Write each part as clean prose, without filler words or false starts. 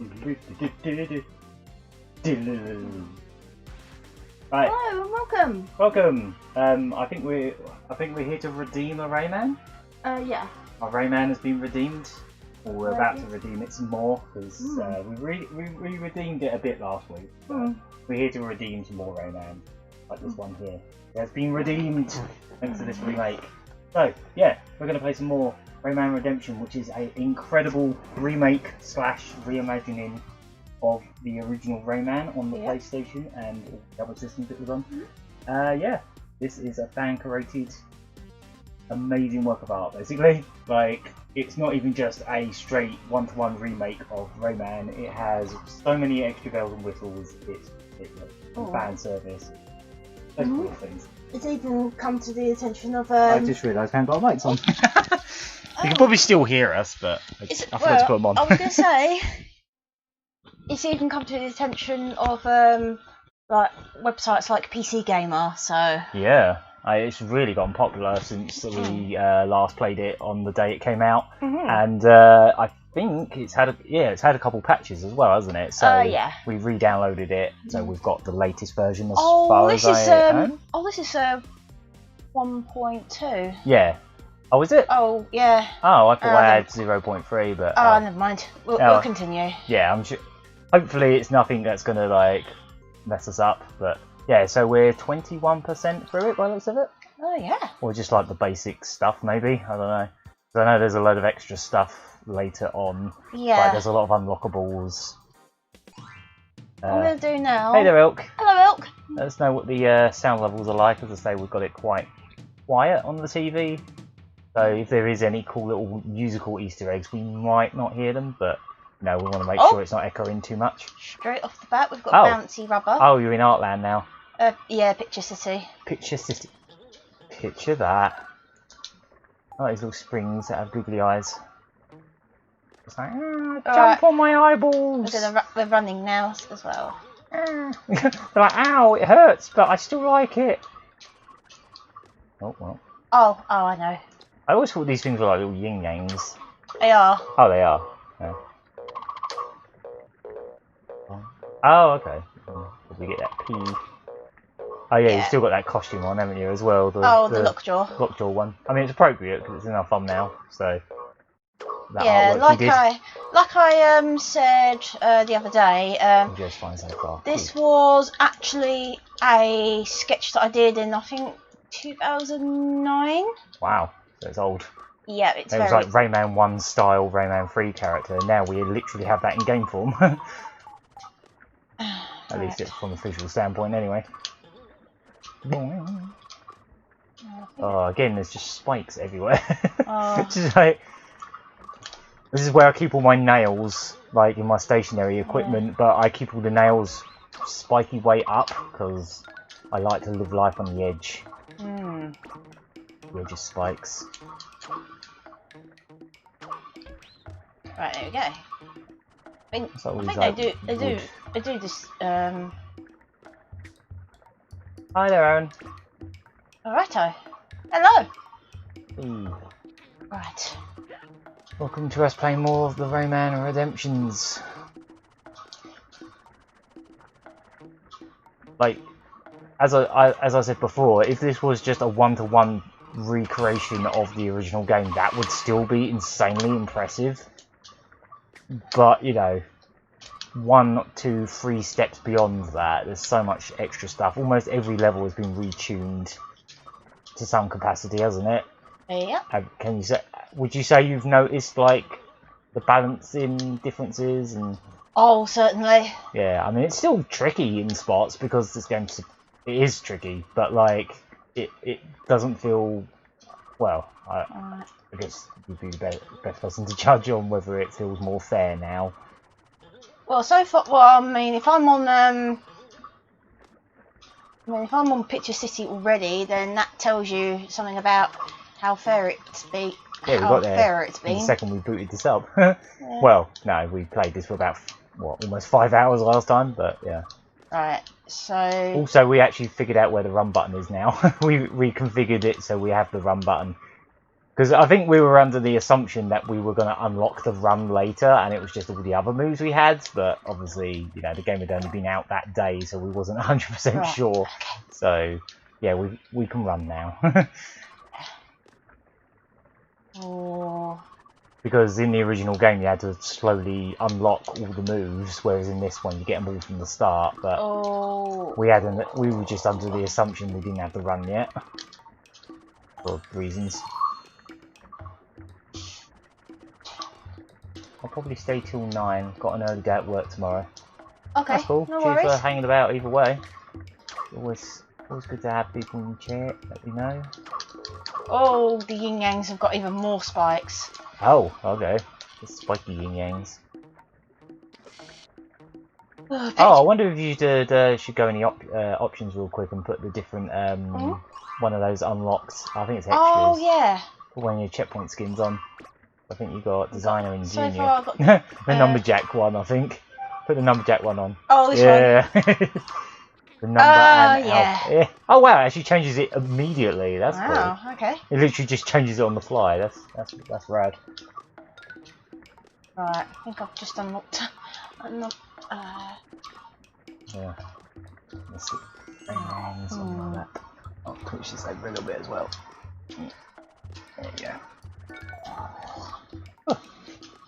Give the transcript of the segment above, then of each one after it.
Right. Hello and welcome. Welcome. I think we're here to redeem a Rayman. Yeah. Our Rayman has been redeemed. Or we're about to Yes. redeem it some more because we redeemed it a bit last week. Mm. We're here to redeem some more Rayman, like this one here. It has been redeemed thanks to this remake. So yeah, we're going to play some more Rayman Redemption, which is an incredible remake / reimagining of the original Rayman on the PlayStation and all the other systems it was on. Yeah, this is a fan-curated, amazing work of art, basically. Like, it's not even just a straight one-to-one remake of Rayman. It has so many extra bells and whistles. It's ridiculous. Fan service. Those cool things. It's even come to the attention of I just realised I haven't got lights on. You can probably still hear us, but I forgot to put them on. I was going to say, it's even come to the attention of like websites like PC Gamer. So yeah, it's really gotten popular since we last played it on the day it came out, and I think it's had a couple patches as well, hasn't it? So yeah, we re-downloaded it, so we've got the latest version as far far as as I know. this is 1.2. Yeah. Oh, is it? Oh yeah. Oh, I thought I had 0.3, but never mind. We'll continue. Yeah, I'm sure. Hopefully, it's nothing that's gonna like mess us up, but. Yeah, so we're 21% through it by the looks of it. Oh yeah. Or just like the basic stuff, maybe. I don't know. So I know there's a load of extra stuff later on. Yeah. Like there's a lot of unlockables. What I'm gonna do now. Hey there, Elk. Hello, Elk. Let us know what the sound levels are like. As I say, we've got it quite quiet on the TV. So if there is any cool little musical Easter eggs, we might not hear them, but no, we want to make sure it's not echoing too much. Straight off the bat, we've got bouncy rubber. Oh, you're in Artland now. Yeah, Picture City. Picture City. Picture that. I like these little springs that have googly eyes. It's like, jump on my eyeballs! We're running now as well. They're like, ow, it hurts, but I still like it. Oh, well. Oh, I know. I always thought these things were like little yin-yangs. They are. Oh, they are. Yeah. Oh, okay. Did we get that P? Oh yeah, you've still got that costume on, haven't you, as well? The Lockjaw. Lockjaw one. I mean, it's appropriate because it's in our thumbnail, so. Yeah, like I said the other day. Just fine so far. This was actually a sketch that I did in I think 2009. Wow, so it's old. Yeah, it's was like Rayman 1 style, Rayman 3 character, and now we literally have that in game form. At least it's from a visual standpoint, anyway. Oh, again, there's just spikes everywhere. Just like, this is where I keep all my nails, like in my stationary equipment, but I keep all the nails spiky way up because I like to live life on the edge. The edge of spikes. Right, there we go. I think they do this. Hi there, Aaron. Alrighto. Hello. Hey. Right. Welcome to us playing more of the Rayman Redemptions. Like, as I said before, if this was just a one-to-one recreation of the original game, that would still be insanely impressive. But, you know, 1, 2, 3 steps beyond that, there's so much extra stuff. Almost every level has been retuned to some capacity, hasn't it? Yeah. Can you say? Would you say you've noticed like the balancing differences and? Oh, certainly. Yeah, I mean it's still tricky in spots because this game is tricky, but like it doesn't feel well. I guess you'd be the best person to judge on whether it feels more fair now. Well, so far, I mean, if I'm on Picture City already, then that tells you something about how fair it's been. Yeah, we got there. Fairer it's been. The second we booted this up. Well, no, we played this for about almost 5 hours last time, but yeah. Right. So. Also, we actually figured out where the run button is now. We reconfigured it so we have the run button. Because I think we were under the assumption that we were going to unlock the run later, and it was just all the other moves we had. But obviously, you know, the game had only been out that day, so we wasn't 100% Right. sure. So yeah, we can run now. Oh. Because in the original game you had to slowly unlock all the moves, whereas in this one you get them all from the start. But Oh. we were just under the assumption we didn't have the run yet, for reasons. I'll probably stay till 9. Got an early day at work tomorrow. Okay. That's cool. No Cheers worries. for hanging about either way. Always good to have people in the chat. Let me know. Oh, the yin yangs have got even more spikes. Oh, okay. The spiky yin yangs. Oh, I wonder if you should go in the options real quick and put the different one of those unlocked. I think it's extras. Oh yeah. Put one of your checkpoint skins on. I think you got designer and So junior. far I've got The numberjack one, I think. Put the numberjack one on. Oh, this one. The number and yeah. yeah. Oh wow, it actually changes it immediately. That's Wow. cool. Okay. It literally just changes it on the fly. That's rad. Right. I think I've just unlocked. Yeah. Let's see. Something like that. I'll push this over a little bit as well. There you go.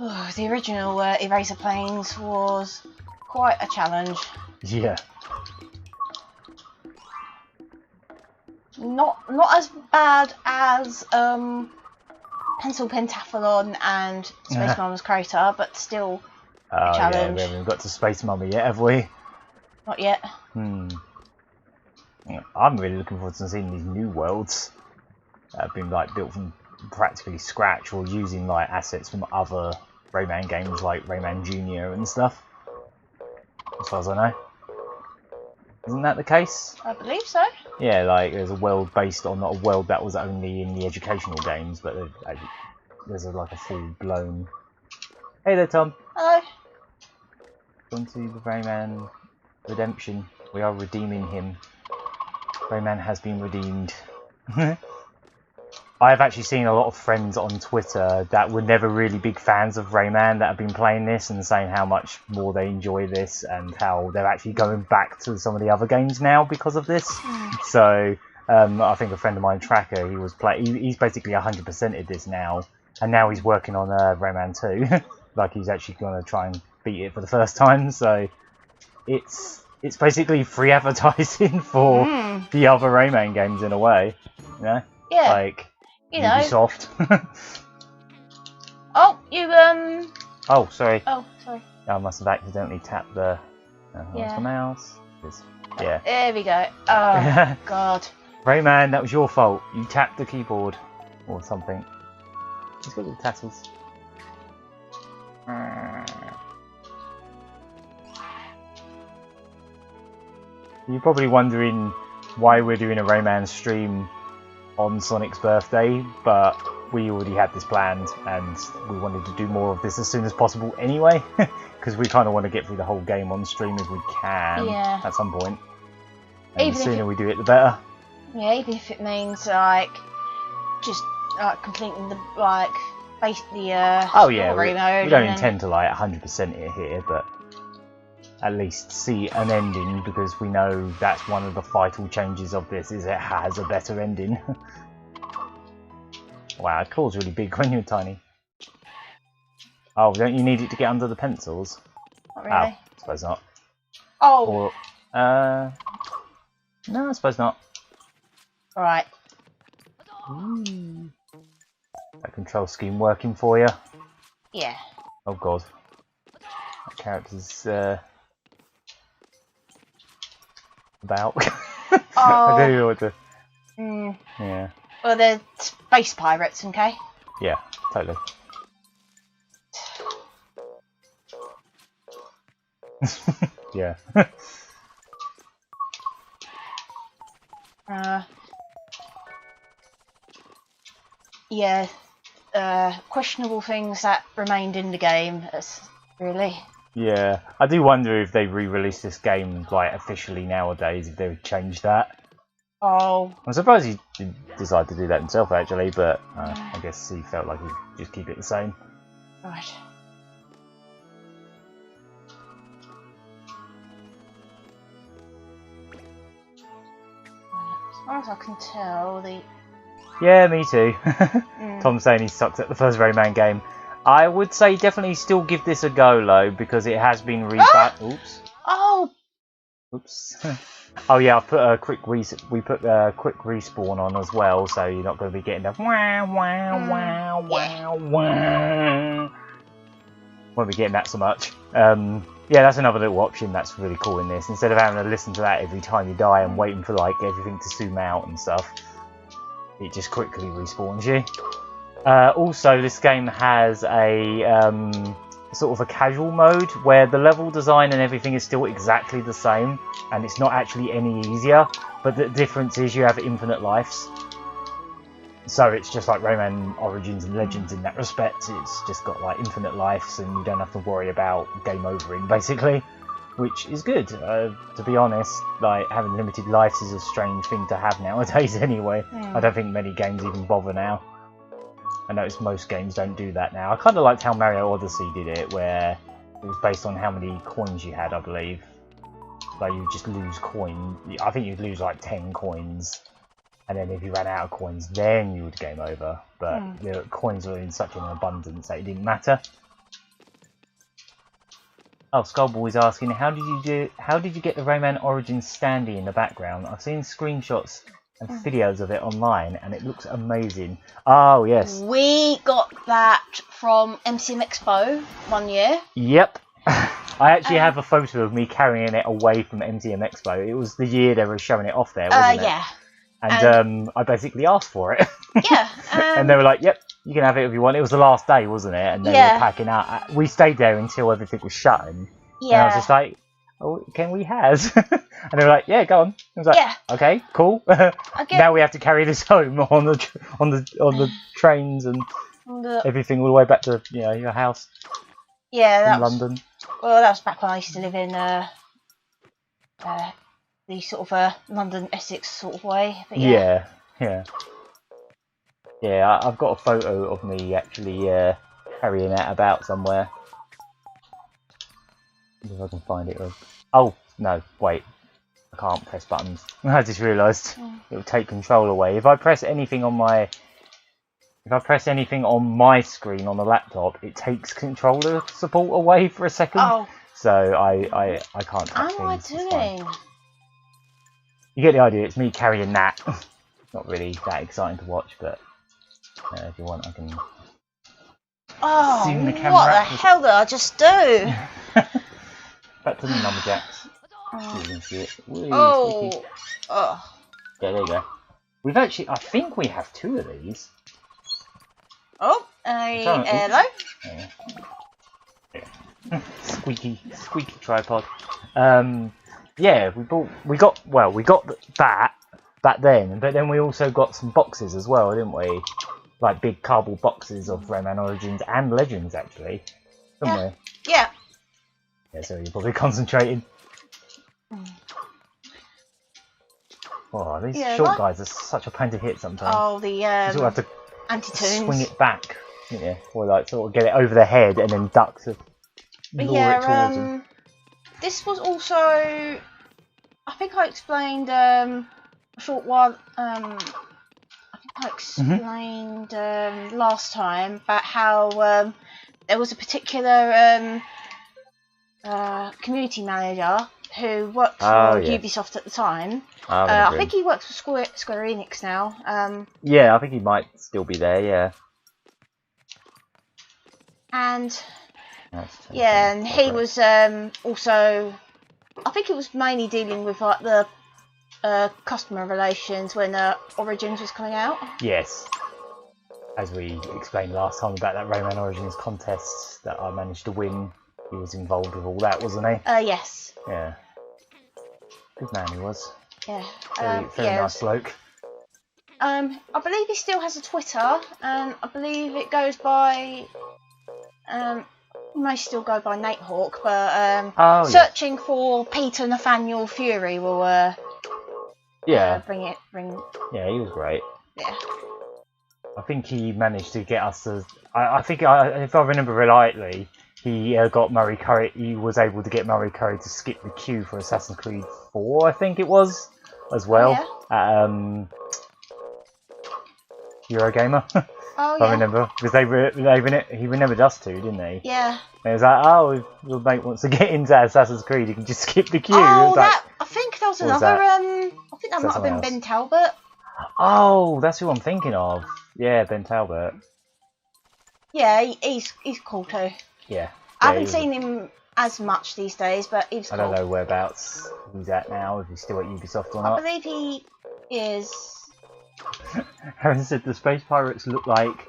Oh, the original Eraser Planes was quite a challenge. Yeah. Not as bad as Pencil Pentathlon and Space Mum's Crater, but still a challenge. Yeah, we haven't got to Space Mummy yet, have we? Not yet. Yeah, I'm really looking forward to seeing these new worlds that have been like built from practically scratch or using like assets from other Rayman games like Rayman Junior and stuff. As far as I know. Isn't that the case? I believe so. Yeah, like there's a world based on a world that was only in the educational games, but there's like a full-blown... Hey there, Tom. Hello. Welcome to the Rayman Redemption. We are redeeming him. Rayman has been redeemed. I've actually seen a lot of friends on Twitter that were never really big fans of Rayman that have been playing this and saying how much more they enjoy this and how they're actually going back to some of the other games now because of this. So I think a friend of mine, Tracker, he's basically 100%ed this now, and now he's working on Rayman 2. Like he's actually going to try and beat it for the first time. So it's basically free advertising for the other Rayman games in a way, you know? Yeah. Like Ubisoft. Oh, you Oh, sorry. Oh, sorry. I must have accidentally tapped the mouse. Yeah. There we go. Oh God. Rayman, that was your fault. You tapped the keyboard or something. He's got little tassels. You're probably wondering why we're doing a Rayman stream on Sonic's birthday, but we already had this planned and we wanted to do more of this as soon as possible anyway, because we kind of want to get through the whole game on stream if we can at some point. And the sooner we do it, the better. Yeah, even if it means like just completing the story mode. We don't intend to like 100% it here, but at least see an ending, because we know that's one of the vital changes of this, is it has a better ending. Wow, claw's really big when you're tiny. Oh, don't you need it to get under the pencils? Not really. Oh, I suppose not. Oh. Or, no, I suppose not. Right. That control scheme working for you? Yeah. Oh god. That character's about. I don't know what to... Yeah. Well, they're space pirates, okay? Yeah, totally. Yeah. Yeah. Questionable things that remained in the game. Really. Yeah, I do wonder if they re-release this game like officially nowadays, if they would change that. Oh. I'm surprised he decided to do that himself, actually, but I guess he felt like he'd just keep it the same. Right. As far as I can tell, the... Yeah, me too. Tom's saying he sucks at the first Rayman game. I would say definitely still give this a go, though, because it has been Oops. Oh! Oops. Oh yeah, I've put a quick we put a quick respawn on as well, so you're not going to be getting the wow wow wow wow wow. Won't be getting that so much. Yeah, that's another little option that's really cool in this. Instead of having to listen to that every time you die and waiting for like everything to zoom out and stuff, it just quickly respawns you. Also, this game has a sort of a casual mode where the level design and everything is still exactly the same, and it's not actually any easier, but the difference is you have infinite lives. So it's just like Rayman Origins and Legends in that respect. It's just got like infinite lives and you don't have to worry about game overing, basically, which is good. To be honest, like having limited lives is a strange thing to have nowadays anyway. I don't think many games even bother now. I notice most games don't do that now. I kind of liked how Mario Odyssey did it, where it was based on how many coins you had, I believe. Like you just lose coin. I think you'd lose like 10 coins, and then if you ran out of coins, then you would game over. But the coins were in such an abundance that it didn't matter. Oh, Skullboy's asking, how did you get the Rayman Origins standee in the background? I've seen screenshots and videos of it online, and it looks amazing. Oh yes, we got that from MCM Expo one year. Yep. I actually have a photo of me carrying it away from MCM Expo. It was the year they were showing it off there, wasn't it? Yeah. And I basically asked for it. Yeah. And they were like, "Yep, you can have it if you want." It was the last day, wasn't it? And they were packing out. We stayed there until everything was shutting. Yeah. And I was just like, "Oh, can we has?" And they were like, "Yeah, go on." I was like, "Okay, cool." Now we have to carry this home on the trains and everything all the way back to your house. Yeah, in London. Well, that was back when I used to live in the sort of London Essex sort of way. But yeah. I've got a photo of me actually carrying that about somewhere. If I can find it. Oh no, wait. I can't press buttons. I just realised it will take control away. If I press anything on my screen on the laptop, it takes controller support away for a second. Oh. So I can't touch things. What am I doing? You get the idea. It's me carrying that. Not really that exciting to watch, but if you want, I can zoom the camera. What the hell did I just do? Back to the lumberjacks. You can see it. Whee, oh. Yeah, there you go. We've actually, I think we have 2 of these. Oh, hello. Yeah. Squeaky tripod. Yeah, we got that back then, but then we also got some boxes as well, didn't we? Like big cardboard boxes of Rayman Origins and Legends, actually, didn't we? Yeah. Yeah, so you're probably concentrating. Oh, these short guys are such a pain to hit sometimes. Oh, the you sort of have to anti-tunes. Swing it back, or like sort of get it over the head and then duck to lure it towards them. This was also, I think I explained a short while. I think I explained last time about how there was a particular community manager who worked for Ubisoft at the time. I think he works for Square Enix now. Yeah, I think he might still be there. Yeah. And and he was also, I think it was mainly dealing with like the customer relations when Origins was coming out. Yes. As we explained last time about that Rayman Origins contest that I managed to win, he was involved with all that, wasn't he? Yes. Yeah. Good man he was. Yeah. Very nice bloke. I believe he still has a Twitter, and I believe it goes by. He may still go by Nate Hawk, but searching for Peter Nathaniel Fury will Yeah. Bring. Yeah, he was great. Yeah. I think he managed to get us to. I think, if I remember rightly, he got Murray Curry. He was able to get Murray Curry to skip the queue for Assassin's Creed 4, I think it was, as well. Yeah. At Eurogamer. Oh I yeah. remember, because he remembered us two, didn't he? Yeah. And it was like, oh, if your mate wants to get into Assassin's Creed, he can just skip the queue. Oh, It was like, I think there was what was another. that? I think that Is that might have been someone Ben else? Talbot. Oh, that's who I'm thinking of. Yeah, Ben Talbot. Yeah, he's cool too. Yeah. I haven't seen him as much these days, but he's cool. I don't know whereabouts he's at now, if he's still at Ubisoft or not. I believe he is. Aaron said the space pirates look like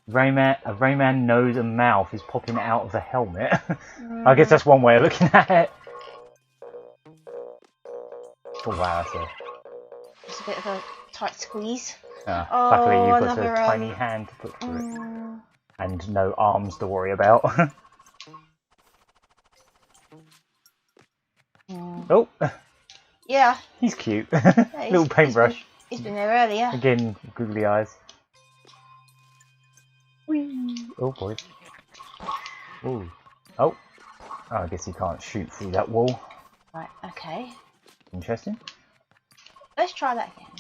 a Rayman nose and mouth is popping out of the helmet. I guess that's one way of looking at it. Oh wow, It's a bit of a tight squeeze. Luckily you've got a tiny hand to put through it. And no arms to worry about. Oh! Yeah. He's cute. Yeah, Little paintbrush. He's been there earlier. Again, googly eyes. Whee! Oh boy. Ooh. Oh! I guess he can't shoot through that wall. Right, okay. Interesting. Let's try that again.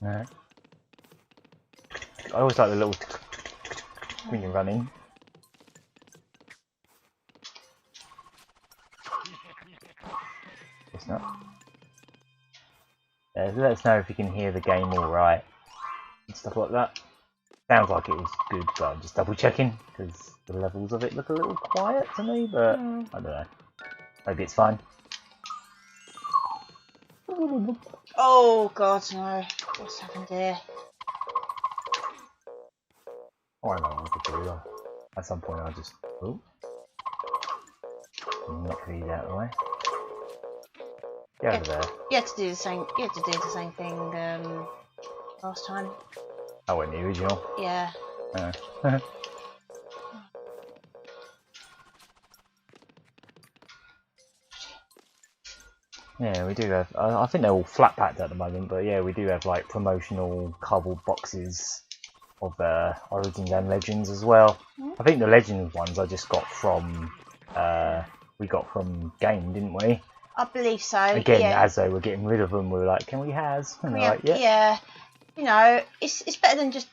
Alright. I always like the little when you're running. Guess not. Yeah, let us know if you can hear the game alright. And stuff like that. Sounds like it was good, but I'm just double checking because the levels of it look a little quiet to me, but I don't know. Maybe it's fine. Oh god, no. What's happened here? Oh, I know what to do. At some point I'll just... Oh. Knock these out of the way. Get over there. You had to do the same. You had to do the same thing last time. Oh, in the original? Yeah. Yeah, we do have. I think they're all flat packed at the moment, but yeah, we do have like promotional cardboard boxes of Origins and Legends as well. I think the Legends ones I just got from. We got from Game, didn't we? I believe so. Again, yeah. as they were getting rid of them, we were like, "Can we has?" And they're like, "Yeah." Yeah. You know, it's better than just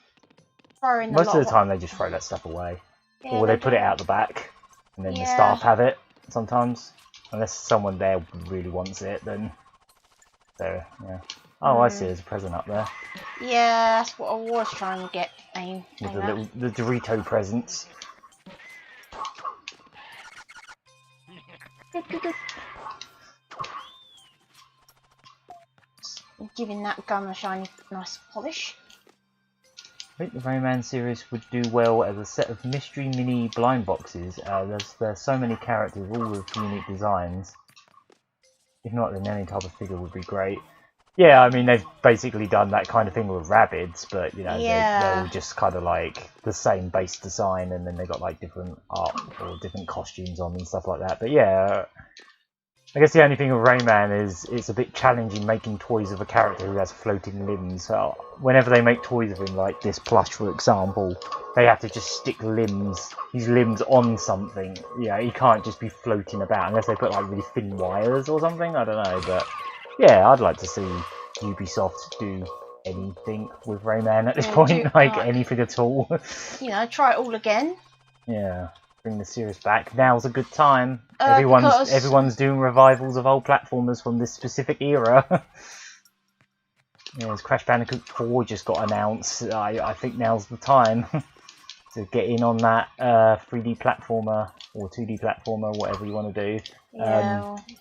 throwing. Most of the time, they just throw that stuff away, or they put it out the back, and then the staff have it sometimes. Unless someone there really wants it, then. So, yeah. Oh, I see. There's a present up there. Yeah, that's what I was trying to get. The Dorito presents. Giving that gun a shiny, nice polish. I think the Rayman series would do well as a set of mystery mini blind boxes. There's so many characters, all with unique designs. If not, then any type of figure would be great. Yeah, I mean, they've basically done that kind of thing with Rabbids, but, you know, they're all just kind of like the same base design, and then they got like different art or different costumes on and stuff like that. But yeah, I guess the only thing with Rayman is it's a bit challenging making toys of a character who has floating limbs. So whenever they make toys of him, like this plush for example, they have to just stick his limbs on something. Yeah, he can't just be floating about unless they put like really thin wires or something. I don't know, but yeah, I'd like to see Ubisoft do anything with Rayman at this point, like anything at all. You know, try it all again. Yeah. Bring the series back. Now's a good time. Everyone's doing revivals of old platformers from this specific era. Yeah, Crash Bandicoot 4 just got announced. I think now's the time to get in on that 3D platformer or 2D platformer, whatever you want to do.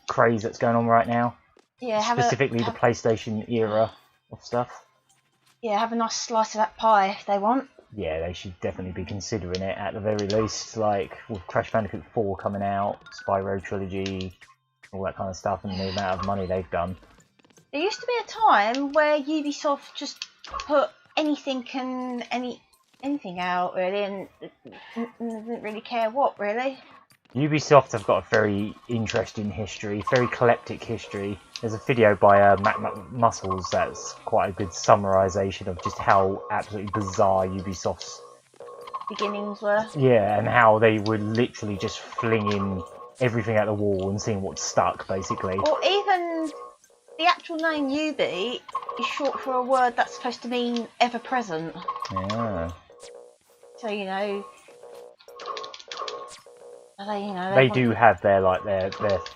Craze that's going on right now. Yeah, specifically the PlayStation era of stuff. Yeah, have a nice slice of that pie if they want. Yeah, they should definitely be considering it at the very least, like with Crash Bandicoot 4 coming out, Spyro Trilogy, all that kind of stuff, and the amount of money they've done. There used to be a time where Ubisoft just put anything and anything out, really, and didn't really care what, really. Ubisoft have got a very interesting history, very eclectic history. There's a video by Muscles that's quite a good summarisation of just how absolutely bizarre Ubisoft's beginnings were. Yeah, and how they were literally just flinging everything at the wall and seeing what stuck, basically. Or even the actual name Ubi is short for a word that's supposed to mean ever present. Yeah. So you know, they do have their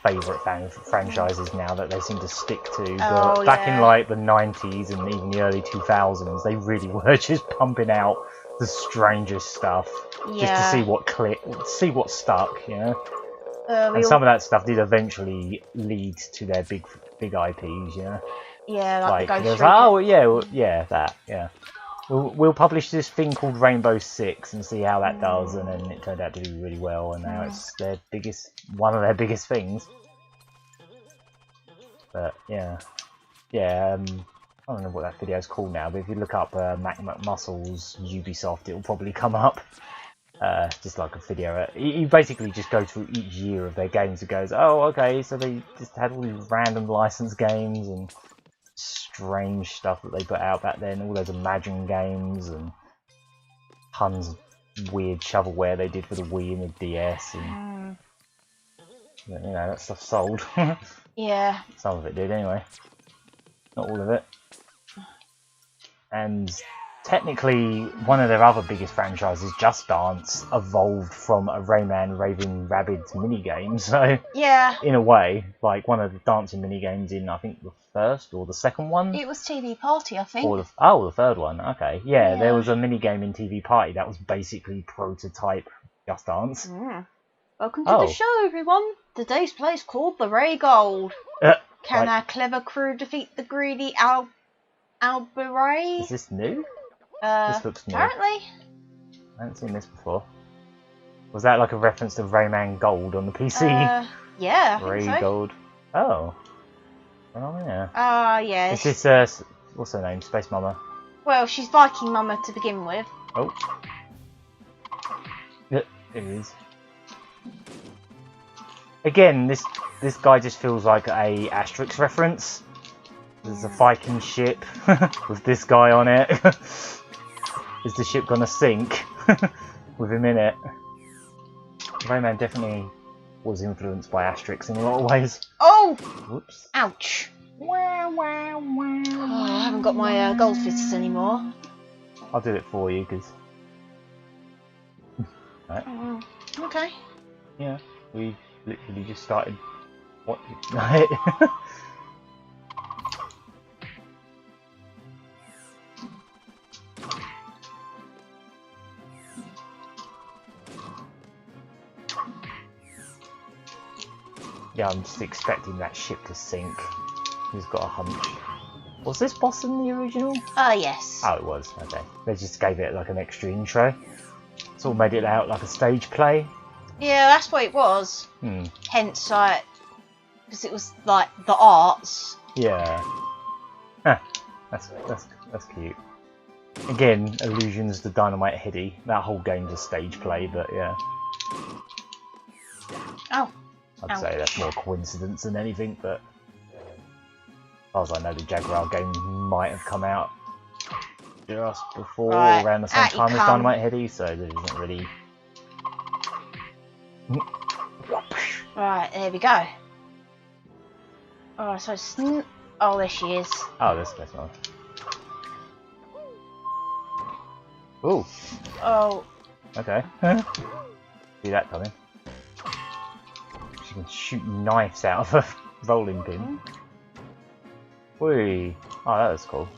favourite franchises now that they seem to stick to. But back in like the 90s and even the early 2000s, they really were just pumping out the strangest stuff just to see what see what stuck, you know. And some of that stuff did eventually lead to their big IPs, you know. Yeah, like the Ghost Recon. We'll publish this thing called Rainbow Six and see how that does, and then it turned out to do really well, and now it's one of their biggest things. But I don't know what that video is called now, but if you look up Muscles Ubisoft, it will probably come up. Just like a video. You basically just go through each year of their games and goes, oh, okay, so they just had all these random licensed games and strange stuff that they put out back then, all those Imagine games and tons of weird shovelware they did for the Wii and the DS, and you know, that stuff sold. Yeah. Some of it did anyway. Not all of it. And technically, one of their other biggest franchises, Just Dance, evolved from a Rayman Raving Rabbids minigame. So, in a way, like one of the dancing minigames in, I think, the first or the second one? It was TV Party, I think. Or the third one, okay. Yeah, there was a minigame in TV Party that was basically prototype Just Dance. Welcome to the show, everyone. Today's play is called The Ray Gold. Can our clever crew defeat the greedy Alberay? Is this new? This looks new. Apparently. I haven't seen this before. Was that like a reference to Rayman Gold on the PC? Yeah, I Ray think so. Gold. Oh. Oh, yeah. Yeah. Is this, what's her name? Space Mama? Well, she's Viking Mama to begin with. Oh. It is. Again, this guy just feels like a Asterix reference. There's a Viking ship with this guy on it. Is the ship gonna sink with him in it? Rayman definitely was influenced by Asterix in a lot of ways. Oh! Whoops. Ouch. Oh, I haven't got my gold fists anymore. I'll do it for you, because... Right. Okay. Yeah, we literally just started... What? Yeah, I'm just expecting that ship to sink. He's got a hunch. Was this boss in the original? Yes. Oh, it was. Okay. They just gave it like an extra intro. Sort of made it out like a stage play. Yeah, that's what it was. Hence, like, because it was like the arts. Yeah. Huh. That's cute. Again, allusions to Dynamite Heady. That whole game's a stage play, but yeah. Oh. I'd say that's more coincidence than anything, but as far as I know, the Jaguar game might have come out just before or around the same time as Dynamite Heady, so there isn't really... Right, there we go. Alright, so oh, there she is. Oh, this place on. Ooh. Oh. Okay. See that coming. She can shoot knives out of a rolling pin. Whee! Oh, that was cool.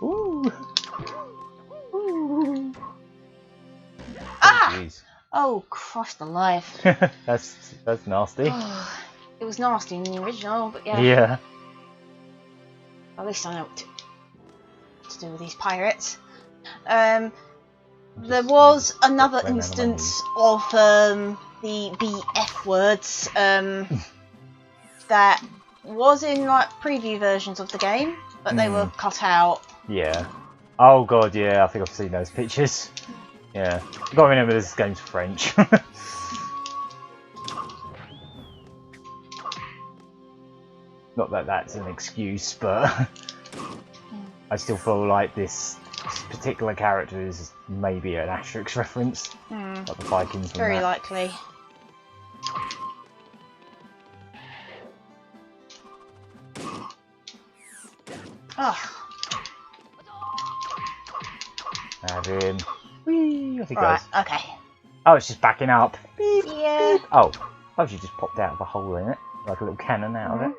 Ooh! Ooh! Ah! Jeez. Oh, Christ alive. That's nasty. It was nasty in the original, but yeah. Yeah. At least I know what to do with these pirates. There was another instance of the BF words that was in like preview versions of the game, but they were cut out. Yeah. Oh god, yeah, I think I've seen those pictures. Yeah, you gotta remember this game's French. Not that that's an excuse, but I still feel like this particular character is maybe an Asterix reference, like the Vikings. Very likely. Oh. Have him. Whee! Off he Right, goes. okay. Oh, it's just backing up. Beep, Yeah. beep. Oh, I she just popped out of a hole in it, like a little cannon out of it.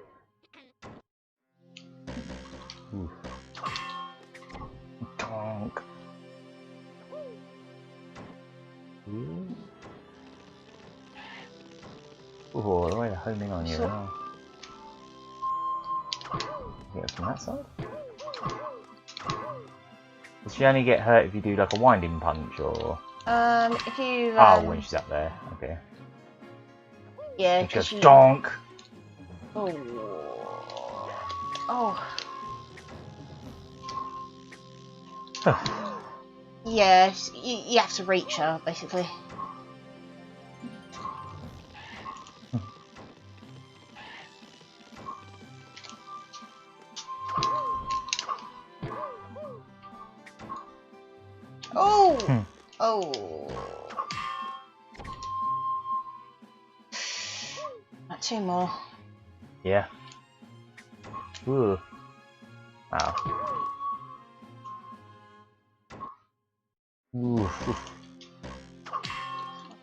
Ooh. Donk. Ooh. Oh, the way they're homing on you now. Get it from that side. Does she only get hurt if you do like a winding punch, or? If you. Oh, when she's up there. Okay. Yeah, She goes you... donk. Oh. Oh. Yeah, you have to reach her, basically. Oh! Oh. Not two more. Yeah. Ooh. Wow. Ooh.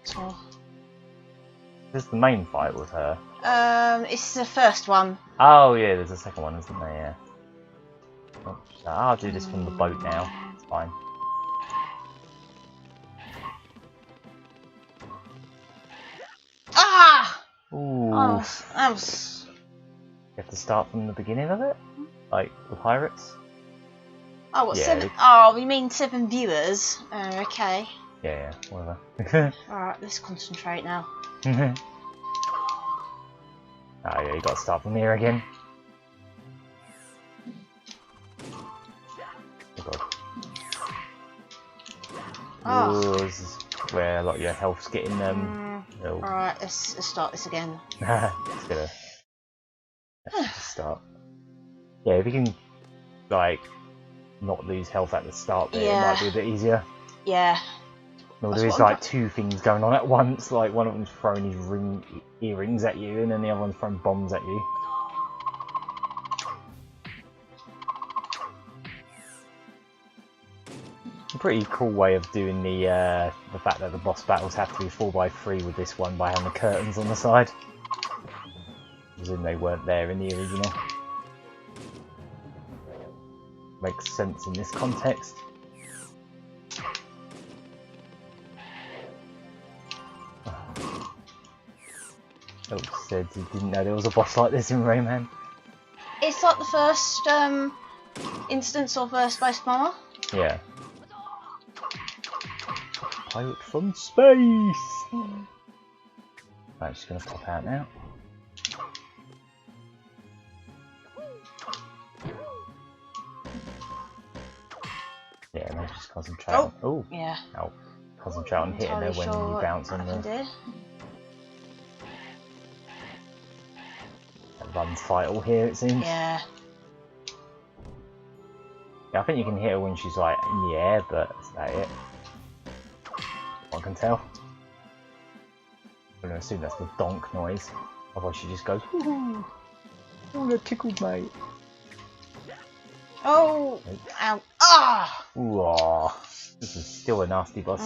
So, This is the main fight with her. it's the first one. Oh yeah, there's a second one, isn't there? Yeah. Oh, I'll do this from the boat now. It's fine. Ah! Ooh. Oh, that was... You have to start from the beginning of it? Like, the pirates? Oh, what, Yeah, 7? Oh, you mean 7 viewers? Oh, okay. Yeah, whatever. Alright, let's concentrate now. Oh yeah, you gotta start from here again. Oh god. Oh. Ooh, this is where a lot of your health's getting Alright, let's start this again. Let's just start. Yeah, if you can, like, not lose health at the start there, it might be a bit easier. Yeah. No, there is like two things going on at once, like one of them's throwing his earrings at you and then the other one's throwing bombs at you. A pretty cool way of doing the fact that the boss battles have to be 4x3 with this one by having the curtains on the side. As in they weren't there in the original. Makes sense in this context. Oh, said he didn't know there was a boss like this in Rayman. It's like the first instance of Space Mama. Yeah. Pirate from space! Right, just gonna pop out now. Yeah, maybe just concentrate on... Oh! Yeah. Oh, concentrate on hitting her when you bounce on the... Runs vital here, it seems. Yeah. Yeah, I think you can hit her when she's like in the air, but that's about it. I can tell. I'm gonna assume that's the donk noise. Otherwise she just goes, ooh, oh, that tickled, mate. Oh! Ow. Ah! Ooh, aw. This is still a nasty boss.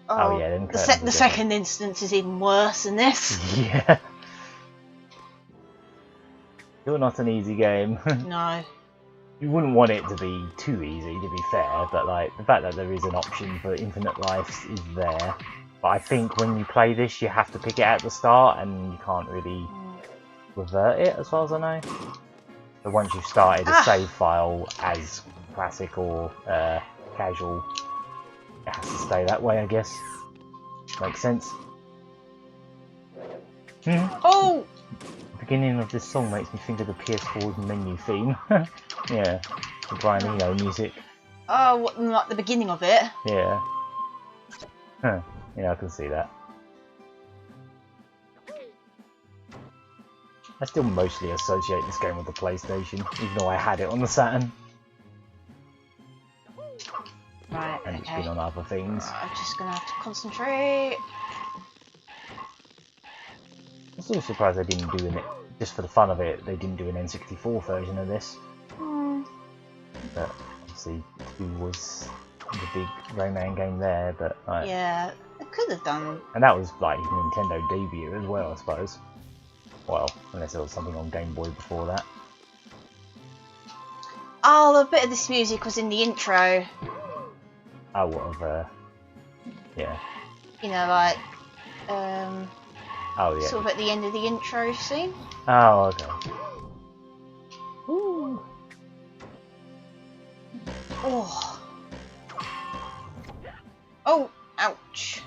Oh yeah, then the second instance is even worse than this. Yeah. Still not an easy game. No. You wouldn't want it to be too easy, to be fair, but like the fact that there is an option for infinite lives is there. But I think when you play this, you have to pick it at the start, and you can't really revert it, as far as I know. So once you've started a save file as classic or casual, it has to stay that way, I guess. Makes sense. Oh! The beginning of this song makes me think of the PS4's menu theme. Yeah, the Brian Eno music. Oh, like the beginning of it. Yeah. Huh. Yeah, I can see that. I still mostly associate this game with the PlayStation, even though I had it on the Saturn. Right, And okay. it's been on other things. I'm just gonna have to concentrate. I'm still surprised they didn't do it, just for the fun of it, they didn't do an N64 version of this. But obviously 2 was the big Rayman game there, but like, Yeah, I could have done. and that was like his Nintendo debut as well, I suppose. Well, unless there was something on Game Boy before that. Oh, a bit of this music was in the intro. Oh, whatever. Yeah. You know, like Oh, yeah. sort of at the end of the intro scene. Oh, okay. Ooh. Oh. Oh, ouch.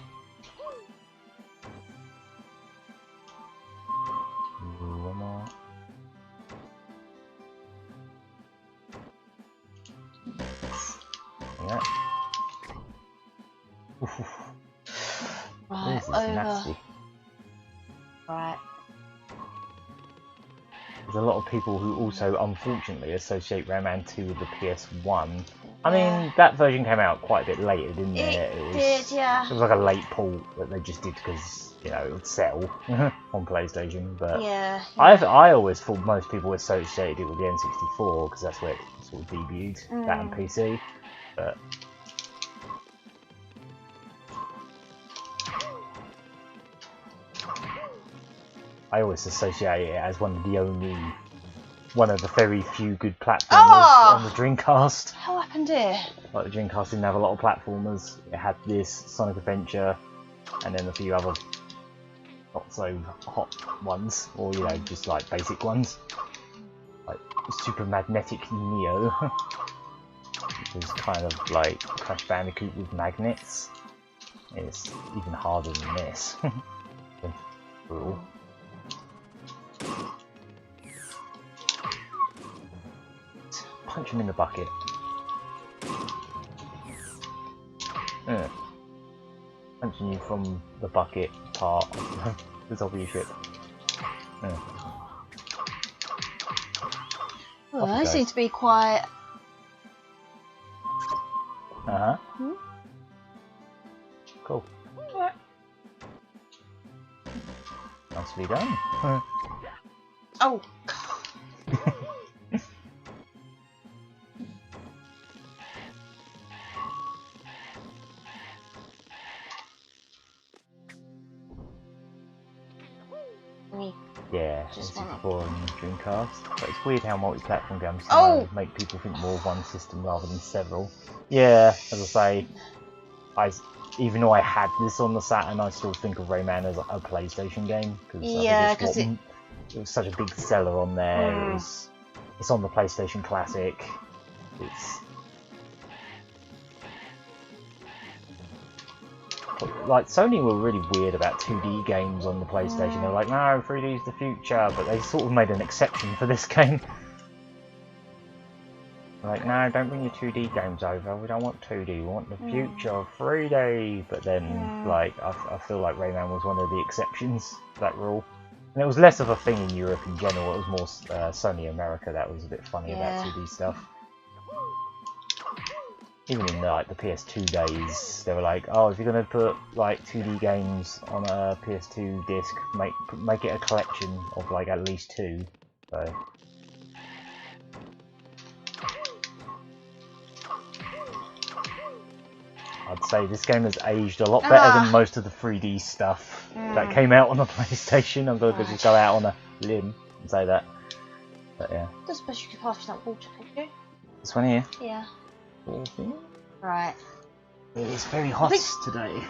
One more. Yeah. Right, This is over. nasty. Right. There's a lot of people who also, unfortunately, associate Rayman 2 with the PS1. I Yeah. mean, that version came out quite a bit later, didn't it? It did, yeah. It was like a late port that they just did because, you know, it would sell on PlayStation. But Yeah. I always thought most people associated it with the N64 because that's where it sort of debuted, that and PC. But I always associate it as one of the very few good platformers on the Dreamcast. What happened here? Like the Dreamcast didn't have a lot of platformers. It had this, Sonic Adventure, and then a few other not so hot ones, or you know, just like basic ones, like Super Magnetic Neo, which is kind of like Crash Bandicoot with magnets. It's even harder than this. Brutal. Punch him in the bucket. Punching you from the bucket part of the top of your ship. Oh, they seem to be quite. Uh huh. Cool. Right. Nicely done. Oh. Yeah, Just it's before on Dreamcast. But it's weird how multi-platform games make people think more of one system rather than several. Yeah, as I say, even though I had this on the Saturn, I still think of Rayman as a PlayStation game because it was such a big seller on there. It's on the PlayStation Classic. It's like Sony were really weird about 2D games on the PlayStation. They were like, no, 3D is the future, but they sort of made an exception for this game. They're like, no, don't bring your 2D games over. We don't want 2D. We want the future of 3D. But then, like, I feel like Rayman was one of the exceptions to that rule. And it was less of a thing in Europe in general. It was more Sony America that was a bit funny about 2D stuff. Even in like the PS2 days, they were like, "Oh, if you're gonna put like 2D games on a PS2 disc, make it a collection of like at least 2." So I'd say this game has aged a lot better than most of the 3D stuff that came out on the PlayStation. I'm gonna just go out on a limb and say that. But yeah. I don't suppose you could pass me that water, could you? This one here. Yeah. Right. It is very hot today.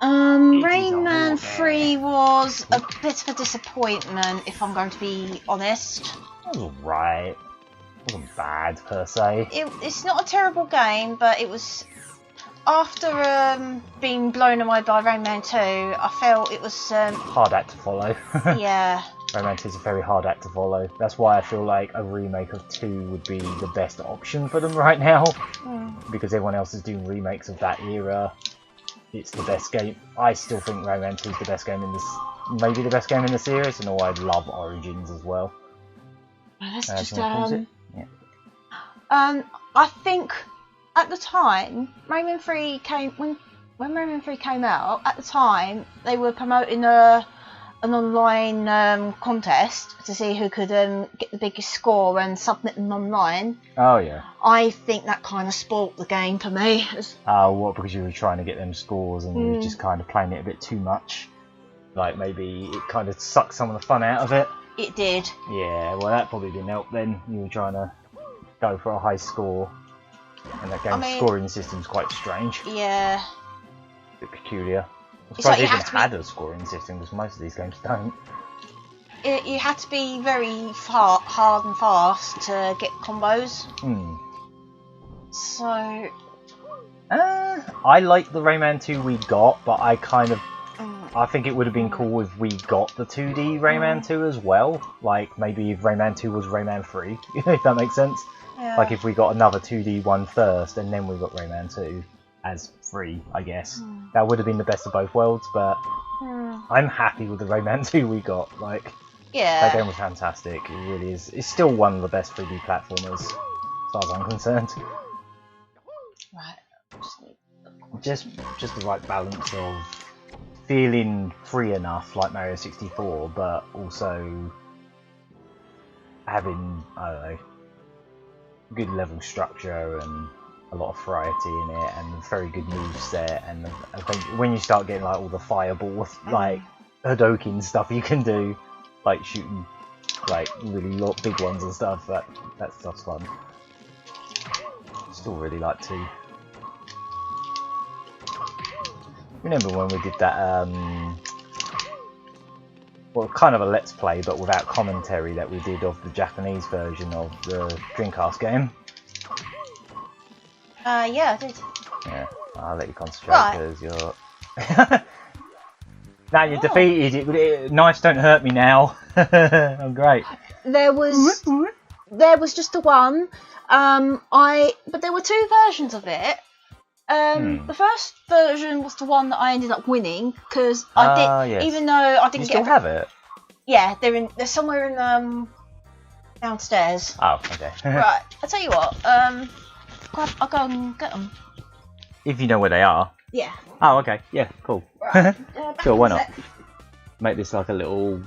Rayman 3 was a bit of a disappointment, if I'm going to be honest. It was alright. It wasn't bad per se. It's not a terrible game, but it was. After being blown away by Rayman 2, I felt it was hard act to follow. Yeah. Rayman 2 is a very hard act to follow. That's why I feel like a remake of 2 would be the best option for them right now. Because everyone else is doing remakes of that era. It's the best game. I still think Rayman 2 is the best game in this, maybe the best game in the series, and I love Origins as well. Let's just Yeah. I think at the time Rayman 3 came when Rayman 3 came out. At the time, they were promoting an online contest to see who could get the biggest score and submit them online. Oh yeah. I think that kind of spoilt the game for me. Oh, what? Because you were trying to get them scores and you were just kind of playing it a bit too much. Like maybe it kind of sucked some of the fun out of it. It did. Yeah, well that probably didn't help then. You were trying to go for a high score. And that game's scoring system's quite strange. Yeah. A bit peculiar. I'm It's surprised like they even had a scoring system, because most of these games don't. You had to be very hard and fast to get combos. So... I like the Rayman 2 we got, but I kind of... I think it would have been cool if we got the 2D Rayman 2 as well. Like, maybe if Rayman 2 was Rayman 3, if that makes sense. Yeah. Like, if we got another 2D one first, and then we got Rayman 2 as 3, I guess. That would have been the best of both worlds, but I'm happy with the Rayman 2 we got. Like, that game was fantastic. It really is. It's still one of the best 3D platformers, as far as I'm concerned. Right. Just the right balance of feeling free enough, like Mario 64, but also having, I don't know, good level structure and a lot of variety in it, and very good moveset. And I think when you start getting like all the fireball, like Hadoken stuff you can do, like shooting like really big ones and stuff, that stuff's fun. Still really like to. Remember when we did that, well, kind of a let's play, but without commentary, that we did of the Japanese version of the Dreamcast game? Yeah, I did. Yeah, I'll let you concentrate because you're... Now you're defeated. Knives don't hurt me now. I'm great. There was just the one. But there were two versions of it. The first version was the one that I ended up winning because I did, even though I didn't you still have it. Yeah, they're somewhere in downstairs. Oh, okay. Right, I'll tell you what. I'll go and get them. If you know where they are. Yeah. Oh, okay. Yeah, cool. Right. Sure, why not? Make this like a little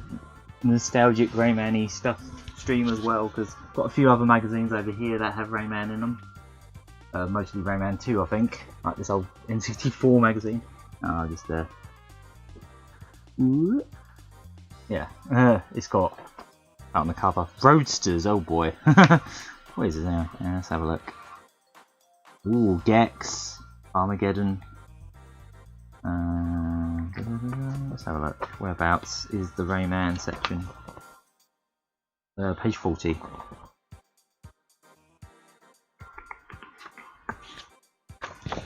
nostalgic Rayman-y stuff stream as well, because I've got a few other magazines over here that have Rayman in them. Mostly Rayman 2, I think. Like this old N64 magazine. Oh, just there. Yeah, it's got out on the cover Roadsters. Oh boy, what is it now? Yeah, let's have a look. Ooh, Gex, Armageddon. Let's have a look. Whereabouts is the Rayman section? Page 40.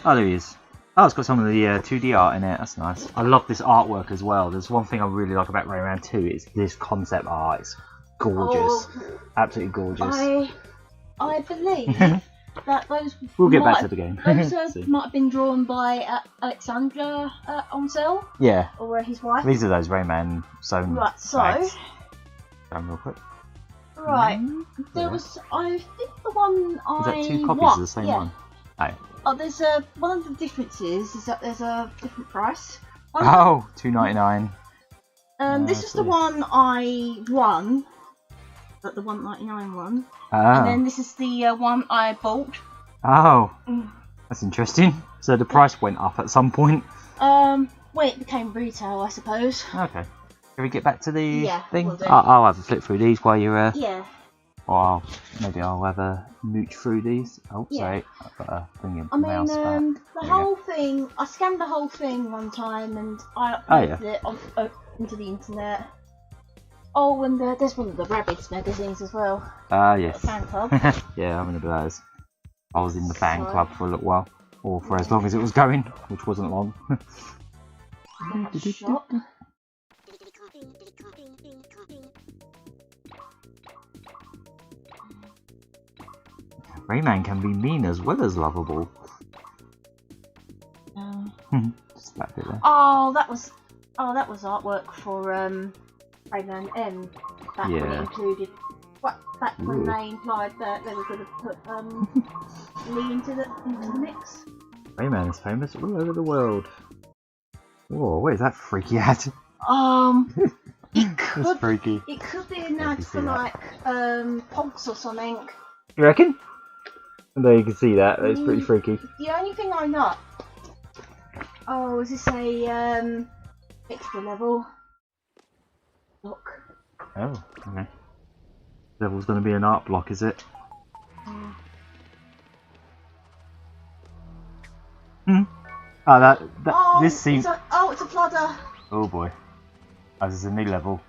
Oh, there he is. Oh, it's got some of the 2D art in it. That's nice. I love this artwork as well. There's one thing I really like about Rayman 2. It's this concept art. It's gorgeous. Absolutely gorgeous. I believe that those. We'll get back to the game. Those might have been drawn by Alexandra Onsell. Yeah. Or his wife. These are those Rayman sewn Right. So. bags. Real quick. Right. There was. I think the one I. Is that two copies of the same one? Oh. Oh, there's one of the differences is that there's a different price. Oh, $2.99. This is the one I won, but the $1.99 one. Oh. And then this is the one I bought. Oh, that's interesting. So the price went up at some point. When it became retail, I suppose. Okay. Can we get back to the thing? Will do. I'll have a flip through these while you're. Yeah. Or maybe I'll have a mooch through these. Oh, sorry, I've got to bring your mouse back. The whole thing, I scanned the whole thing one time and I uploaded it into the internet. Oh, and there's one of the Rabbids magazines as well. Yes. Fan club. Yeah, I'm in the those. I was in the fan club for a little while. Or for as long as it was going, which wasn't long. Shop. Rayman can be mean as well as lovable. Just that bit there. Oh, that was artwork for Rayman M. Back when it included. Back when they implied that they were going to put Lee into the mix. Rayman is famous all over the world. Whoa, what is that freaky ad? It could. That's freaky. It could be an ad for like Pogs or something. You reckon? There you can see that. It's pretty freaky. The only thing I know. Oh, is this a extra level? Look. Oh, okay. Level's going to be an art block, is it? Oh, this seems. It's a flooder. Oh boy. Oh, this is a new level.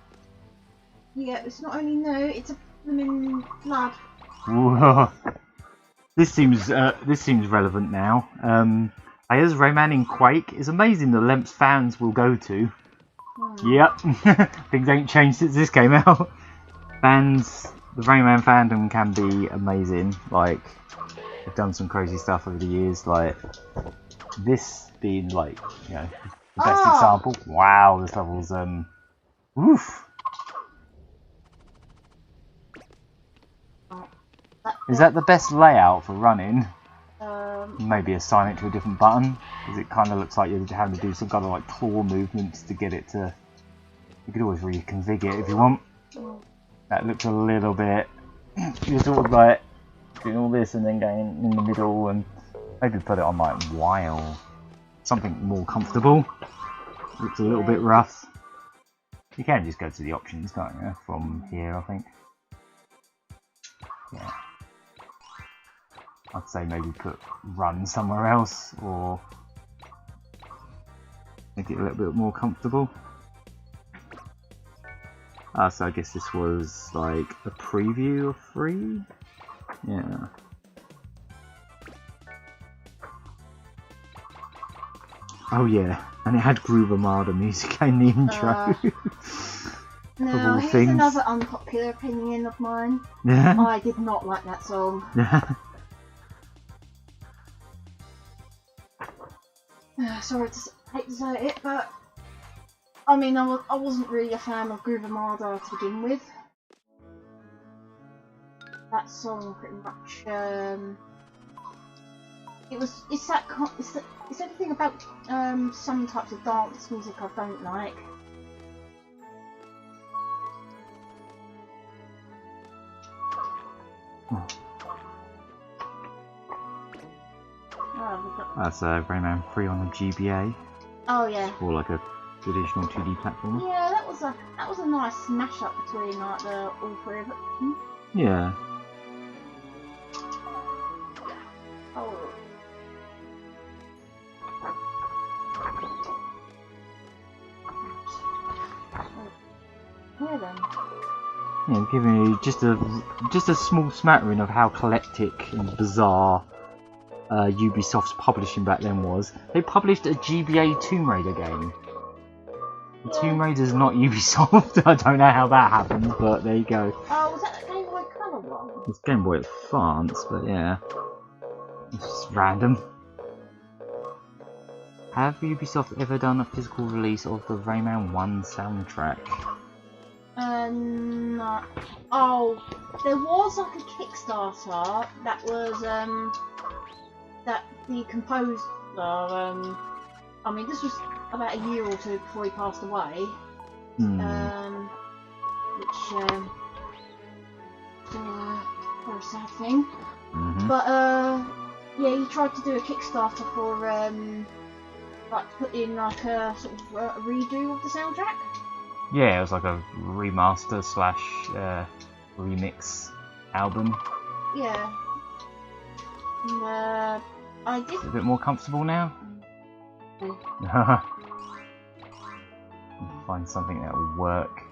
Yeah, it's not only new, it's a blooming flood. Whoa. This seems relevant now. As Rayman in Quake is amazing the lengths fans will go to. Yep, things ain't changed since this came out. The Rayman fandom can be amazing. Like, they've done some crazy stuff over the years. Like this being like, you know, the best example. Wow, this level's oof. Is that the best layout for running? Maybe assign it to a different button, because it kind of looks like you're having to do some kind of like claw movements to get it to. You could always reconfigure it if you want. That looks a little bit. You're sort of like doing all this and then going in the middle, and maybe put it on like Y or something more comfortable. Looks a little bit rough. You can just go to the options, can't you? From here, I think. Yeah. I'd say maybe put run somewhere else, or make it a little bit more comfortable. So I guess this was like a preview of 3? Yeah. Oh yeah, and it had Groove Armada music in the intro. Now, here's another unpopular opinion of mine. I did not like that song. Sorry to hate to say it, but I mean, I wasn't really a fan of Groove Armada to begin with. That song pretty much, it's everything about some types of dance music I don't like. That's Rayman 3 on the GBA. Oh yeah. Or like a traditional 2D platform. Yeah, that was a nice smash up between like all three of them. Yeah. Oh. Yeah then. Yeah, giving you just a small smattering of how eclectic and bizarre Ubisoft's publishing back then was. They published a GBA Tomb Raider game. Tomb Raider's not Ubisoft. I don't know how that happened, but there you go. Oh, was that the Game Boy Color one? It's Game Boy Advance, but yeah. It's just random. Have Ubisoft ever done a physical release of the Rayman 1 soundtrack? No. Oh, there was like a Kickstarter that was that the composer I mean this was about a year or two before he passed away. Which very sad thing. But yeah, he tried to do a Kickstarter for like put in like a sort of a redo of the soundtrack. Yeah, it was like a remaster / remix album. Yeah. And, I did. Is it a bit more comfortable now? Find something that will work.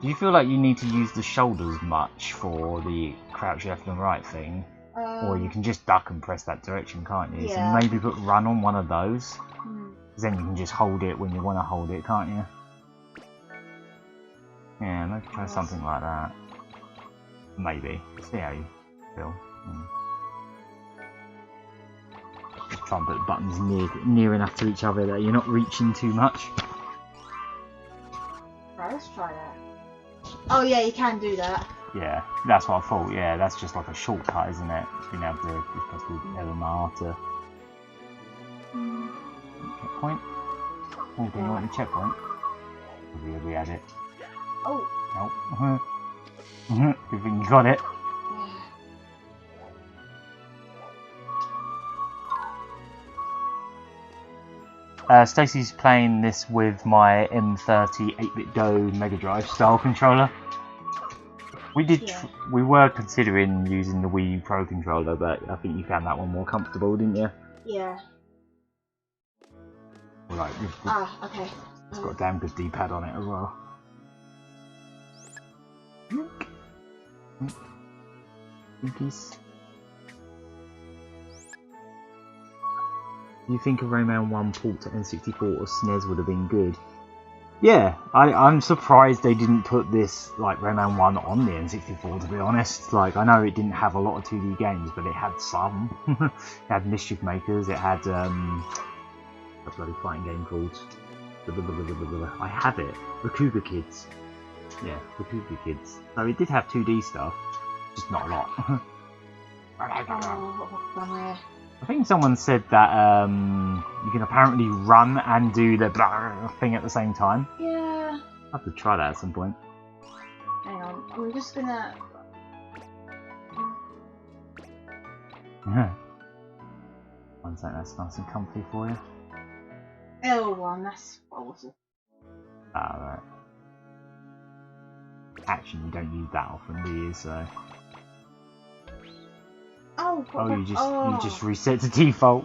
Do you feel like you need to use the shoulders much for the crouch left and right thing? Or you can just duck and press that direction, can't you? Yeah. So maybe put run on one of those. Then you can just hold it when you want to hold it, can't you? Yeah, maybe try something like that. Maybe. See how you feel. Just try and put the buttons near enough to each other that you're not reaching too much. Right, let's try that. Oh yeah, you can do that. Yeah, that's what I thought. Yeah, that's just like a shortcut, isn't it? Being able to press the LMR to checkpoint. Oh, do you want the checkpoint? We had it. Oh. Nope. Good thing you got it. Stacey's playing this with my M30 8-bit Do Mega Drive style controller. We were considering using the Wii U Pro controller, but I think you found that one more comfortable, didn't you? Yeah. Right. Okay. It's got a damn good D-pad on it as well. Pinkies. Do you think a Rayman 1 port to N64 or SNES would have been good? Yeah, I'm surprised they didn't put this, like, Rayman 1 on the N64, to be honest. Like, I know it didn't have a lot of 2D games, but it had some. It had Mischief Makers, it had, what's the bloody fighting game called? I have it. Rakuga Kids. Yeah, Rakuga Kids. So it did have 2D stuff, just not a lot. I think someone said that you can apparently run and do the blah thing at the same time. Yeah. I'll have to try that at some point. Hang on, I'm just gonna. One sec, that's nice and comfy for you. L1, that's what was it? Ah, right. Actually, you don't use that often, do you? So. Oh, you just reset to default.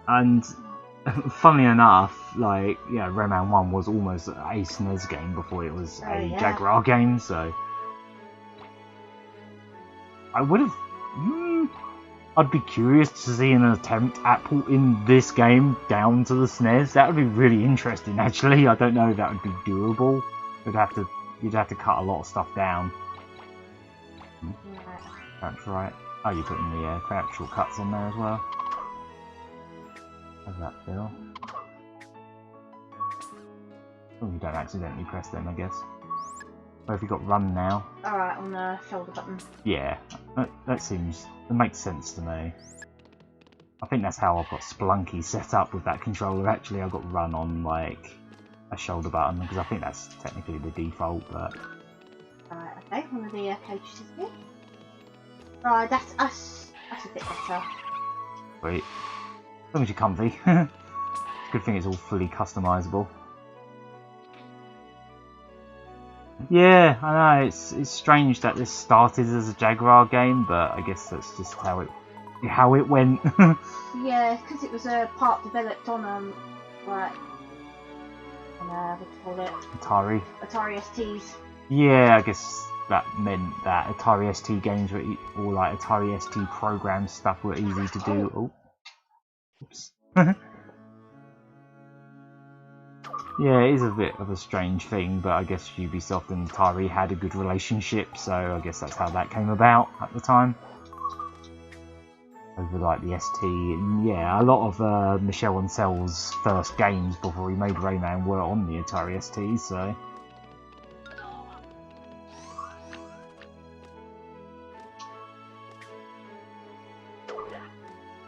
And funnily enough, like, yeah, Rayman 1 was almost a SNES game before it was a Jaguar game, so I would have. I'd be curious to see an attempt at porting this game down to the SNES. That would be really interesting, actually. I don't know if that would be doable. You'd have to cut a lot of stuff down. That's right. Oh, you're putting the crouch shortcuts on there as well. How's that feel? Oh, you don't accidentally press them, I guess. Where have you got run now? Alright, on the shoulder button. Yeah, that makes sense to me. I think that's how I've got Splunky set up with that controller. Actually, I've got run on like a shoulder button because I think that's technically the default. But Alright, okay, one of the coaches is here. Right, that's us. That's a bit better. Sweet. As long as you're comfy. Good thing it's all fully customizable. Yeah, I know, it's strange that this started as a Jaguar game, but I guess that's just how it went. Yeah, because it was a part developed on like what do you call it? Atari STs. Yeah, I guess that meant that Atari ST games were, or like Atari ST program stuff were easy to do. Oh, oops. Yeah, it is a bit of a strange thing, but I guess Ubisoft and Atari had a good relationship, so I guess that's how that came about at the time. Over like the ST, and yeah, a lot of Michel Ancel's first games before he made Rayman were on the Atari ST, so.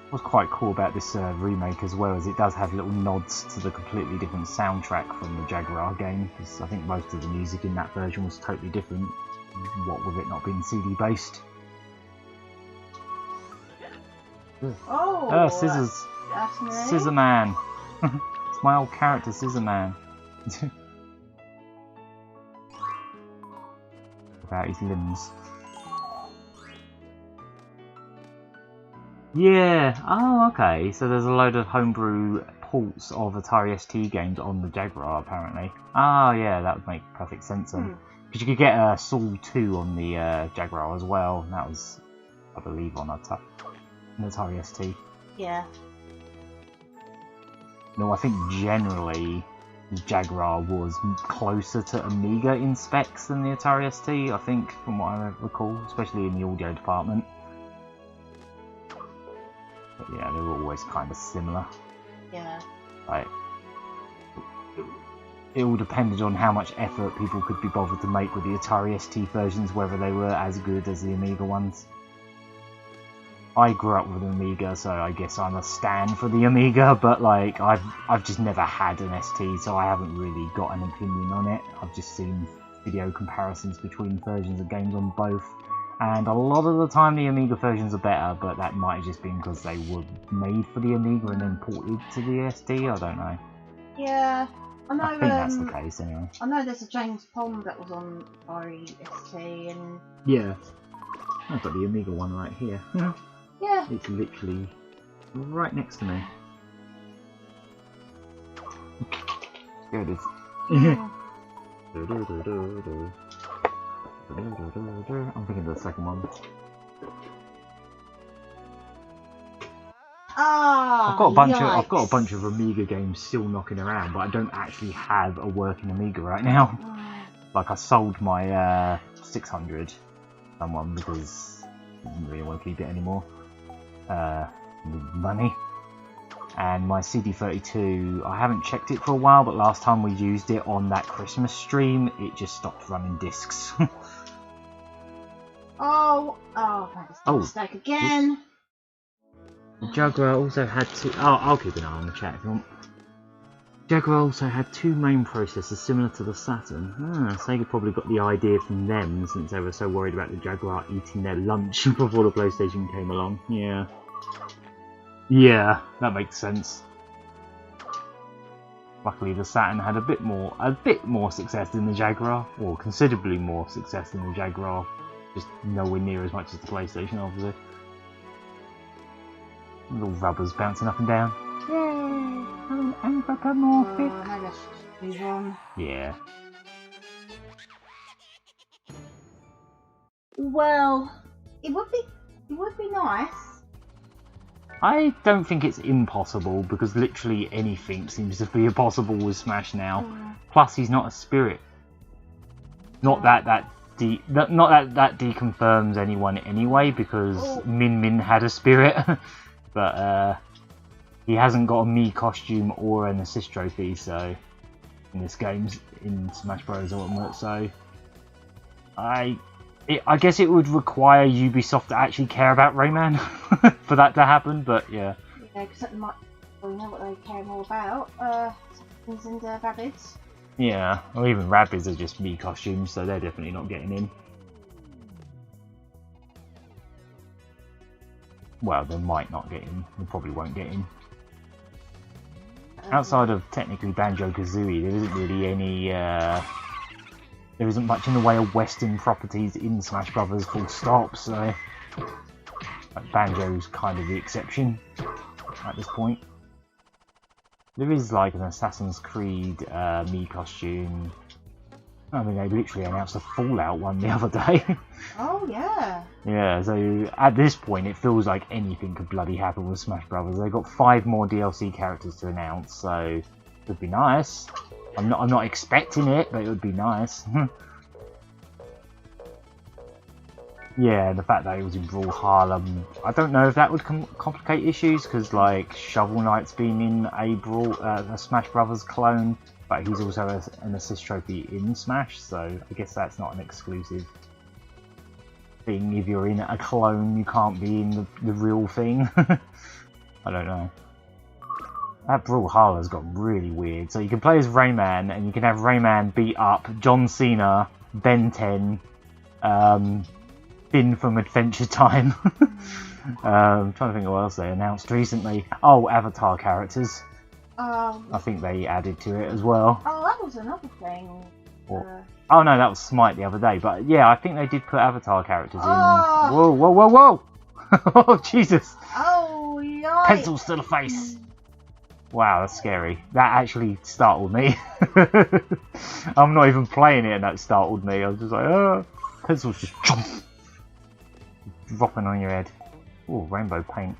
What's quite cool about this remake as well is it does have little nods to the completely different soundtrack from the Jaguar game, because I think most of the music in that version was totally different, what with it not being CD based. Oh, scissors! That's nice. Scissor Man! It's my old character, Scissor Man. Without his limbs. Yeah, oh okay, so there's a load of homebrew ports of Atari ST games on the Jaguar apparently. Oh yeah, that would make perfect sense then. Because you could get Saul 2 on the Jaguar as well, and that was, I believe, on an Atari ST. Yeah. No, I think generally the Jaguar was closer to Amiga in specs than the Atari ST, I think, from what I recall, especially in the audio department. But yeah, they were always kind of similar. Yeah. Like, it all depended on how much effort people could be bothered to make with the Atari ST versions, whether they were as good as the Amiga ones. I grew up with an Amiga, so I guess I'm a stan for the Amiga, but like I've just never had an ST, so I haven't really got an opinion on it. I've just seen video comparisons between versions of games on both, and a lot of the time the Amiga versions are better, but that might have just been because they were made for the Amiga and then ported to the ST, I don't know. Yeah. I know, I think that's the case anyway. I know there's a James Pond that was on REST, and Yeah. I've got the Amiga one right here. yeah. It's literally right next to me. There it is. I'm thinking of the second one. Ah, I've got a bunch of Amiga games still knocking around, but I don't actually have a working Amiga right now. Like, I sold my 600 to someone because I didn't really want to keep it anymore. Needed money. And my CD32, I haven't checked it for a while, but last time we used it on that Christmas stream, it just stopped running discs. Oh, that's a mistake again. The Jaguar also had two... Oh, I'll keep an eye on the chat if you want. Jaguar also had two main processors similar to the Saturn. Sega probably got the idea from them since they were so worried about the Jaguar eating their lunch before the PlayStation came along. Yeah. Yeah, that makes sense. Luckily the Saturn had a bit more success than the Jaguar, or considerably more success than the Jaguar. Just nowhere near as much as the PlayStation, obviously. Little rubbers bouncing up and down. Yay! I'm an anthropomorphic. Maybe I should move on. Yeah. Well, it would be nice. I don't think it's impossible because literally anything seems to be possible with Smash now. Plus, he's not a spirit. Not that deconfirms anyone anyway, because Min had a spirit. But he hasn't got a Mii costume or an assist trophy, so in this game, in Smash Bros. Ultimate, so I guess it would require Ubisoft to actually care about Rayman for that to happen. But yeah. Yeah, because that might we know what they care more about. Sapiens and Rabbids. Yeah, or even Rabbids are just Mii costumes, so they're definitely not getting in. Well, they might not get in. They probably won't get in. Outside of technically Banjo-Kazooie, there isn't really any. There isn't much in the way of Western properties in Smash Brothers. Full stop. So, like, Banjo's kind of the exception at this point. There is like an Assassin's Creed Mii costume. I mean, they literally announced a Fallout one the other day. Oh yeah. Yeah, so at this point it feels like anything could bloody happen with Smash Brothers. They've got 5 more DLC characters to announce, so it would be nice. I'm not expecting it, but it would be nice. Yeah, the fact that it was in Brawlhalla, I don't know if that would complicate issues, because like Shovel Knight's been in a Smash Brothers clone, but he's also an assist trophy in Smash, so I guess that's not an exclusive thing. If you're in a clone, you can't be in the real thing. I don't know. That Brawlhalla's got really weird. So you can play as Rayman, and you can have Rayman beat up John Cena, Ben 10, Finn from Adventure Time. I'm trying to think of what else they announced recently. Oh, Avatar characters. I think they added to it as well. Oh, that was another thing. Oh no, that was Smite the other day. But yeah, I think they did put Avatar characters in. Oh. Whoa! Oh Jesus! Oh, yikes. Pencils to the face. Wow, that's scary. That actually startled me. I'm not even playing it and that startled me. I was just like, oh, pencils just dropping on your head. Oh, rainbow paint.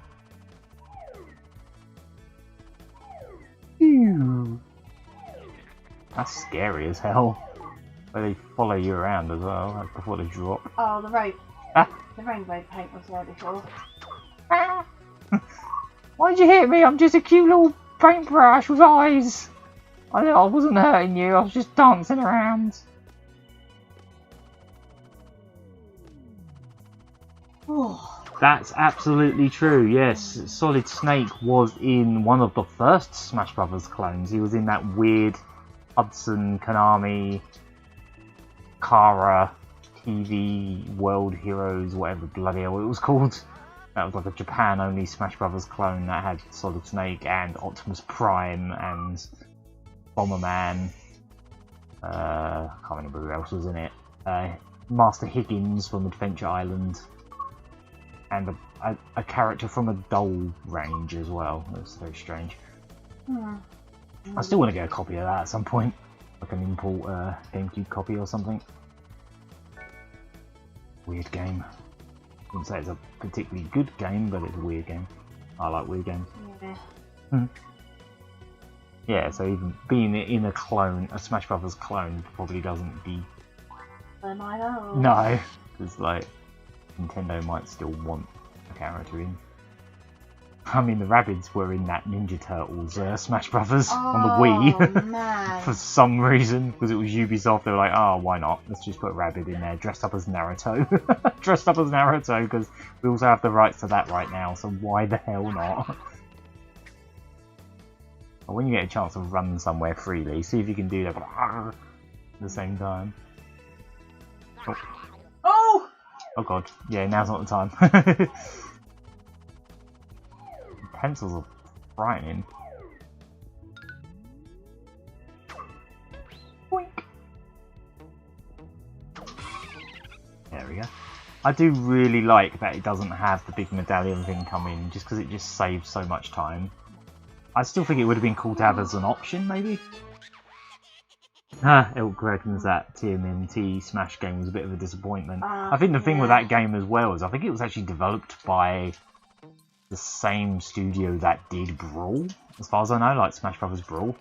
Ew. That's scary as hell. Where they follow you around as well, like before they drop. Oh, the rainbow paint was there before. Why'd you hit me? I'm just a cute little paintbrush with eyes. I wasn't hurting you, I was just dancing around. Oh. That's absolutely true, yes. Solid Snake was in one of the first Smash Brothers clones. He was in that weird Hudson, Konami, Kara, TV, World Heroes, whatever bloody hell it was called. That was like a Japan-only Smash Brothers clone that had Solid Snake and Optimus Prime and Bomberman. I can't remember who else was in it. Master Higgins from Adventure Island. And a character from a doll range as well. That's very strange. I still want to get a copy of that at some point. Like an import GameCube copy or something. Weird game. I wouldn't say it's a particularly good game, but it's a weird game. I like weird games. Yeah. Yeah, so even being in a clone, a Smash Brothers clone, probably doesn't be... No, because like, Nintendo might still want a character in. I mean, the Rabbids were in that Ninja Turtles Smash Brothers on the Wii. Man. For some reason, because it was Ubisoft, they were like, oh, why not? Let's just put Rabbid in there, dressed up as Naruto. Dressed up as Naruto, because we also have the rights to that right now, so why the hell not? But when you get a chance to run somewhere freely, see if you can do that at the same time. Oh! Oh god, yeah, now's not the time. Pencils are frightening. Boink. There we go. I do really like that it doesn't have the big medallion thing come in, just because it just saves so much time. I still think it would have been cool to have as an option, maybe. Elk reckons that TMNT Smash game was a bit of a disappointment. I think the thing with that game as well is I think it was actually developed by the same studio that did Brawl, as far as I know, like Smash Brothers Brawl.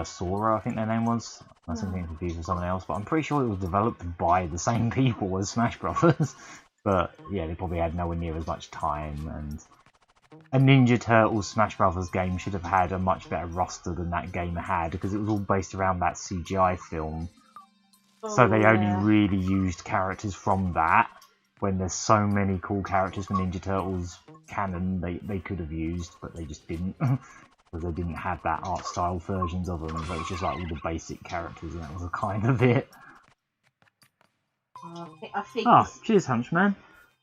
Sora, I think their name was. That's something confused with someone else, but I'm pretty sure it was developed by the same people as Smash Brothers. But yeah, they probably had nowhere near as much time, and a Ninja Turtles Smash Brothers game should have had a much better roster than that game had, because it was all based around that CGI film. So they only really used characters from that, when there's so many cool characters from Ninja Turtles canon they could have used, but they just didn't. Because they didn't have that art style versions of them, so it was just like all the basic characters, and that was kind of it. I think Cheers, Hunchman.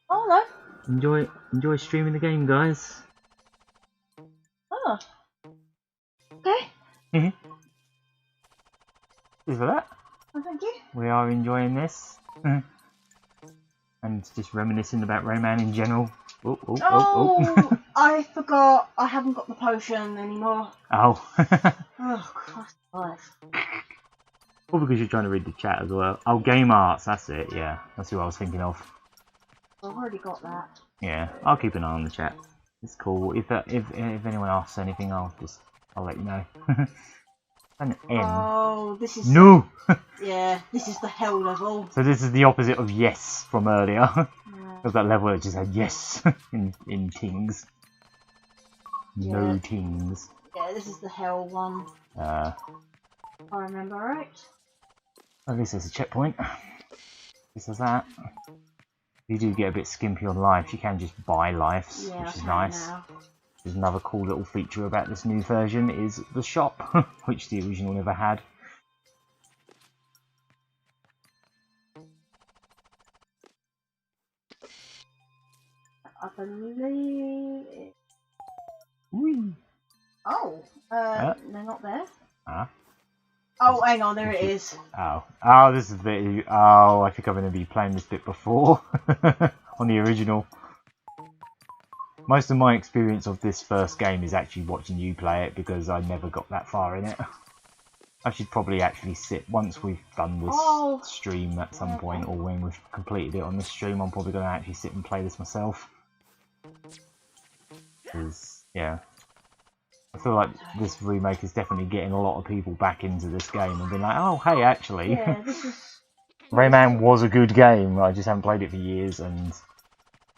Oh, no. Enjoy streaming the game, guys. Oh. Okay. Cheers for that. Oh, thank you. We are enjoying this. And just reminiscing about Rayman in general. Oh. I forgot. I haven't got the potion anymore. Oh. Oh, Christ alive. Probably because you're trying to read the chat as well. Oh, Game Arts, that's it, yeah. That's who I was thinking of. I've already got that. Yeah, I'll keep an eye on the chat. It's cool. If anyone asks anything, I'll let you know. An N. Oh, this is... No! Yeah, this is the hell level. So this is the opposite of yes from earlier. Because that level it just had yes in tings. No tings. Yeah, this is the hell one. I remember right. At least there's a checkpoint. This is that. You do get a bit skimpy on life, you can just buy lives, which is nice. There's another cool little feature about this new version is the shop, which the original never had. I believe it... Whee. Oh, they're not there. Ah. Oh, hang on, there it is. Oh, this is the bit. Oh, I think I'm going to be playing this bit before on the original. Most of my experience of this first game is actually watching you play it, because I never got that far in it. I should probably actually sit, once we've done this stream at some point, or when we've completed it on this stream, I'm probably going to actually sit and play this myself. Because, yeah, feel like this remake is definitely getting a lot of people back into this game and being like, oh, hey, actually, Yeah, this is. Rayman was a good game. I just haven't played it for years, and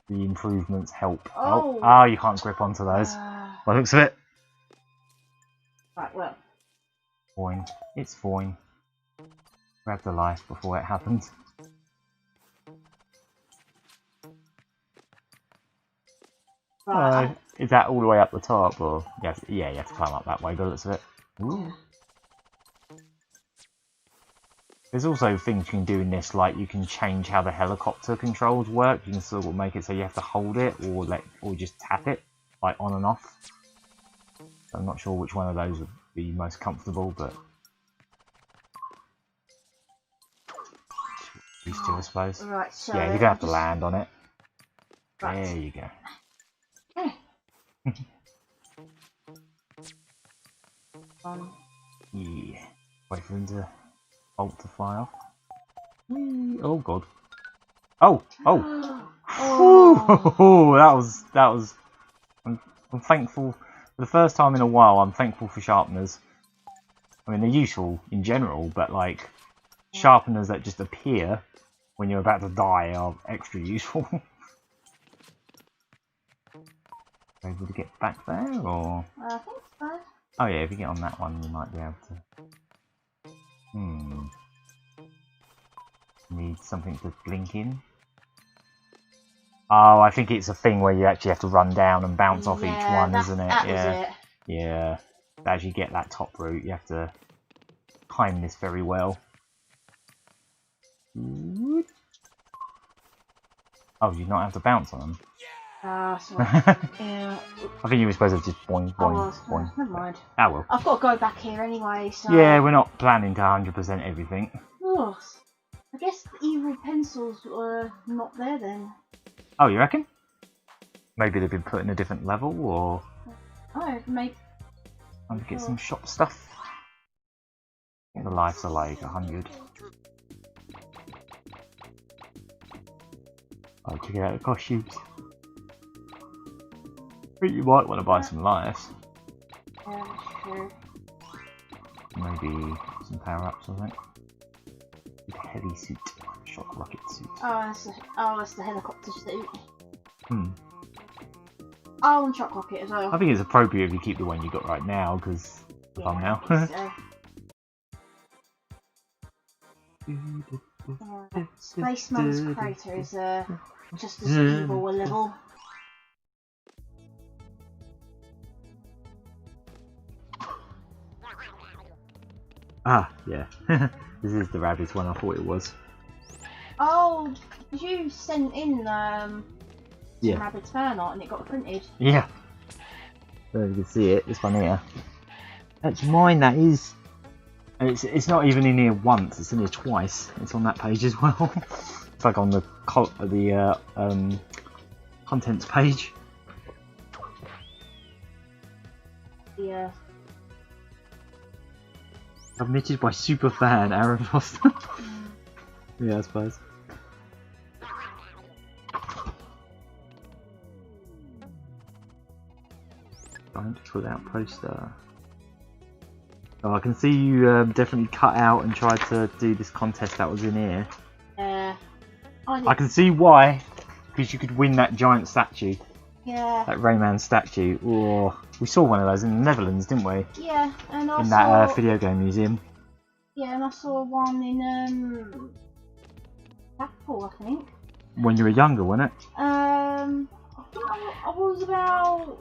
the improvements help. Oh. You can't grip onto those. By the looks of it. Right, well. Fine. It's fine. Grab the life before it happens. Right. Is that all the way up the top, or you have to climb up that way by the looks of it. Ooh. There's also things you can do in this, like you can change how the helicopter controls work. You can sort of make it so you have to hold it or just tap it, like on and off. I'm not sure which one of those would be most comfortable, but these two, I suppose. Right, so Yeah, you're gonna have to land on it. Right. There you go. Yeah. Wait for him to bolt to fire. Oh god. Oh! That was. I'm thankful for the first time in a while. I'm thankful for sharpeners. I mean, they're useful in general, but like sharpeners that just appear when you're about to die are extra useful. Able to get back there, or? I think so. Oh yeah, if you get on that one, you might be able to. Need something to blink in. Oh, I think it's a thing where you actually have to run down and bounce off each one, isn't it? That was it. Yeah. To actually get that top route, you have to time this very well. Oh, you not have to bounce on them? Sorry. Yeah. I think you were supposed to just boing, boing, boing. Never mind. Ah well. I've got to go back here anyway, so... Yeah, we're not planning to 100% everything. Oh, I guess the evil pencils were not there then. Oh, you reckon? Maybe they've been put in a different level, or... Oh, maybe... Time to get some shop stuff. I think the lives are like 100. Oh, check out the costumes. I think you might want to buy some lives. Yeah, sure. Maybe some power-ups, I think. Heavy suit. Shock rocket suit. That's the helicopter suit. Oh, and shock rocket as well. I think it's appropriate if you keep the one you got right now, because the thumbnail. Spaceman's crater is just as evil a level. Ah, yeah. This is the rabbit one, I thought it was. Oh, did you send in some Rabbids fan art and it got printed? Yeah. There you can see it, this one here. That's mine, that is. And it's not even in here once, it's in here twice. It's on that page as well. It's like on the contents page. Yeah. Submitted by superfan Aaron Foster. Yeah, I suppose. Don't pull out poster. Oh, I can see you definitely cut out and tried to do this contest that was in here. I can see why, because you could win that giant statue. Yeah. That Rayman statue. Oh, we saw one of those in the Netherlands, didn't we? Yeah, and I in saw... that video game museum. Yeah, and I saw one in Blackpool, I think. When you were younger, wasn't it? I think I was about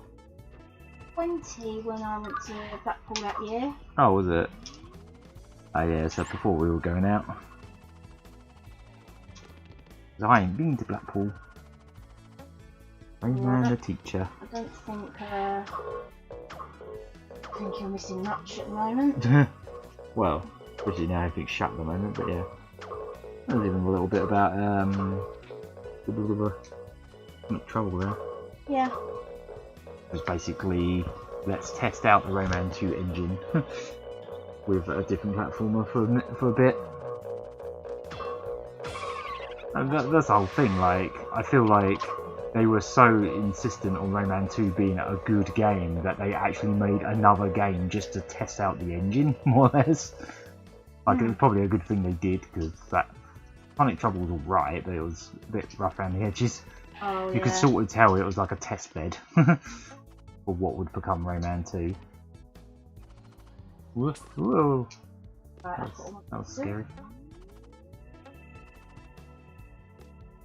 20 when I went to Blackpool that year. Oh, was it? Oh yeah, so before we were going out. I ain't been to Blackpool. Rayman the teacher. I don't think you're missing much at the moment. Well, especially now everything's shut at the moment, but yeah. There's even a little bit about trouble there. Yeah. It's basically, let's test out the Rayman 2 engine with a different platformer for a bit. And that's the whole thing, like, I feel like they were so insistent on Rayman 2 being a good game that they actually made another game just to test out the engine, more or less. Like, it was probably a good thing they did, because that Sonic Trouble was alright, but it was a bit rough around the edges. Oh, You could sort of tell it was like a test bed for what would become Rayman 2. Whoa. Right, That was scary.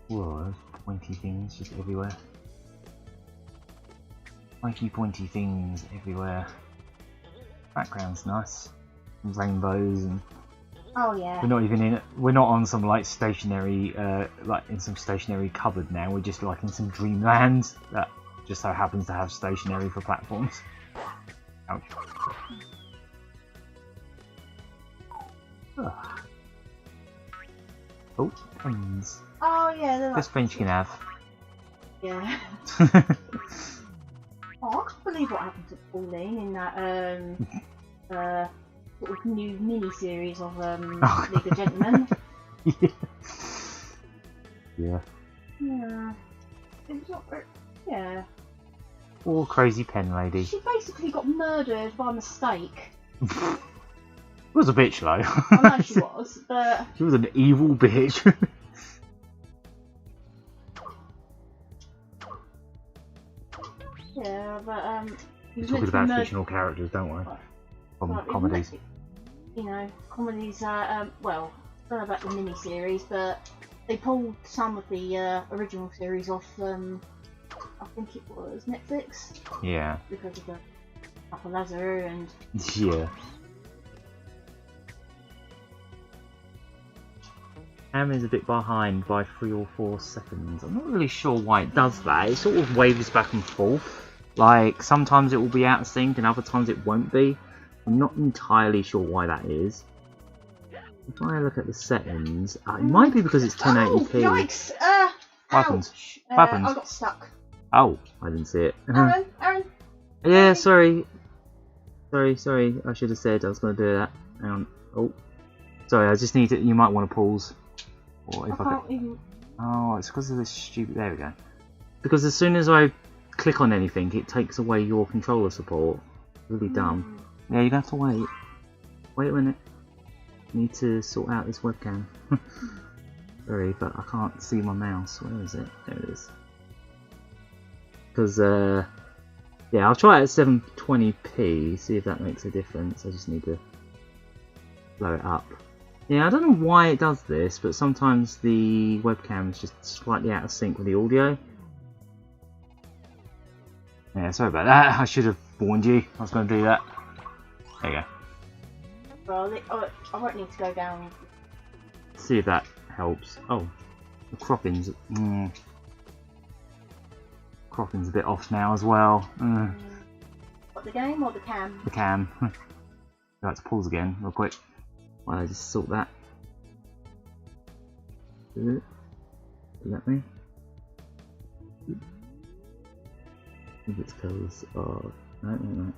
Whoa, there's pointy things just everywhere. Pointy things everywhere. Background's nice. Rainbows and Oh yeah. we're not even in it. We're not on some like stationary, like in some stationary cupboard now. We're just like in some dreamland that just so happens to have stationary for platforms. Ouch. Ugh. Oh, pens. Oh yeah, they're like... This pen you can have. Yeah. Oh, I can't believe what happened to Pauline in that sort of new mini-series of League of Gentlemen. Yeah. Yeah. Yeah. It was not very... Yeah. Poor crazy pen lady. She basically got murdered by mistake. It was a bitch though. I know she was, but... She was an evil bitch. Yeah, but We're talking about fictional characters, don't we? From comedies. You know, comedies are, well, I don't know about the mini-series, but they pulled some of the original series off, I think it was Netflix. Yeah. Because of the Upper Lazar and... Yeah. Cam is a bit behind by 3 or 4 seconds. I'm not really sure why it does that. It sort of waves back and forth. Like, sometimes it will be out of sync and other times it won't be. I'm not entirely sure why that is. If I look at the settings, it might be because it's 1080p. Oh, yikes! What happens? Ouch. What happens? I got stuck. Oh, I didn't see it. Aaron! Yeah, sorry. Sorry. I should have said I was going to do that. Hang on. Oh. Sorry, I just need to... You might want to pause. Or if I can't even... Oh, it's because of this stupid... There we go. Because as soon as I click on anything, it takes away your controller support. Really dumb. Yeah, you're going to have to wait. Wait a minute. I need to sort out this webcam. Sorry, but I can't see my mouse. Where is it? There it is. Because, yeah, I'll try it at 720p, see if that makes a difference. I just need to blow it up. Yeah, I don't know why it does this, but sometimes the webcam is just slightly out of sync with the audio. Yeah, sorry about that. I should have warned you. I was going to do that. There you go. Well, I won't need to go down. See if that helps. Oh, the cropping's... Cropping's a bit off now as well. What, the game or the cam? The cam. I'd like to pause again real quick while I just sort that. Let me. I think it's because of... No.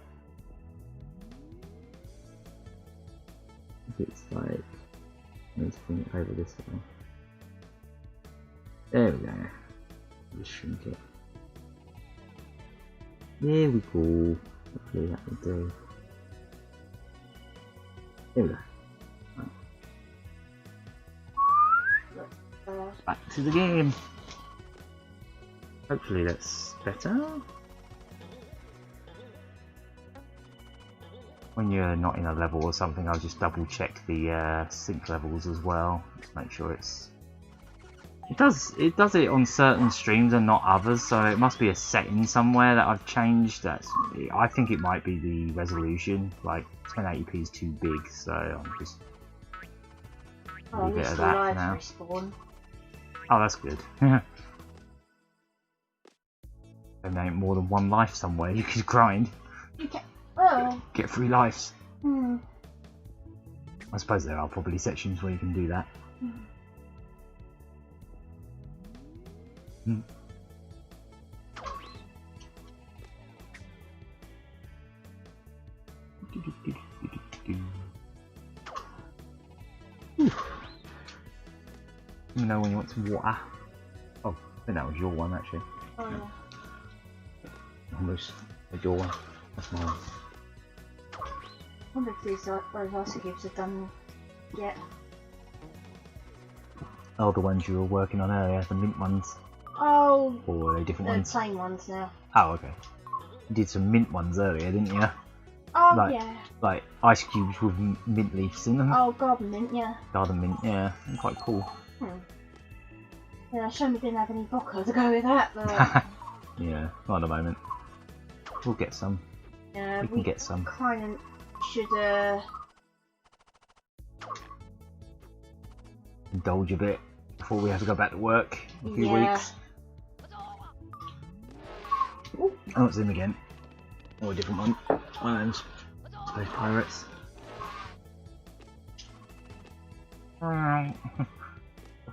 I think it's like... I need to bring it over this way. There we go. Just shrink it. There we go. Hopefully that will do. There we go. Right. Back to the game. Hopefully that's better. When you're not in a level or something, I'll just double check the sync levels as well. Just make sure it's... It does it on certain streams and not others, so it must be a setting somewhere that I've changed. I think it might be the resolution. Like 1080p is too big, so I'm just leave it at that now. Respawn. Oh, that's good. And there ain't more than one life somewhere you could grind. You can, well... Get 3 lives. Hmm. I suppose there are probably sections where you can do that. You know when you want some water. Oh, I think that was your one actually. Oh yeah. Almost. There's your one. That's mine. I wonder if these those ice cubes are done yet. Oh, the ones you were working on earlier, the mint ones. Oh, Or are they different the ones? plain ones now. Oh, okay. You did some mint ones earlier, didn't you? Oh Like- yeah. Like ice cubes with mint leaves in them. Oh, garden mint, yeah. Garden mint, yeah. Quite cool. Yeah, shame we didn't have any vodka to go with that, but Yeah, not at the moment. We'll get some. yeah, We can get some. kind of should Indulge a bit before we have to go back to work in a few Yeah. weeks. Oh, it's him again. Or a different one. One of them's Space Pirates.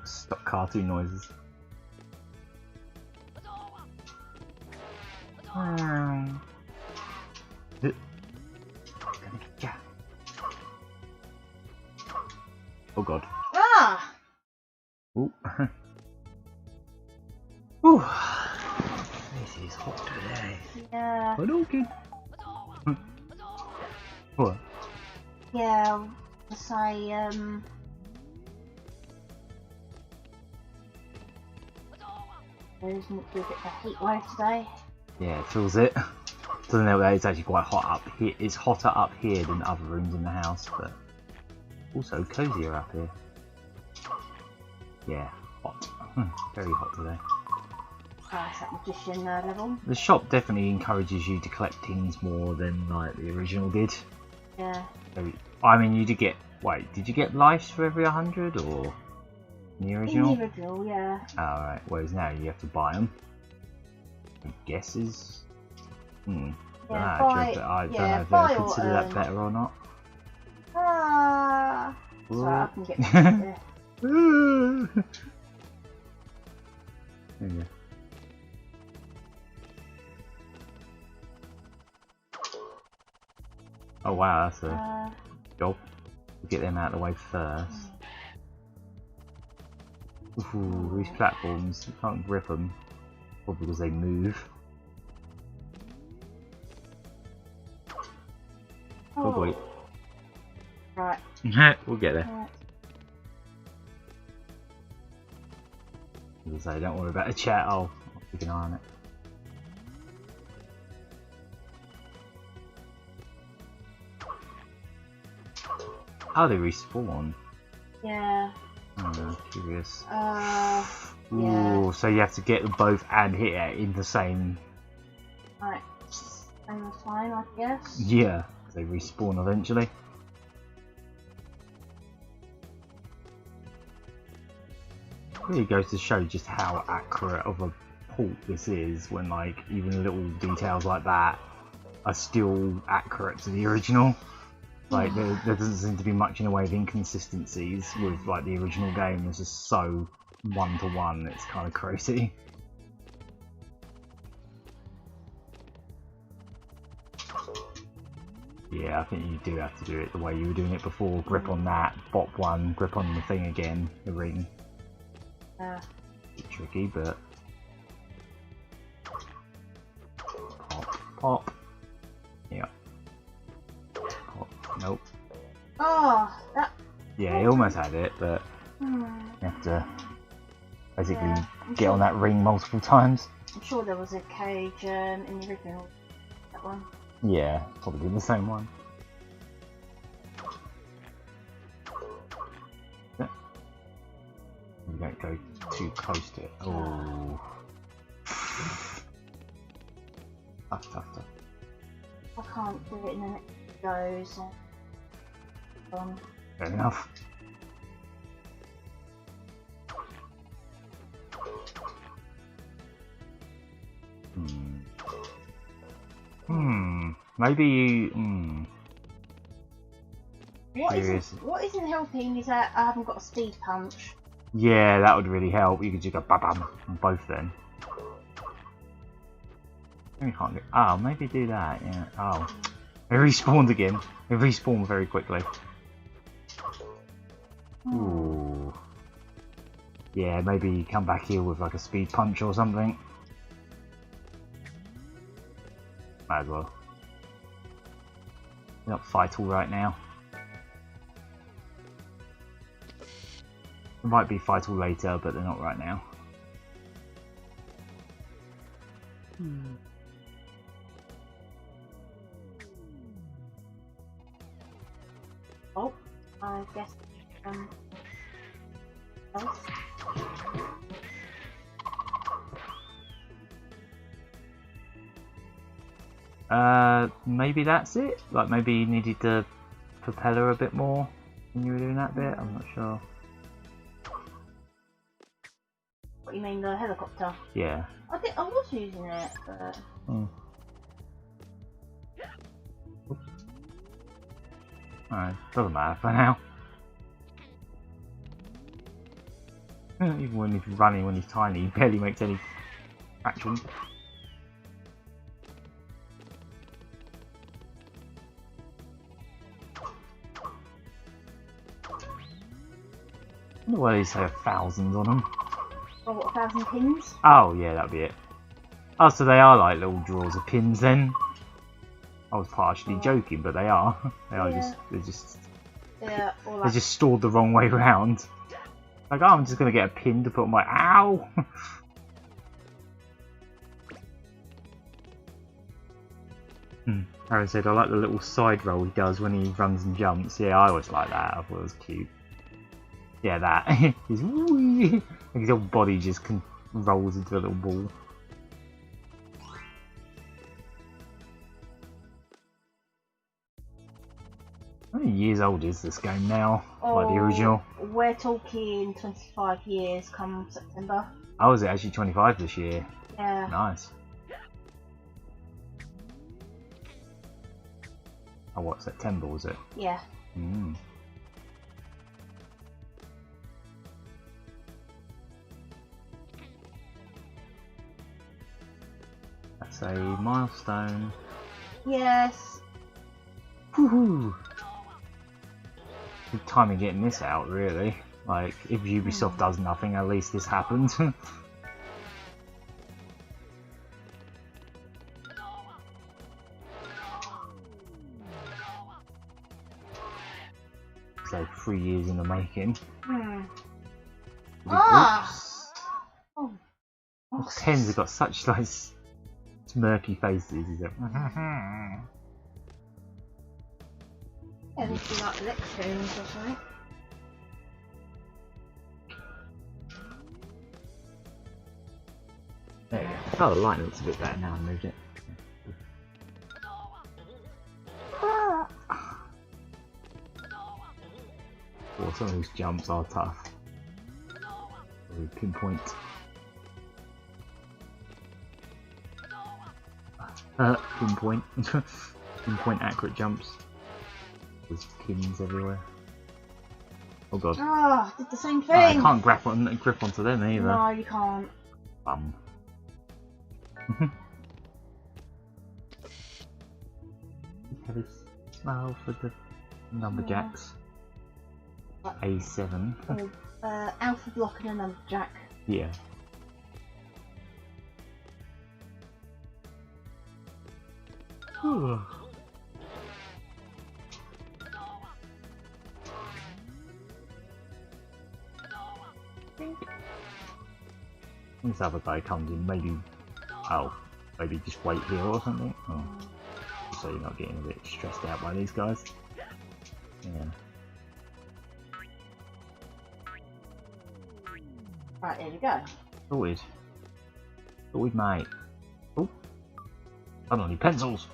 Stop cartoon noises. Oh god. Ah! Ooh. Ooh. This is hot today. Yeah, Hadouken. What? yeah, I say, there's a bit of a heat wave today. Yeah, it feels it. Doesn't help that it's actually quite hot up here. It's hotter up here than other rooms in the house, but also cozier up here. Yeah, hot. Very hot today. That's that magician level. The shop definitely encourages you to collect things more than like the original did. Yeah. So, I mean, you did get. Wait, did you get lives for every 100 or in the original? In the original, yeah. Alright, whereas now you have to buy them. I guess is. Yeah, I buy, don't yeah, know if buy they or consider that earn. better or not. Ah. Sorry, I can get there. There you go. Oh wow, that's a job. We'll get them out of the way first. Ooh, these platforms, you can't grip them. Probably because they move. Oh boy. Right. We'll get there. Right. As I say, don't worry about the chat, I'll keep an eye on it. How they respawn? Yeah. Oh, curious. Yeah. Ooh, so you have to get them both and hit it in the same. Right. Same time, I guess. Yeah, they respawn eventually. Really goes to show just how accurate of a port this is when, like, even little details like that are still accurate to the original. Like, there doesn't seem to be much in the way of inconsistencies with, like, the original game. It's just so one-to-one, it's kind of crazy. Yeah, I think you do have to do it the way you were doing it before. Grip on that, bop one, grip on the thing again, the ring. Yeah. Tricky, but... Pop, pop. Yeah. Pop. Nope. Oh, that. Yeah, he almost had it, but you have to basically get on that ring multiple times. I'm sure there was a cage in the original. That one. Yeah, probably the same one. Yeah. You don't go too close to it. Oh. Tough, tough, tough. I can't do it and then it goes. Fair enough. Maybe you. What isn't helping is that I haven't got a speed punch. Yeah, that would really help. You could just go bam on both then. Maybe can't do. Oh, maybe do that. Yeah. Oh, they respawned again. They respawned very quickly. Ooh. Yeah, maybe come back here with like a speed punch or something. Might as well. They're not vital right now. They might be vital later, but they're not right now. Oh, I guess. Else. Maybe that's it? Like maybe you needed the propeller a bit more when you were doing that bit? I'm not sure. What you mean, the helicopter? Yeah. I was using it, but... Alright, doesn't matter for now. Even when he's running, when he's tiny, he barely makes any traction. I wonder why they say 1,000 on them. Oh, what, 1,000 pins? Oh, yeah, that'd be it. Oh, so they are like little drawers of pins then? I was partially joking, but they are. They are they're just stored the wrong way round. Like, oh, I'm just gonna get a pin to put on my. Ow! Aaron said, I like the little side roll he does when he runs and jumps. Yeah, I always like that. I thought it was cute. Yeah, that. He's like his whole body just rolls into a little ball. How many years old is this game now? Like the original? We're talking 25 years come September. Oh, is it actually 25 this year? Yeah. Nice. Oh, what, September was it? Yeah. That's a milestone. Yes. Woohoo! Good timing getting this out, really. Like, if Ubisoft does nothing, at least this happens. So 3 years in the making. Ah! Oh. Tens have got such like smirky faces. Is it? Yeah, these be like electrons or something. There you go. Oh, the light looks a bit better now. I moved it. Oh, some of these jumps are tough. Very pinpoint. Pinpoint. Pinpoint accurate jumps. There's pins everywhere. Oh god. Ah, did the same Oh, I thing. can't grip onto them either. No, you can't. Bum. Have a smile for the lumberjacks. A7. Alpha block and a lumberjack. Yeah. This other guy comes in, maybe. Oh, maybe just wait here or something. Oh. So you're not getting a bit stressed out by these guys. Yeah. Right, there we go. Sorted. Sorted, mate. Oh. I don't need pencils.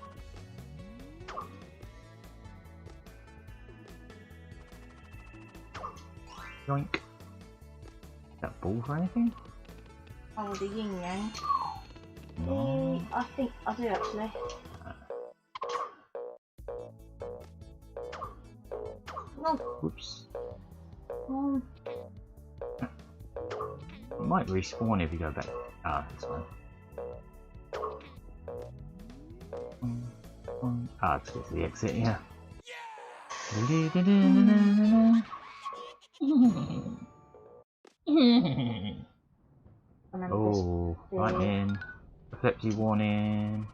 Yoink. Is that ball for anything? Oh, the yin yang. No. I think I do actually. No. Whoops. It might respawn if you go back. Ah, that's fine. Ah, let's get to the exit, yeah. Oh, lightning. Epilepsy warning.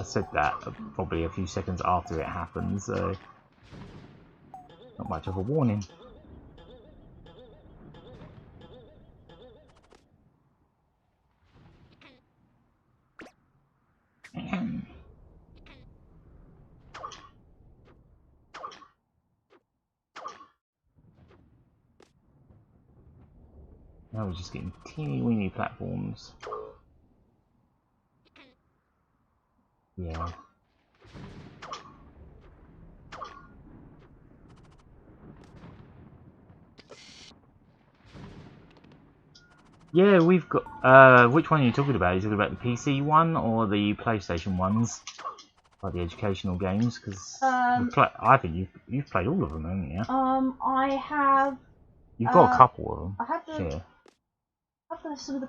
said that probably a few seconds after it happened, so not much of a warning. Now we're just getting teeny weeny platforms. Yeah. Yeah, we've got. Which one are you talking about? Are you talking about the PC one or the PlayStation ones? Like the educational games? Because I think you've played all of them, haven't you? I have. You've got a couple of them. I have some of the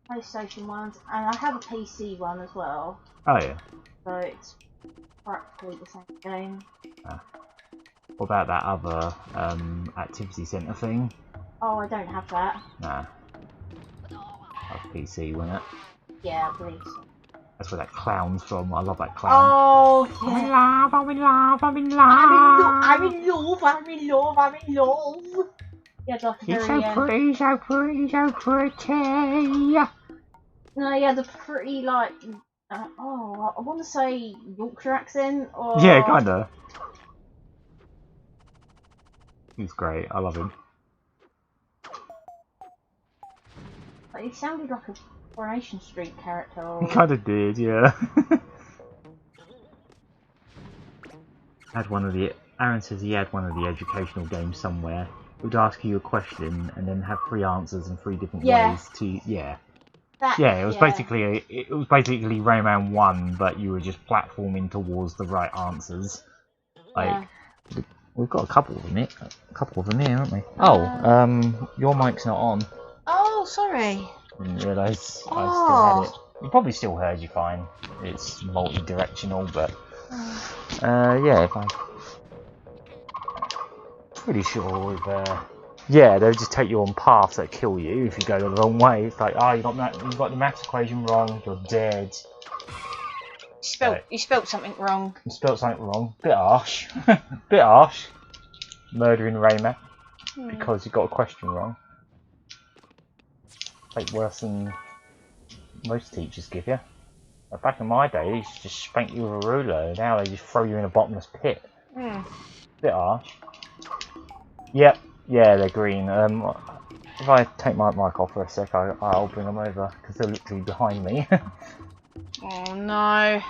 PlayStation ones, and I have a PC one as well. Oh yeah. So it's practically the same game. What about that other activity centre thing? Oh, I don't have that. Nah. That's PC, wasn't it? Yeah, I believe so. That's where that clown's from. I love that clown. Oh, I'm in yeah. love, I'm in love, I'm in love. I'm in love, I'm in love, I'm in love. Yeah, like a It's very, so pretty, so pretty, so pretty. No, he had a pretty, like, I want to say Yorkshire accent, or... Yeah, kinda. He's great, I love him. Like, he sounded like a Coronation Street character. Or... He kinda did, yeah. Had one of the... Aaron says he had one of the educational games somewhere. It would ask you a question and then have 3 answers and 3 different ways to... Yeah. It was basically Rayman 1, but you were just platforming towards the right answers. Like, we've got a couple of them here, haven't we? Oh, your mic's not on. Oh, sorry. Didn't realise I still had it. You probably still heard you fine. It's multi-directional, but yeah, if I'm pretty sure we've. Yeah, they'll just take you on paths that kill you if you go the wrong way. It's like, oh, you got the maths equation wrong, you're dead. You spelt something wrong. You spelt something wrong. Bit harsh. Bit harsh. Murdering Rayman because you got a question wrong. Like worse than most teachers give you. Like back in my day, they used to just spank you with a ruler. Now they just throw you in a bottomless pit. Bit harsh. Yep. Yeah, they're green. If I take my mic off for a sec, I'll bring them over because they're literally behind me. Oh no.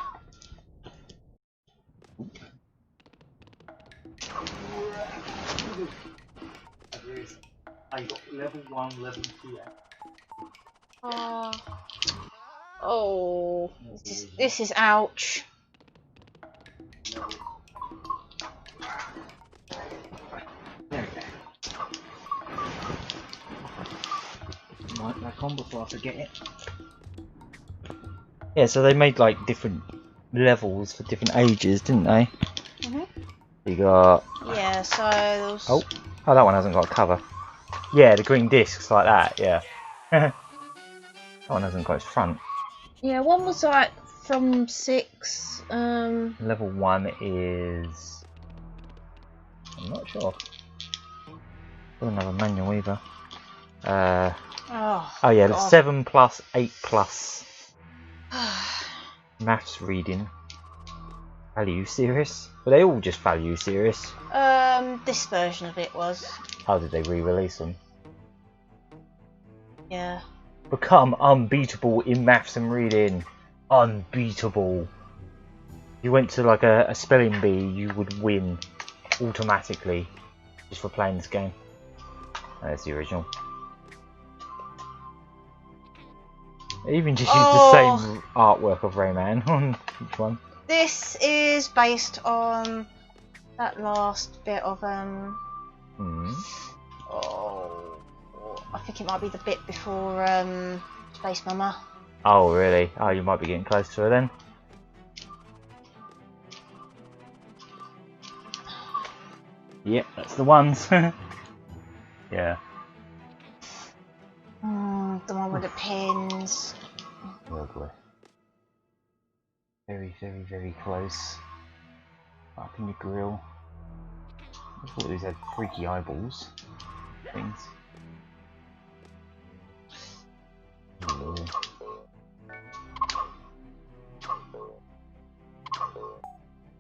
I got level 1, level 2. Oh, this is ouch. Mic back on before I forget it. Yeah, so they made like different levels for different ages, didn't they? You got. Yeah, so those... Oh, that one hasn't got a cover. Yeah, the green discs like that. Yeah. That one hasn't got its front. Yeah, one was like from 6. Level 1 is. I'm not sure. Doesn't have a manual either. Oh yeah, the 7 plus 8 plus maths reading. Value serious? Were they all just value serious? This version of it was. How did they re-release them? Yeah. Become unbeatable in maths and reading. Unbeatable. If you went to like a spelling bee, you would win automatically just for playing this game. That's the original. They even just used the same artwork of Rayman on each one. This is based on that last bit of I think it might be the bit before Space Mama. Oh really? Oh, you might be getting close to her then. Yep, that's the ones. Yeah. The one with the pins. Oh boy. Very, very, very close. Up in the grill. I thought these had freaky eyeballs. Things. Ooh.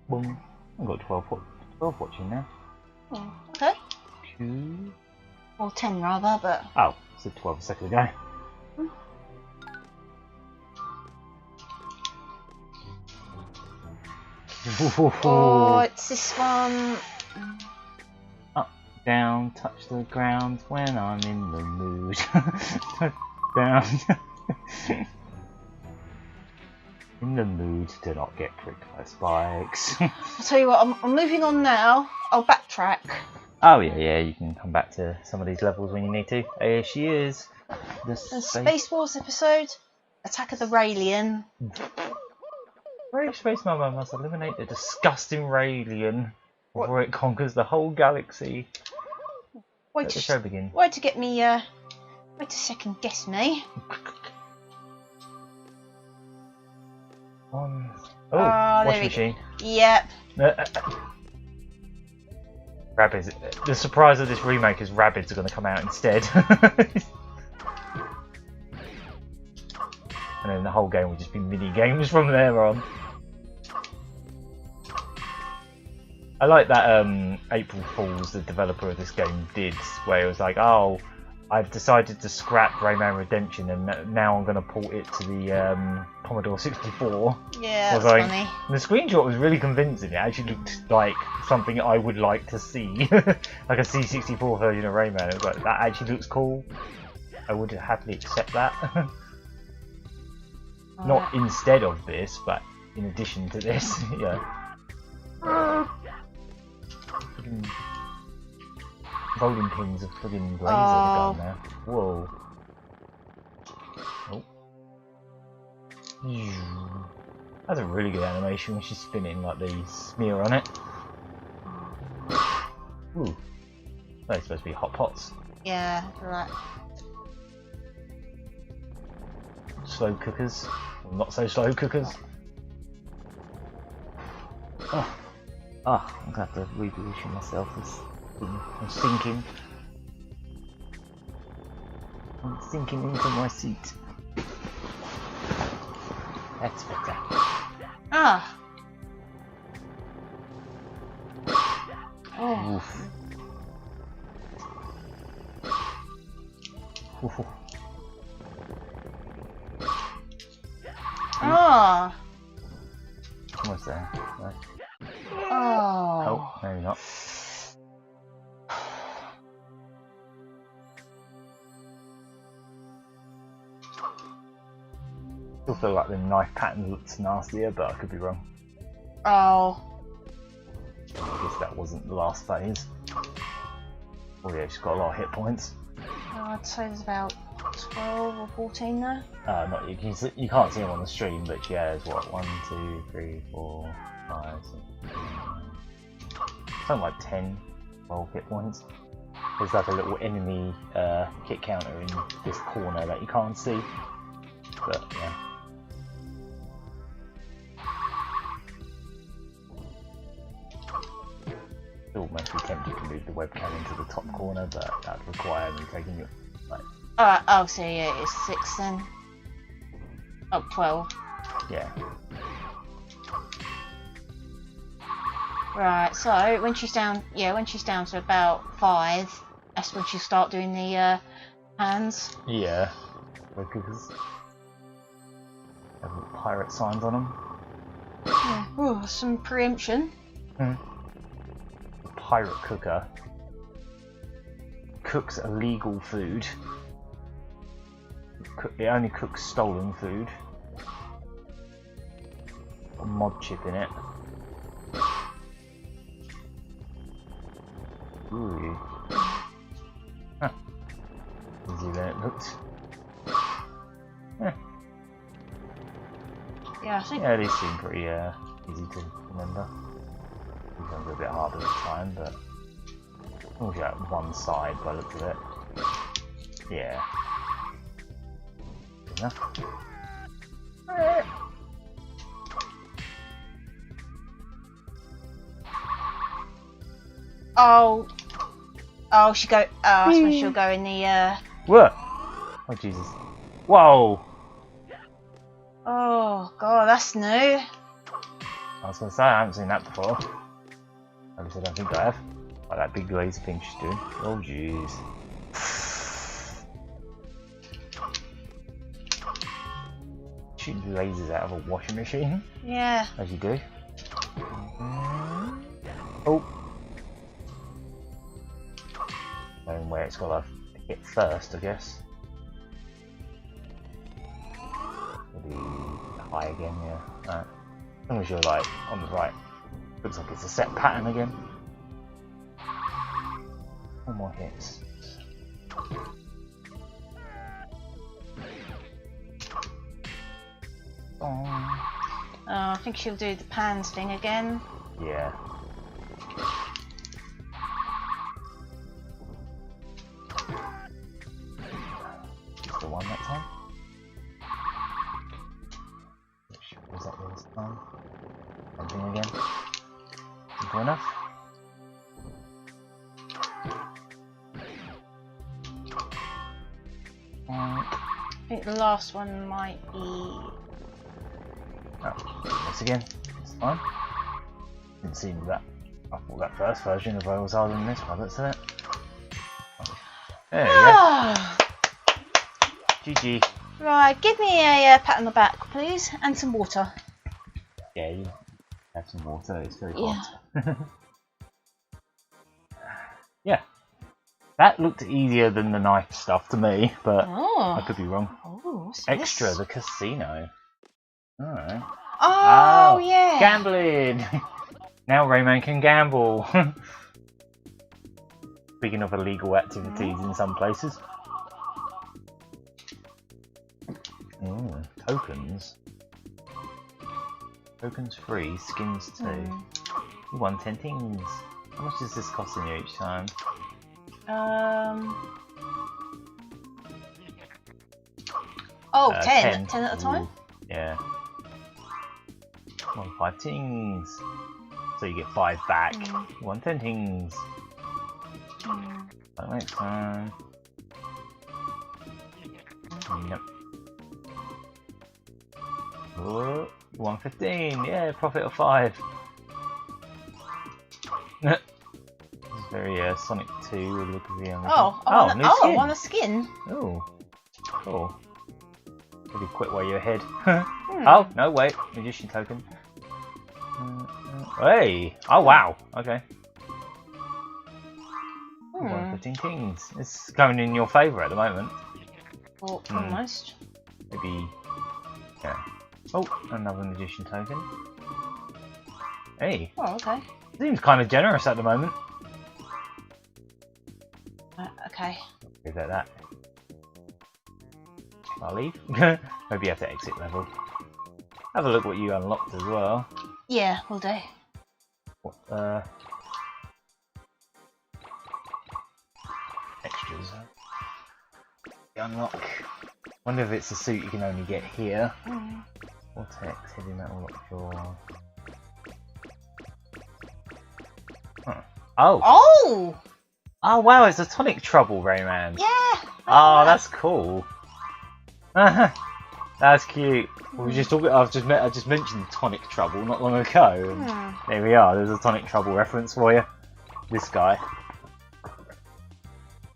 Boom. I've got 12 watching now. Oh, okay. 2. Or 10 rather, but... Oh, it's 12 a second ago. Oh, it's this one. Up, down, touch the ground when I'm in the mood. Down. In the mood to not get pricked by spikes. I'll tell you what, I'm moving on now. I'll backtrack. Oh yeah, you can come back to some of these levels when you need to. Here she is. The Space Wars episode, Attack of the Raelian. Brave Space Mama must eliminate the disgusting Raelian before it conquers the whole galaxy. Let the show begin. Way to get me, way to second guess me. Oh, wash machine. Yep. Rabbids. The surprise of this remake is Rabbids are going to come out instead. And then the whole game will just be mini games from there on. I like that April Fools, the developer of this game, did, where it was like, oh, I've decided to scrap Rayman Redemption and now I'm going to port it to the Commodore 64. Yeah, that's like, funny. The screenshot was really convincing. It actually looked like something I would like to see. Like a C64 version of Rayman. It was like, that actually looks cool. I would happily accept that. Not instead of this, but in addition to this. Yeah. Rolling pins of friggin' laser gun now. Whoa. Oh. That's a really good animation when she's spinning, like the smear on it. Ooh. They're supposed to be hot pots. Yeah, right. Slow cookers. Or not so slow cookers. Oh. Ah, I'm gonna have to reposition myself. I'm sinking. I'm sinking into my seat. That's better. Ah. Oh. Oof. Oof. Ah. Almost there. Right. Oh. Oh, maybe not. Still feel like the knife pattern looks nastier, but I could be wrong. Oh. I guess that wasn't the last phase. Oh yeah, she's got a lot of hit points. I'd say there's about 12 or 14 there. Not you can't see them on the stream, but she has what 1, 2, 3, 4, 5, 6, 7, something like 10, 12 hit points. There's like a little enemy hit counter in this corner that you can't see, but yeah. Still makes me tempted to move the webcam into the top corner, but that would require me taking it like. Oh, so yeah, it's 6 then. Oh, 12. Yeah. Right, so when she's down, to about 5, that's when she'll start doing the hands. Yeah. Because have little pirate signs on them. Yeah. Ooh, some preemption. The pirate cooker cooks illegal food. It only cooks stolen food. Got a mod chip in it. Ooh. Huh. Easier than it looked. Yeah, I think. Yeah, these seem pretty easy to remember. These ones are a bit harder at the time, but oh, yeah, one side by the looks of it. Yeah. Good enough. Oh. Oh, she go. Oh, I suppose she'll go in the. Whoa! Oh Jesus! Whoa! Oh God, that's new. I was gonna say I haven't seen that before. At least I don't think I have. Like that big laser thing she's doing. Oh jeez. Shooting lasers out of a washing machine, Yeah. as you do. Oh. Knowing where it's got to hit first, I guess. Maybe high again, yeah. Alright. As long as you're like on the right. Looks like it's a set pattern again. One more hits. Oh, I think she'll do the pans thing again. yeah. Just the one that time. Which was that this time? Something again. Simple enough. I think the last one might be. Oh, this again. It's fine. Didn't seem that. I thought that first version of was harder than this one. Let's see it. There you go. GG. Right, give me a pat on the back, please, and some water. Yeah, you have some water. It's very Yeah. hot. Yeah. That looked easier than the knife stuff to me, but I Oh. could be wrong. Oh, what's Extra, this? the casino. Alright. Oh, yeah. Gambling! Now Rayman can gamble. Speaking of illegal activities in some places. Ooh, tokens. Tokens free, skins too. You won 10 things. How much is this costing you each time? Oh, 10. 10 at a time? Ooh, yeah. Won 5 things. So you get 5 back. You won 10 things. That next time. Yep. Oh, 115. Yeah, profit of 5. This is very Sonic 2 with look of the only. Oh, new skin. on a skin. Oh, cool. Maybe quit while you're ahead. Oh, no, wait. Magician token. Hey! Oh, wow. Okay. 115 things. It's going in your favour at the moment. Well, almost. Maybe. Yeah. Oh, another magician token. Hey. Oh, okay. Seems kind of generous at the moment. Okay. Leave it at that. I'll leave. Maybe you have to exit level. Have a look what you unlocked as well. Yeah, will do. What, extras. Unlock. Wonder if it's a suit you can only get here. Vortex, heavy metal lockjaw. Huh. Oh! Oh! Oh wow, it's a tonic trouble, Rayman. Yeah! Oh, that's cool. That's cute. We were just talking. I just mentioned tonic trouble not long ago. And there we are. There's a tonic trouble reference for you. This guy.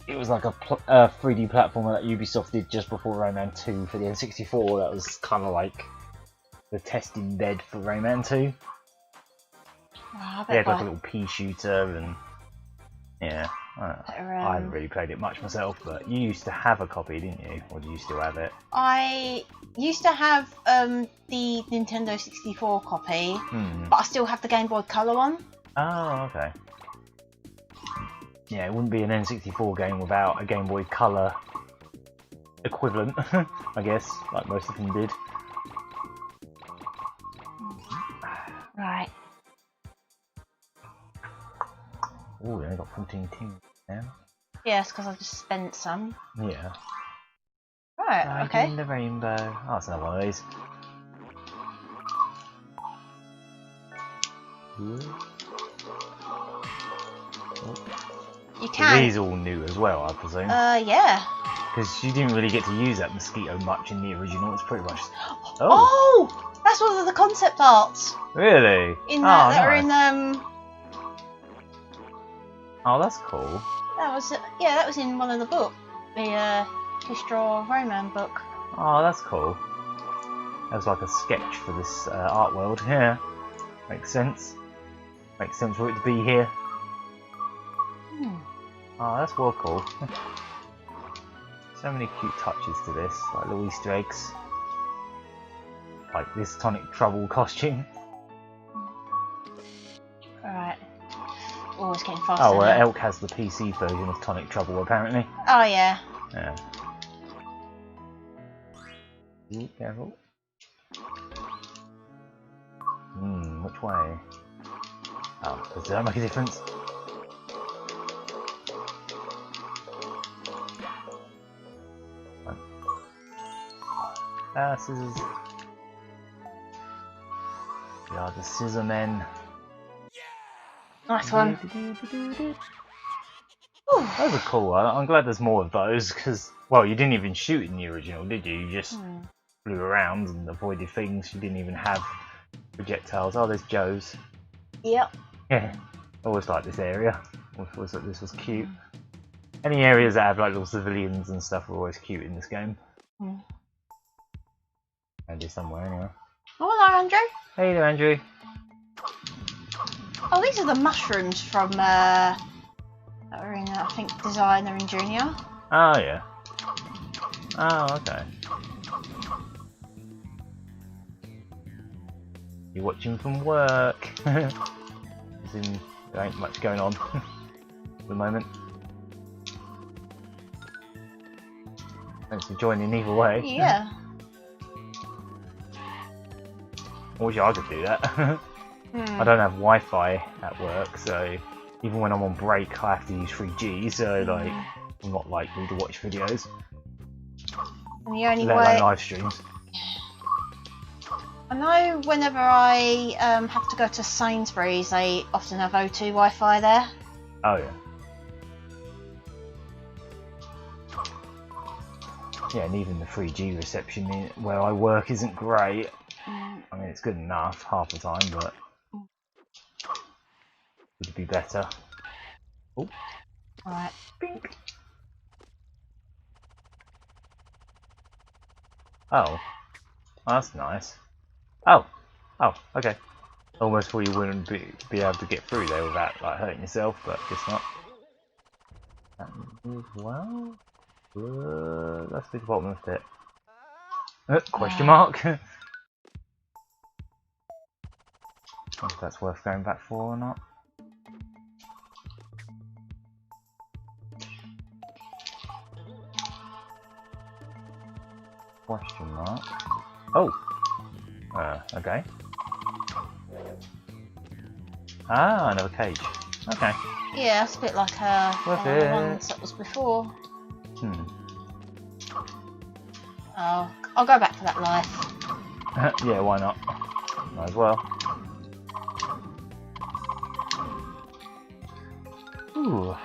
It was like a 3D platformer that Ubisoft did just before Rayman 2 for the N64. That was kind of like the testing bed for Rayman 2. Oh, They had like a little pea shooter and yeah. I haven't really played it much myself, but you used to have a copy, didn't you? Or do you still have it? I used to have the Nintendo 64 copy, but I still have the Game Boy Color one. Oh, okay. Yeah, it wouldn't be an N64 game without a Game Boy Color equivalent, I guess, like most of them did. Right. Oh, they only got 14 teams now. Yes, because I just spent some. Yeah. Right, okay. The rainbow. Oh, it's another one of these. You So can. these all new as well, I presume. Yeah. Because you didn't really get to use that mosquito much in the original. It's pretty much. Oh, that's one of the concept arts Really? in that are nice. in Oh, that's cool. that was in one of the books, the History of Rayman book. Oh, that's cool. That was like a sketch for this art world. Yeah, makes sense. Makes sense for it to be here. Oh, that's well cool. So many cute touches to this, like little Easter eggs. Like this Tonic Trouble costume. Alright. Oh, it's getting faster. Oh, now. Elk has the PC version of Tonic Trouble apparently. Oh, yeah. Yeah. Ooh, careful. Which way? Oh, does that make a difference? Scissors. We are the Scissor Men. Nice one. Those are cool. I'm glad there's more of those because, well, you didn't even shoot in the original, did you? You just flew around and avoided things. You didn't even have projectiles. Oh, there's Joe's. Yep. Yeah. Always liked this area. Always thought this was cute. Any areas that have like little civilians and stuff are always cute in this game. Maybe somewhere anyway. Oh, hello, Andrew. Hey there, Andrew. Oh, these are the mushrooms from that are in, I think, Designer and Junior. Oh yeah. Oh, okay. You're watching from work. As in, there ain't much going on at the moment. Thanks for joining either way. Yeah. I wish I could do that. I don't have Wi-Fi at work, so even when I'm on break I have to use 3G, so like I'm not likely to watch videos. And the only let way alone live streams. I know whenever I have to go to Sainsbury's, they often have O2 Wi-Fi there. Oh yeah. Yeah, and even the 3G reception where I work isn't great. I mean, it's good enough half the time, but it would be better. Oh. Alright. Bink. Oh. That's nice. Oh. Oh, okay. Almost thought you wouldn't be able to get through there without like hurting yourself, but guess not. That moves well. That's the bottom of it. Question mark. I don't know if that's worth going back for or not. Question mark. Oh! Okay. Ah, another cage. Okay. Yeah, it's a bit like one of the ones that was before. Oh, I'll go back for that life. Yeah, why not? Might as well. Ooh.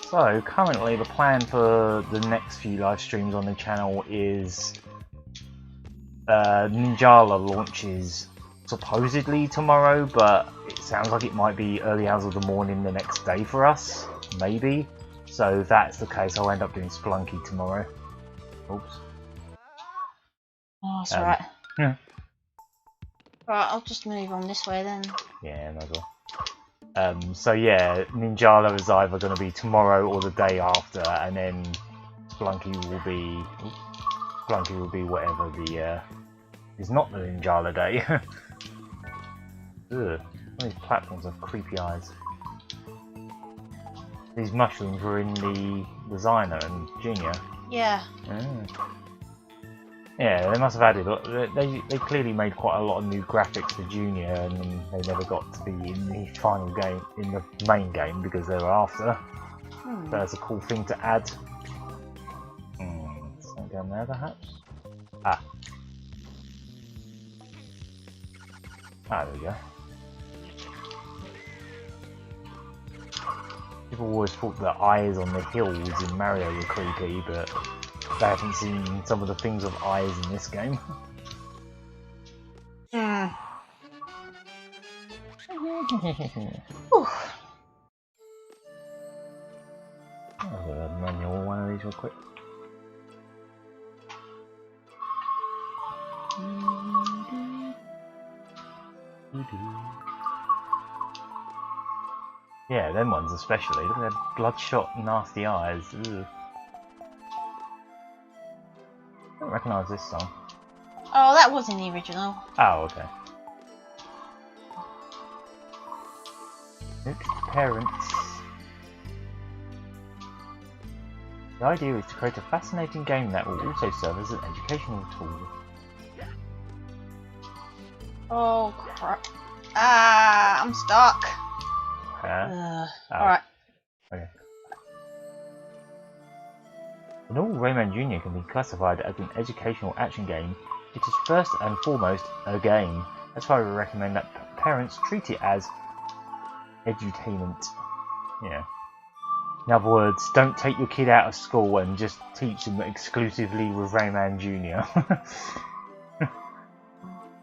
So, currently the plan for the next few live streams on the channel is Ninjala launches supposedly tomorrow, but it sounds like it might be early hours of the morning the next day for us, maybe. So if that's the case, I'll end up doing Splunky tomorrow. Oops. Oh, that's alright. Yeah. Right, I'll just move on this way then. Yeah, might as well. So yeah, Ninjala is either going to be tomorrow or the day after, and then Splunky will be whatever the is not the Ninjala day. Ugh, these platforms have creepy eyes. These mushrooms were in the Designer and Junior. Yeah. Yeah, they must have added. They clearly made quite a lot of new graphics for Junior, and then they never got to be in the final game, in the main game, because they were after. So that's a cool thing to add. Something down there, perhaps. Ah, there we go. People always thought the eyes on the hills in Mario were creepy, but they haven't seen some of the things of eyes in this game. Hmm. I'll manual one of these real quick. Yeah, them ones especially. Look at their bloodshot, nasty eyes. Ugh. I don't recognise this song. Oh, that was in the original. Oh, okay. Mixed parents. The idea is to create a fascinating game that will also serve as an educational tool. Oh crap. Ah, I'm stuck. Oh. Alright. Okay. An all Rayman Jr. can be classified as an educational action game. It is first and foremost a game. That's why we recommend that parents treat it as edutainment. Yeah. In other words, don't take your kid out of school and just teach them exclusively with Rayman Jr.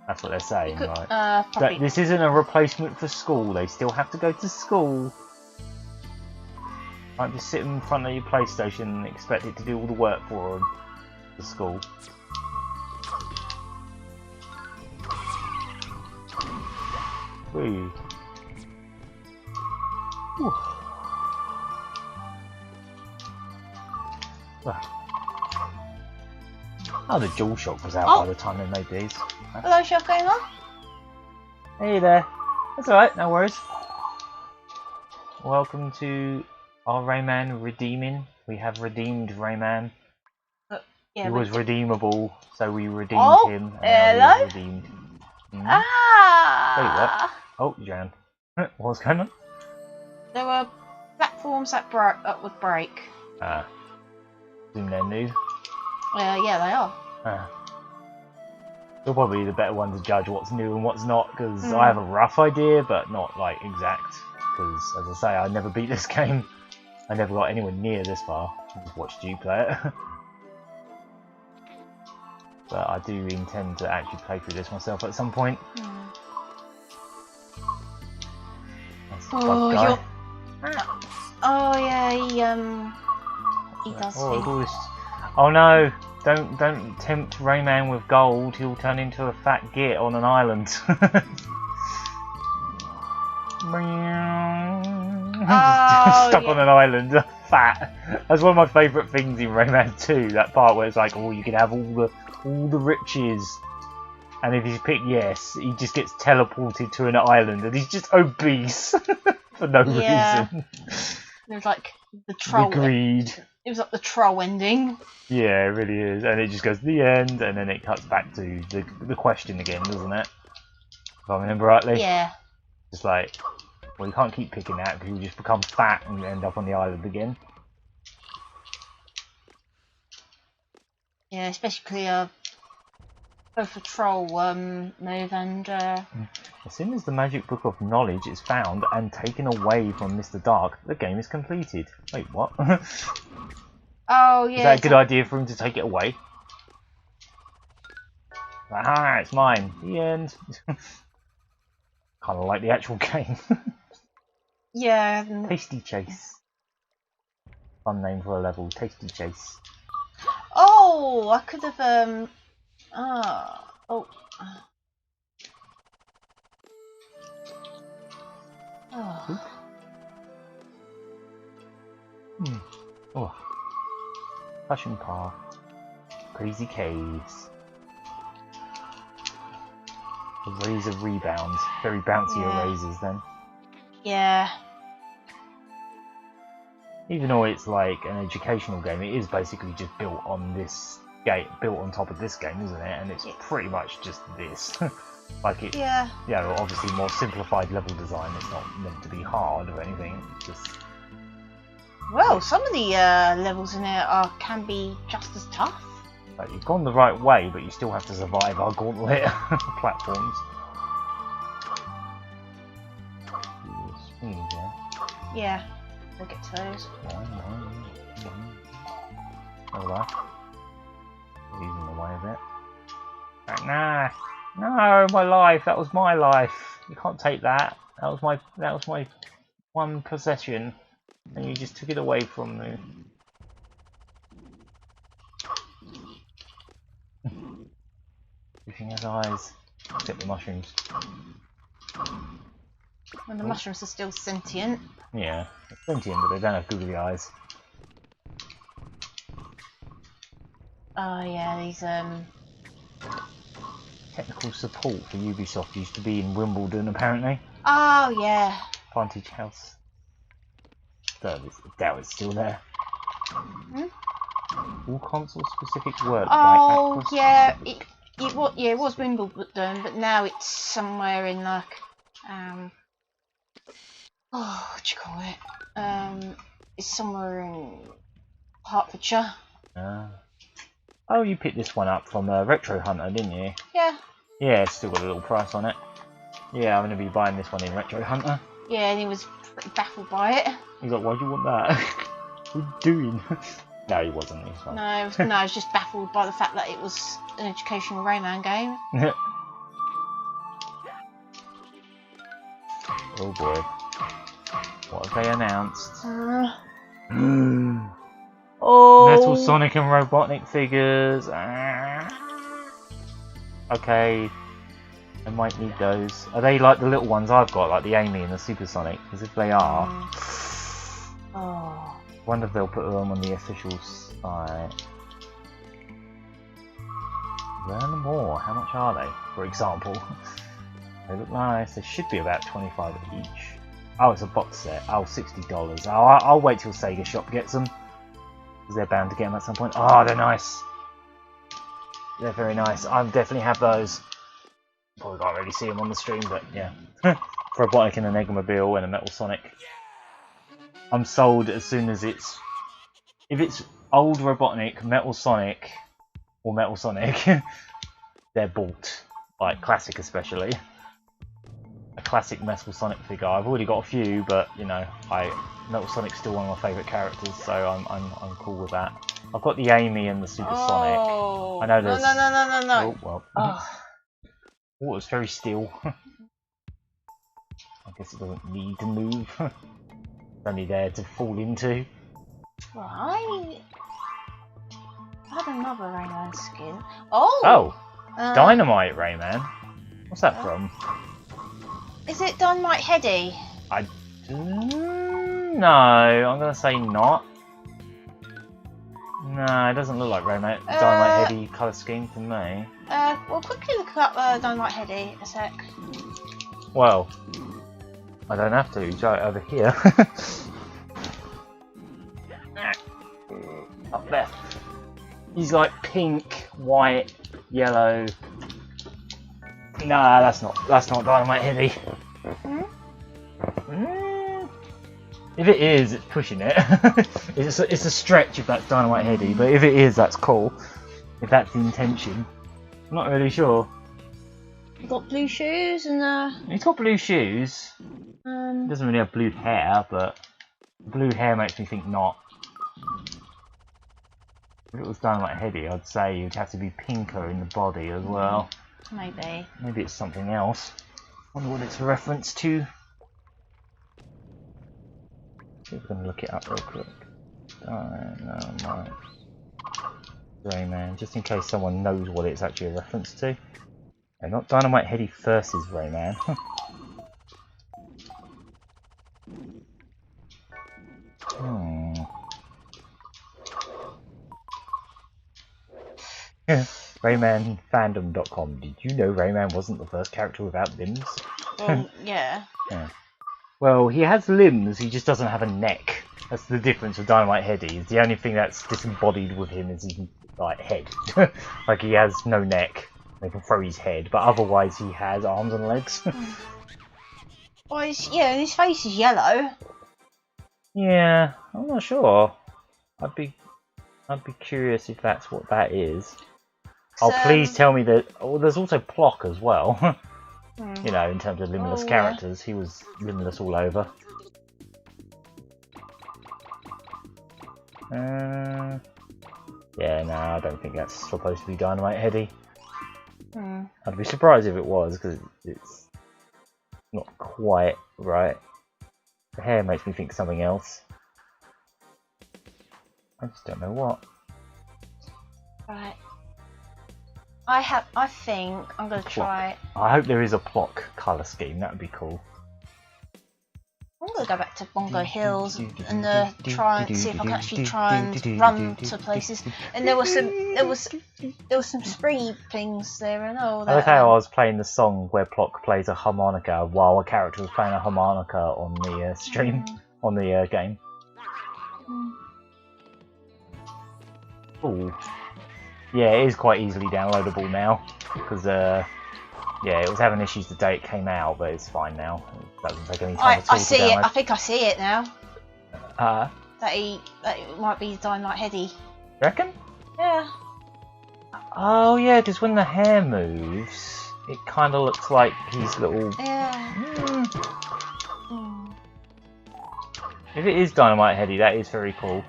That's what they're saying, right? That this isn't a replacement for school. They still have to go to school. Can't just sit in front of your PlayStation and expect it to do all the work for them. For school. Whee. Whew. Oh, the DualShock was out by the time they made these. Hello, Shock going on? Hey there. That's alright, no worries. Welcome to our Rayman redeeming. We have redeemed Rayman. Yeah, he was redeemable, so we redeemed him. And hello? he was redeemed. Ah! Wait, what? Oh, you drowned. What's going on? There were platforms that would break. Ah. Assume they're new. Yeah, they are. Ah. You're probably the better one to judge what's new and what's not, because I have a rough idea, but not like exact. Because, as I say, I never beat this game. I never got anywhere near this far. I just watched you play it. But I do intend to actually play through this myself at some point. That's the bug guy. Oh yeah, he does things. Oh no! Don't tempt Rayman with gold. He'll turn into a fat git on an island. Stuck on an island, fat. That's one of my favourite things in Rayman 2. That part where it's like, oh, you can have all the riches, and if he's picked yes, he just gets teleported to an island, and he's just obese for no reason. It was like the troll. The greed. It was like the troll ending. Yeah, it really is, and it just goes to the end, and then it cuts back to the question again, doesn't it? If I remember rightly. Yeah. Just like, well, you can't keep picking that because you just become fat and end up on the island again. Yeah, especially both the troll move and. As soon as the magic book of knowledge is found and taken away from Mr. Dark, the game is completed. Wait, what? Oh yeah. Is that a good idea for him to take it away? Ah, it's mine. The end. Kind of like the actual game. Yeah. Tasty Chase. Fun name for a level. Tasty Chase. Oh, I could have Oh. Oh. Passion Path. Crazy Caves. A razor rebound. Very bouncy erasers then. Yeah. Even though it's like an educational game, it is basically just built on this game, built on top of this game, isn't it? And it's pretty much just this. Like it, yeah, obviously more simplified level design. It's not meant to be hard or anything. It's just. Well, some of the levels in there can be just as tough. Like you've gone the right way, but you still have to survive our gauntlet platforms. Yeah. we'll get to those. No life. Using the way of it. Like, nah, no, my life. That was my life. You can't take that. That was my one possession, and you just took it away from me. Everything has eyes, except the mushrooms. And the mushrooms are still sentient. Yeah, they're sentient, but they don't have googly eyes. Oh yeah, these Technical support for Ubisoft used to be in Wimbledon, apparently. Oh yeah. Vantage House. Doubt it's still there. Hmm? All console-specific work Oh by Actors. yeah, it was Wimbledon, but now it's somewhere in like oh, what do you call it? It's somewhere in Hertfordshire. Oh, you picked this one up from Retro Hunter, didn't you? Yeah. Yeah, it's still got a little price on it. Yeah, I'm going to be buying this one in Retro Hunter. Yeah, and he was pretty baffled by it. He's like, why do you want that? What are you doing? No, he wasn't. He's fine. No, I was just baffled by the fact that it was an educational Rayman game. Oh boy. What have they announced? Oh. Metal Sonic and Robotnik figures. Okay. I might need those. Are they like the little ones I've got, like the Amy and the Super Sonic? Because if they are, Oh. wonder if they'll put them on the official site. Learn more. How much are they, for example? They look nice. They should be about 25 each. Oh, it's a box set. Oh, $60. Oh, I'll wait till Sega Shop gets them. Because they're bound to get them at some point. Oh, they're nice. They're very nice. I'll definitely have those. Probably can't really see them on the stream, but yeah. Robotnik and an Eggmobile and a Metal Sonic. I'm sold as soon as it's... If it's old Robotnik, Metal Sonic, or Metal Sonic, they're bought. Like, classic especially. A classic Metal Sonic figure. I've already got a few, but, you know, Metal Sonic's still one of my favourite characters, so I'm cool with that. I've got the Amy and the Super Sonic. I know there's... No. Oh, well. Oh. Oh, it's very still. I guess it doesn't need to move. It's only there to fall into. Right. I had another Rayman skin. Oh! Oh! Dynamite Rayman? What's that from? Is it Dynamite Heady? No, I'm going to say not. No, it doesn't look like Rayman. Dynamite Heady colour scheme to me. Well, quickly look up Dynamite Heady a sec. Well, I don't have to. It's right over here. Up there. He's like pink, white, yellow. Nah, that's not Dynamite Heady. Hmm? If it is, it's pushing it. It's a stretch if that's Dynamite Heady, but if it is, that's cool. If that's the intention. I'm not really sure. You've got blue shoes and He's got blue shoes. He doesn't really have blue hair, but blue hair makes me think not. If it was Dynamite Heady, I'd say you'd have to be pinker in the body as well. maybe. Maybe it's something else. Wonder what it's a reference to. See if we can look it up real quick. Dynamite Rayman, just in case someone knows what it's actually a reference to. No, not Dynamite Heady versus Rayman. RaymanFandom.com. Did you know Rayman wasn't the first character without limbs? Well, yeah. Yeah. Well, he has limbs, he just doesn't have a neck. That's the difference with Dynamite Heady. The only thing that's disembodied with him is his like head. Like he has no neck. They can throw his head, but otherwise he has arms and legs. Well, his face is yellow. Yeah, I'm not sure. I'd be curious if that's what that is. Oh, please tell me that. Oh, there's also Plock as well. You know, in terms of limbless characters, he was limbless all over. Yeah, no, I don't think that's supposed to be Dynamite Heady. Hmm. I'd be surprised if it was, because it's not quite right. The hair makes me think something else. I just don't know what. Right. I think I'm gonna try. I hope there is a Plock colour scheme, that would be cool. I'm gonna go back to Bongo Hills and try and see if I can actually try and run to places. And there was some springy things there and all that. I like how I was playing the song where Plock plays a harmonica while a character was playing a harmonica on the stream, on the game. Ooh. Yeah, it is quite easily downloadable now, because yeah, it was having issues the day it came out, but it's fine now. It doesn't take any time at all I see to it. download. I think I see it now. That It might be Dynamite Heady. you reckon? Yeah. Oh yeah, because when the hair moves, it kind of looks like his little... Yeah. If it is Dynamite Heady, that is very cool.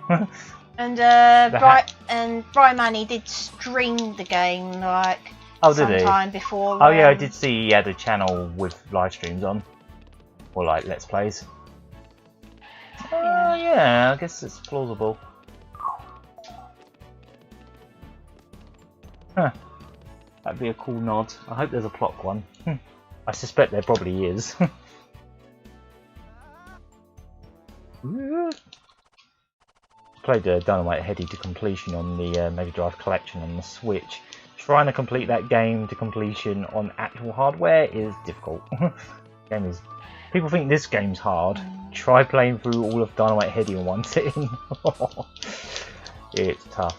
And Rayman, he did stream the game like sometime before. Oh yeah, I did see he had a channel with live streams on, or like Let's Plays. Oh yeah, I guess it's plausible. Huh. That'd be a cool nod. I hope there's a Plock one. I suspect there probably is. Played Dynamite Heady to completion on the Mega Drive Collection on the Switch. Trying to complete that game to completion on actual hardware is difficult. Game is. People think this game's hard. Try playing through all of Dynamite Heady in one sitting. It's tough.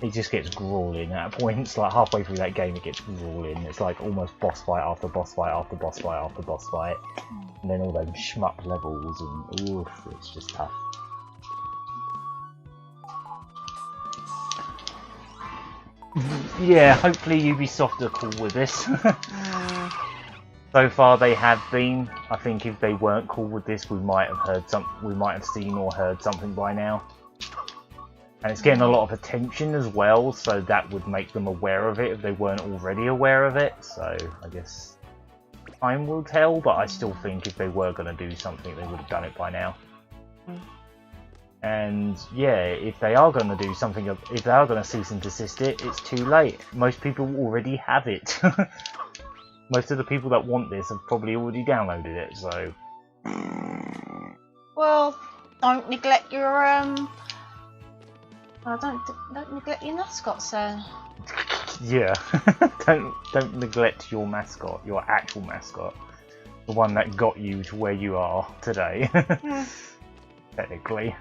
It just gets grueling at points. Like halfway through that game, it gets grueling. It's like almost boss fight after boss fight after boss fight after boss fight, and then all those shmup levels, and oof, it's just tough. Yeah, hopefully Ubisoft are cool with this. So far they have been. I think if they weren't cool with this, we might have seen or heard something by now. And it's getting a lot of attention as well, so that would make them aware of it if they weren't already aware of it. So I guess time will tell, but I still think if they were going to do something, they would have done it by now. And yeah, if they are going to do something, if they are going to cease and desist it, it's too late. Most people already have it. Most of the people that want this have probably already downloaded it, so... Well, don't neglect your, well, don't neglect your mascots then. Yeah. don't neglect your mascot, your actual mascot. The one that got you to where you are today. Technically.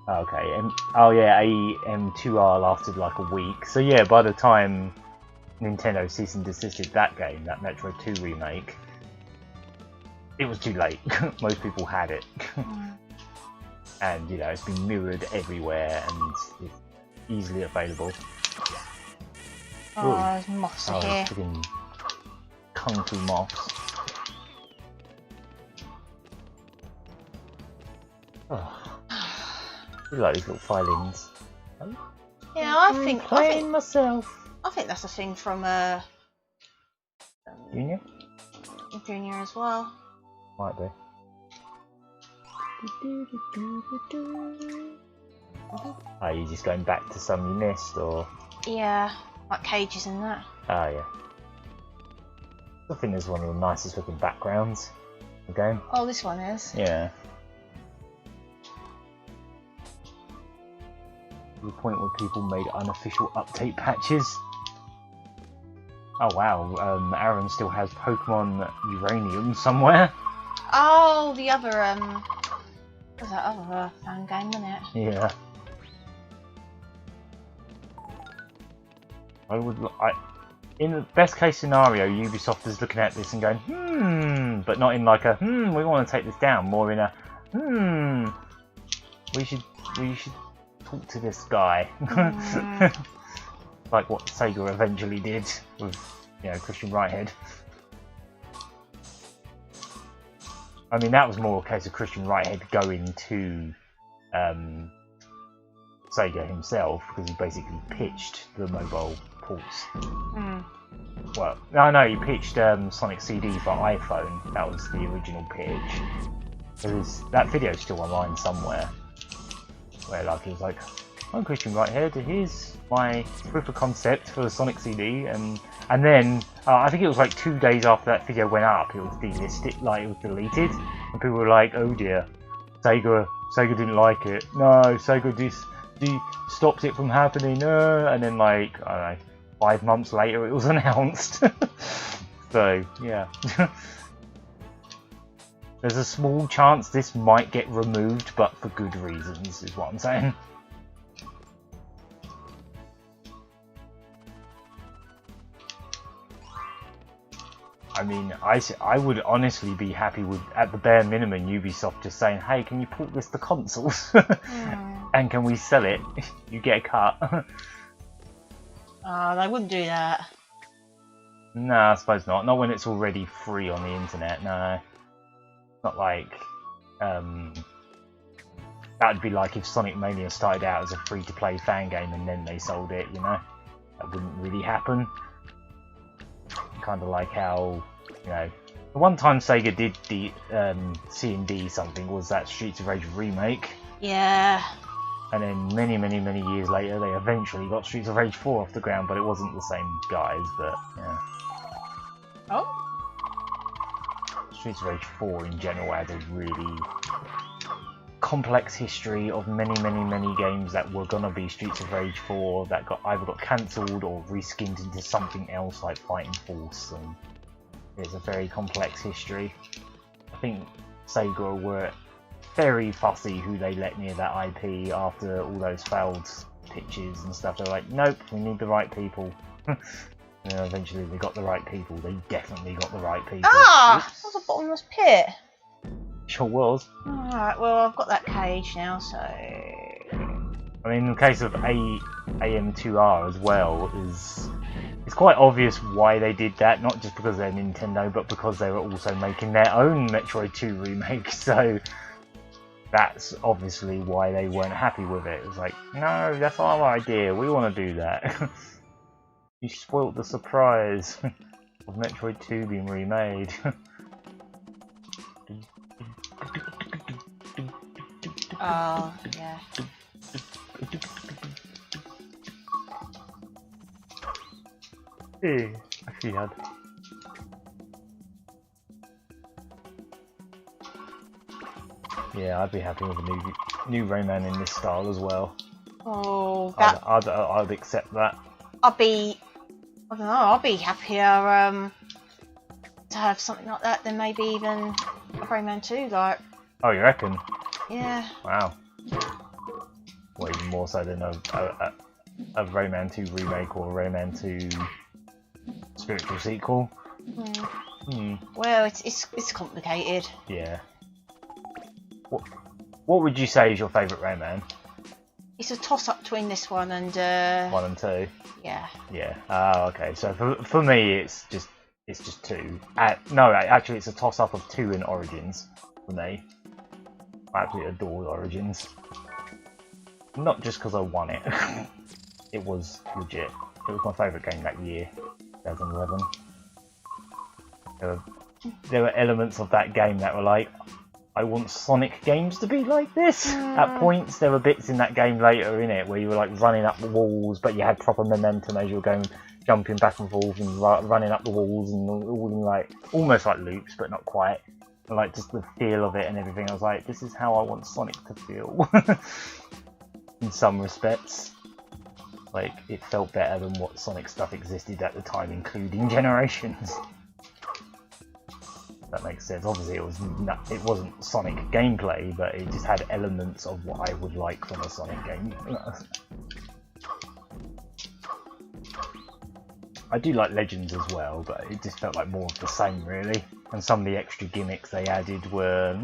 Okay, oh yeah, AM2R lasted like a week. So yeah, by the time Nintendo cease and desisted that game, that Metro 2 remake, it was too late. Most people had it. And you know, it's been mirrored everywhere and it's easily available. Oh, there's moths here. Freaking kung fu moths. Oh. I like these little filings. Yeah, I think myself. I think that's a thing from Junior? Junior as well. Might be. Are you just going back to some you missed, or? Yeah, like cages and that. Oh yeah. I think there's one of the nicest looking backgrounds in the game. Oh, this one is. Yeah. To the point where people made unofficial update patches. Oh wow, Aaron still has Pokemon Uranium somewhere. Oh, the other was that other fan game, wasn't it? Yeah. In the best case scenario, Ubisoft is looking at this and going, but not in like a, we want to take this down, more in a, we should talk to this guy. Like what Sega eventually did with, you know, Christian Whitehead. I mean, that was more a case of Christian Whitehead going to Sega himself, because he basically pitched the mobile ports. Well, no, he pitched Sonic CD for iPhone. That was the original pitch. That video's still online somewhere, where like he was like, "I'm Christian Whitehead. Here's my proof of concept for the Sonic CD," and then I think it was like 2 days after that video went up, it was delisted, like it was deleted, and people were like, "Oh dear, Sega didn't like it. No, Sega just stopped it from happening." And then like I don't know, 5 months later, it was announced. So yeah. There's a small chance this might get removed, but for good reasons, is what I'm saying. I mean, I would honestly be happy with, at the bare minimum, Ubisoft just saying, "Hey, can you port this to consoles? And can we sell it? You get a cut." Oh, they wouldn't do that. No, I suppose not. Not when it's already free on the internet, no. Not like, that would be like if Sonic Mania started out as a free-to-play fan game and then they sold it, you know? That wouldn't really happen. Kind of like how, you know, the one time Sega did the C&D something was that Streets of Rage remake. Yeah. And then many years later, they eventually got Streets of Rage 4 off the ground, but it wasn't the same guys, but yeah. Oh? Streets of Rage 4 in general has a really complex history of many games that were gonna be Streets of Rage 4 that either got cancelled or reskinned into something else like Fighting Force, and it's a very complex history. I think Sega were very fussy who they let near that IP after all those failed pitches and stuff. They're like, "Nope, we need the right people." And eventually they got the right people. They definitely got the right people. Ah! Oops. That was a bottomless pit. Sure was. Alright, well, I've got that cage now, so... I mean, in the case of AM2R as well, it's quite obvious why they did that, not just because they're Nintendo, but because they were also making their own Metroid 2 remake, so that's obviously why they weren't happy with it. It was like, "No, that's our idea, we want to do that." You spoilt the surprise of Metroid 2 being remade. Oh, yeah. Hey, actually had. Yeah, I'd be happy with a new Rayman in this style as well. Oh, I'd accept that. I'll be happier to have something like that than maybe even a Rayman 2, like. Oh, you reckon? Yeah. Wow. Well, even more so than a Rayman 2 remake or a Rayman 2 spiritual sequel. Well, it's complicated. Yeah. What would you say is your favourite Rayman? It's a toss-up between this one and 1 and 2. Yeah. Yeah. Oh, okay. So for me, it's just 2. No, actually, it's a toss-up of 2 and Origins for me. I absolutely adore Origins. Not just because I won it. It was legit. It was my favourite game that year, 2011. There were elements of that game that were like, I want Sonic games to be like this. At points, there were bits in that game later in it where you were like running up the walls, but you had proper momentum as you were going, jumping back and forth and running up the walls and all in like almost like loops, but not quite. And like just the feel of it and everything. I was like, this is how I want Sonic to feel. In some respects, like it felt better than what Sonic stuff existed at the time, including Generations. That makes sense. Obviously, it wasn't Sonic gameplay, but it just had elements of what I would like from a Sonic game. I do like Legends as well, but it just felt like more of the same, really. And some of the extra gimmicks they added were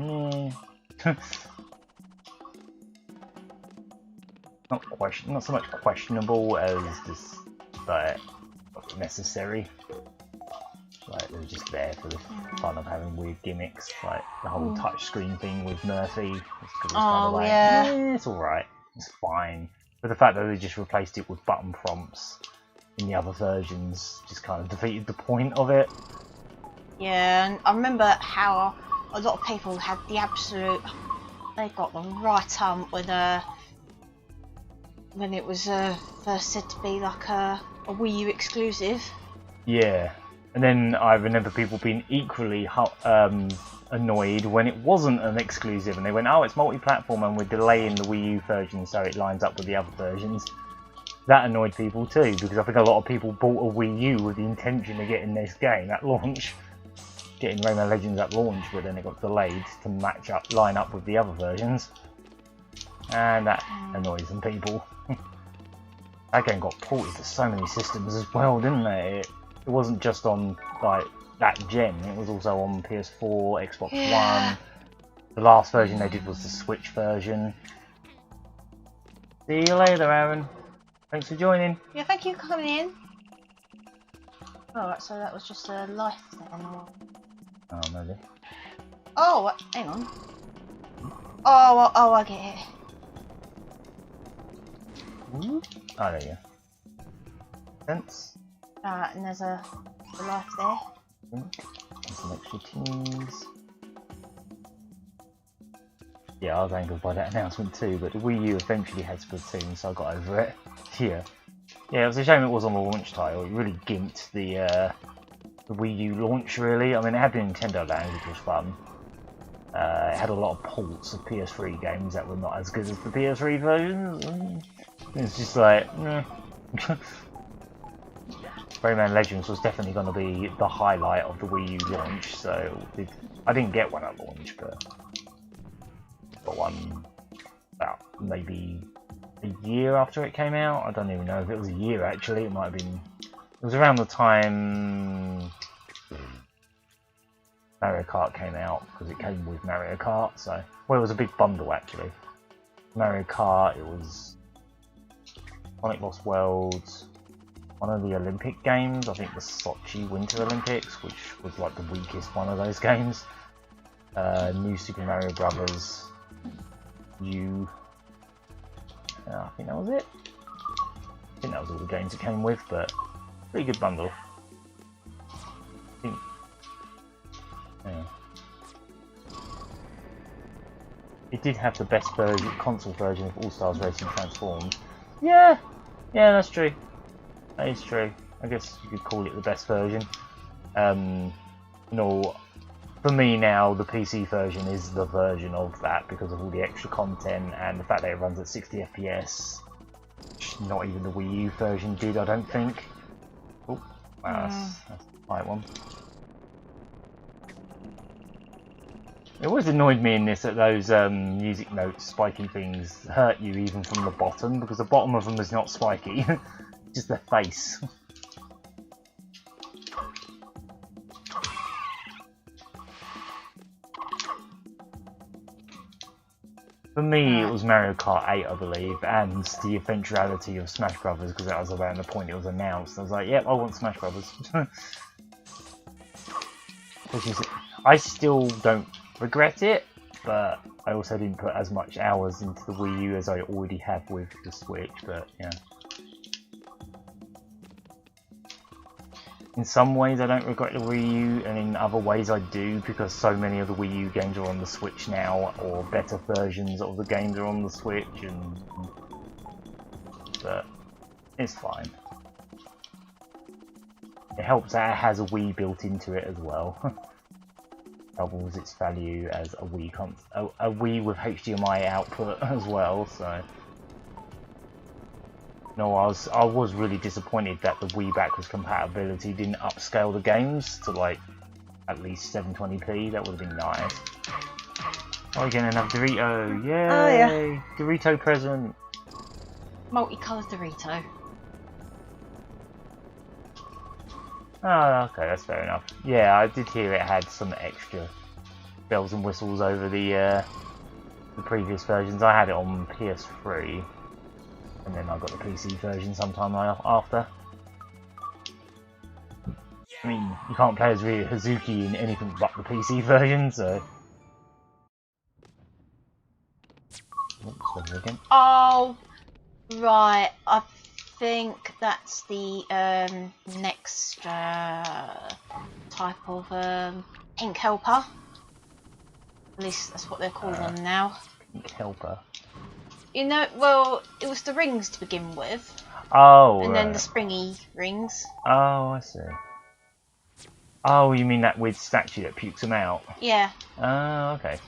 not so much questionable as just necessary. Like, they were just there for the fun of having weird gimmicks, like the whole touchscreen thing with Murphy. It's kind of like, yeah. it's alright, it's fine. But the fact that they just replaced it with button prompts in the other versions just kind of defeated the point of it. Yeah, and I remember how a lot of people had the absolute... They got the right with when it was first said to be like a Wii U exclusive. Yeah, and then I remember people being equally annoyed when it wasn't an exclusive, and they went, "Oh, it's multi-platform, and we're delaying the Wii U version so it lines up with the other versions." That annoyed people too, because I think a lot of people bought a Wii U with the intention of getting this game at launch, getting Rayman Legends at launch, but then it got delayed to line up with the other versions, and that annoys some people. That game got ported to so many systems as well, didn't it? It wasn't just on like that gen, it was also on PS4, Xbox One. The last version they did was the Switch version. See you later, Aaron. Thanks for joining. Yeah, thank you for coming in. Alright, so that was just a life then. Oh, maybe. Oh, hang on. Oh, I get it. Oh, there you go. Sense. And there's a life there. And some extra teams. Yeah, I was angered by that announcement too, but the Wii U eventually had Splatoon, so I got over it. Yeah. Yeah, it was a shame it was on the launch title. It really gimped the Wii U launch, really. I mean, it had the Nintendo Land, which was fun. It had a lot of ports of PS3 games that were not as good as the PS3 versions. It's just like, Rayman Legends was definitely going to be the highlight of the Wii U launch, so I didn't get one at launch, but got one about maybe a year after it came out. I don't even know if it was a year actually, it might have been, it was around the time Mario Kart came out, because it came with Mario Kart, so, well, it was a big bundle actually. Mario Kart, it was Sonic Lost Worlds, one of the Olympic games, I think the Sochi Winter Olympics, which was like the weakest one of those games. New Super Mario Brothers U. I think that was it. I think that was all the games it came with, but pretty good bundle. I think, yeah. It did have the best version, console version of All Stars Racing Transformed. Yeah, that's true. That is true. I guess you could call it the best version. No, for me now, the PC version is the version of that because of all the extra content and the fact that it runs at 60 FPS. Not even the Wii U version did, I don't think. Oh, wow, that's the right one. It always annoyed me in this that those music notes, spiky things, hurt you even from the bottom, because the bottom of them is not spiky, just their face. For me, it was Mario Kart 8, I believe, and the eventuality of Smash Brothers, because that was around the point it was announced. I was like, yep, I want Smash Brothers. Which is, I still don't regret it, but I also didn't put as much hours into the Wii U as I already have with the Switch, but yeah. In some ways I don't regret the Wii U, and in other ways I do, because so many of the Wii U games are on the Switch now, or better versions of the games are on the Switch, but it's fine. It helps that it has a Wii built into it as well. Doubles its value as a Wii a Wii with HDMI output as well, so... No, I was really disappointed that the Wii backwards compatibility didn't upscale the games to like at least 720p. That would have been nice. Oh, you're getting another Dorito! Yay! Oh, yeah. Dorito present. Multicoloured Dorito. Oh, okay, that's fair enough. Yeah, I did hear it had some extra bells and whistles over the previous versions. I had it on PS3. And then I got the PC version sometime after. I mean, you can't play as Ryu Hazuki in anything but the PC version, so... Oops, again. Oh, right. I think that's the next type of ink helper. At least that's what they're calling them now. Ink helper. You know, well, it was the rings to begin with. Oh, and right. then the springy rings. Oh, I see. Oh, you mean that weird statue that pukes them out? Yeah. Oh, okay.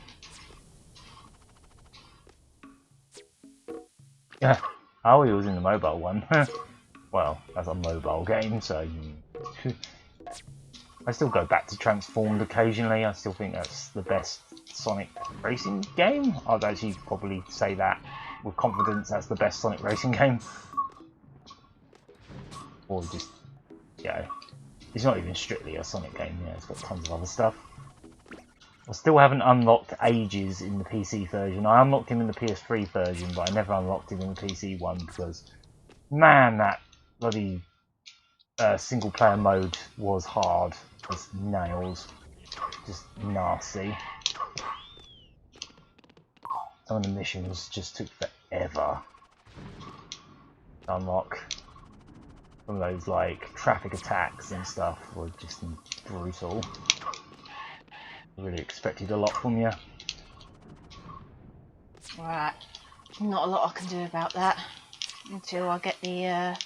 Yeah. Oh, he was in the mobile one. Well, that's a mobile game, so... I still go back to Transformed occasionally. I still think that's the best Sonic racing game. I'd actually probably say that with confidence. That's the best Sonic racing game. Or just, yeah, it's not even strictly a Sonic game. Yeah, it's got tons of other stuff. I still haven't unlocked Ages in the PC version. I unlocked him in the PS3 version, but I never unlocked him in the PC one because, man, that bloody single player mode was hard as nails. Just nasty. Some of the missions just took forever to unlock. Some of those like traffic attacks and stuff were just brutal. I really expected a lot from you. Right. Not a lot I can do about that until I get the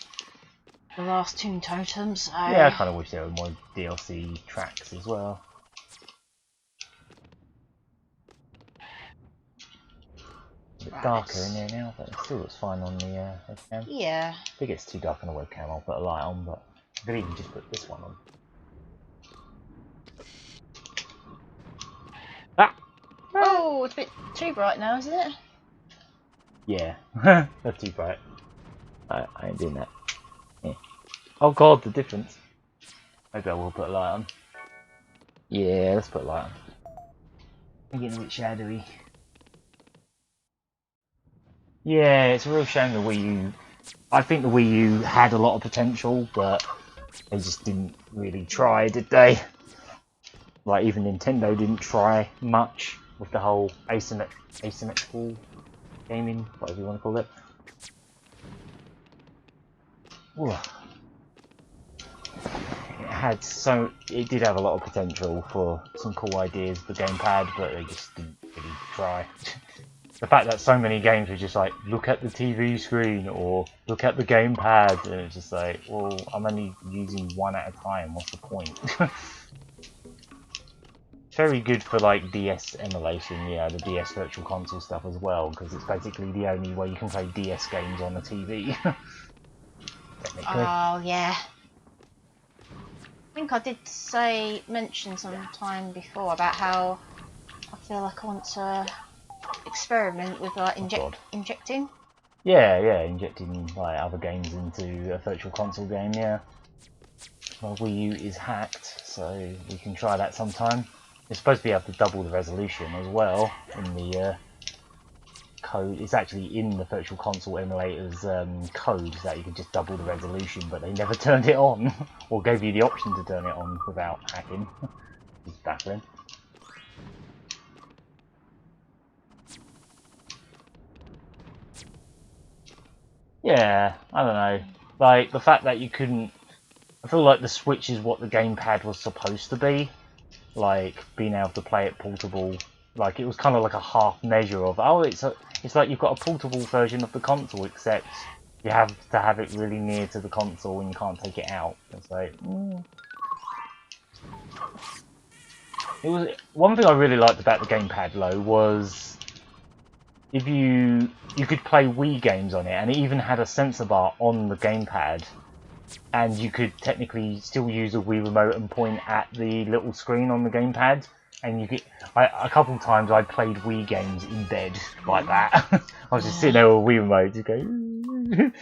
last Toon Totems. So... Yeah, I kind of wish there were more DLC tracks as well. A bit darker in there now, but it still looks fine on the webcam. Yeah. If it gets too dark on the webcam, I'll put a light on, but I could even just put this one on. Ah! Oh, it's a bit too bright now, isn't it? Yeah, that's too bright. I ain't doing that. Yeah. Oh god, the difference. Maybe I will put a light on. Yeah, let's put a light on. I'm getting a bit shadowy. Yeah, it's a real shame the Wii U. I think the Wii U had a lot of potential, but they just didn't really try, did they? Like, even Nintendo didn't try much with the whole asymmetrical gaming, whatever you want to call it. Ooh. It did have a lot of potential for some cool ideas for the gamepad, but they just didn't really try. The fact that so many games were just like, look at the TV screen or look at the gamepad, and it's just like, well, I'm only using one at a time, what's the point? Very good for like DS emulation, yeah, the DS Virtual Console stuff as well, because it's basically the only way you can play DS games on a TV. Technically. Oh, yeah. I think I did mention some time before about how I feel like I want to experiment with like injecting. Yeah, injecting like other games into a Virtual Console game, yeah. My Wii U is hacked, so we can try that sometime. It's supposed to be able to double the resolution as well in the code. It's actually in the Virtual Console emulator's code that you can just double the resolution, but they never turned it on or gave you the option to turn it on without hacking. It's baffling. Yeah, I don't know. Like, the fact that you couldn't... I feel like the Switch is what the gamepad was supposed to be. Like, being able to play it portable. Like, it was kind of like a half measure of, oh, it's like you've got a portable version of the console, except you have to have it really near to the console and you can't take it out. It's like... It was... One thing I really liked about the gamepad, though, was... If you could play Wii games on it, and it even had a sensor bar on the gamepad, and you could technically still use a Wii remote and point at the little screen on the gamepad, and you could. A couple of times I played Wii games in bed like that. I was just sitting there with a Wii remote, just going.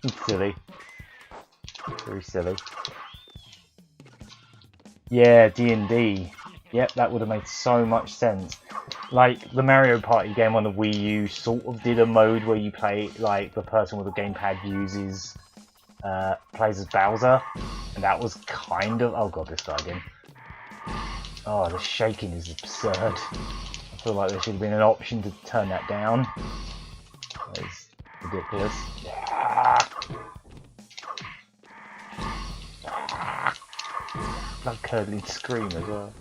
It's silly, very silly. Yeah, D&D. Yep, that would have made so much sense. Like, the Mario Party game on the Wii U sort of did a mode where you play, like, the person with the gamepad uses plays as Bowser, and that was kind of... Oh god, this guy again. Oh, the shaking is absurd. I feel like there should have been an option to turn that down. That is ridiculous. Blood curdling scream as well.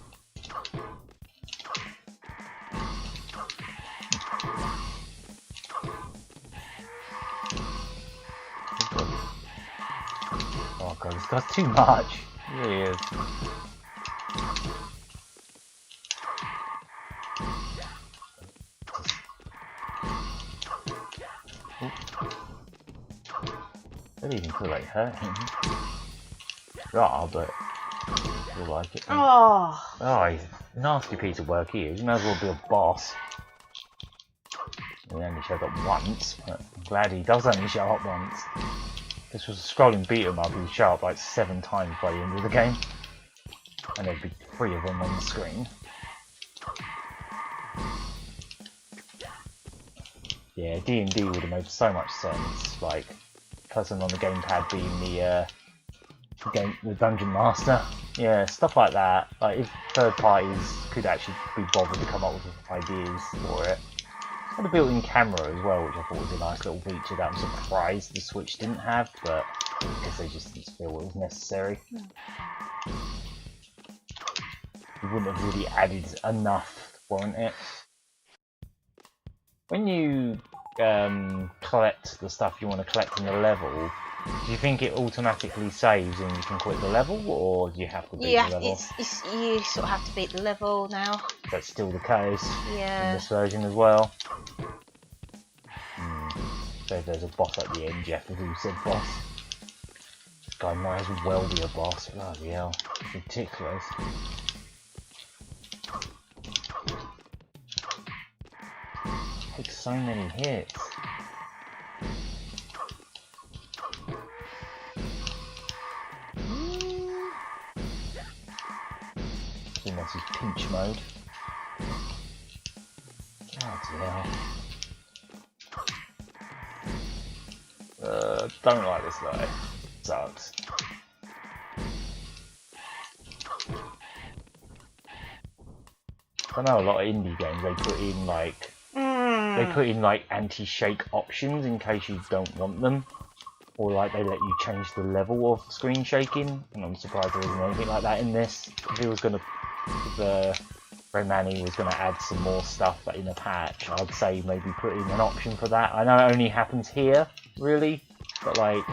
Oh god, this guy's too much. He really is. I don't even feel like hurting him. Raw, but I feel like it. Oh, he's a nasty piece of work he is. He might as well be a boss. He only showed up once, but I'm glad he does only show up once. This was a scrolling beat 'em up, he would show up like 7 times by the end of the game. And there'd be 3 of them on the screen. Yeah, D&D would have made so much sense, like, person on the gamepad being the dungeon master. Yeah, stuff like that. Like, if third parties could actually be bothered to come up with ideas for it. It's got a built-in camera as well, which I thought was a nice little feature that I'm surprised the Switch didn't have, but I guess they just didn't feel it was necessary. It wouldn't have really added enough, warrant it. When you collect the stuff you want to collect in the level, do you think it automatically saves and you can quit the level, or do you have to beat the level? You sort of have to beat the level now. That's still the case Yeah. in this version as well. So if there's a boss at the end, you have to do said boss. This guy might as well be a boss. Bloody hell, it's ridiculous. Takes so many hits. Unless he's pinch mode. Bloody hell. Don't like this guy. Sucks. I know a lot of indie games they put in like anti-shake options in case you don't want them, or like they let you change the level of screen shaking. And I'm surprised there isn't anything like that in this. If Rayman was gonna add some more stuff in a patch, I'd say maybe put in an option for that. I know it only happens here, really, but like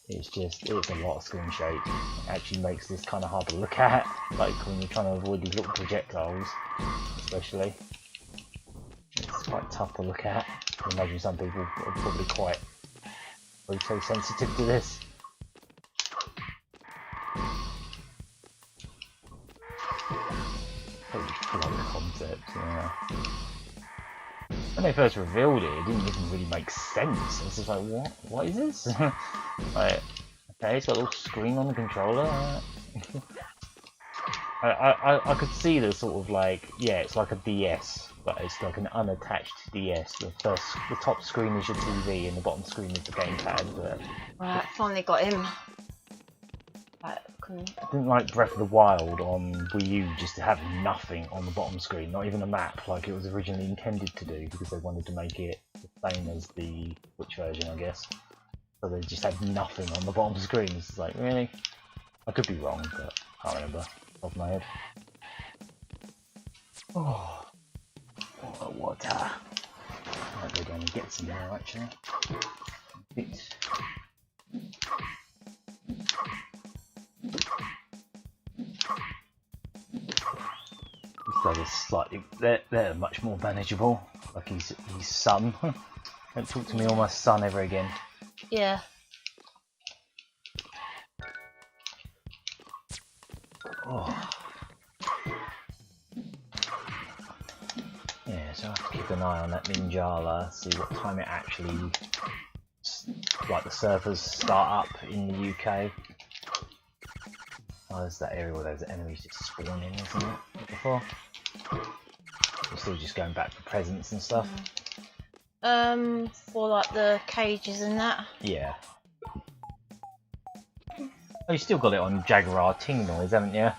it's a lot of screen shake. It actually makes this kind of hard to look at, like when you're trying to avoid these little projectiles, especially. It's quite tough to look at. I can imagine some people are probably quite photosensitive to this. Like the concept, yeah. When they first revealed it didn't even really make sense. It's just like, what is this? Like, okay, it's got a little screen on the controller. I could see the sort of like, yeah, it's like a DS, but it's like an unattached DS. The top screen is your TV and the bottom screen is the gamepad. But Right, finally got him. Right, I didn't like Breath of the Wild on Wii U just to have nothing on the bottom screen, not even a map like it was originally intended to do, because they wanted to make it the same as the Switch version, I guess. So they just had nothing on the bottom screen. It's like, really? I could be wrong, but I can't remember off my head. Oh, water. I might go down and get some more actually. These guys are slightly, they're much more manageable. Like his son. Don't talk to me or my son ever again. yeah. Oh. Yeah, so I have to keep an eye on that Ninjala, see what time it actually, like the servers start up in the UK. Oh, there's that area where those enemies just spawn in, isn't it? Like before. We're still just going back for presents and stuff. For like the cages and that. Yeah. Oh, you still got it on Jaguar Ting Noise, haven't you?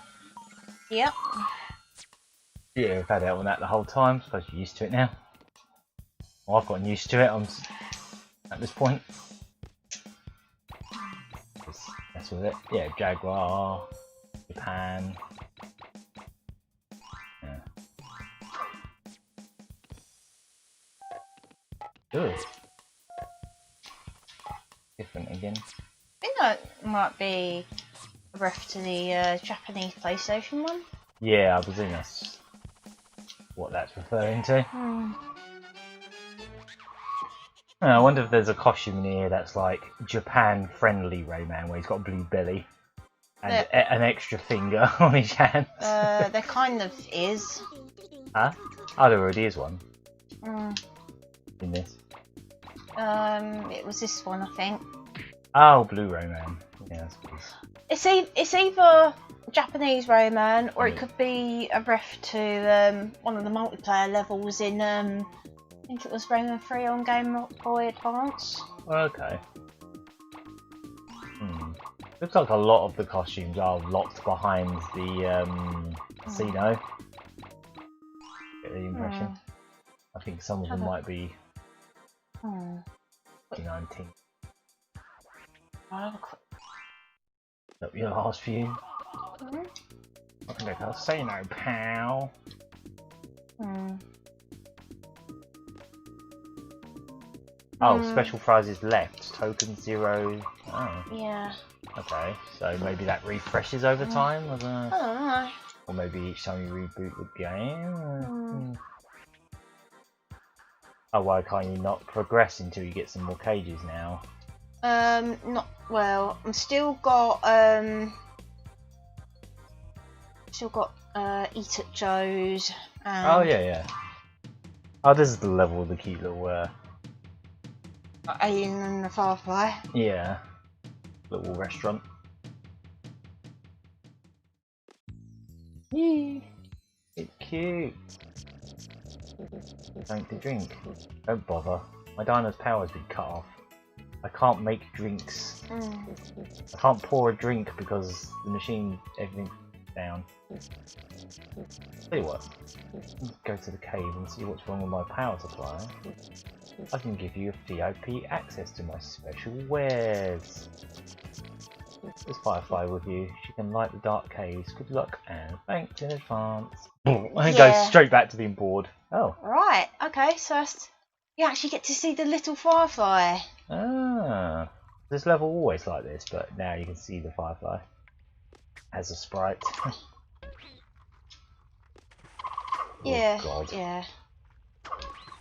Yep. Yeah, I've had it on that the whole time. Suppose you're used to it now. Well, I've gotten used to it. At this point. Just mess with it. Yeah, Jaguar, Japan. Yeah. Good. Different again. I think that might be a ref to the Japanese PlayStation one. Yeah, I presume that's what that's referring to. I wonder if there's a costume in here that's like Japan-friendly Rayman, where he's got a blue belly and an extra finger on his hand. There kind of is. Huh? Oh, there already is one in this. It was this one, I think. Oh, blue Rayman. Yeah, I suppose. It's either Japanese Rayman or it could be a ref to one of the multiplayer levels in I think it was Rayman 3 on Game Boy Advance. Okay. Looks like a lot of the costumes are locked behind the casino. Get the impression. I think some of them might be 2019. Up your last few. I think I can't say no, pal. Oh, special prizes left. Token 0. Oh. Yeah. Okay, so maybe that refreshes over time? I don't know. I don't know. Or maybe each time you reboot the game? Oh, why can't you not progress until you get some more cages now? Not well. I'm still got Eat at Joe's. And Oh yeah. Oh, this is the level with the cute little Alien and the Firefly. yeah, little restaurant. Yee, it's cute. Something to drink. Don't bother. My diner's power's been cut off. I can't make drinks. I can't pour a drink because the machine, everything's down. Tell you what, let's go to the cave and see what's wrong with my power supply. I can give you a VIP access to my special wares. There's Firefly with you. She can light the dark caves. Good luck and thanks in advance. And go straight back to being bored. Oh. Right, okay, so you actually get to see the little Firefly. Ah. This level always like this, but now you can see the Firefly as a sprite. Yeah, oh, God. yeah.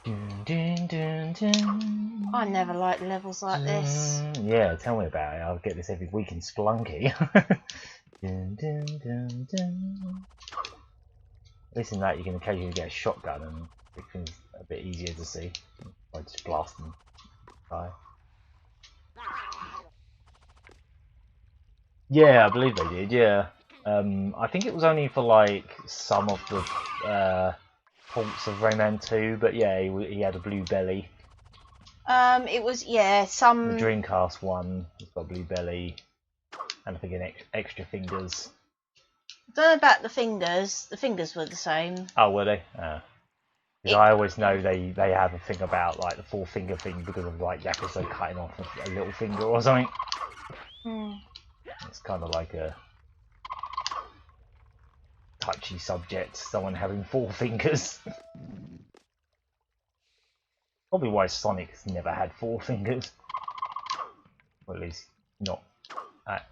Dun, dun, dun, dun. I never liked levels like this. Yeah, tell me about it. I'll get this every week in Splunky. Dun, dun, dun, dun. At least in that you can occasionally get a shotgun and make things a bit easier to see. By just blasting by. Yeah, I believe they did, yeah. I think it was only for like some of the ports of Rayman 2, but yeah, he had a blue belly. It was, yeah, some... The Dreamcast one, he's got a blue belly, and I think an extra fingers. I don't know about the fingers were the same. Oh, were they? I always know they have a thing about like the 4-finger thing because of like Yakuza cutting off a little finger or something. It's kind of like a touchy subject, someone having 4 fingers. Probably why Sonic's never had 4 fingers. Or at least not at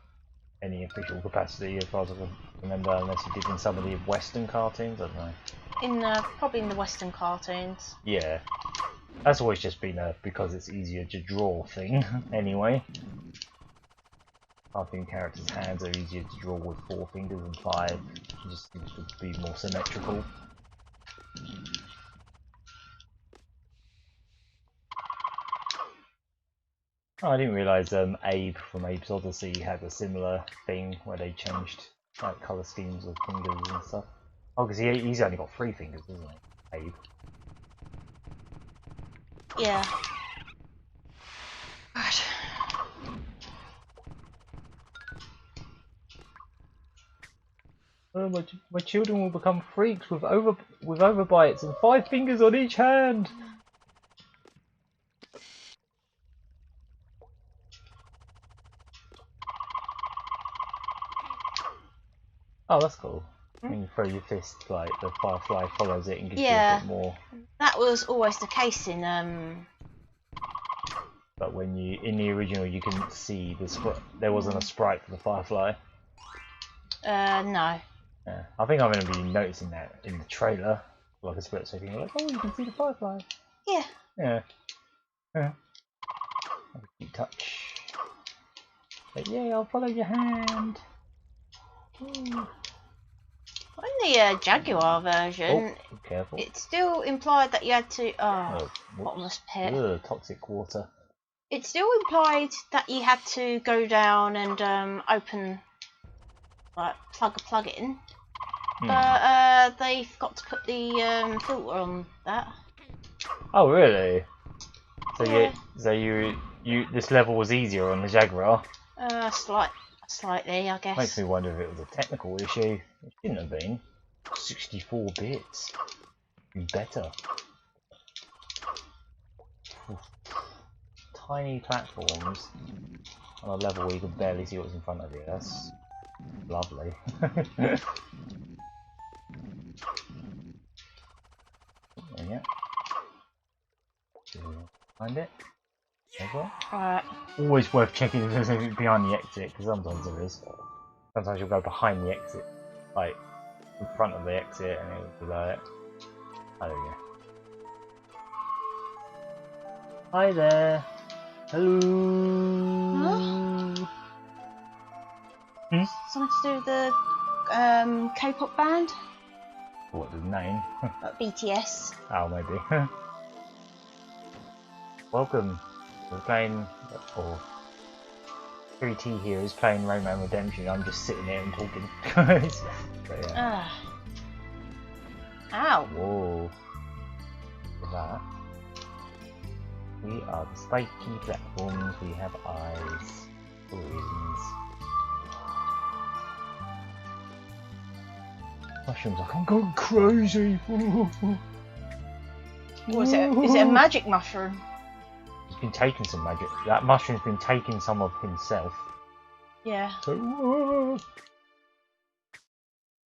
any official capacity as far as I can remember, unless he did in some of the Western cartoons, I don't know. Probably in the Western cartoons. Yeah. That's always just been a because it's easier to draw thing, anyway. Cartoon characters' hands are easier to draw with 4 fingers than 5. It just seems to be more symmetrical. Oh, I didn't realise Abe from Abe's Odyssey had a similar thing where they changed like colour schemes of fingers and stuff. Oh, because he's only got 3 fingers, isn't he? Abe. Yeah. God. Oh, my children will become freaks with overbites and 5 fingers on each hand. Oh, that's cool. When you throw your fist, like the firefly follows it and gives you a bit more. That was always the case in But when you in the original, you couldn't see there wasn't a sprite for the firefly. No. Yeah, I think I'm going to be noticing that in the trailer, like a split second. Like, oh, you can see the firefly. Yeah. Yeah. Yeah. You touch. Like, yeah, I'll follow your hand. Ooh. In the Jaguar version, Oh, careful. it still implied that you had to. Oh, bottomless pit. Ugh, toxic water. It still implied that you had to go down and open, like, plug it in. But they forgot to put the filter on that. Oh, really? So Yeah. this level was easier on the Jaguar. Slightly, I guess. Makes me wonder if it was a technical issue. It shouldn't have been. 64 bits. Better. Tiny platforms on a level where you can barely see what's in front of you. That's lovely. Yeah. Find it. Okay. Alright. Always worth checking if there's anything behind the exit, because sometimes there is. Sometimes you'll go behind the exit, like in front of the exit, and it'll be like, oh, there we go. Hi there. Hello. Huh? Something to do with the K-pop band? What the name? BTS. Oh, maybe. Welcome. We're playing, or 3T here is playing Rayman Redemption. I'm just sitting there and talking. But yeah. Ow. Whoa. Look at that. We are the spiky platforms. We have eyes for reasons. Mushrooms, like I'm going crazy. What is it? Is it a magic mushroom? He's been taking some magic. That mushroom's been taking some of himself. Yeah. So, whoa,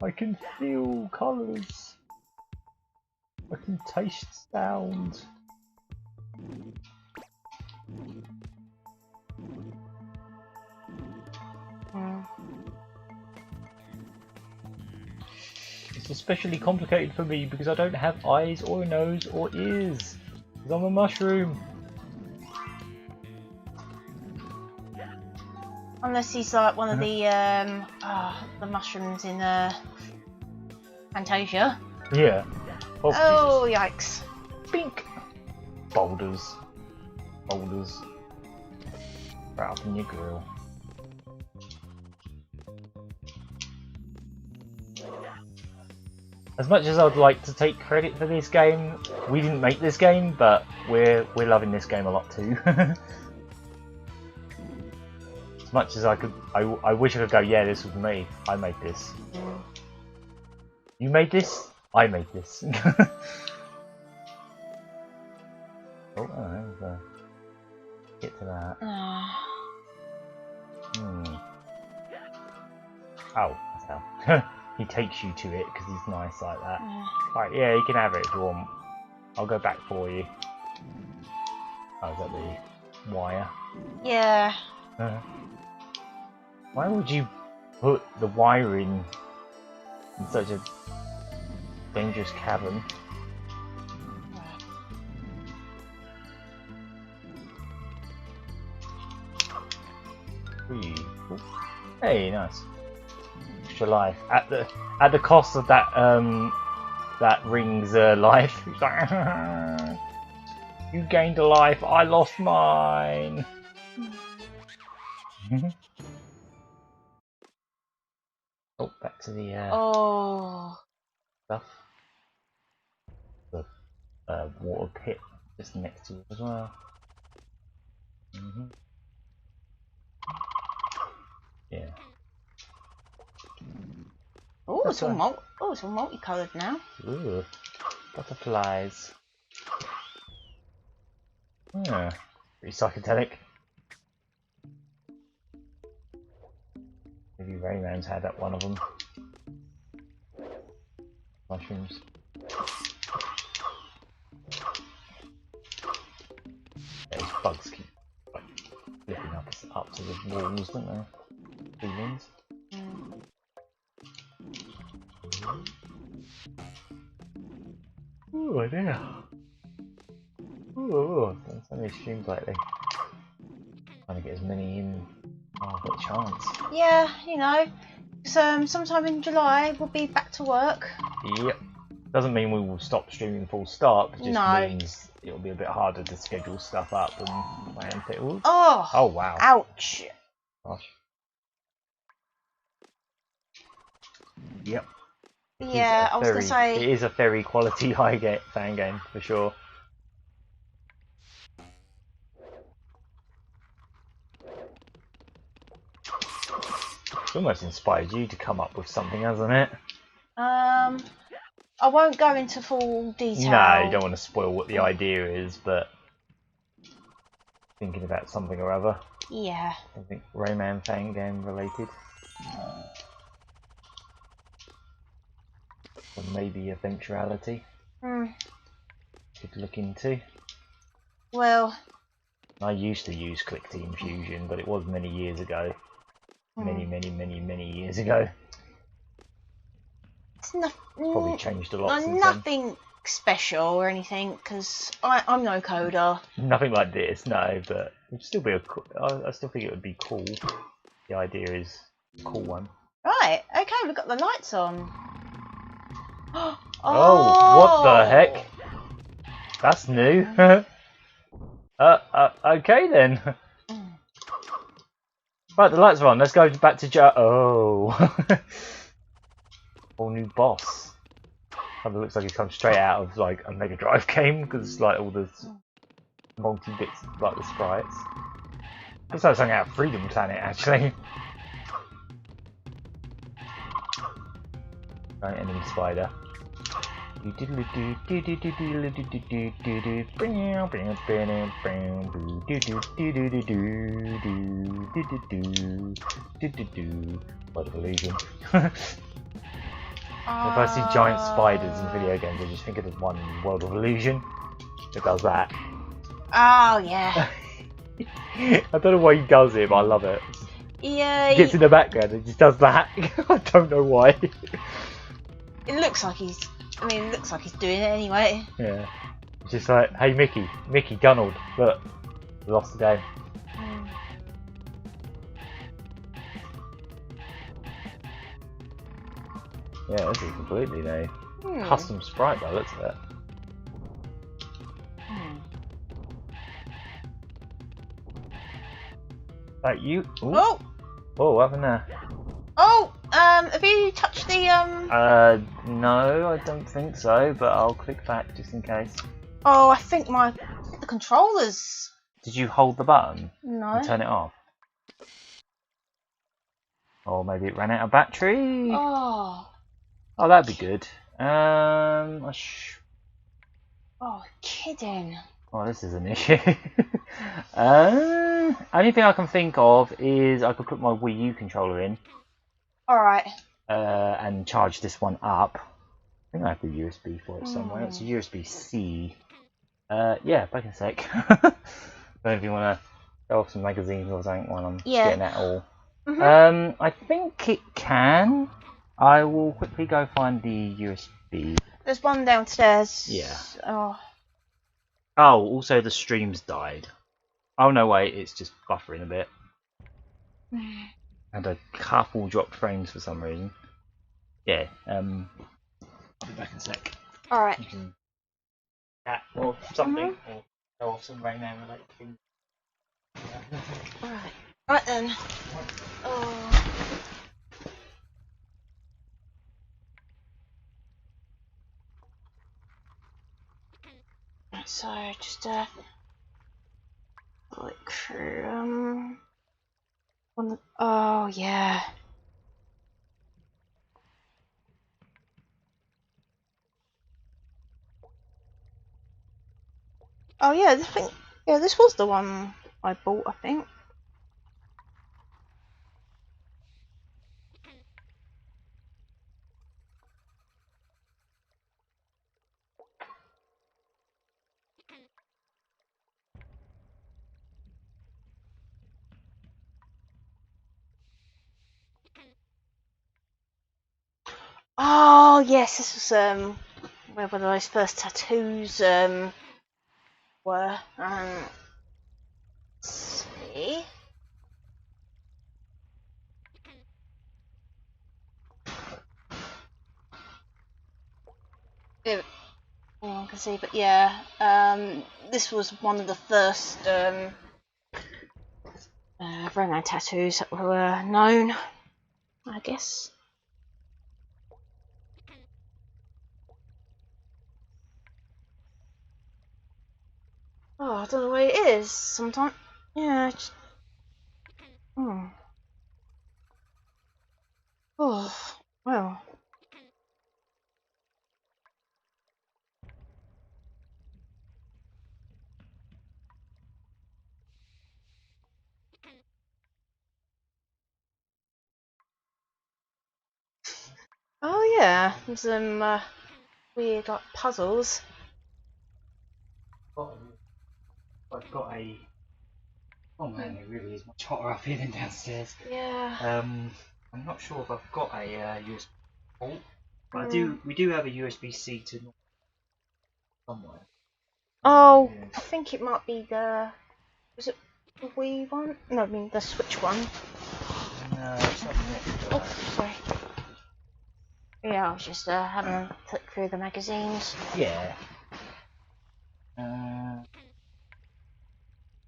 I can feel colours. I can taste sound. It's especially complicated for me because I don't have eyes or a nose or ears. Because I'm a mushroom. Unless he's like one of the mushrooms in Fantasia. Yeah. Oh, yikes. Bink. Boulders. Boulders. Right up in your grill. As much as I'd like to take credit for this game, we didn't make this game, but we're loving this game a lot too. As much as I wish I could go, yeah, this was me. I made this. You made this? I made this. Oh, get to that. Oh, that's how. He takes you to it because he's nice like that. Right, yeah, you can have it if you want. I'll go back for you. Oh, is that the wire? Yeah. Why would you put the wire in such a dangerous cavern? Hey, nice. Extra life at the cost of that that ring's life. You gained a life. I lost mine. Oh, back to the stuff. The water pit just next to it as well. Yeah. Oh, it's all multicoloured now. Ooh, butterflies. Yeah, pretty psychedelic. Maybe Rayman's had that one of them. Mushrooms. Those bugs keep like flipping up to the walls, don't they? Ceilings. Oh dear. Oh, done so many streams lately. Trying to get as many in. Oh, I've got a chance. Yeah, you know. So sometime in July we'll be back to work. Yep. Doesn't mean we will stop streaming full stop. It just No. means it'll be a bit harder to schedule stuff up and plan things. Oh. Oh wow. Ouch. Gosh. Yep. Yeah, I was gonna say. It is a very quality fan game for sure. It's almost inspired you to come up with something, hasn't it? I won't go into full detail. No, you don't want to spoil what the idea is, but thinking about something or other. Yeah. I think Rayman fan game related. Or maybe eventuality. Could look into. Well. I used to use Click Team Fusion, but it was many years ago. Many years ago. It's probably changed a lot since nothing then. special or anything, because I'm no coder. Nothing like this, no, but it'd still be I still think it would be cool. The idea is a cool one. Right, okay, we've got the lights on. Oh, what the heck? That's new. Okay then. Right, the lights are on. Let's go back to Oh. Whole new boss. Kind of looks like he's come straight out of like a Mega Drive game because like all the multi bits like the sprites. Looks like something out of Freedom Planet actually. Right, enemy spider. What a illusion. If I see giant spiders in video games, I just think of the one in World of Illusion that does that. Oh, yeah. I don't know why he does it, but I love it. Yeah. He gets in the background and just does that. I don't know why. It looks like he's doing it anyway. Yeah. It's just like, hey Mickey, Donald, look, we lost the game. Yeah, this is completely new. Custom sprite by the looks of it. Like you. Ooh. Oh! Oh, what happened there? Oh! Have you touched the No, I don't think so, but I'll click back just in case. Oh, I think the controllers. Did you hold the button? No. And turn it off? Or maybe it ran out of battery? Oh. Oh, that'd be good. Oh, kidding. Oh, this is an issue. Only thing I can think of is I could put my Wii U controller in. Alright. And charge this one up. I think I have the USB for it somewhere. It's a USB-C. Yeah, back in a sec. Don't know if you want to go off some magazines or something while I'm getting that all. I think it can. I will quickly go find the USB. There's one downstairs. Yeah. Oh. Oh, also the stream's died. Oh no, wait, it's just buffering a bit. And a couple dropped frames for some reason. Yeah, I'll be back in a sec. Alright. You can chat or something, or go off some Rayman related things. Alright. Right then. Oh. So just look through oh yeah. Oh yeah, this was the one I bought, I think. Oh yes, this was where those first tattoos were. Let's see. Yeah, I can see, but yeah, this was one of the first Rayman tattoos that were known, I guess. Oh, I don't know where it is. Sometimes, yeah. Oh, well. Oh yeah, there's some weird like puzzles. I've got a. Oh man, it really is much hotter up here than downstairs. Yeah. I'm not sure if I've got a USB port, but we do have a USB-C to somewhere. Oh, I think it might be the. Was it the Wii one? No, I mean the Switch one. No, it's not the Oh, sorry. Yeah, I was just having a flick through the magazines. Yeah. I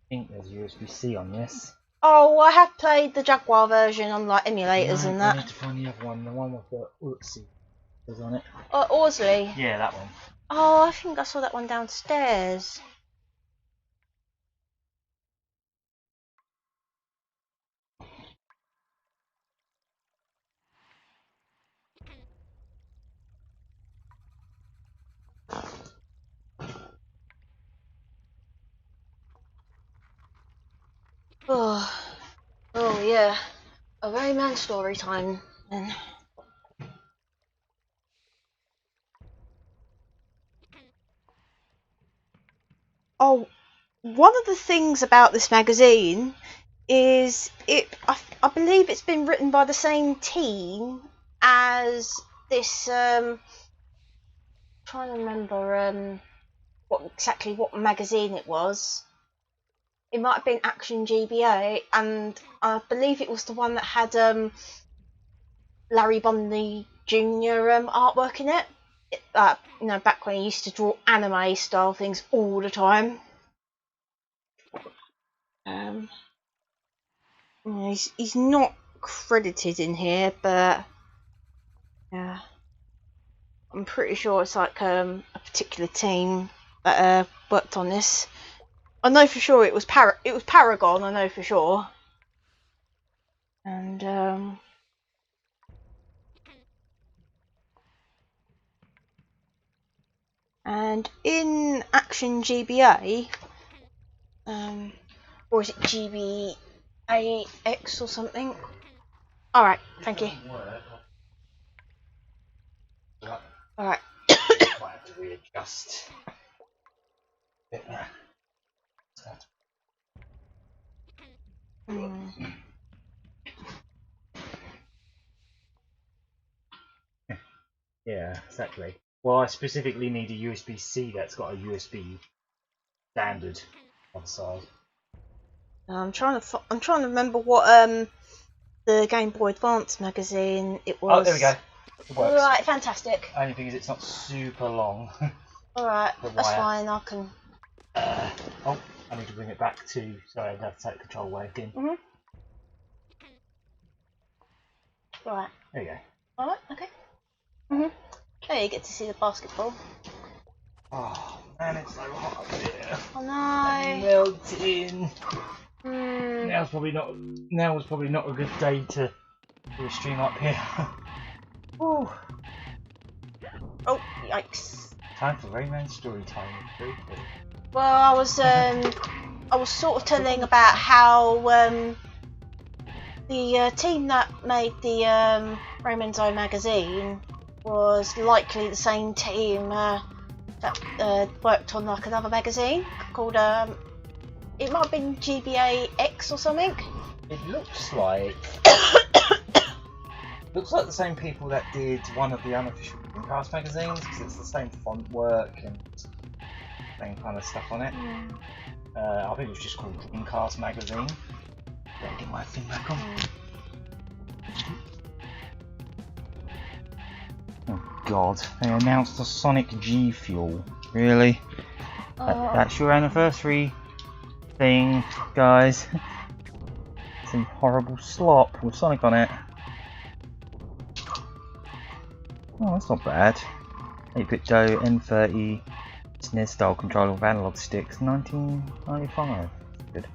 think there's USB-C on this. Oh, I have played the Jaguar version on like emulators and that. I need to find the other one, the one with the Uzi is on it. Orsley. Yeah, that one. Oh, I think I saw that one downstairs. Oh yeah, a Rayman story time then. Oh, one of the things about this magazine is I believe it's been written by the same team as this. Trying to remember what magazine it was. It might have been Action GBA, and I believe it was the one that had Larry Bundy Jr. Artwork in it. Back when he used to draw anime style things all the time. He's not credited in here, but yeah, I'm pretty sure it's like a particular team that worked on this. I know for sure it was Paragon. I know for sure, and in Action GBA, or is it GBAX or something? All right, thank you. All right. Might have to readjust. Yeah, exactly. Well, I specifically need a USB-C that's got a USB standard on the side. I'm trying to remember what the Game Boy Advance magazine it was. Oh, there we go. It works. Alright, fantastic. Only thing is it's not super long. Alright, that's fine, I can... oh, I need to bring it back to... Sorry, I have to take the control away again. Right. There you go. Alright, okay. There you get to see the basketball. Oh, man, it's so hot up here. Oh no. I'm melting. Now was probably not a good day to do a stream up here. Ooh. Oh, yikes. Time for Rayman story time. Well, I was sort of telling about how the team that made the Rayman's Eye magazine was likely the same team that worked on like another magazine called it might have been GBA X or something. It looks like the same people that did one of the unofficial Dreamcast magazines, because it's the same font work and same kind of stuff on it. I think it was just called Dreamcast magazine. Better get my thing back on. Oh god, they announced the Sonic G Fuel. Really? That's your anniversary thing, guys. Some horrible slop with Sonic on it. Oh, that's not bad. 8-bit DOE N30 SNES style controller with analog sticks, 1995. Good.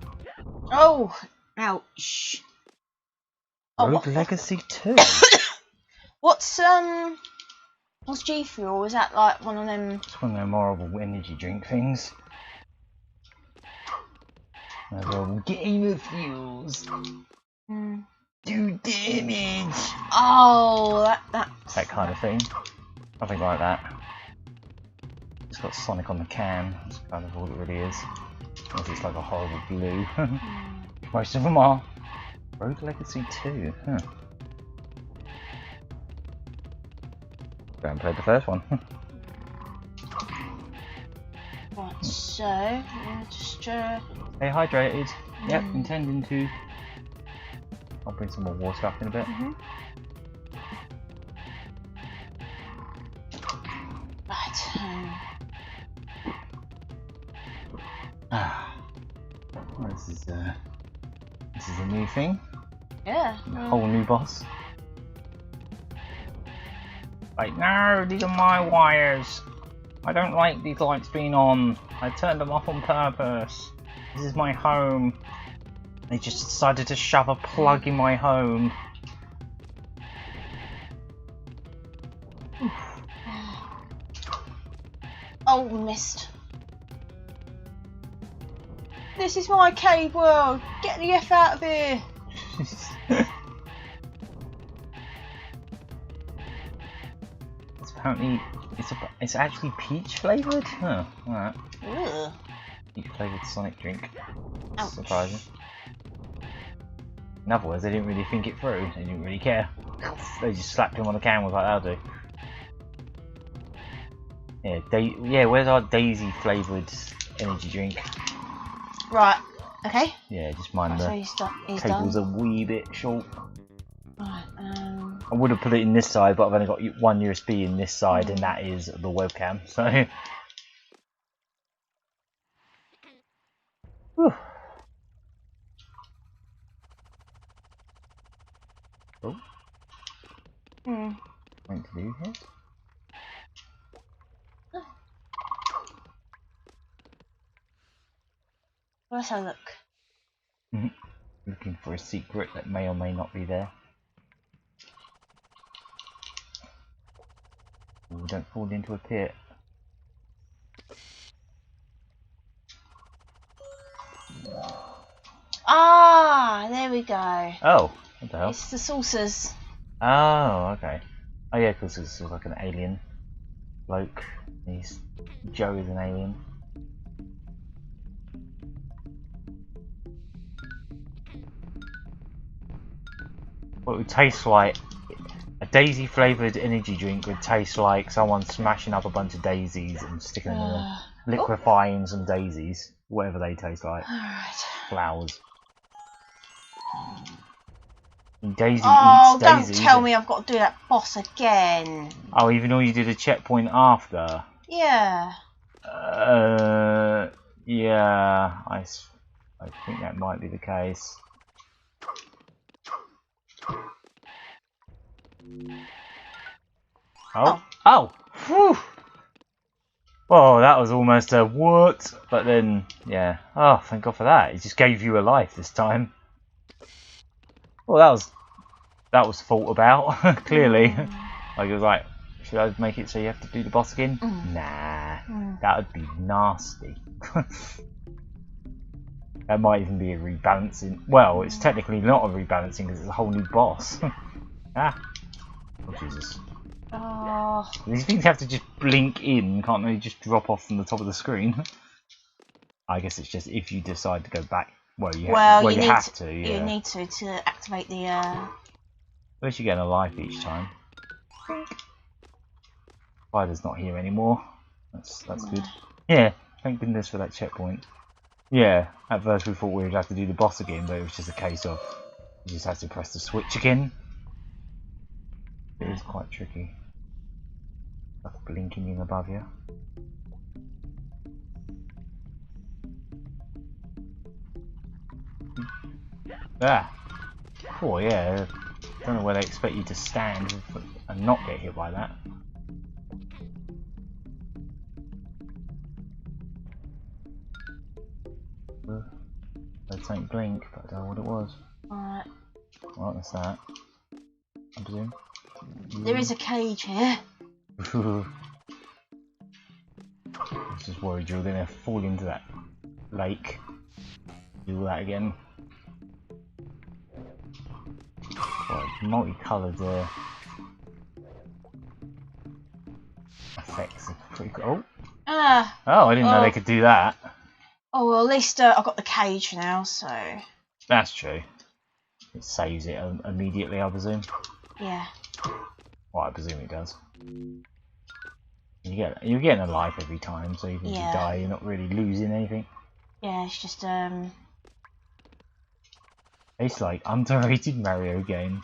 Oh, ouch. Rogue Legacy 2. What's G Fuel? Is that like one of them? It's one of them horrible energy drink things. Horrible game of fuels. Do damage. Oh, that kind of thing. Nothing like that. It's got Sonic on the can. That's kind of all it really is. Unless it's like a horrible blue. Most of them are. Rogue Legacy 2. Huh. Go and play the first one. Right, so just stay hydrated. Yep, intending to. I'll bring some more water up in a bit. Right. Well, this is a new thing. Yeah. A whole new boss. Like, no, these are my wires. I don't like these lights being on. I turned them off on purpose. This is my home. They just decided to shove a plug in my home. Oh, missed. This is my cave world. Get the F out of here. It's apparently it's actually peach flavoured. Huh. Alright. Peach flavoured Sonic drink. That's surprising. In other words, they didn't really think it through. They didn't really care. They just slapped him on the can with like that'll do. Yeah, where's our daisy flavoured energy drink? Right. Okay. Yeah, just mind So the cable's a wee bit short. Right. I would have put it in this side, but I've only got one USB in this side, and that is the webcam. So. Whew. Oh. Going to do here. Let's have a look. Looking for a secret that may or may not be there. Ooh, don't fall into a pit. Ah, there we go. Oh, what the hell? It's the saucers. Oh, okay. Oh yeah, because it's sort of like an alien bloke. Joe is an alien. What it would taste like, a daisy flavoured energy drink would taste like someone smashing up a bunch of daisies and sticking them in a liquefying some daisies, whatever they taste like. Alright. Flowers. Daisy Oh, eats don't daisies. tell me I've got to do that boss again. Oh, even though you did a checkpoint after? Yeah. Yeah, I think that might be the case. Oh! Whew! Oh, that was almost a what? But then, yeah. Oh, thank God for that. It just gave you a life this time. Well, that was thought about, clearly. Like, it was like, Should I make it so you have to do the boss again? Nah, that would be nasty. That might even be a rebalancing. Well, it's technically not a rebalancing because it's a whole new boss. Ah. Oh, Jesus. Oh. These things have to just blink in, can't they? Just drop off from the top of the screen. I guess it's just if you decide to go back. Well, you have to. Yeah. You need to activate the. At least you're getting a life each time. Spider's not here anymore. That's good. Yeah, thank goodness for that checkpoint. Yeah, at first we thought we would have to do the boss again, but it was just a case of you just have to press the switch again. It is quite tricky. Like blinking in above you. Ah! Oh yeah, don't know where they expect you to stand and not get hit by that. They don't blink, but I don't know what it was. Alright. Well, that's that. I presume. There is a cage here. I was just worried you were going to fall into that lake. Do that again. Well, multicoloured effects are pretty cool. Oh, I didn't know they could do that. Oh, well, at least I've got the cage now, so. That's true. It saves it immediately, I presume. Yeah. Well, I presume it does. You're getting a life every time, so even if you die, you're not really losing anything. Yeah, it's just It's like underrated Mario game.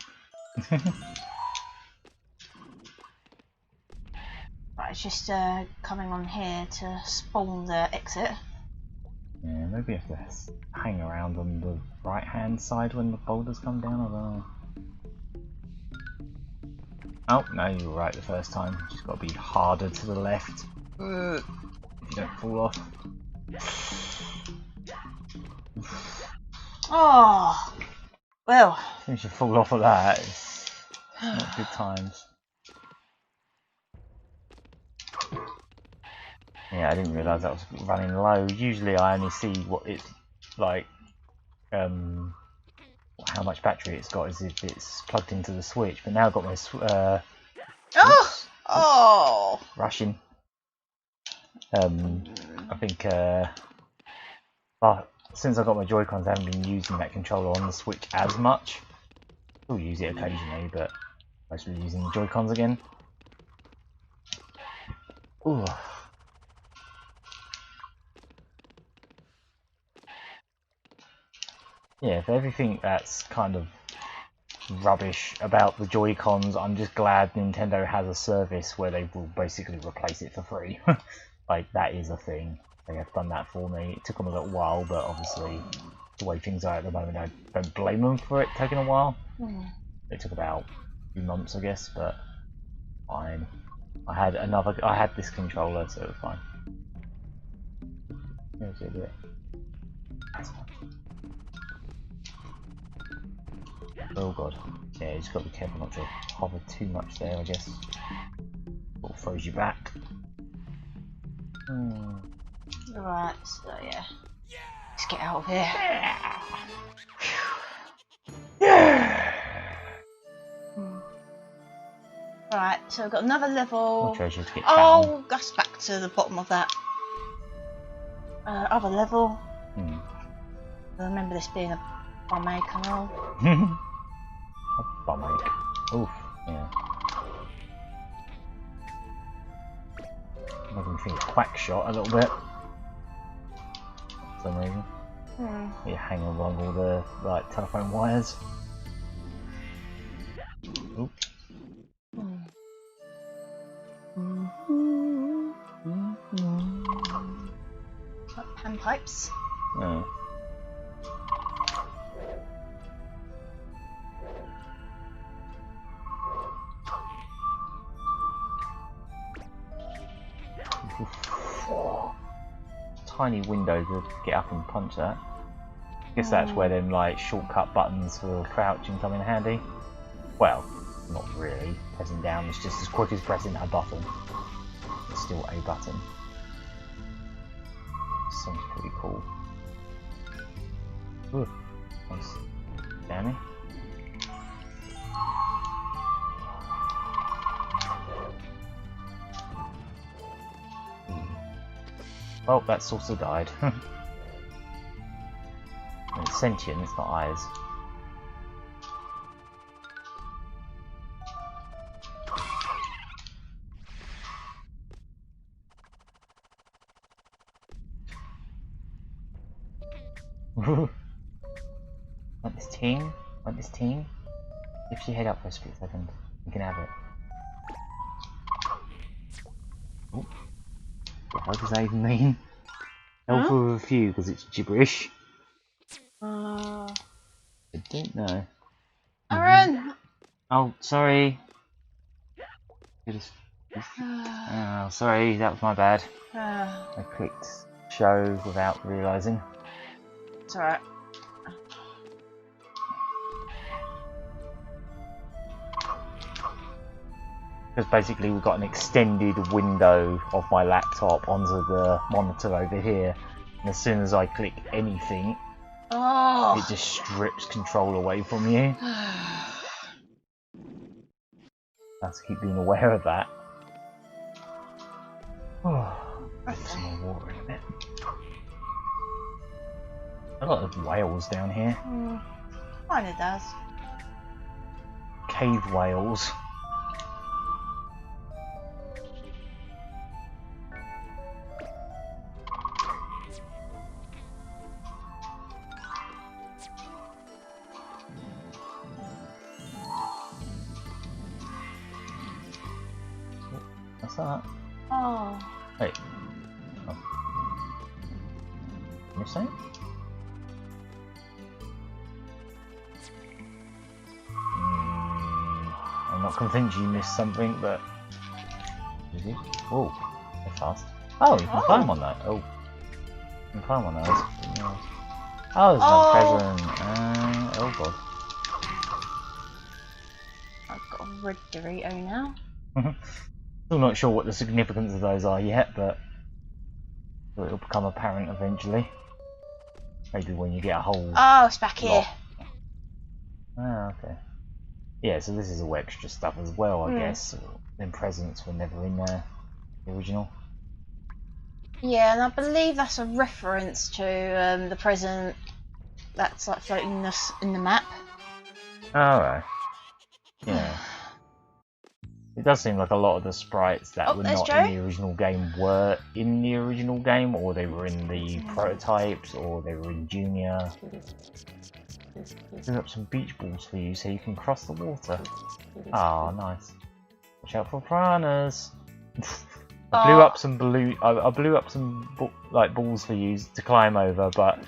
Right, it's just coming on here to spawn the exit. Yeah, maybe you have to hang around on the right hand side when the boulders come down, I don't know. Oh, no, you were right the first time. Just got to be harder to the left. If you don't fall off. Oh! Well. As soon as you fall off of that, it's not good times. Yeah, I didn't realise that was running low. Usually I only see what it's like, how much battery it's got is if it's plugged into the switch, but now I've got my rushing. I think since I got my Joy-Cons, I haven't been using that controller on the Switch as much. Still use it occasionally, but mostly using the Joy-Cons again. Ooh. Yeah, for everything that's kind of rubbish about the Joy-Cons, I'm just glad Nintendo has a service where they will basically replace it for free. Like, that is a thing. They have done that for me. It took them a little while, but obviously the way things are at the moment, I don't blame them for it taking a while. It took about 2 months, I guess, but fine. I had this controller, so it was fine. Here's it a bit. Oh god. Yeah, you just got to be careful not to hover too much there, I guess. Or throws you back. Right, so yeah. Let's get out of here. Right, so we've got another level. More treasure to get down. That's back to the bottom of that. Other level. I remember this being a bum canal. A bum ache. Oof, yeah. Making me think of Quack Shot a little bit. For some reason. You're hanging along all the telephone wires. Oop. Like panpipes. Oh. Tiny window to get up and punch that. I guess that's where them shortcut buttons for crouching come in handy. Well, Not really. Pressing down is just as quick as pressing a button. It's still a button. Sounds pretty cool. Ooh, nice. Danny. Oh, that's also died. It's sentient, it's got eyes. Want this team? Want this team? Lift your head up for a split second. You can have it. Ooh. What the hell does that even mean? Helpful with a few because it's gibberish. I don't know. Aaron! Oh, sorry. Oh, sorry, that was my bad. I clicked show without realising. It's alright. Because basically we've got an extended window of my laptop onto the monitor over here, and as soon as I click anything, it just strips control away from you. I have to keep being aware of that. Get some more water in a bit. A lot of whales down here. Kinda does. Cave whales. What's that? Oh. Wait. Oh. You're saying? I'm not convinced you missed something, but... Is it? Oh, they're fast. Oh, you can climb on that. Oh. You can climb on those. Oh, there's no present. Oh god. I've got a red Dorito now. Still not sure what the significance of those are yet, but it'll become apparent eventually. Maybe when you get a whole... Oh, it's back here. Ah, okay. Yeah, so this is all extra stuff as well, I guess. Then presents were never in the original. Yeah, and I believe that's a reference to the present that's like floating in the map. Alright. Yeah. It does seem like a lot of the sprites that were not in the original game were in the original game, or they were in the prototypes, or they were in Junior. There's up some beach balls for you so you can cross the water. Ah, nice. Watch out for piranhas. I blew up some balls for you to climb over, but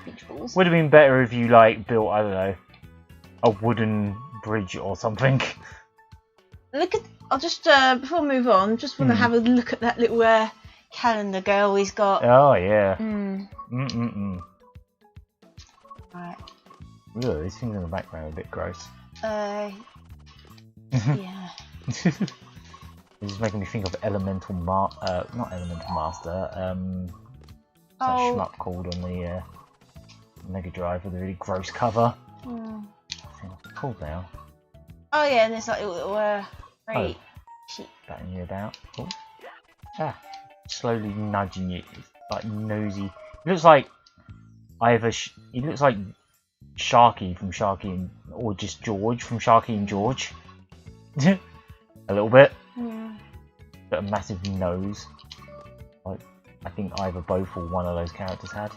would have been better if you built, I don't know, a wooden bridge or something. Look at. I'll just before we move on, just want to have a look at that little calendar girl he's got. Oh yeah. Right. Ugh, these things in the background are a bit gross. Yeah. This is making me think of not Elemental Master. What's that shmup called on the Mega Drive with a really gross cover? I think it's called now. Oh yeah, and there's like a little sheep batting you about. Cool. Ah, slowly nudging you. It's like nosy. It looks like either he looks like Sharky from Sharky or just George from Sharky and George. A little bit. Got a massive nose. Like I think either both or one of those characters had.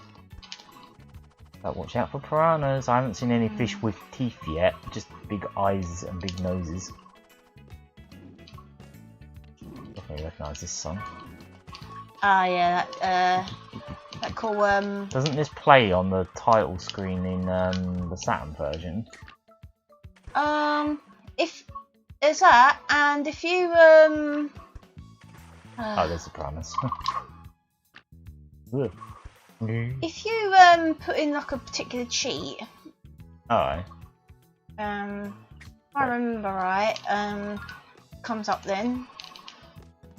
But watch out for piranhas. I haven't seen any fish with teeth yet. Just big eyes and big noses. Definitely recognise this song. Ah yeah, that cool Doesn't this play on the title screen in the Saturn version? If there's that, and if you oh, there's the piranhas. if you put in like a particular cheat, Alright. I remember right. Comes up then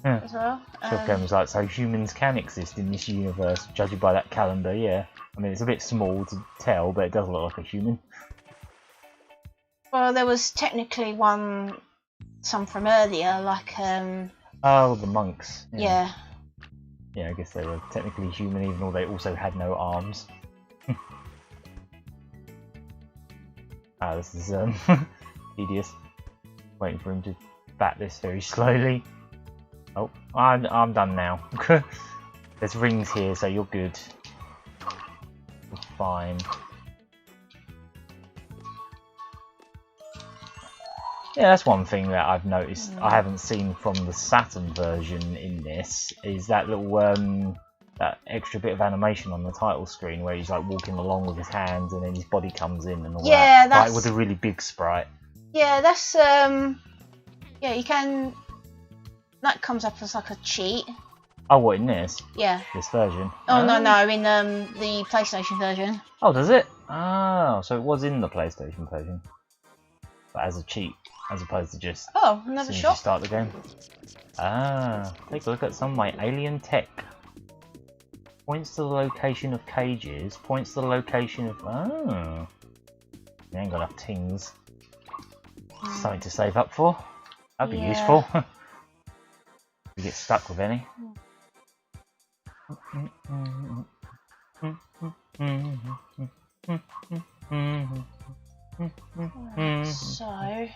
Yeah. as well. Shotgun was like, so humans can exist in this universe, judging by that calendar, yeah. I mean, it's a bit small to tell, but it does look like a human. Well, there was technically some from earlier, like Oh, the monks. yeah. Yeah, I guess they were technically human, even though they also had no arms. Ah, this is tedious. Waiting for him to bat this very slowly. Oh, I'm done now. There's rings here, so you're good. You're fine. Yeah, that's one thing that I've noticed I haven't seen from the Saturn version in this, is that little that extra bit of animation on the title screen where he's like walking along with his hands and then his body comes in and all Yeah, that. that's... Like with a really big sprite. Yeah, that's yeah, you can... That comes up as like a cheat. Oh, what, in this? Yeah. This version? Oh, no, in the PlayStation version. Oh, does it? Oh, so it was in the PlayStation version. But as a cheat, as opposed to just Oh, as another soon as you shot. start the game. Ah, take a look at some of my alien tech. Points to the location of cages, points to the location of... Oh. You ain't got enough tings. Something to save up for. That'd be useful. You get stuck with any. So...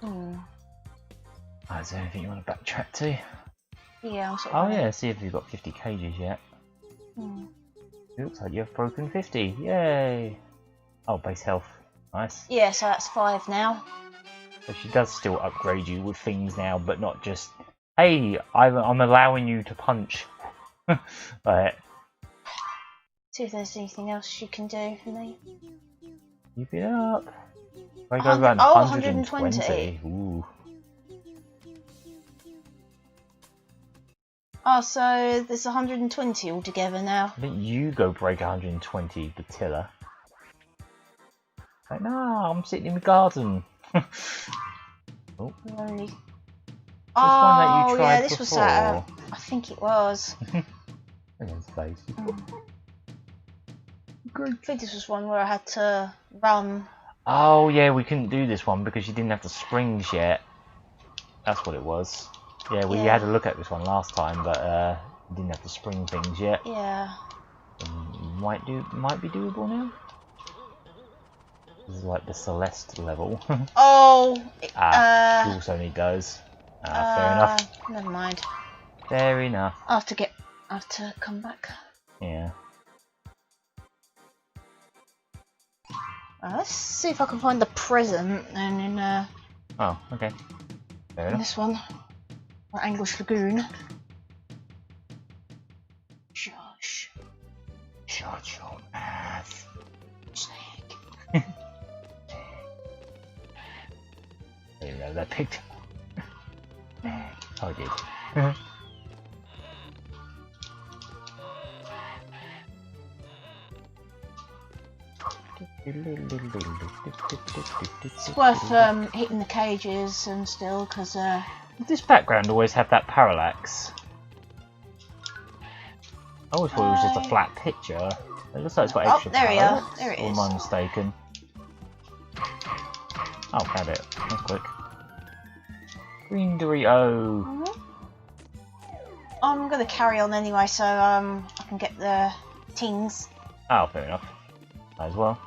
Oh, is there anything you want to backtrack to? Yeah, I'm sort Oh of... yeah, see if you've got 50 cages yet. It looks like you've broken 50. Yay! Oh, base health. Nice. Yeah, so that's 5 now. So she does still upgrade you with things now, but not just, hey, I'm allowing you to punch. Like, See if there's anything else you can do for me. keep it up. I go around 120. Ooh. Oh, so there's 120 altogether now. I think you go break 120, Batilla. Like, no, I'm sitting in the garden. Oh. Only... one that you Oh, tried yeah, this was I think it was. And his face. I think this was one where I had to run. Oh yeah, we couldn't do this one because you didn't have the springs yet. That's what it was. Yeah, we had a look at this one last time, but you didn't have the spring things yet. Yeah. Might be doable now. This is like the Celeste level. Oh. It also need those. Fair enough. Never mind. Fair enough. I have to come back. Yeah. Let's see if I can find the present and in Oh, okay. Fair in enough. this one. Or Anguish Lagoon. Shush. Shut your ass. Snake. I didn't know that picked. Oh, I did. It's worth hitting the cages and still, because Does this background always have that parallax? I always thought it was just a flat picture. It looks like it's got extra there we are. parallax. There it Or is. am I mistaken? Oh, found it. That's quick. Green Dorito. I'm gonna carry on anyway, so I can get the tings. Oh, fair enough. Might as well.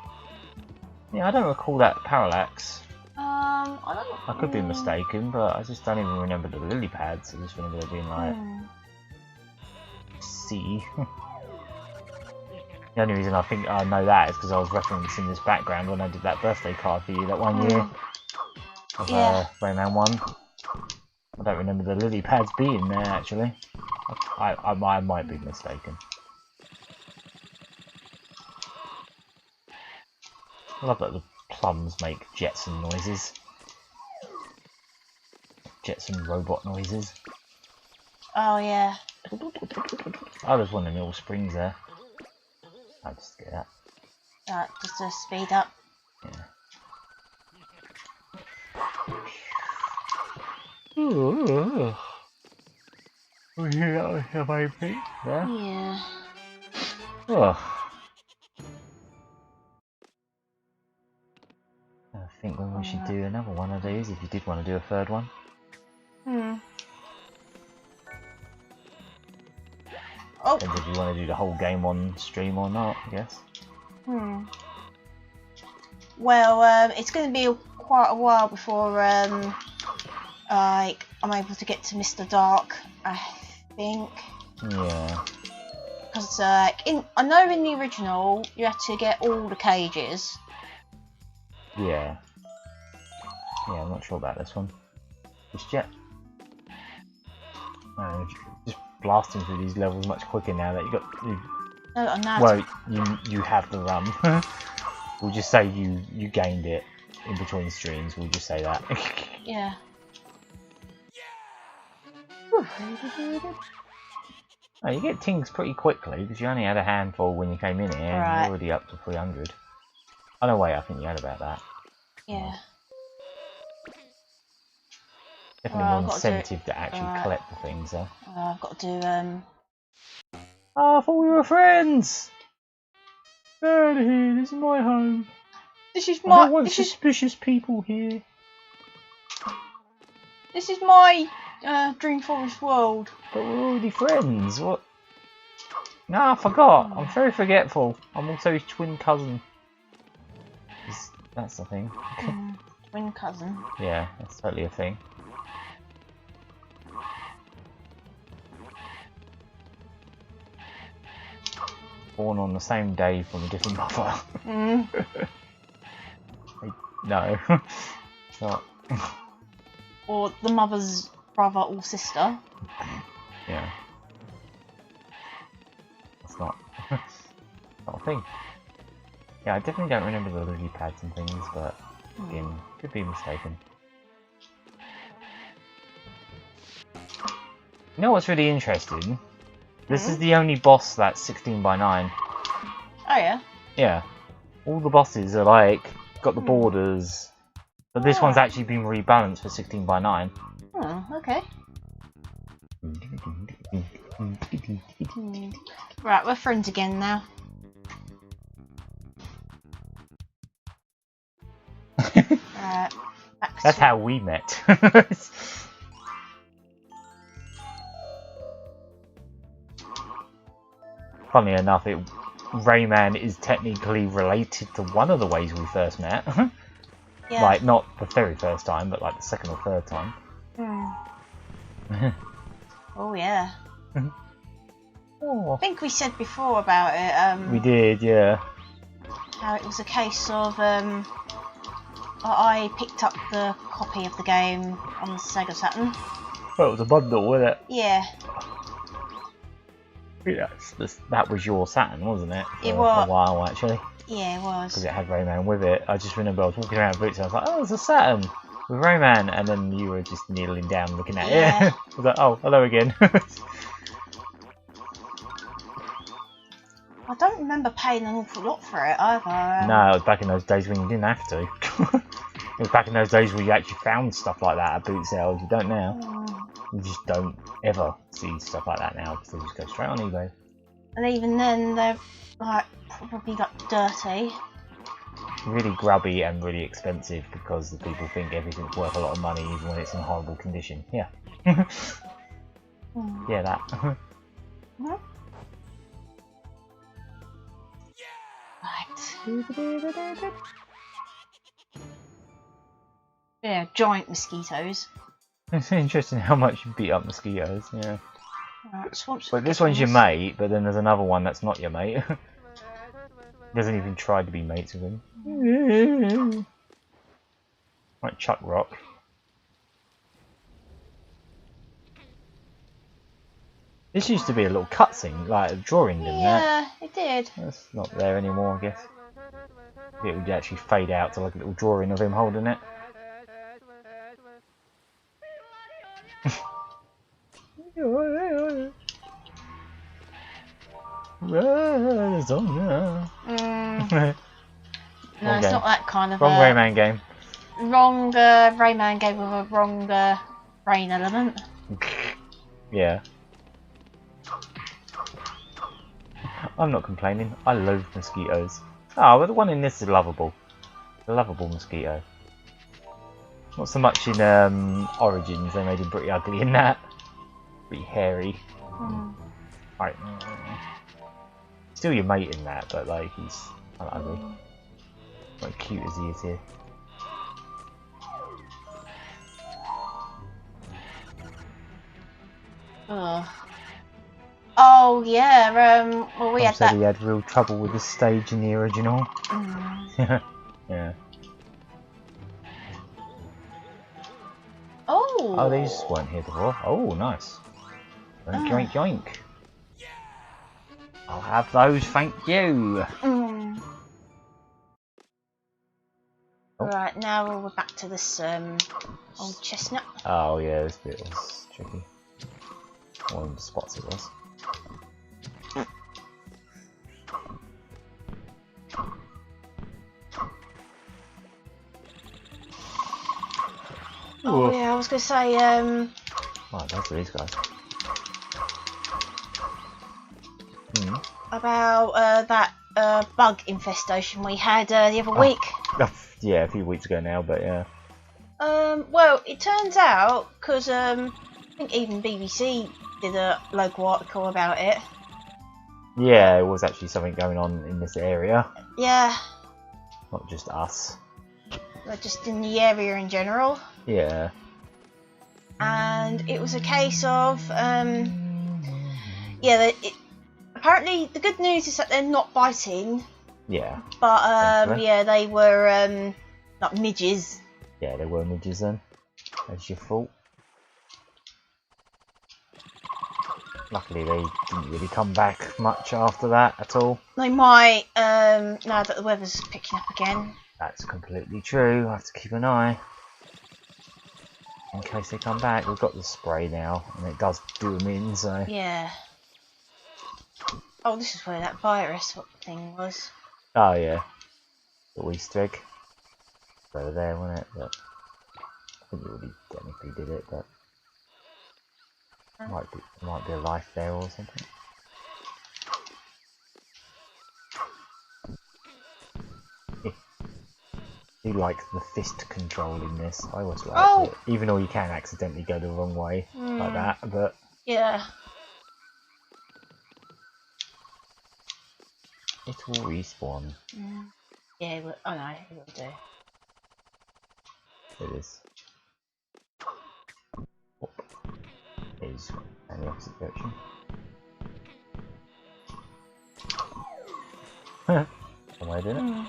Yeah, I don't recall that parallax. I could be mistaken, but I just don't even remember the lily pads. I just remember there being like C. The only reason I think I know that is because I was referencing this background when I did that birthday card for you that one year of Rayman 1. I don't remember the lily pads being there actually. I might be mistaken. I love that the plums make Jetson noises. Jetson robot noises. Oh yeah. Oh, there's one in the little springs there. I'll just get that. Right, just to speed up. Ooh. We hear that was your baby there? Yeah. Ugh. I think we should do another one of these if you did want to do a third one. Oh. Depends if you want to do the whole game on stream or not, I guess. Well, it's going to be quite a while before like I'm able to get to Mr. Dark, I think. Yeah. Because I know in the original you had to get all the cages. Yeah. Yeah, I'm not sure about this one. Just yet. Just blasting through these levels much quicker now that you got. Well, you have the run. We'll just say you gained it in between streams. We'll just say that. Yeah. Oh, you get things pretty quickly because you only had a handful when you came in here, and Right. you're already up to 300. Oh no, wait, I think you had about that. Yeah. Definitely Well, more incentive to actually collect the things, though. I've got to do Oh, I thought we were friends. Get out of here! This is my home. This is I don't want suspicious people here. This is my Dream Forest world. But we're already friends. What? No, I forgot. I'm very forgetful. I'm also his twin cousin. That's the thing. Twin cousin. Yeah, that's totally a thing. Born on the same day from a different mother. No, it's not. Or the mother's brother or sister. Yeah. That's not a thing. Yeah, I definitely don't remember the lily pads and things, but again, could be mistaken. You know what's really interesting? This is the only boss that's 16 by 9. Oh yeah? Yeah. All the bosses are like, got the borders, but this one's actually been rebalanced for 16 by 9. Oh, okay. Right, we're friends again now. Right, that's how we met. Funnily enough, Rayman is technically related to one of the ways we first met. Yeah. Like, not the very first time, but like the second or third time. Oh yeah. Oh. I think we said before about it. We did, yeah. How it was a case of I picked up the copy of the game on the Sega Saturn. Well, it was a bundle, wasn't it? Yeah. Yeah, that was your Saturn, wasn't it? It was. A while, actually. Yeah, it was. Because it had Rayman with it. I just remember I was walking around Boots and I was like, oh, it's a Saturn with Rayman. And then you were just kneeling down looking at it. I was like, oh, hello again. I don't remember paying an awful lot for it either. No, it was back in those days when you didn't have to. It was back in those days where you actually found stuff like that at boot sales. You don't now. You just don't ever see stuff like that now because they just go straight on eBay. And even then, they're like probably like dirty. Really grubby and really expensive because the people think everything's worth a lot of money even when it's in horrible condition. Yeah. Yeah, that. Right. Yeah, giant mosquitoes. It's interesting how much you beat up mosquitoes, yeah. Right, But this one's your mate, but then there's another one that's not your mate. Doesn't even try to be mates with him. Like Chuck Rock. This used to be a little cutscene, like a drawing, didn't it? Yeah, it did. That's not there anymore, I guess. It would actually fade out to like a little drawing of him holding it. No, Wrong it's game. not that kind of Wrong Rayman game. wrong Rayman game with a wrong brain element. Yeah. I'm not complaining. I loathe mosquitoes. Oh, but the one in this is lovable. A lovable mosquito. Not so much in Origins. They made him pretty ugly in that. Pretty hairy. Right. Still your mate in that, but like he's kind of ugly. Not cute as he is here. Oh yeah. Well, we Tom had said that. he had real trouble with the stage in the original. Yeah. Oh. Oh, these weren't here before. Oh, nice. Yoink, yoink. I'll have those, thank you. Oh. Right, now we're back to this old chestnut. Oh yeah, this bit was tricky. One of the spots it was. Oh yeah, I was going to say Oh, those are these guys. about that bug infestation we had the other week. Yeah, a few weeks ago now, but yeah. Well, it turns out, because I think even BBC did a local article about it. Yeah, there was actually something going on in this area. Yeah. Not just us. But just in the area in general. Yeah. And it was a case of, yeah, apparently the good news is that they're not biting. Yeah. But, yeah, they were, like midges. Yeah, they were midges then. That's your fault. Luckily they didn't really come back much after that at all. They might, now that the weather's picking up again. That's completely true. I have to keep an eye. In case they come back. We've got the spray now, and it does do them in, so... Yeah. Oh, this is where that virus thing was. Oh, yeah. The Easter egg. Over there, wasn't it? But I think it already technically did it, but... Might be a life there or something. I do like the fist control in this. I always like it. Even though you can accidentally go the wrong way like that, but... Yeah. It will respawn. Yeah, it will, oh no, it will do. It is. Oh. It is in the opposite direction. Am I doing it?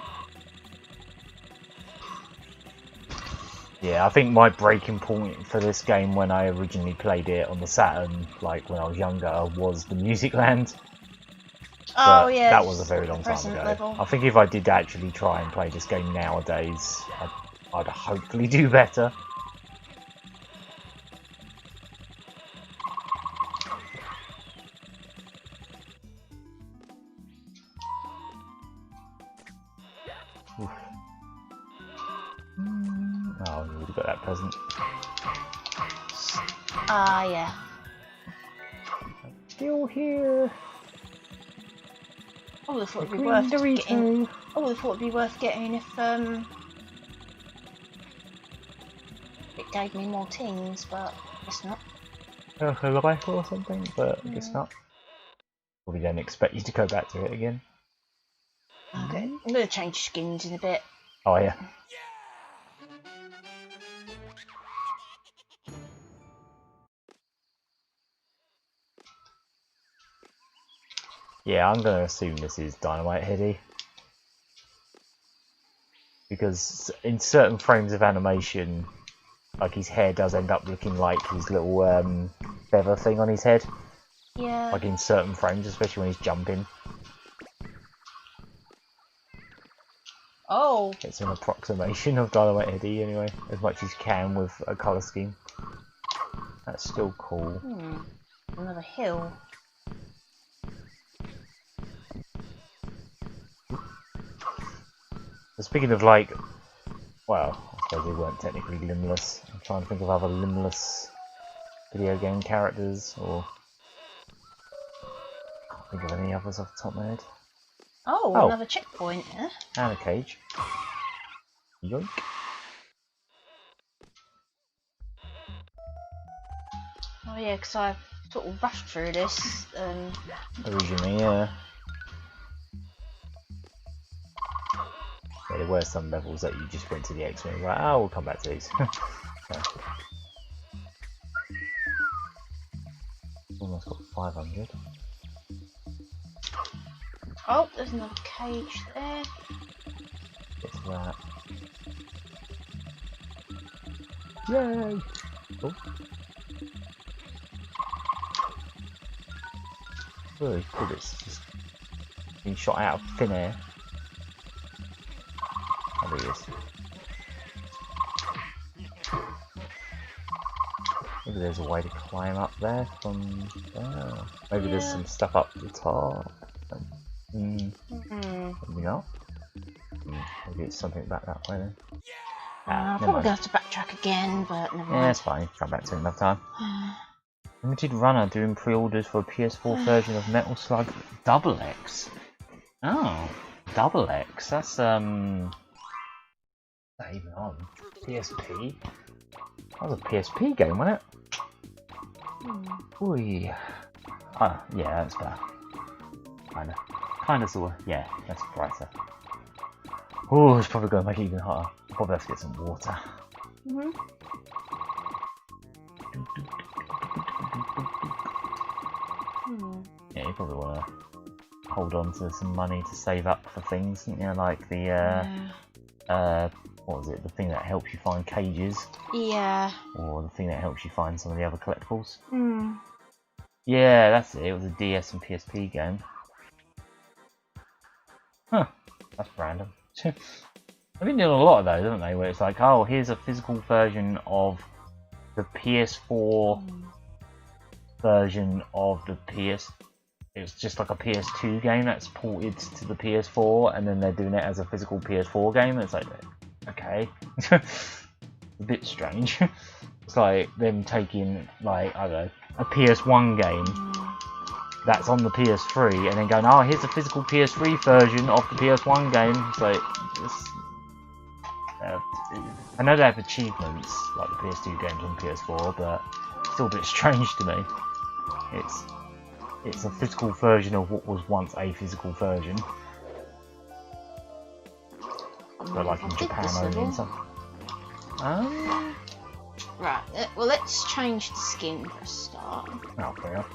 Yeah, I think my breaking point for this game when I originally played it on the Saturn, like when I was younger, was the Music Land. Oh but yeah, that was a very long time ago. Level. I think if I did actually try and play this game nowadays, I'd hopefully do better. Oof. Oh, we already got that present. Ah, yeah. Still here. Oh, I thought it'd be worth getting. Oh, I thought it'd be worth getting if it gave me more tings, but I guess not. Like a life or something, but I guess not. Probably don't expect you to go back to it again. Okay, I'm gonna change skins in a bit. Oh yeah. Yeah, I'm gonna assume this is Dynamite Heady. Because in certain frames of animation, like his hair does end up looking like his little feather thing on his head. Yeah. Like in certain frames, especially when he's jumping. Oh. It's an approximation of Dynamite Heady anyway, as much as you can with a colour scheme. That's still cool. Another hill. So speaking of like, well, I suppose they weren't technically limbless. I'm trying to think of other limbless video game characters, or can't think of any others off the top of my head. Oh, Oh. another checkpoint, yeah? And a cage. Yoink. Oh yeah, because I sort of rushed through this. Originally, yeah. Yeah, there were some levels that you just went to the X-Men and were like, oh, we'll come back to these. Yeah. Almost got 500. Oh, there's another cage there. Get to that. Yay! Oh. Really cool, it's just being shot out of thin air. Oh, there he is. Maybe there's a way to climb up there from there. Maybe there's some stuff up the top. Maybe not. Maybe it's something back that way then. I'm never probably mind. going to have to backtrack again, but never Yeah, mind. it's fine. Come back to it another time. Limited runner doing pre-orders for a PS4 version of Metal Slug Double X. Oh, Double X. That's not even on PSP. That was a PSP game, wasn't it? Oi. Ah, yeah, that's better. Kinda, sorta. Yeah, that's brighter. Oh, it's probably gonna make it even hotter. I'll probably have to get some water. Yeah, you probably want to hold on to some money to save up for things, you know, like the what was it? The thing that helps you find cages, Yeah. or the thing that helps you find some of the other collectibles. Hmm. Yeah, that's it. It was a DS and PSP game. Huh? That's random. They've been doing a lot of those, haven't they? Where it's like, oh, here's a physical version of the PS4 version of the PS. It's just like a PS2 game that's ported to the PS4, and then they're doing it as a physical PS4 game. It's like, okay, a bit strange. It's like them taking, like, I don't know, a PS1 game that's on the PS3, and then going, oh, here's a physical PS3 version of the PS1 game. It's like, I know they have achievements like the PS2 games on PS4, but it's still a bit strange to me. It's a physical version of what was once a physical version. But like in Japan only and stuff. Right, well let's change the skin for a start. Oh, fair enough.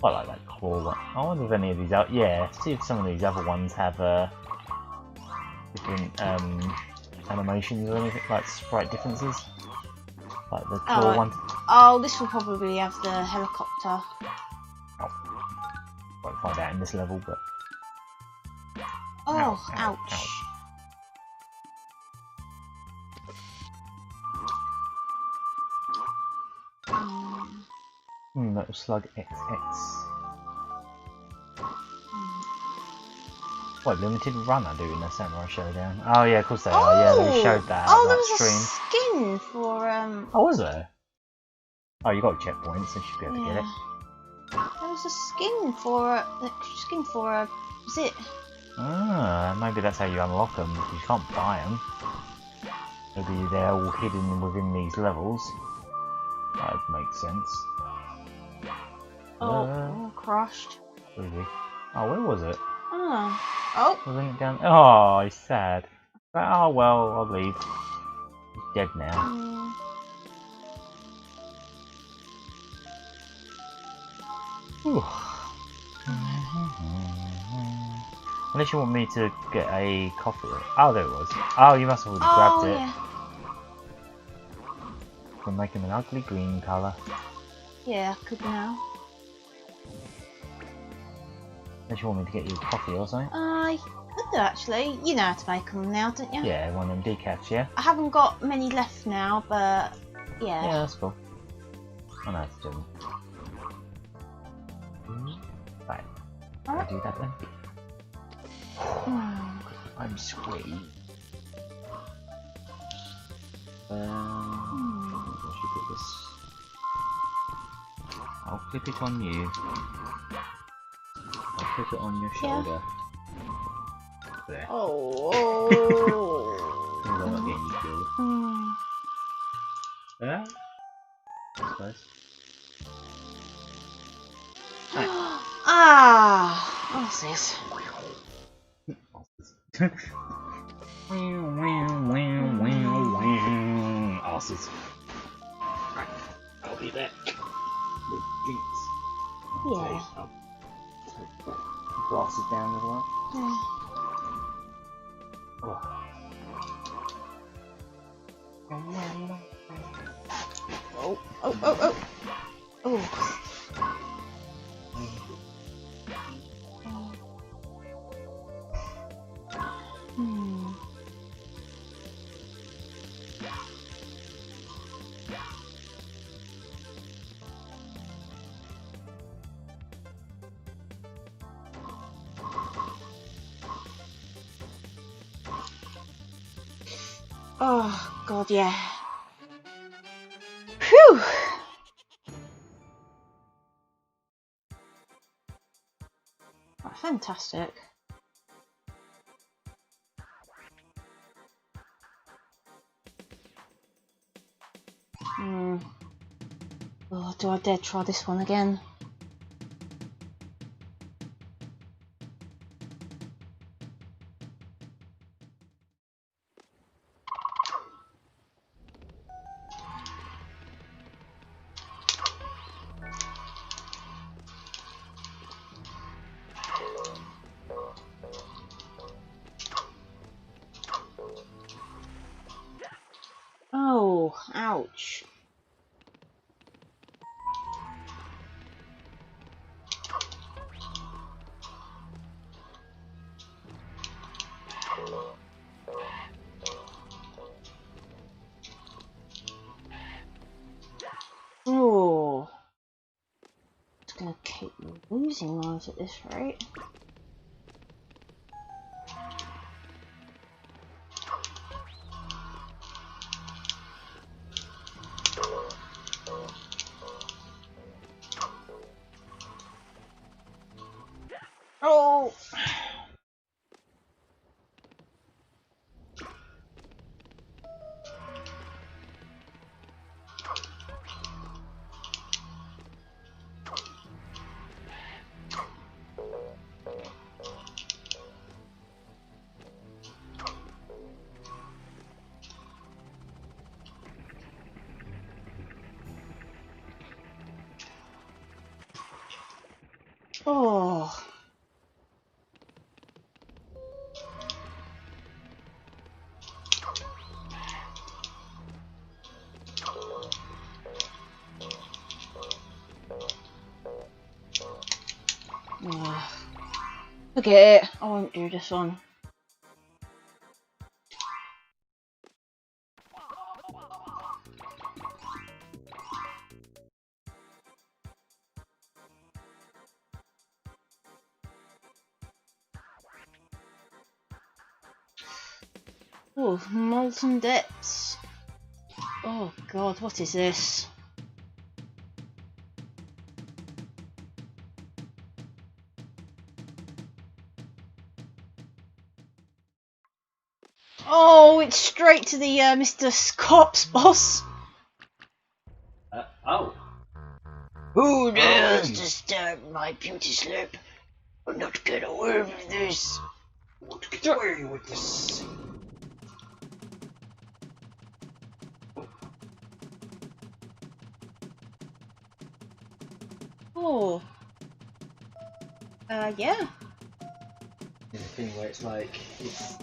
I like that claw one. I wonder if any of these out. Yeah, see if some of these other ones have different animations or anything, like sprite differences. Like the claw one. Oh, this will probably have the helicopter. Oh. Won't find out in this level, but. Oh, Ow, ouch. Metal Slug XX. What, Limited Runner doing the Samurai Showdown? Oh yeah, of course they are. Yeah, they showed that. Oh, at there that was stream. a skin for Oh, was there? Oh, you got checkpoints, so you should be able to get it. There was a skin for a zit. Ah, maybe that's how you unlock them, because you can't buy them. Maybe they're all hidden within these levels. That would make sense. Oh, crushed. Really? Oh, where was it? Oh. Wasn't it down? Oh, he's sad. Oh well, I'll leave. He's dead now. Whew. Unless you want me to get a coffee. Oh, there it was. Oh, you must have already grabbed it. Yeah. Can make him an ugly green colour. Yeah, I could now. Unless you want me to get you a coffee or something. I could do actually. You know how to make them now, don't you? Yeah, one of them decafs, yeah? I haven't got many left now, but yeah. Yeah, that's cool. I know how to do them. Right. I do that then? Hmm. I'm sweaty. I should put this. I'll clip it on you. I'll clip it on your shoulder. There. Oh. I'm not getting you killed. Yeah? That's nice. Ah! What's this? Asses. Right, I'll be back with drinks. Yeah. I'll take the glasses down as well. Yeah. Oh. Oh. Oh. Oh, God, yeah. Phew! Oh, fantastic. Oh, do I dare try this one again? Oh, ouch. Oh. It's gonna keep losing lives at this rate. Oh! Oh. Ugh. Forget it. I won't do this one. Oh, molten depths. Oh God, what is this? Oh, it's straight to the Mr. Scops boss. Oh. Who dares disturb my beauty slip? I'll not get away with this. Want to get away with this? Oh. Yeah. There's a thing where it's like it's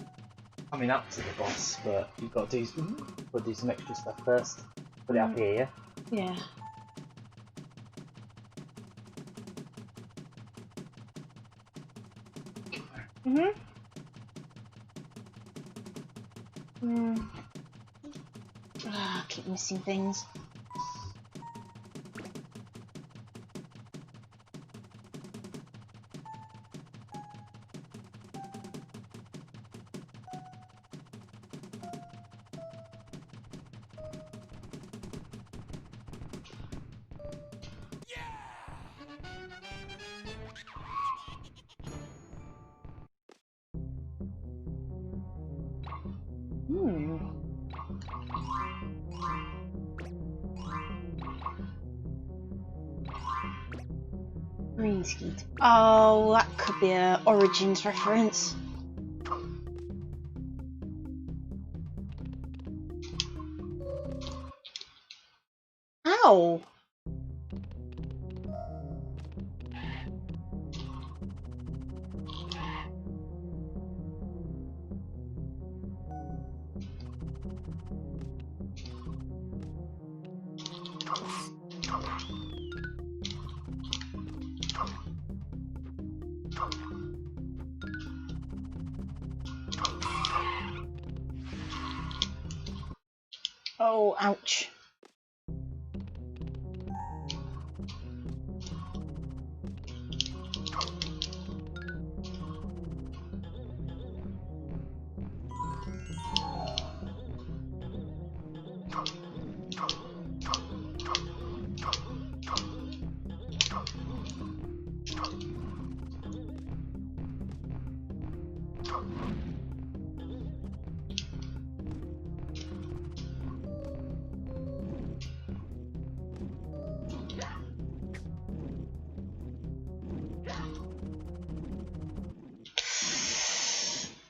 coming up to the boss, but you've got to do some extra stuff first. Put it up here, yeah? Yeah. I keep missing things. Hmm. Green skeet. Oh, that could be a Origins reference. Ow! Oh, ouch.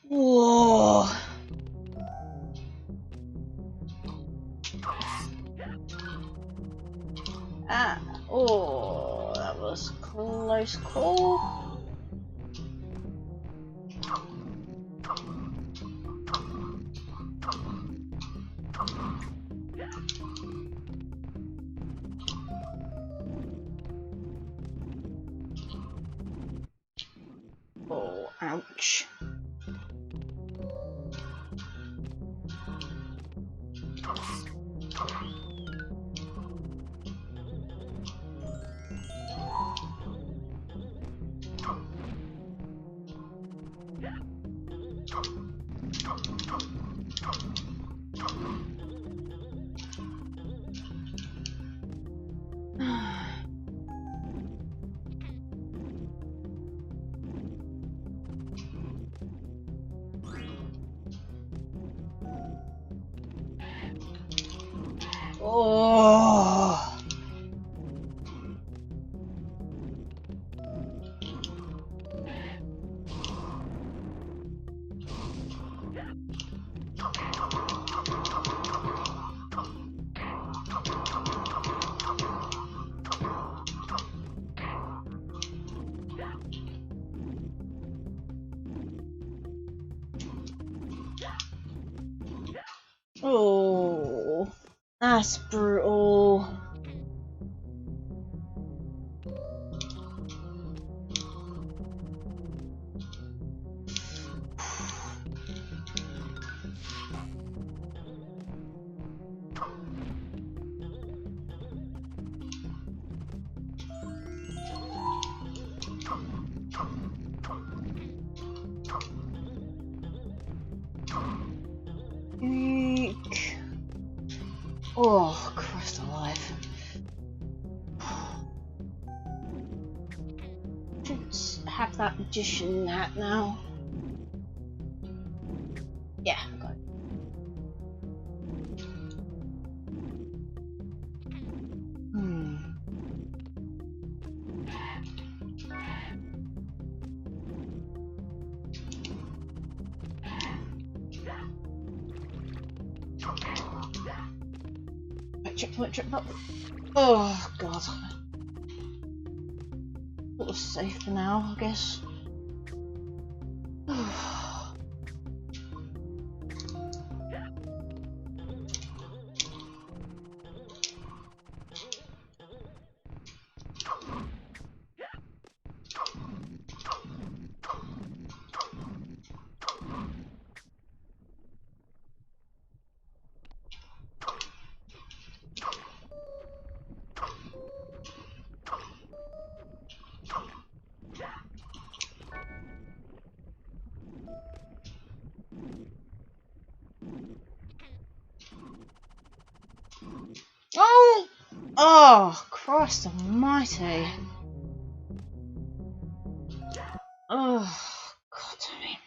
Whoa. Ah, oh, that was close call. Oh, ouch. Oh. Oh, that's brutal. Eek. Oh, Christ alive. Should have that magician hat now. Yeah, I got it. Hmm. Right, checkpoint, checkpoint. Oh, God. That was safe for now, I guess. Oh! Oh, Christ almighty. Oh, God damn it.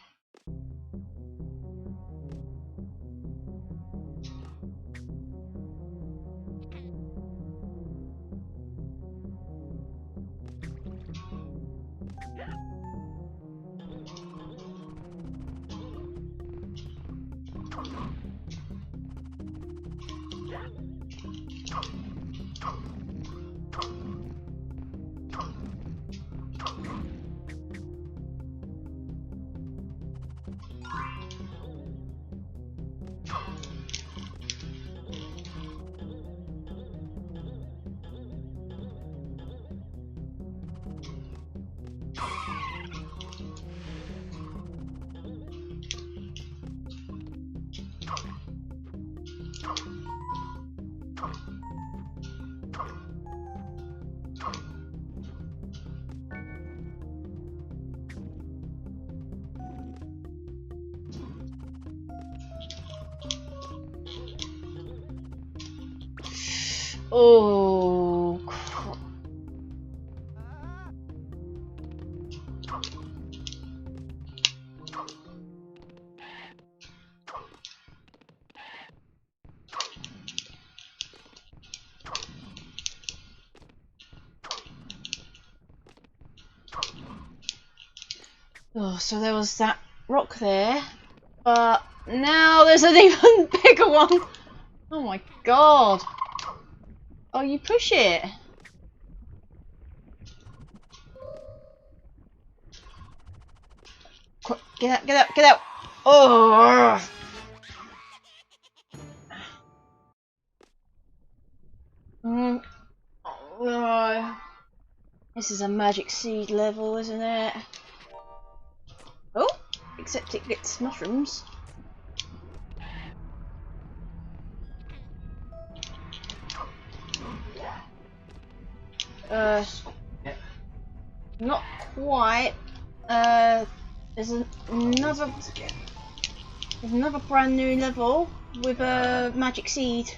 Oh. Oh, so there was that rock there, but now there's an even bigger one. Oh my god. Oh, you push it. Quick, get out, get out, get out. Oh. Oh no. This is a magic seed level, isn't it? Oh, except it gets mushrooms. Not quite. There's another brand new level with a magic seed.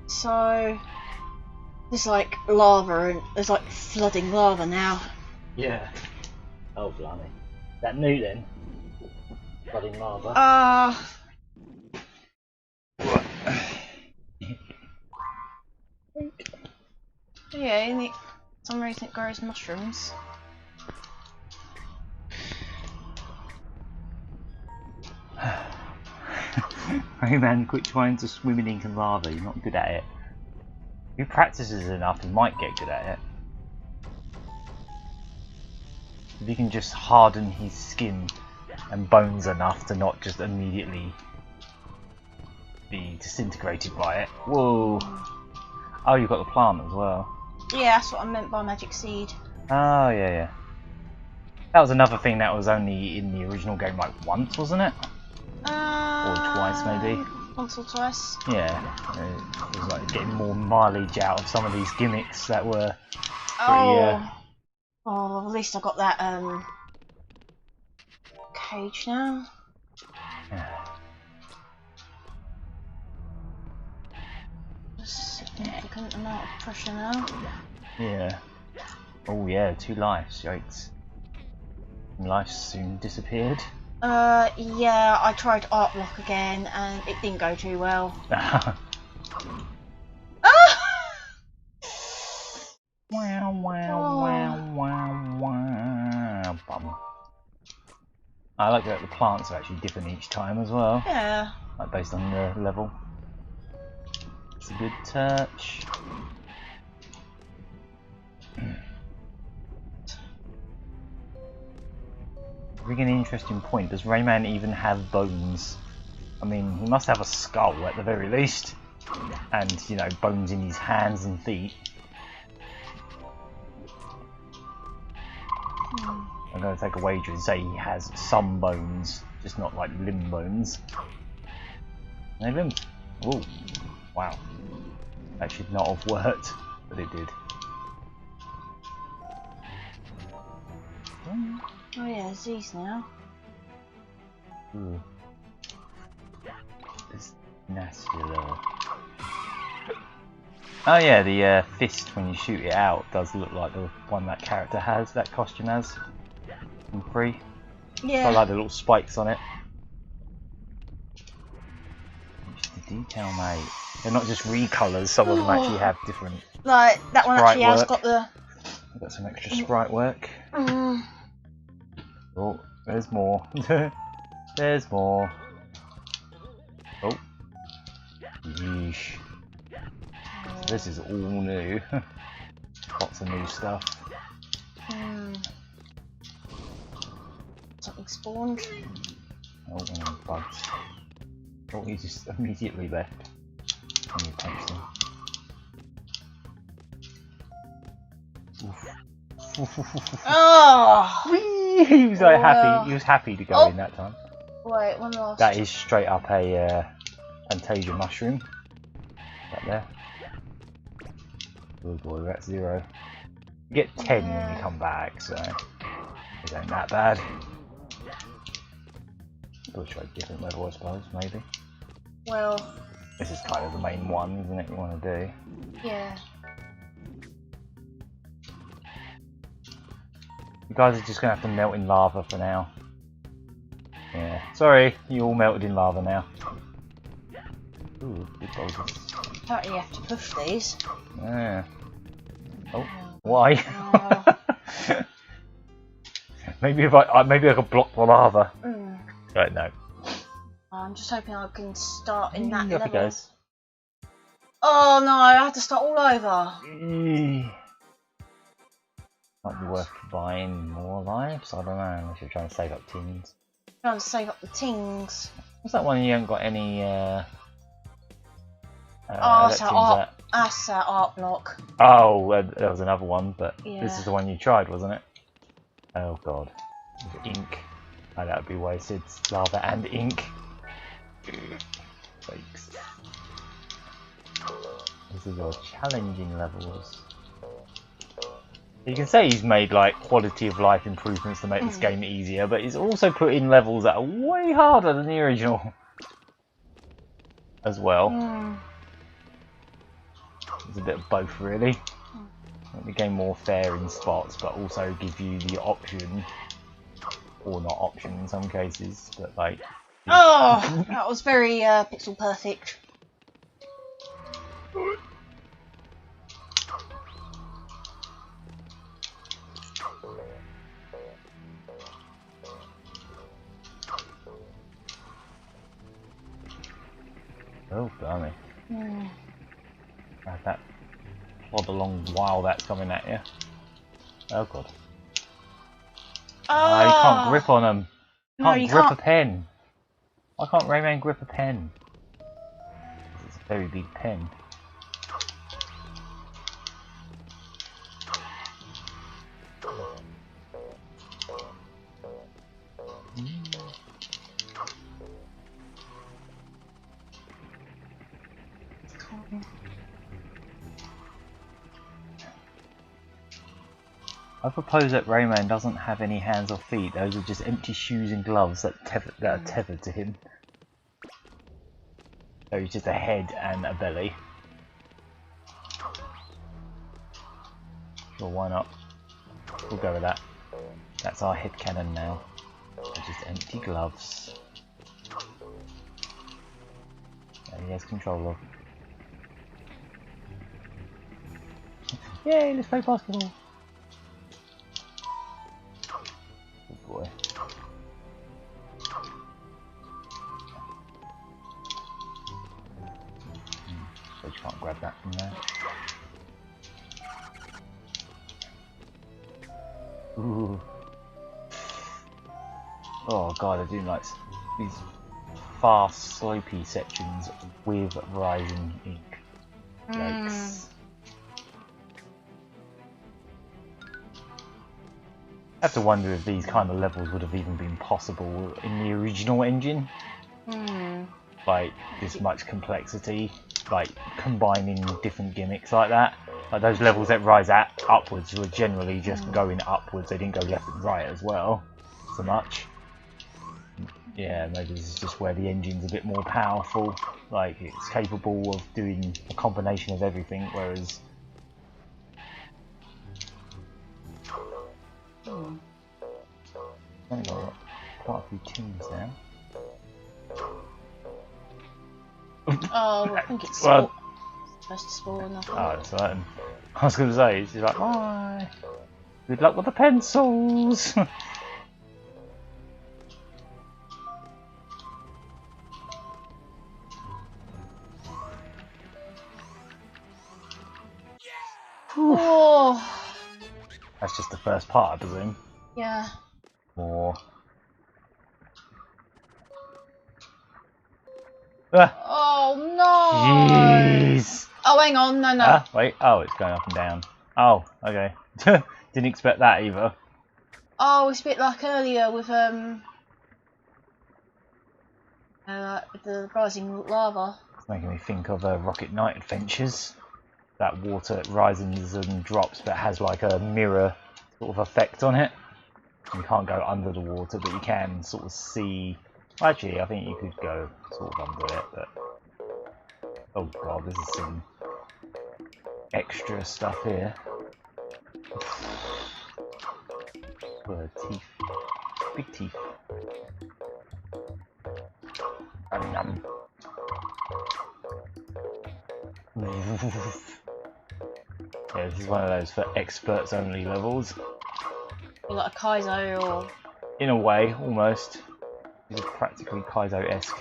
So there's like lava and there's like flooding lava now. Yeah. Oh blimey. That new then? Flooding lava. Yeah, and for some reason it grows mushrooms. Rayman, quit trying to swim in ink and lava, you're not good at it. If he practices enough, he might get good at it. If he can just harden his skin and bones enough to not just immediately be disintegrated by it. Whoa! Oh, you've got the plant as well. Yeah, that's what I meant by magic seed. Oh, yeah, yeah. That was another thing that was only in the original game like once, wasn't it? Or twice, maybe. Once or twice. Yeah. It was like getting more mileage out of some of these gimmicks that were pretty, Oh, at least I got that cage now. A significant amount of pressure now. Yeah. Oh yeah, 2 lives, yikes. Life soon disappeared. Yeah, I tried art block again and it didn't go too well. Wow, wow, wow, wow, wow. Bum. I like that the plants are actually different each time as well. Yeah. Like based on the level. It's a good touch. I think an interesting point, does Rayman even have bones? I mean, he must have a skull at the very least. And, you know, bones in his hands and feet. I'm going to take a wager and say he has some bones, just not like limb bones. No limbs? Ooh, wow. That should not have worked, but it did. Oh yeah, there's these now. Ooh. This nasty little... Oh yeah, the fist when you shoot it out does look like the one that character has, that costume has. In 3. Yeah. I like the little spikes on it. Just the detail, mate. They're not just recolours, some of them actually have different... Like, that one actually has got the... I've got some extra sprite work. Oh, there's more. There's more. Oh. Yeesh. This is all new. Lots of new stuff. Something spawned. Oh, and bugs. Oh, he just immediately left. And you punched him. Oof. Oh! Whee! He was like happy. He was happy to go in that time. Wait, one last. That is straight up a Fantasia mushroom. Right there. Oh boy, we're at 0. You get 10 when you come back, so it ain't that bad. We'll try a different level, I suppose, maybe. Well, This is kind of the main one, isn't it, you want to do? yeah. You guys are just going to have to melt in lava for now. Yeah, sorry, you all melted in lava now. Ooh, good boulders. Apparently you have to push these. Yeah. Oh, why? Maybe if maybe I could block the lava. Right, no. I'm just hoping I can start in that Up level. it goes. Oh no, I have to start all over. Might be worth buying more lives. I don't know. Unless you're trying to save up tins. Trying to save up the tings. What's that one you haven't got any? Oh, that's electrons that art block. Oh, there was another one, but Yeah. this is the one you tried, wasn't it? Oh god, with ink. Oh, that would be wasted. Lava and ink. Fakes. These are your challenging levels. You can say he's made like quality of life improvements to make this game easier, but he's also put in levels that are way harder than the original as well. It's a bit of both, really. Make the game more fair in spots, but also give you the option, or not option in some cases, but like. Oh, that was very pixel perfect. Oh, blimey. Have that plod along while that's coming at you. Oh god. Oh, You can't grip on them. No, you grip can't. a pen. Why can't Rayman grip a pen? It's a very big pen. I propose that Rayman doesn't have any hands or feet. Those are just empty shoes and gloves that are tethered to him. So he's just a head and a belly. Sure, why not? We'll go with that. That's our headcanon now. They're just empty gloves. That he has control of. Yay, let's play basketball! Good boy. So you can't grab that from there. Ooh. Oh god, I do like these fast, slopey sections with rising ink. Yikes. I have to wonder if these kind of levels would have even been possible in the original engine. Like, this much complexity, like combining different gimmicks like that. Like those levels that rise upwards were generally just going upwards, they didn't go left and right as well, so much. Yeah, maybe this is just where the engine's a bit more powerful, like it's capable of doing a combination of everything, whereas... I've got quite a few tins now. Oh, I think it's Well, supposed to spawn. I think. oh, that's right. I was going to say, she's like, bye. Good luck with the pencils. Oh, That's just the first part, I presume. yeah. More. Ah, Oh no. jeez. Oh, hang on, no. Ah, wait. Oh, it's going up and down. Oh, okay. Didn't expect that either. Oh, it's a bit like earlier with the rising lava. It's making me think of Rocket Knight Adventures. That water rises and drops, but has like a mirror sort of effect on it. You can't go under the water, but you can sort of see Actually, I think you could go sort of under it, but oh god, this is some extra stuff here. Teeth, big teeth. Nom. Yeah, this is one of those for experts only levels. Like a Kaizo or... In a way, almost. These are practically Kaizo-esque.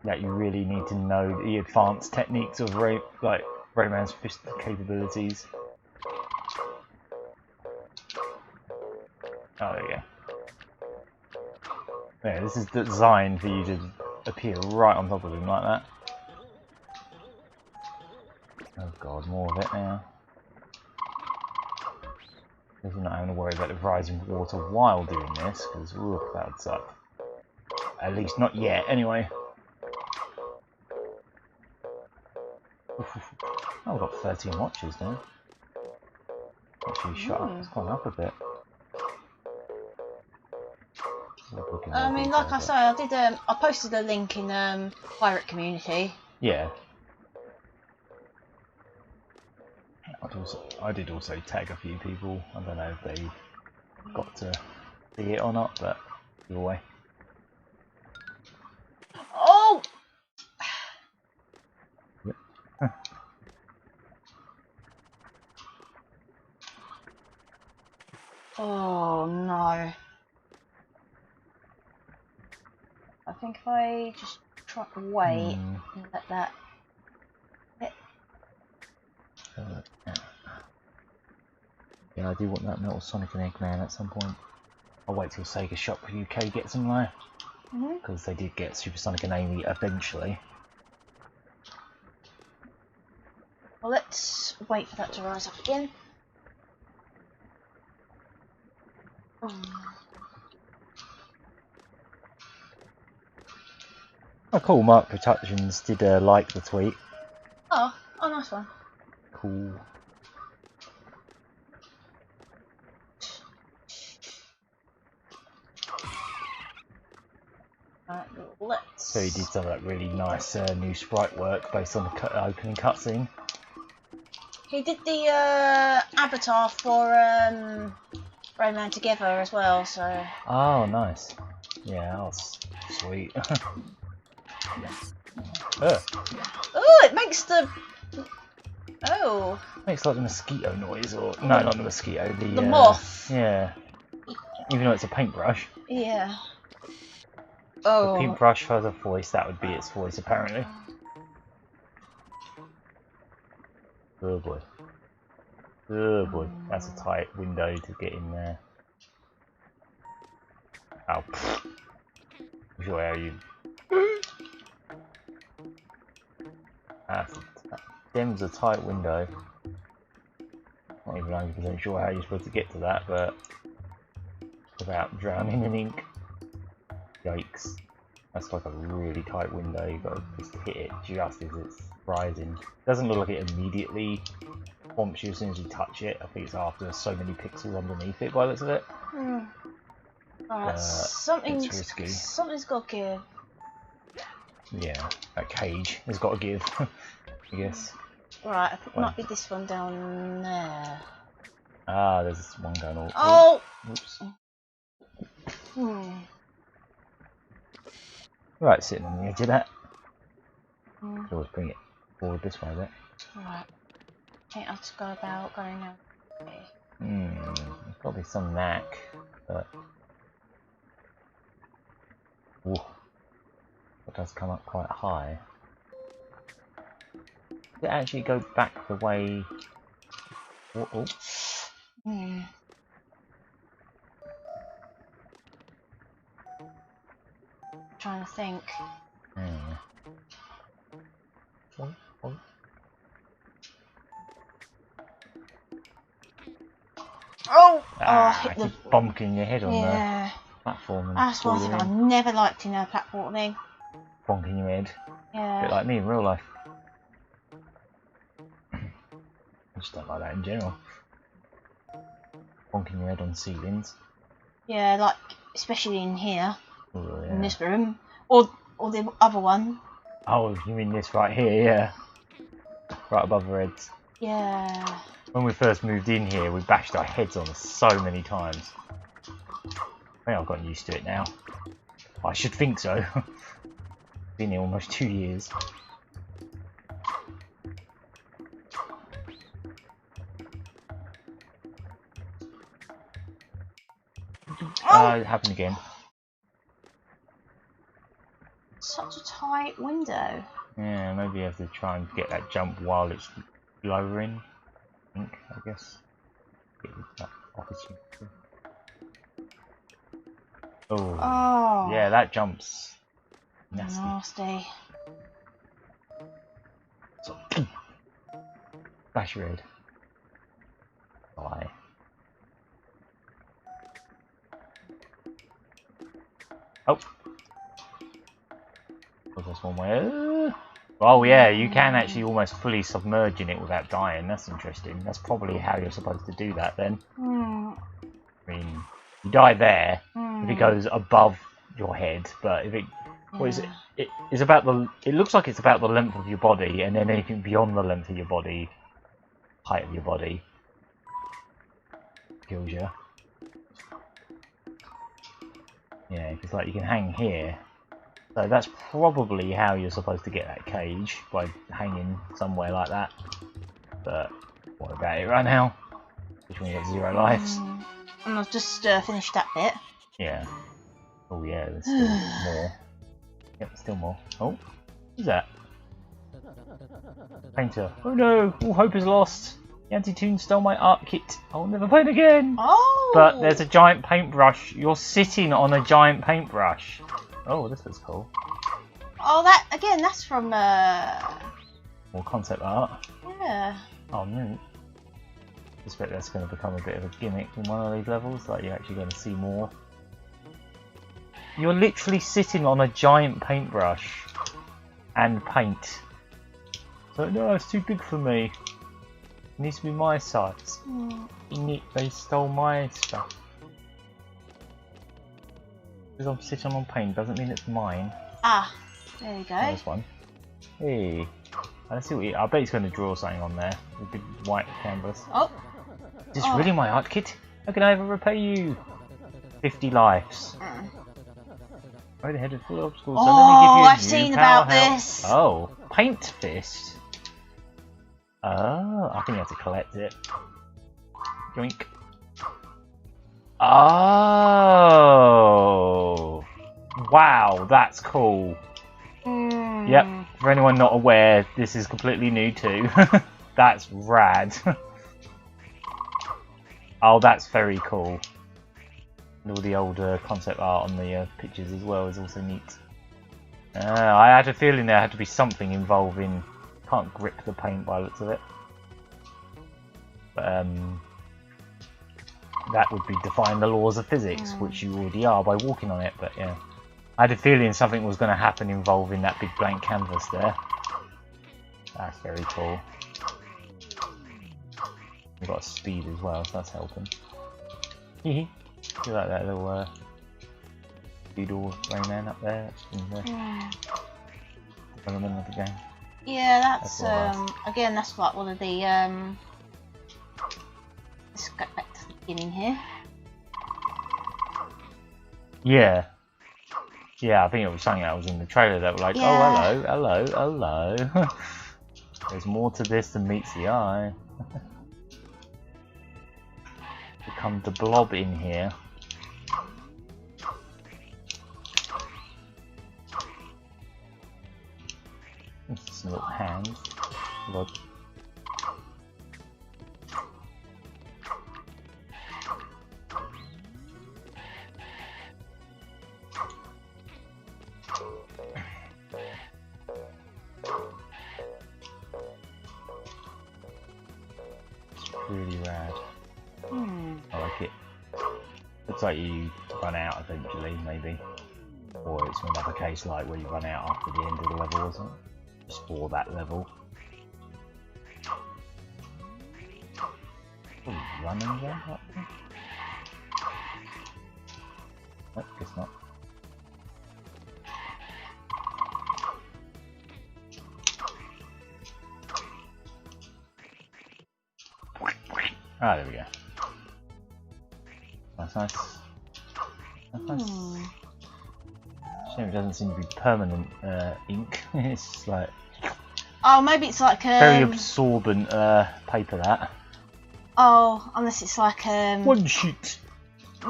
That you really need to know the advanced techniques of Rayman's fist capabilities. Oh, there you go. Yeah, this is designed for you to appear right on top of him like that. Oh god, more of it now. You're not having to worry about the rising water while doing this, because that would suck. At least not yet, anyway. Oh, we've got 13 watches now. Actually, shut up, it's gone up a bit. I mean, like I say, I did. I posted a link in pirate community. Yeah. I did also tag a few people. I don't know if they got to see it or not, but either way. Oh! Yep. Oh no. I think if I just try to wait and let that hit. Yeah, I do want that Metal Sonic and Eggman at some point. I'll wait till Sega Shop UK gets them though, because they did get Super Sonic and Amy eventually. Well, let's wait for that to rise up again. Oh cool, Mark Productions did like the tweet. Oh, nice one. Cool. Right, let's... So he did some of that really nice new sprite work based on the opening cutscene. He did the avatar for Rayman Together as well, so... Oh, nice. Yeah, that's sweet. Oh, it makes the... Oh. Makes like the mosquito noise, or... No, not the mosquito, The moth. Yeah. Even though it's a paintbrush. Yeah. The Oh. paintbrush has a voice, that would be its voice apparently. Oh boy. Oh boy, that's a tight window to get in there. Oh, pfft. Sure how you... Dem's a tight window. Not even 100% sure how you're supposed to get to that, but without drowning in ink. Yikes. That's like a really tight window, you've got to just hit it just as it's rising. It doesn't look like it immediately bumps you as soon as you touch it. I think it's after so many pixels underneath it by the looks of it. Alright, something's risky. Something's got to give. Yeah, that cage has got to give, I guess. Right, I think it might be this one down there. Ah, there's one going all... Oh! Oops. Hmm. Right, sitting on the edge of that. Could always bring it forward this way a bit. Right. I think I'll just go about going out. There's got to be some knack, but... Ooh. It does come up quite high. Does it actually go back the way... Oh. Trying to think. Oh! Hit the... Keep bonking your head on the platform. And that's one thing I never liked in a platforming. Bonking your head. Yeah. A bit like me in real life. I just don't like that in general. Bonking your head on ceilings. Yeah, like, especially in here. Oh, yeah. in this room, or the other one. Oh, you mean this right here? Yeah, right above our heads. Yeah. When we first moved in here, we bashed our heads on so many times. I think I've gotten used to it now. I should think so. Been here almost 2 years. It happened again. Such a tight window. Yeah, maybe you have to try and get that jump while it's lowering. I guess. Get that opportunity. Oh, yeah, that jumps. Nasty. So, bash your head. Bye. Oh. That's one way. Oh yeah, you can actually almost fully submerge in it without dying. That's interesting. That's probably how you're supposed to do that then. I mean, you die there if it goes above your head, but if it, what is it? It's about the. It looks like it's about the length of your body, and then anything beyond the length of your body, height of your body, kills you. Yeah, because like you can hang here. So that's probably how you're supposed to get that cage, by hanging somewhere like that. But what about it right now? Which one you have 0 lives? And I've just finished that bit. Yeah. Oh yeah, there's still more. Yep, still more. Oh, who's that? Painter. Oh no, all hope is lost. The anti-tune stole my art kit. I'll never paint again. Oh! But there's a giant paintbrush. You're sitting on a giant paintbrush. Oh, this looks cool. Oh, that again. That's from More concept art. Yeah. Oh, neat. I suspect that's going to become a bit of a gimmick in one of these levels. Like you're actually going to see more. You're literally sitting on a giant paintbrush and paint. So no, it's too big for me. It needs to be my size. They stole my stuff. Because I'm sitting on paint doesn't mean it's mine. Ah, there you go. There's one. Hey, let's see what I bet he's going to draw something on there. A big white canvas. Oh. Is this really my art kit? How can I ever repay you? 50 lives. Right ahead of full obstacles. So let me give you a I've new seen about powerhouse. this. Oh, paint fist. Oh, I think you have to collect it. Drink. Oh, wow, that's cool. Yep, for anyone not aware, this is completely new too. That's rad. Oh, that's very cool. And all the older concept art on the pictures as well is also neat. I had a feeling there had to be something involving. Can't grip the paint by the looks of it. But that would be defying the laws of physics, which you already are by walking on it. But yeah, I had a feeling something was going to happen involving that big blank canvas there. That's very cool. We've got speed as well, so that's helping. You like that little doodle Rayman up there? That's development of the game. Yeah, that's nice. again, that's like one of the let's go back to the beginning here. Yeah. Yeah, I think it was something that was in the trailer that were like, Yeah. oh, hello. There's more to this than meets the eye. Become the blob in here. Some little hands. Look. It's really rad. I like it. Looks like you run out eventually, maybe. Or it's another case like where you run out after the end of the level or something. Just for that level. Oh, running jump up there? Oh, guess not. Ah, there we go. That's nice. That's nice. Shame it doesn't seem to be permanent ink. It's just like Oh, maybe it's like very absorbent paper that. Oh, unless it's like One sheet.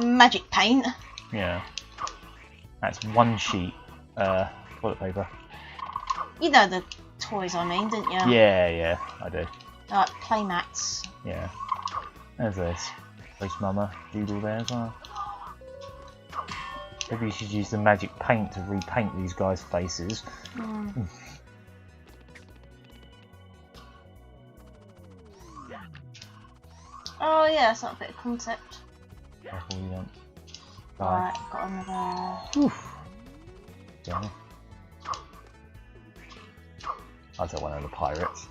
magic paint. Yeah. That's one sheet toilet paper. You know the toys I mean, don't you? Yeah, yeah, I do. Like playmats. Yeah. There's this. Ghost Mama doodle there as well. Maybe you should use the magic paint to repaint these guys' faces. Oh yeah, that's not a bit of concept. Careful you don't die. Right, got another. Oof. Yeah. I'll take one of the pirates.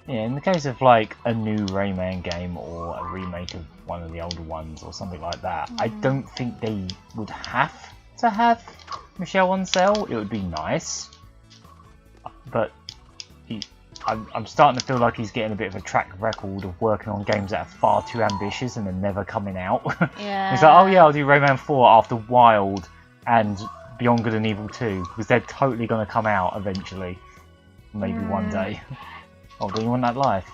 Yeah, in the case of like a new Rayman game or a remake of one of the older ones or something like that, I don't think they would have to have Michel on cell. It would be nice, but I'm starting to feel like he's getting a bit of a track record of working on games that are far too ambitious and are never coming out. Yeah. He's like, oh yeah, I'll do Rayman 4 after Wild and Beyond Good and Evil 2 because they're totally going to come out eventually, maybe one day. Oh, do you want that life?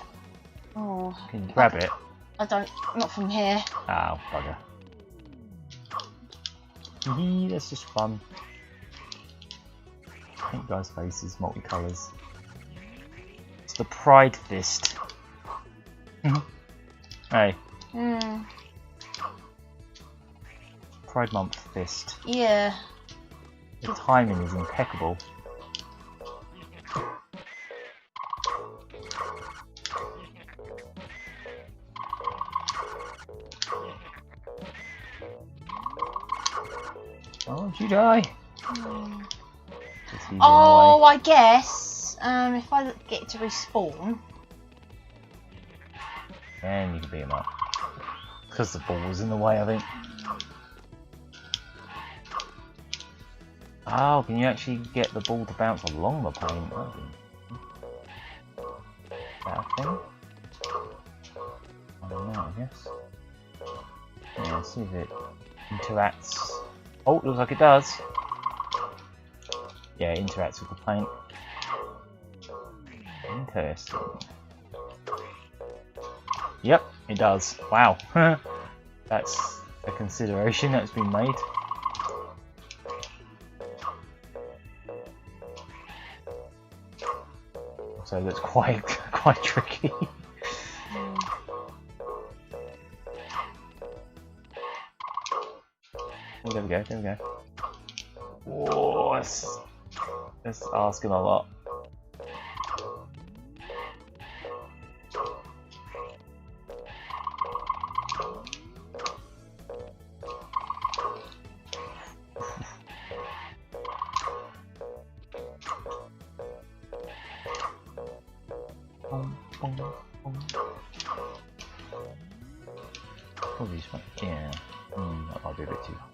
Oh. Can you grab it? I don't. Not from here. Oh, bugger. Hee, that's just fun. Paint guys' faces, multicolours. It's the Pride Fist. Hey. Pride Month Fist. Yeah. The timing is impeccable. Oh, did you die? Oh, I guess if I get to respawn, then you can beat him up. Because the ball was in the way, I think. Oh, can you actually get the ball to bounce along the paint? That thing? I don't know, I guess. Yeah, let's see if it interacts. Oh, looks like it does. Yeah, it interacts with the paint. Interesting. Yep, it does. Wow. That's a consideration that's been made. So that's quite tricky. Oh, there we go, there we go. Whoa, that's asking a lot. Oh, these one, yeah. That might be a bit too hard.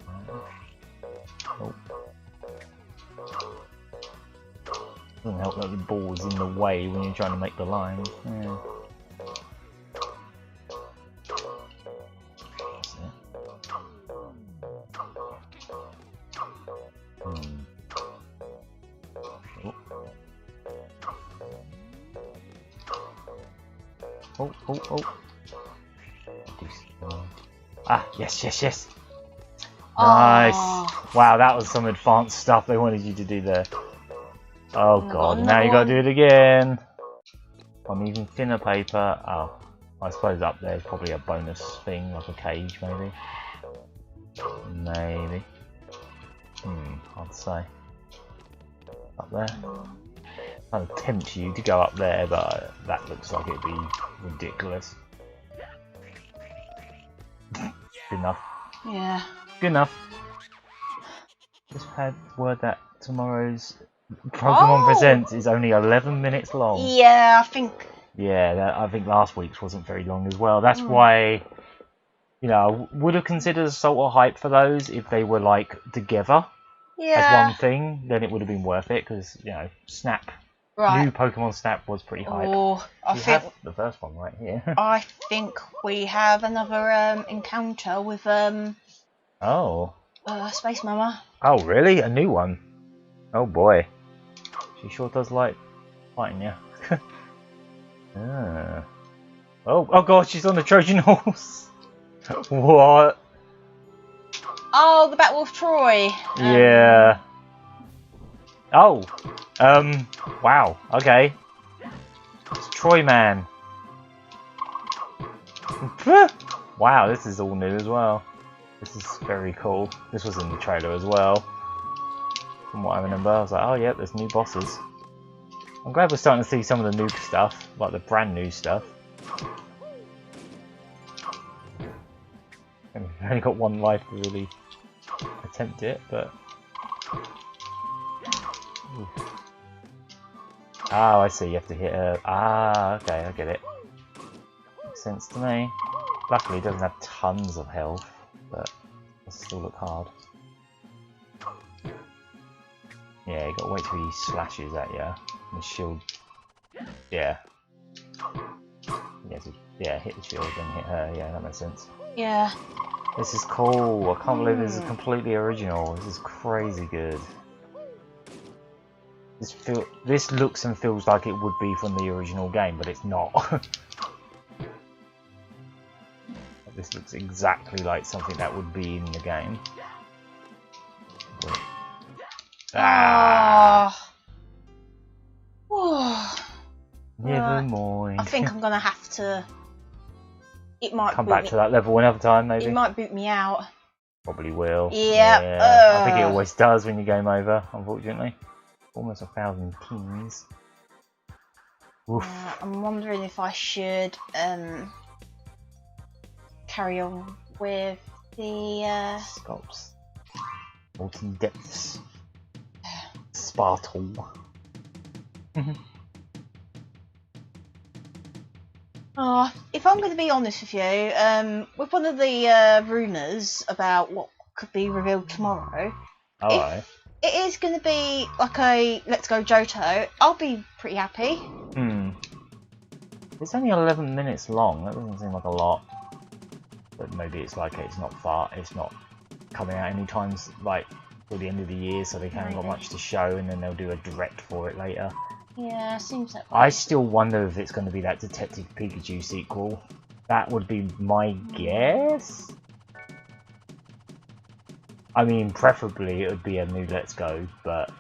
Oh. Doesn't help that the ball's in the way when you're trying to make the line. Yeah. That's it. Oh. Oh. Ah, yes. Nice. Oh. Wow, that was some advanced stuff they wanted you to do there. Oh god, now you one. gotta do it again. On even thinner paper. Oh, I suppose up there is probably a bonus thing, like a cage maybe. Maybe. Hard to say. Up there. Kind of tempt you to go up there, but that looks like it'd be ridiculous. Good enough. Yeah. Good enough. Just had word that tomorrow's Pokemon Presents is only 11 minutes long. Yeah, I think Yeah, I think last week's wasn't very long as well. That's why, you know, I would have considered Assault or Hype for those if they were like together as one thing. Then it would have been worth it because you know, Snap, new Pokemon Snap was pretty hype. Oh, I think have the first one right here. I think we have another encounter with Space Mama. Oh really? A new one? Oh boy, she sure does like fighting you. Oh god, she's on the Trojan horse. What? Oh, the Battle of Troy. Yeah. Oh. Wow. Okay. It's Troy Man. Wow, this is all new as well. This is very cool. This was in the trailer as well. From what I remember, I was like, oh yeah, there's new bosses. I'm glad we're starting to see some of the new stuff, like the brand new stuff. And we've only got one life to really attempt it, but... Ooh. Oh, I see, you have to hit her. Ah, okay, I get it. Makes sense to me. Luckily, it doesn't have tons of health, but it still look hard. Yeah, you gotta wait till he slashes at you. And the shield. Yeah. Yeah, hit the shield, then hit her. Yeah, that makes sense. Yeah. This is cool. I can't believe this is completely original. This is crazy good. This looks and feels like it would be from the original game, but it's not. This looks exactly like something that would be in the game. But... Ah! Never mind. I think I'm gonna have to. It might come back to that level another time, maybe. It might boot me out. Probably will. Yeah. Yeah. I think it always does when you game over, unfortunately. Almost 1,000 keys. I'm wondering if I should carry on with the Sculpts. Molten Depths. Spartle. Oh, if I'm going to be honest with you, with one of the rumours about what could be revealed tomorrow, if it is going to be like a Let's Go Johto, I'll be pretty happy. It's only 11 minutes long, that doesn't seem like a lot. But maybe it's like it's not coming out anytime like till the end of the year, so they haven't got much to show, and then they'll do a direct for it later. Yeah, seems that way. I still wonder if it's going to be that Detective Pikachu sequel. That would be my guess. I mean, preferably it would be a new Let's Go, but...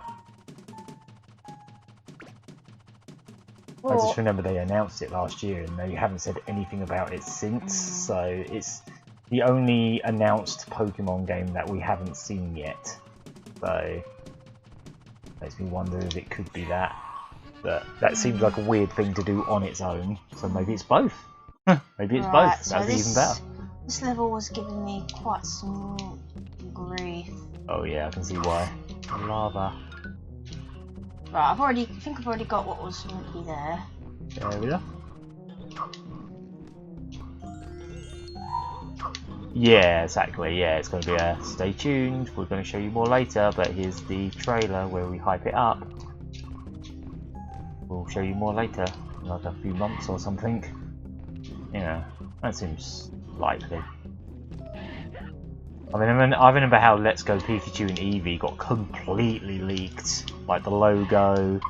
I just remember they announced it last year and they haven't said anything about it since, so it's the only announced Pokemon game that we haven't seen yet. So, makes me wonder if it could be that. But that seems like a weird thing to do on its own, so maybe it's both. Maybe it's both, so that'd be even better. This level was giving me quite some grief. Oh yeah, I can see why. Lava. Right, I think I've already got what was meant to be there. There we are. Yeah, exactly, yeah, it's going to be a stay tuned, we're going to show you more later, but here's the trailer where we hype it up. We'll show you more later, in like a few months or something. You know, that seems likely. I mean, I remember how Let's Go Pikachu and Eevee got completely leaked. Like the logo,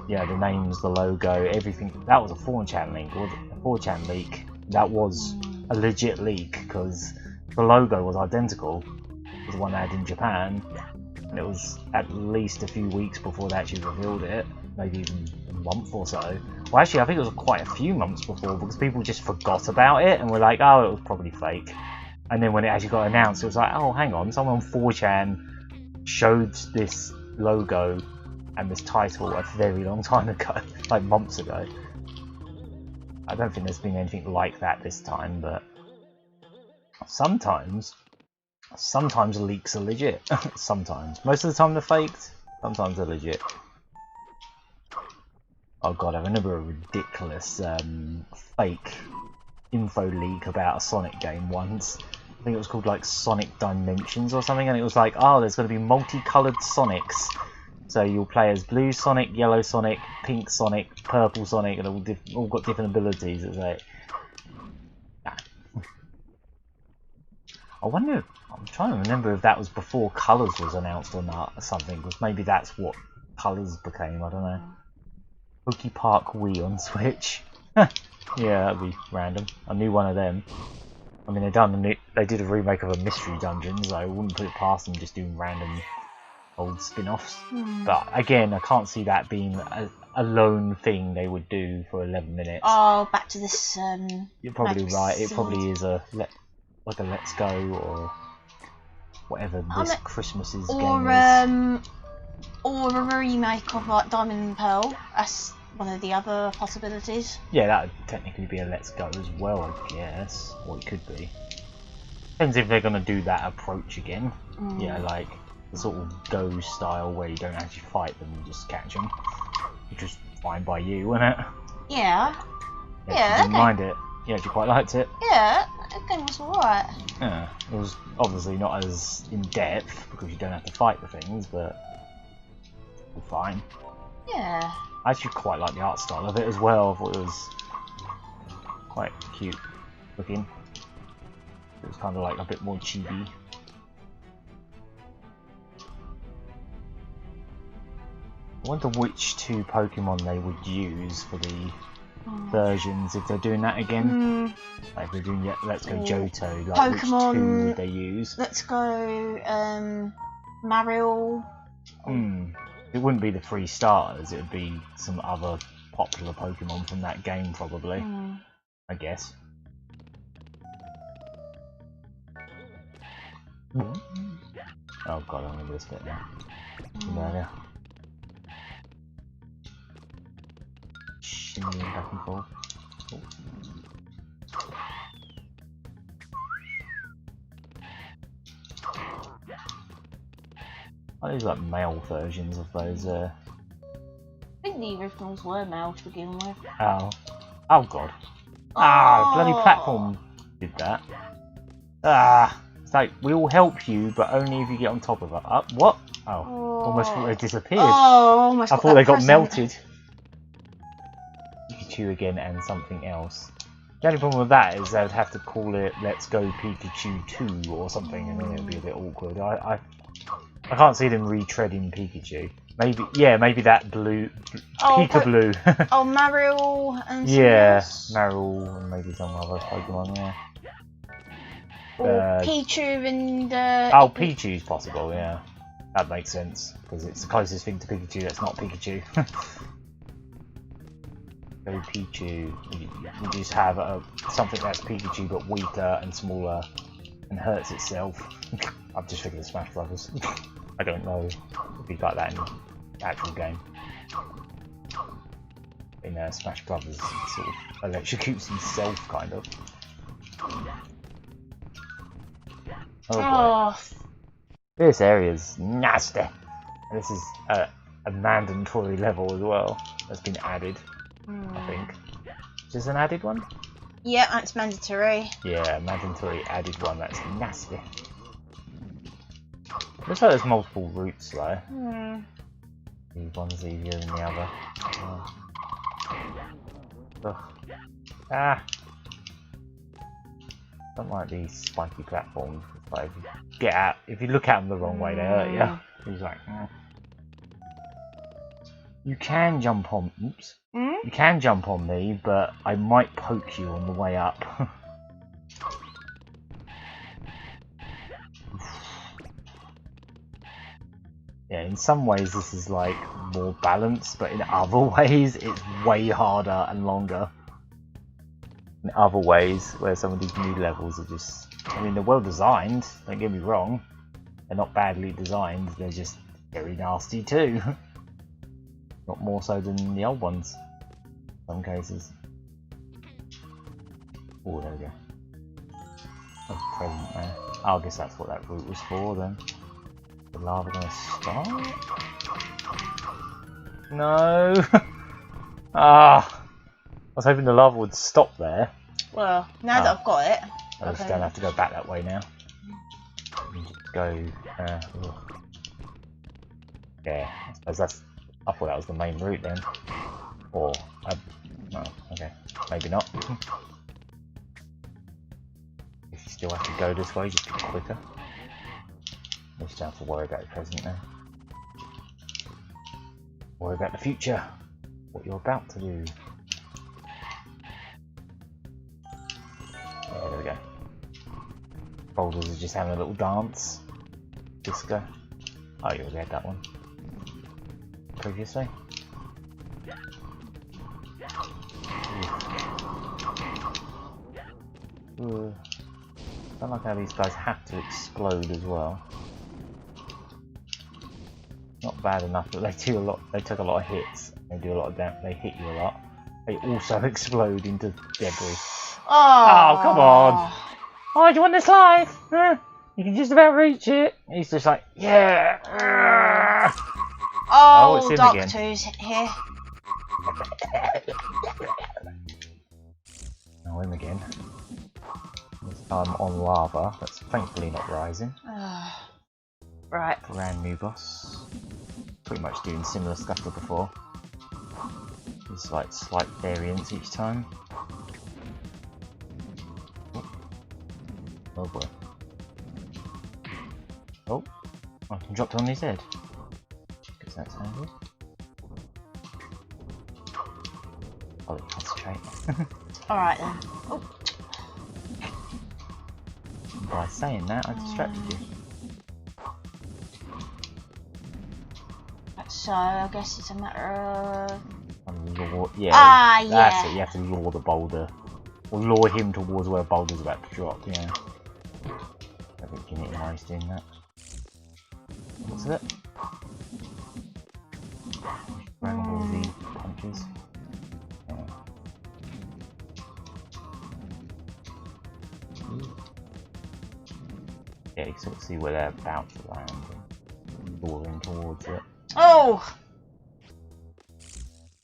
yeah, the names, the logo, everything. That was a 4chan leak, or a 4chan leak. That was a legit leak because the logo was identical to the one they had in Japan, and it was at least a few weeks before they actually revealed it, maybe even a month or so. Well, actually, I think it was quite a few months before because people just forgot about it and were like, oh, it was probably fake. And then when it actually got announced, it was like, oh, hang on, someone on 4chan showed this logo and this title a very long time ago, like months ago. I don't think there's been anything like that this time, but sometimes leaks are legit. Sometimes. Most of the time they're faked, sometimes they're legit. Oh god, I remember a ridiculous fake info leak about a Sonic game once. I think it was called like Sonic Dimensions or something, and it was like, oh, there's going to be multicoloured Sonics. So you'll play as blue Sonic, yellow Sonic, pink Sonic, purple Sonic, and all got different abilities. It's like, I wonder. I'm trying to remember if that was before Colours was announced or not, or something. Because maybe that's what Colours became. I don't know. Pokey Park Wii on Switch. Yeah, that'd be random. I knew one of them. I mean, they did a remake of a Mystery Dungeon, so I wouldn't put it past them just doing random old spin-offs. But again, I can't see that being a lone thing they would do for 11 minutes. Oh, back to this. You're probably right. It probably is like a Let's Go or whatever this Christmas's game is. Or a remake of like Diamond and Pearl. That's one of the other possibilities. Yeah, that would technically be a Let's Go as well, I guess. Or it could be. Depends if they're going to do that approach again. Yeah, like the sort of Go style where you don't actually fight them, you just catch them. Which was fine by you, wasn't it? Yeah. Yeah, you didn't mind it. You actually quite liked it. Yeah, that game was alright. Yeah, it was obviously not as in depth because you don't have to fight the things, but all fine. Yeah. I actually quite like the art style of it as well. I thought it was quite cute looking. It was kind of like a bit more chibi. I wonder which two Pokemon they would use for the versions if they're doing that again. Like if they're doing Let's Go Johto, like Pokemon, which two would they use? Let's Go Mario. It wouldn't be the 3 starters, it would be some other popular Pokemon from that game probably. I guess. Oh god, I remember this bit now. Earlier. Shimmying back and forth. Oh, these like male versions of those. I think the originals were male to begin with. Oh god. Bloody platform did that. It's like, we'll help you, but only if you get on top of it. What? Almost thought they disappeared. Almost. I thought they got melted. Pikachu again and something else. The only problem with that is they would have to call it Let's Go Pikachu 2 or something, and then it would be a bit awkward. I can't see them retreading Pikachu. Maybe that blue, Pika-Blue. Mario and Marill and maybe some other Pokemon, yeah. Or Pichu and... Pichu's possible, yeah. That makes sense, because it's the closest thing to Pikachu that's not Pikachu. Go Pichu. You just have something that's Pikachu but weaker and smaller and hurts itself. I've just figured the Smash Brothers. I don't know if it's like that in the actual game. In Smash Brothers, it sort of electrocutes himself, kind of. Oh boy. This area's nasty. And this is a mandatory level as well that's been added, I think. Is this an added one? Yeah, that's mandatory. Yeah, mandatory added one that's nasty. Looks like there's multiple routes though. One's easier than the other. Don't like these spiky platforms. Like, if you look at them the wrong way, they hurt you. He's like, you can jump on. Oops. You can jump on me, but I might poke you on the way up. Yeah, in some ways this is like more balanced, but in other ways it's way harder and longer. In other ways, where some of these new levels are just... I mean, they're well designed, don't get me wrong. They're not badly designed, they're just very nasty too. Not more so than the old ones, in some cases. Oh, there we go. Oh, present there. I guess that's what that route was for then. The lava gonna start? No! Ah! I was hoping the lava would stop there. Well, now that I've got it. I just don't have to go back that way now. You just go. Yeah, I suppose that's. I thought that was the main route then. Or. No, okay. Maybe not. If you still have to go this way, just be quicker. You just don't have to worry about the present now. Worry about the future. What you're about to do. Yeah, there we go. Boulders are just having a little dance. Disco. Oh, you already had that one. Previously. Ooh. I don't like how these guys have to explode as well. Not bad enough, but they do a lot. They take a lot of hits. They do a lot of damage. They hit you a lot. They also explode into debris. Oh, come on! Oh, do you want this life? You can just about reach it. He's just like, yeah. Oh, it's him Dark again. 2's here. Oh, him again. This time on lava. That's thankfully not rising. Right. Brand new boss. Pretty much doing similar stuff to before. Just like slight variants each time. Oh boy. Oh, I can drop it on his head. Guess that's handy. I'll concentrate. Alright then. Oh. By saying that, I distracted you. So, I guess it's a matter of... Yeah, yeah. That's it, you have to lure the boulder. Or lure him towards where a boulder's about to drop, yeah. I think you need nice doing that. What's it? Dragon Ball Z punches. Yeah, you can sort of see where they're about to land and lure him towards it. Oh!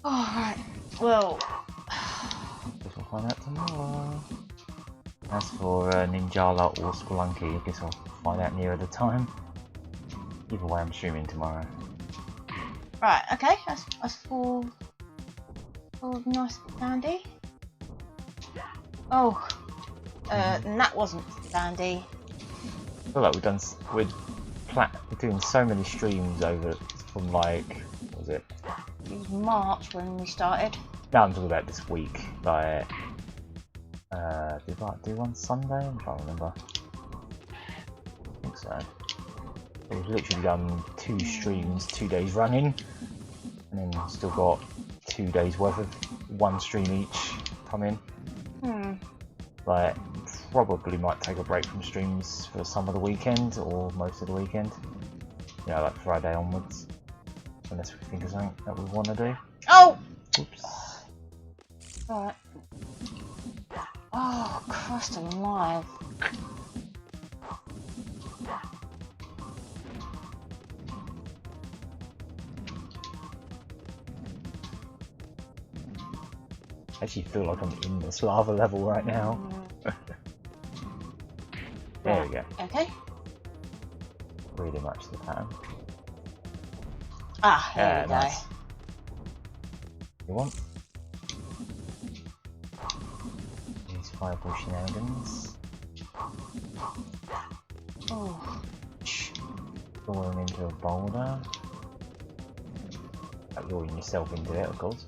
Alright. Well... Guess we'll find out tomorrow. As for Ninjala or Spelunky, I guess I'll find out nearer the time. Either way, I'm streaming tomorrow. Right, okay. That's all nice and dandy. Oh. And that wasn't dandy. I feel like we're doing so many streams over from like, what was it? It was March when we started. No, I'm talking about this week. Like, did I do one Sunday? I'm trying to remember. I think so. We've literally done 2 streams, 2 days running, and then still got 2 days worth of 1 stream each coming. Like, probably might take a break from streams for some of the weekend or most of the weekend. You know, like Friday onwards. Unless we think of something that we want to do. Oh! Oops. Right. Oh, Christ alive. I actually feel like I'm in this lava level right now. There we go. Okay. Really much the pattern. Ah, here we go. Nice. You want? These fireball shenanigans. Oh. Lure him into a boulder. Like luring yourself into it, of course.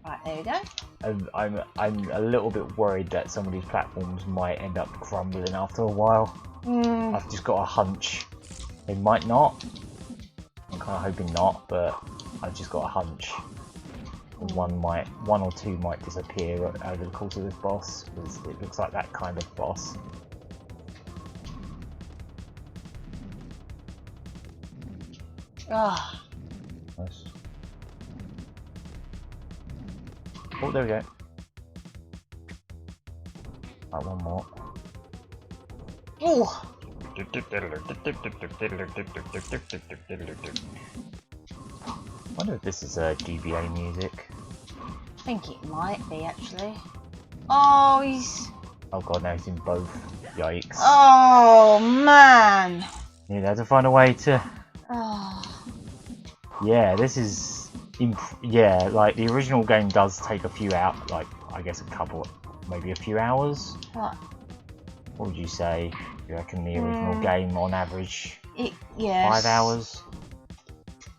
Right, there we go. I'm a little bit worried that some of these platforms might end up crumbling after a while. I've just got a hunch. They might not. I'm kind of hoping not, but I've just got a hunch. One or two might disappear over the course of this boss, because it looks like that kind of boss. Ah. Nice. Oh, there we go. Right, one more. Oh. I wonder if this is GBA music. I think it might be actually. Oh, he's. Oh god, now he's in both. Yikes. Oh man. You had to find a way to. Oh. Yeah, this is. Yeah, like the original game does take a few out, like I guess a couple, maybe a few hours. What? What would you say? You reckon the original game on average? Yes. 5 hours?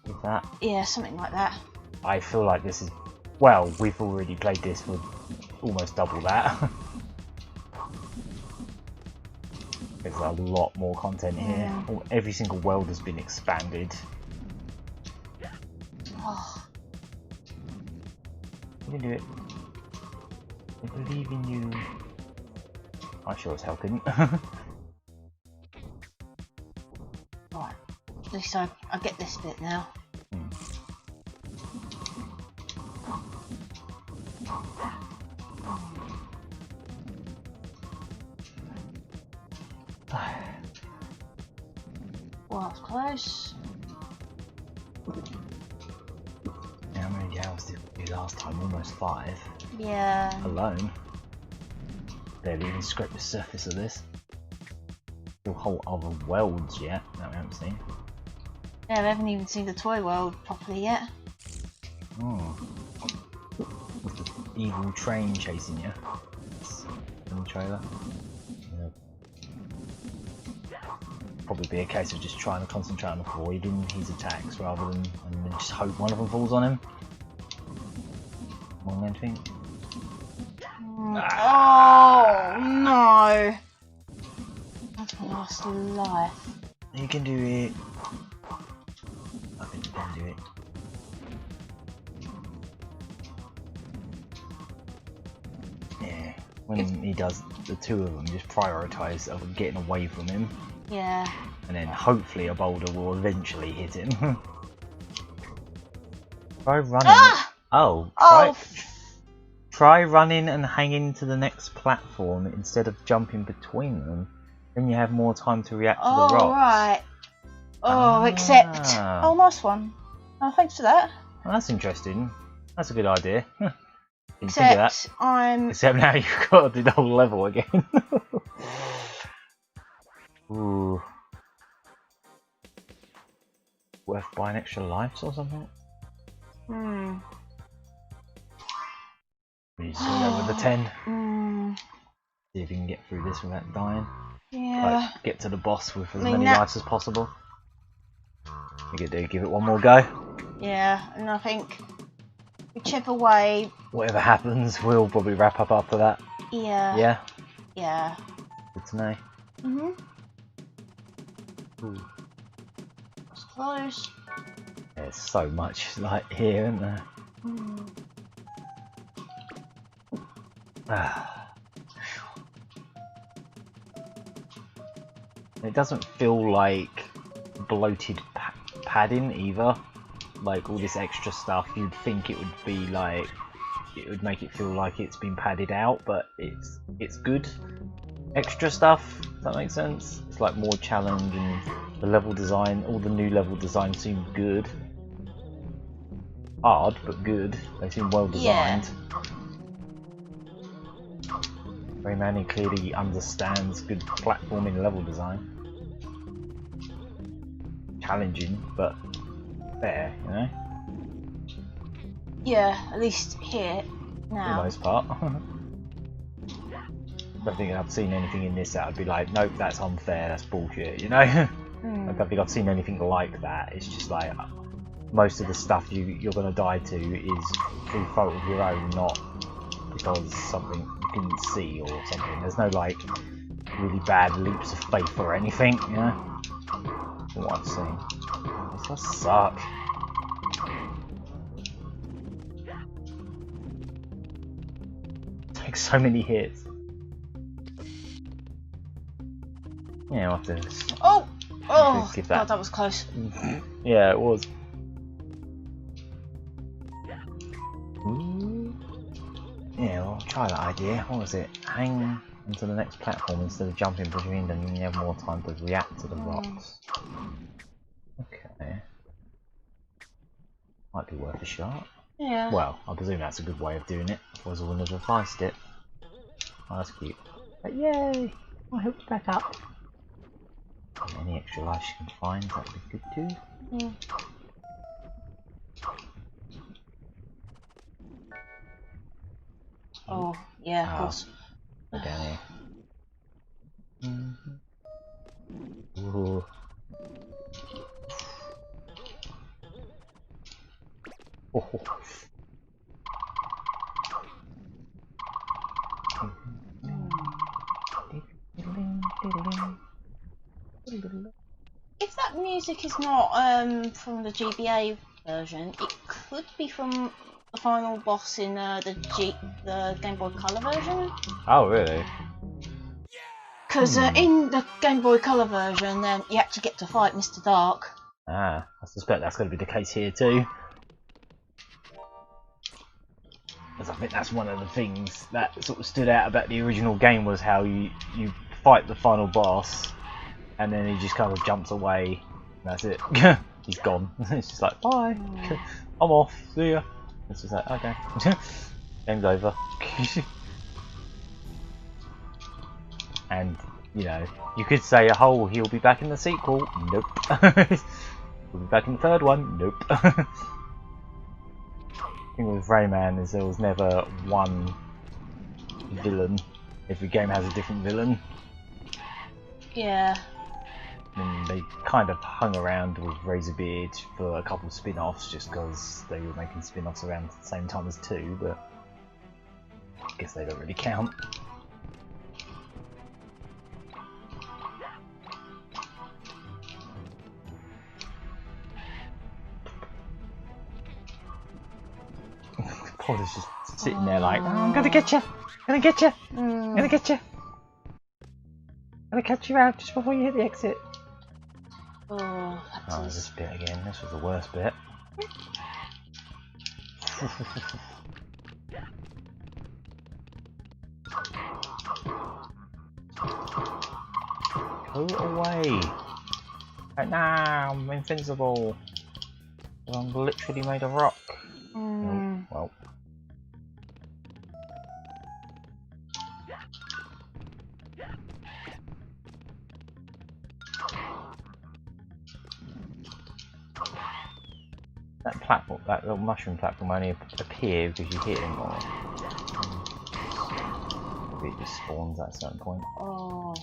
With that? Yeah, something like that. I feel like this is. Well, we've already played this for almost double that. There's a lot more content here. Every single world has been expanded. Oh. You can do it. I believe in you. I sure as hell couldn't. Right. At least I get this bit now. Well, that was close. How many hours did we do last time? Almost 5. Yeah. Alone. Barely even scraped the surface of this. Still whole other worlds yet that we haven't seen. Yeah, we haven't even seen the toy world properly yet. Oh. With the evil train chasing you. In the trailer. Probably be a case of just trying to concentrate on avoiding his attacks rather than and then just hope one of them falls on him. More than anything. Oh no! That's my last life. You can do it. I think you can do it. Yeah. When he does, the two of them just prioritise of getting away from him. Yeah. And then hopefully a boulder will eventually hit him. Try running. Ah! Oh. Oh. Try running and hanging to the next platform instead of jumping between them. Then you have more time to react to the rocks. Right. Oh, except. Oh, nice one. Oh, thanks for that. Well, that's interesting. That's a good idea. Didn't Except think of that. I'm. Except now you've got to do the whole level again. Ooh. Worth buying extra lives or something? Hmm. You still go with the 10. Hmm. See if you can get through this without dying. Yeah. Like, get to the boss with as I mean, many that- lives as possible. You could do, give it one more go. Yeah, and I think whichever way. Whatever happens, we'll probably wrap up after that. Yeah. Yeah? Yeah. Good to know. Mhm. Ooh. That's close. There's so much like here, isn't there? Hmm. It doesn't feel like bloated padding either. Like all this extra stuff, you'd think it would be like, it would make it feel like it's been padded out, but it's good extra stuff. Does that make sense? It's like more challenge, and the level design, all the new level design seem good. Hard, but good. They seem well designed. Rayman clearly understands good platforming level design. Challenging, but fair, you know? Yeah, at least here For the now. most part. I don't think I've seen anything in this that I'd be like, nope, that's unfair, that's bullshit, you know? I don't think I've seen anything like that. It's just like, most of the stuff you're going to die to is through fault of your own, not because something you couldn't see or something. There's no like really bad leaps of faith or anything, you know? From what I've seen. This does suck. Takes so many hits. Yeah, I'll have to. Oh! Oh! Give that. God, that was close. Yeah, it was. Yeah, well, try that idea. What was it? Hang onto the next platform instead of jumping between them, and you have more time to react to the rocks. Okay. Might be worth a shot. Yeah. Well, I presume that's a good way of doing it. Otherwise I wouldn't have advised it. Oh, that's cute. But yay! I hope to back up. And any extra life you can find, that would be good too. Mm. Oh, yeah, of course. Go down here. Ooh. Oh. If that music is not from the GBA version, it could be from the final boss in the Game Boy Color version. Oh, really? Because in the Game Boy Color version, you actually get to fight Mr. Dark. Ah, I suspect that's going to be the case here too. Because I think that's one of the things that sort of stood out about the original game was how you fight the final boss and then he just kind of jumps away and that's it. He's gone. It's just like, bye, I'm off, see ya. It's just like, okay. Game's over. And, you know, you could say, oh, he'll be back in the sequel. Nope. He'll be back in the third one. Nope. The thing with Rayman is there was never one villain. Every game has a different villain. Yeah. And they kind of hung around with Razorbeard for a couple of spin-offs just because they were making spin-offs around the same time as 2, but I guess they don't really count. Paul is just sitting there like, oh, I'm gonna get you! I'm gonna get you! I'm gonna get you! I'm gonna catch you out just before you hit the exit. Oh, Oh, this bit again. This was the worst bit. Go away! Right now, I'm invincible. I'm literally made of rock. Oh, well. That platform, that little mushroom platform only appear because you hit him or it just spawns at a certain point. Oh.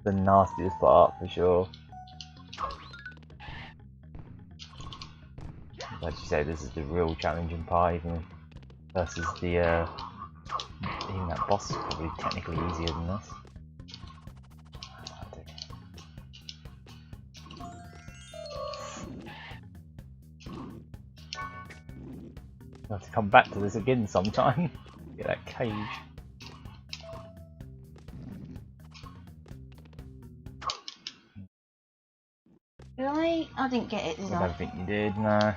The nastiest part for sure. Like you say, this is the real challenging part even versus the even that boss is probably technically easier than this. I'll have to come back to this again sometime. Get that cage. Really? I didn't get it, did I I? don't think you did, no.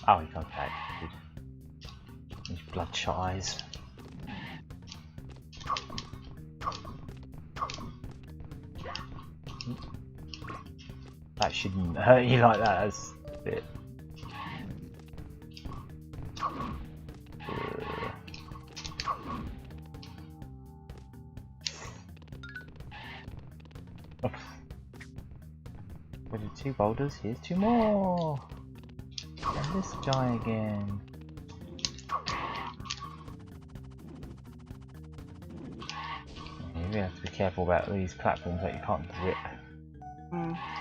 Oh, he comes back. These bloodshot eyes. That shouldn't hurt you like that. That's a bit. We did 2 boulders. Here's 2 more. And this guy again. You really have to be careful about these platforms that you can't grip.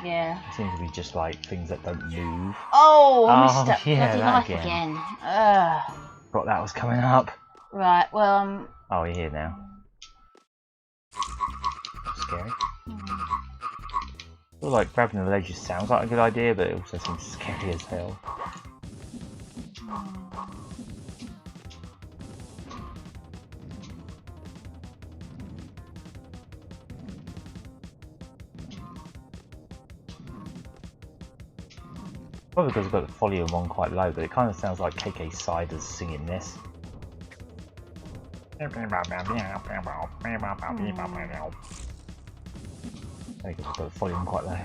Yeah. It seems to be just like things that don't move. Oh, I missed that yeah, bloody that life again. again. Thought that was coming up. Right, well, Oh, you're here now. Scary. I feel like grabbing the ledge just sounds like a good idea, but it also seems scary as hell. Probably because I've got the volume on quite low, but it kind of sounds like KK Siders singing this. There we go, I've got the volume quite low.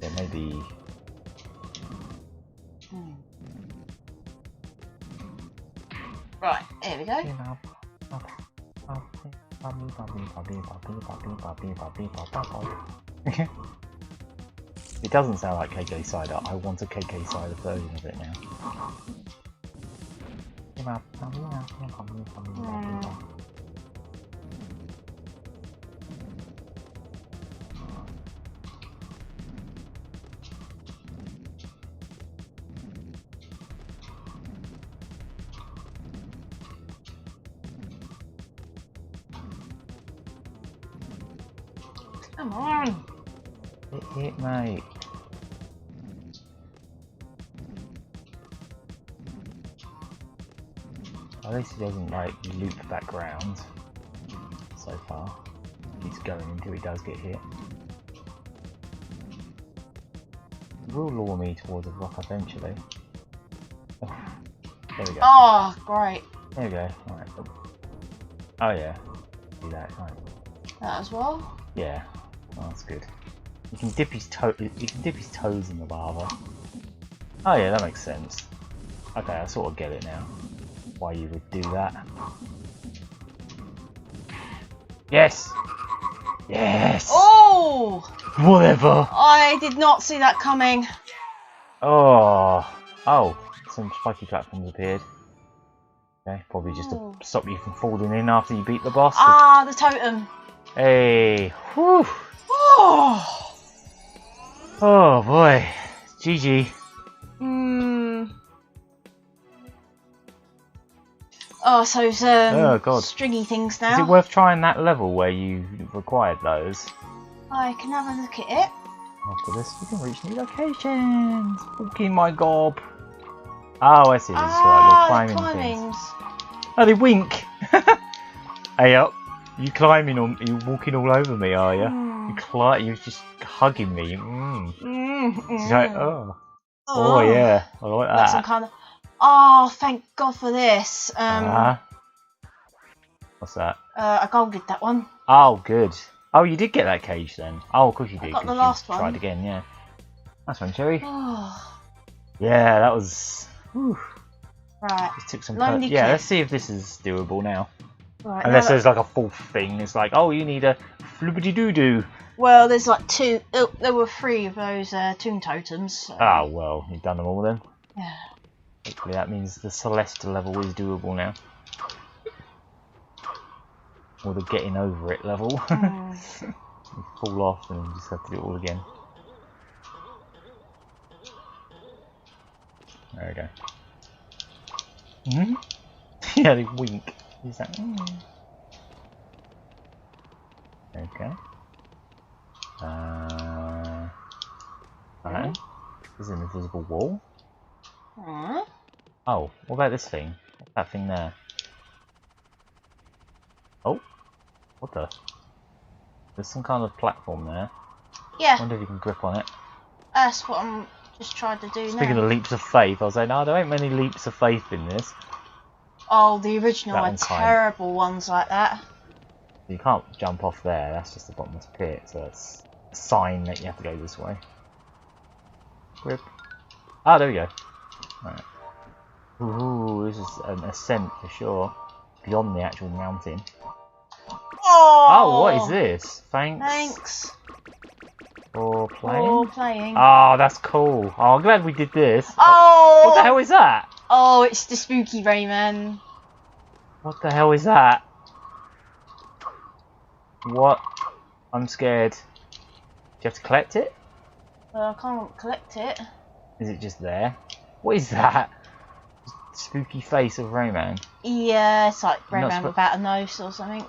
Yeah, maybe. Right, here we go. It doesn't sound like KK Cider. I want a KK Cider version of it now. Come on. Hit, mate. At least he doesn't like loop back round so far. He's going until he does get hit. He will lure me towards a rock eventually. Oh, there we go. Oh, great. There we go. Alright. Oh yeah. Do that, right. That as well. Yeah. Oh, that's good. You can dip his toe. You can dip his toes in the lava. Oh yeah, that makes sense. Okay, I sort of get it now. Why you would do that? Yes. Yes. Oh! Whatever. I did not see that coming. Oh. Oh. Some spiky platforms appeared. Okay, probably just to Oh. stop you from falling in after you beat the boss. Ah, the totem. Hey. Whew. Oh. Oh boy. GG. Oh, so it's, Oh, God. stringy things Is now. it worth trying that level where you required those? I can have a look at it. After this, we can reach new locations. Okay, my gob. Oh, I see. These are like little climbing things. Oh, they wink. Hey up. You climbing on? You walking all over me, are you? You're just hugging me. She's like, oh. Oh yeah, I like Like some that. kind of. Oh, thank God for this. What's that? I golded that one. Oh, good. Oh, you did get that cage then. Oh, of course you did. got the 'cause last you one. Tried again, yeah. Nice one, Cherry. Oh, Yeah, that was. Whew. right. Just took some. Lonely Yeah, Cliff. let's see if this is doable now. Right. Unless now there's like a fourth thing. It's like, oh, you need a flippity doo doo. well, there's like two. Oh, there were 3 of those tomb totems. So. Oh well, you've done them all then. Yeah. Hopefully that means the Celeste level is doable now. Or the getting over it level. You fall off and you just have to do it all again. There we go. Yeah, they wink. Is that? Okay. Alright. There's an invisible wall. Oh, what about this thing? What's that thing there? Oh, what the? There's some kind of platform there. Yeah. I wonder if you can grip on it. That's what I'm just trying to do Speaking now. of leaps of faith, I was like, no, there ain't many leaps of faith in this. Oh, the original That had one's fine. terrible ones like that. You can't jump off there, that's just the bottomless pit, so that's a sign that you have to go this way. Grip. Ah, there we go. Alright. Ooh, this is an ascent for sure. Beyond the actual mountain. Oh, what is this? Thanks For playing? for playing. Oh, that's cool. Oh, I'm glad we did this. Oh! What the hell is that? Oh, it's the spooky Rayman. What the hell is that? What? I'm scared. Do you have to collect it? Well, I can't collect it. Is it just there? What is that? Spooky face of Rayman. Yeah, it's like You're not Rayman spo- without a nose or something.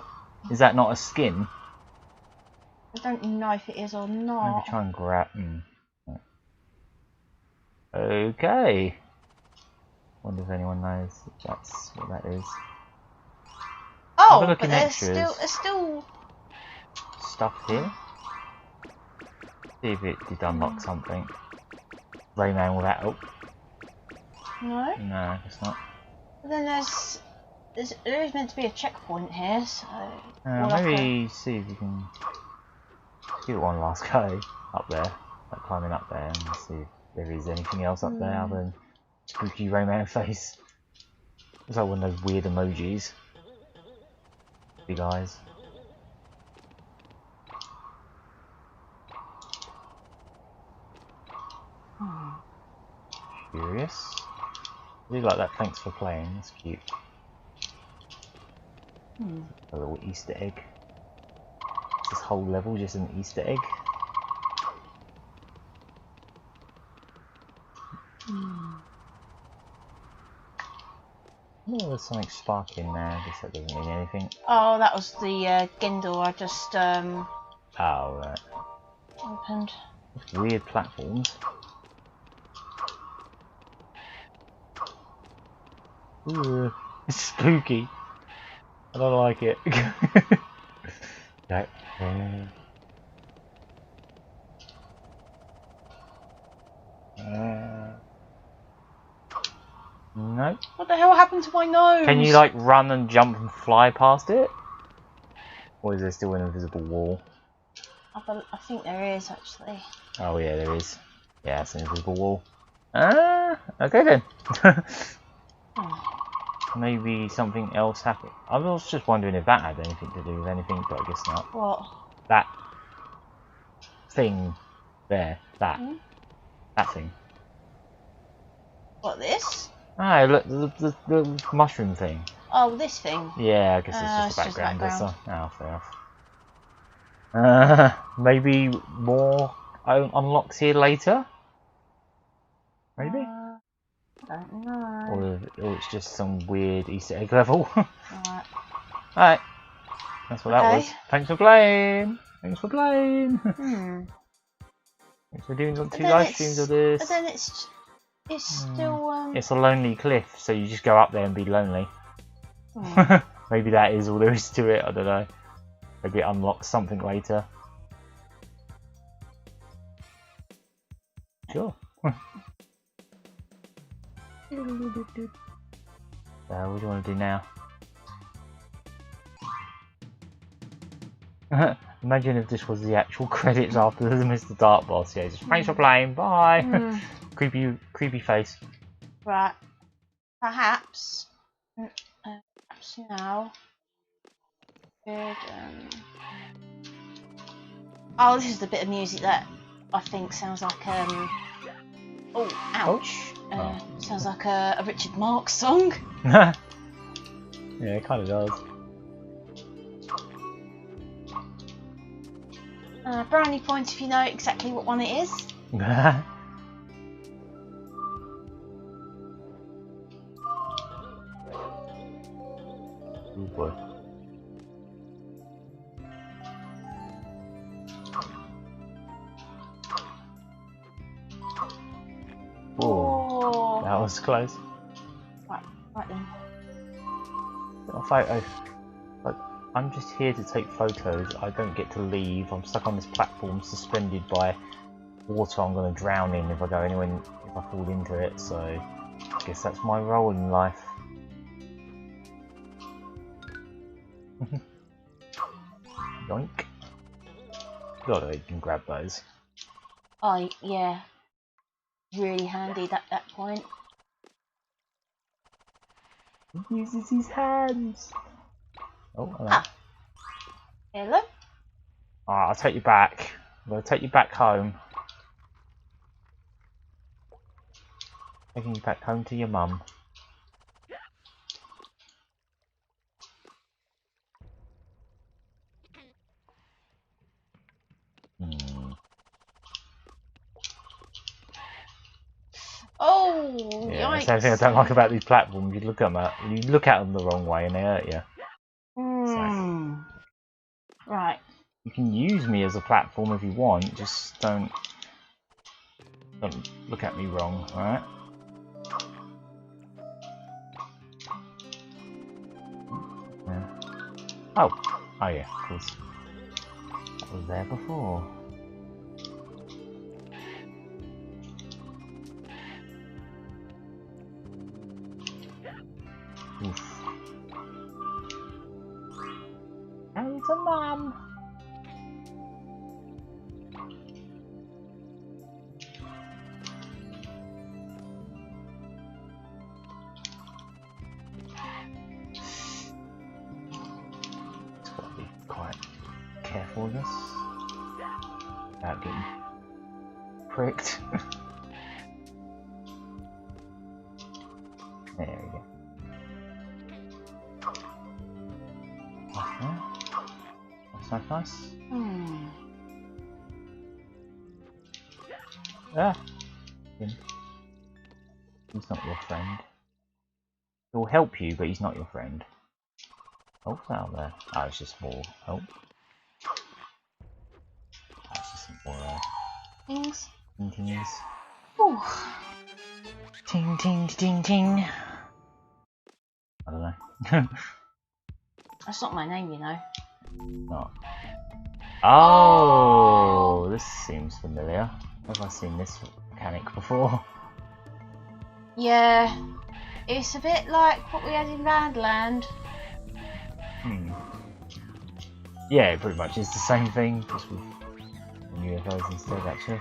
Is that not a skin? I don't know if it is or Maybe not. try and grab. Okay. Wonder if anyone knows if that's what that is. Oh, look but in there's extras. still. Stuff here. See if it did unlock something. Rayman without help. No. No, it's not. But then there is meant to be a checkpoint here, so. we'll have Maybe see if you can give it one last go up there, like climbing up there, and see if there is anything else up there other than spooky Rayman face. It's like one of those weird emojis. Big eyes. Curious. I do like that. Thanks for playing. That's cute. A little Easter egg. Is this whole level just an Easter egg? Oh, there's something sparking there. I guess that doesn't mean anything. Oh, that was the Gindle I just Oh, right. opened. Weird platforms. Ooh, it's spooky. I don't like it. No. What the hell happened to my nose? Can you like run and jump and fly past it? Or is there still an invisible wall? I think there is actually. Oh yeah, there is. Yeah, it's an invisible wall. Okay then. Maybe something else happened. I was just wondering if that had anything to do with anything, but I guess not. What? That thing there. That. That thing. What, this? Ah, look, the mushroom thing. Oh, this thing. Yeah, I guess it's just It's just the background. background. Oh, fair enough. Maybe more unlocks here later? Maybe? I don't know. Or it's just some weird Easter egg level. Alright. Alright. That's what that Okay. was. Thanks for playing! Thanks for playing! Hmm. Thanks for doing But two then live it's- streams of this. But then it's still It's a lonely cliff, so you just go up there and be lonely. Maybe that is all there is to it, I don't know. Maybe it unlocks something later. Sure. What do you want to do now? Imagine if this was the actual credits after the Mr. Dark boss. Yeah, just thanks for playing, bye! Creepy face. Right. Perhaps now. Good. Oh, this is the bit of music that I think sounds like Oh, ouch! Sounds like a Richard Marx song. Yeah, it kind of does. Brownie points if you know exactly what one it is. Oh boy. Oh, that was close. Right then. A photo. Like, I'm just here to take photos. I don't get to leave. I'm stuck on this platform, suspended by water. I'm going to drown in if I go anywhere. If I fall into it. So, I guess that's my role in life. Yoink. God, you can grab those. Oh yeah. Really handy at that point. He uses his hands. Oh, hello. Hello? Alright, I'll take you back. I'm going to take you back home. Taking you back home to your mum. Oh, Yeah, yikes. that's the thing I don't like about these platforms. You look at them the wrong way and they hurt you. Right. You can use me as a platform if you want, just don't look at me wrong, alright? Yeah. Oh. Oh yeah, of course. That was there before. Oof. Hey, to Mum! Just gotta be quite careful with this. Without getting pricked. There we go. That's nice. Ah! He's not your friend. He'll help you, but he's not your friend. Oh, what's out there? Oh, it's just more. Oh. That's just some more Things. tings. Ooh. Ting ting ting ting. I don't know. That's not my name, you know. Not. Oh, this seems familiar. Have I seen this mechanic before? Yeah. It's a bit like what we had in Randland. Yeah, pretty much. It's the same thing, just with UFOs instead, actually.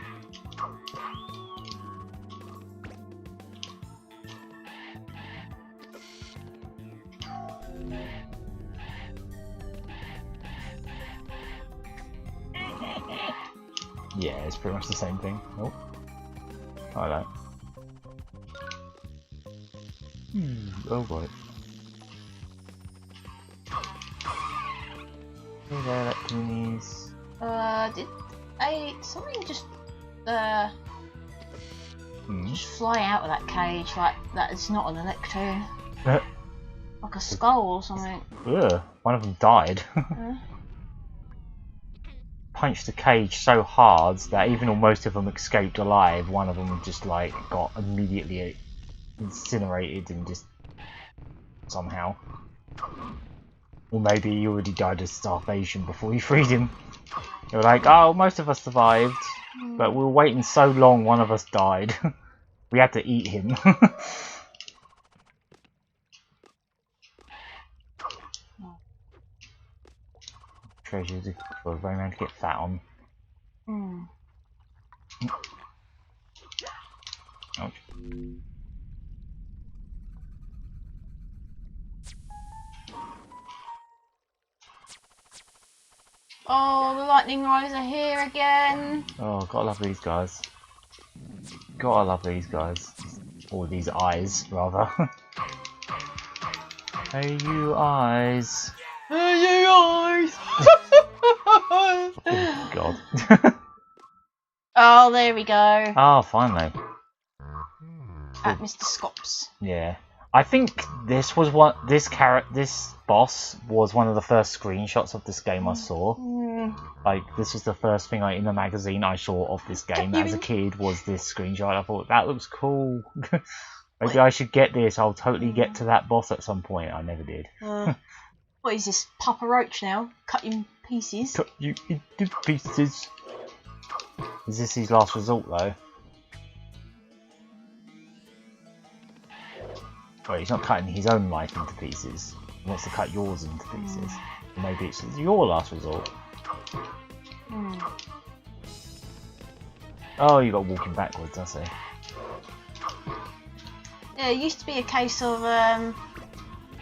Yeah, it's pretty much the same thing. Oh, I like. Oh boy. Hey there, Lectinies. Did something just fly out of that cage like that is not an electron? Like a skull or something. Ugh, one of them died. Punched the cage so hard that even though most of them escaped alive, one of them just like got immediately incinerated and just somehow. Or maybe he already died of starvation before you freed him. They were like, oh, most of us survived, but we were waiting so long, one of us died. We had to eat him. Treasures for Rayman to get fat on. Ouch. Oh, the lightning rods are here again. Oh, gotta love these guys. Gotta love these guys. Or these eyes, rather. Hey, you eyes. Hey, you eyes. Oh, God. Oh, there we go. Oh, finally. At Mr. Scops. Yeah. I think this was what this boss was one of the first screenshots of this game I saw. Like, this was the first thing in the magazine I saw of this game as a kid was this screenshot. I thought, that looks cool. Maybe I should get this. I'll totally get to that boss at some point. I never did. What is this, Papa Roach now? Cut you in pieces? Cut you into pieces. Is this his last resort, though? Wait, he's not cutting his own life into pieces. He wants to cut yours into pieces. Or maybe it's your last resort. Oh, you got walking backwards, I see. Yeah, it used to be a case of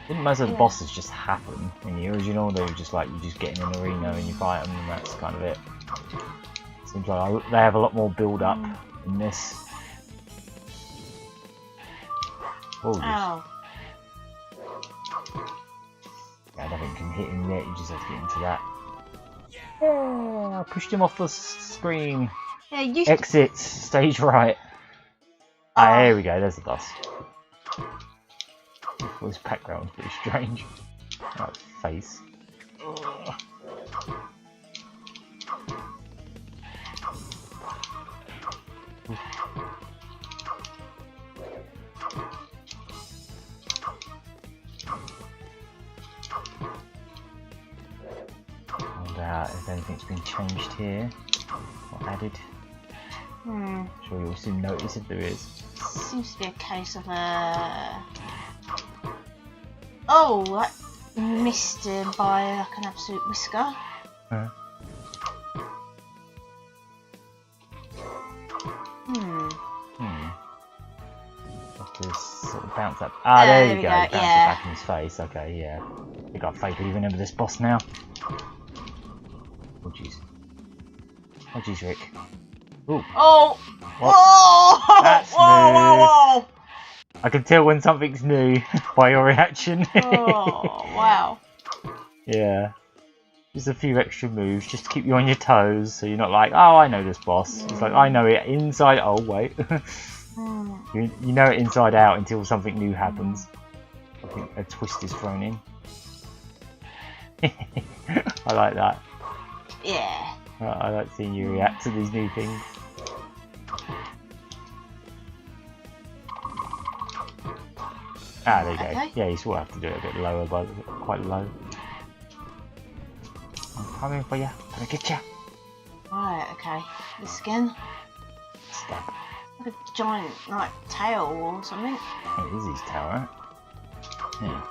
Didn't most of the bosses just happen in the original? They were just like, you just get in an arena and you fight them and that's kind of it. Seems like they have a lot more build up in this. Oh, ow. Yeah, I don't think you can hit him yet, you just have to get into that. Yeah, I pushed him off the screen. Yeah, you Exit, stage right. Ah, here we go, there's the boss. Well, this background's pretty strange. That face. Ugh. something's been changed here or added. I'm sure you'll soon notice if there is. Seems to be a case of oh, that missed him by like an absolute whisker. Huh? Just sort of bounce up. Ah, there you go. Bounce it back in his face. Okay, yeah. I think I vaguely remember this boss now. Oh jeez. Oh jeez, Rick. Ooh. Oh! What? Whoa! That's whoa, new. whoa, whoa! I can tell when something's new by your reaction. Oh, wow. Yeah. Just a few extra moves just to keep you on your toes, so you're not like, oh, I know this boss. It's like, I know it inside. Oh, wait. You know it inside out until something new happens. I think a twist is thrown in. I like that. Yeah. I like seeing you react to these new things. Ah, there you go. Yeah, you sort of have to do it a bit lower, but quite low. I'm coming for you. Gonna get you. Right, okay. This again. Stab. Like a giant, like, tail or something. It is his tail, right? Yeah.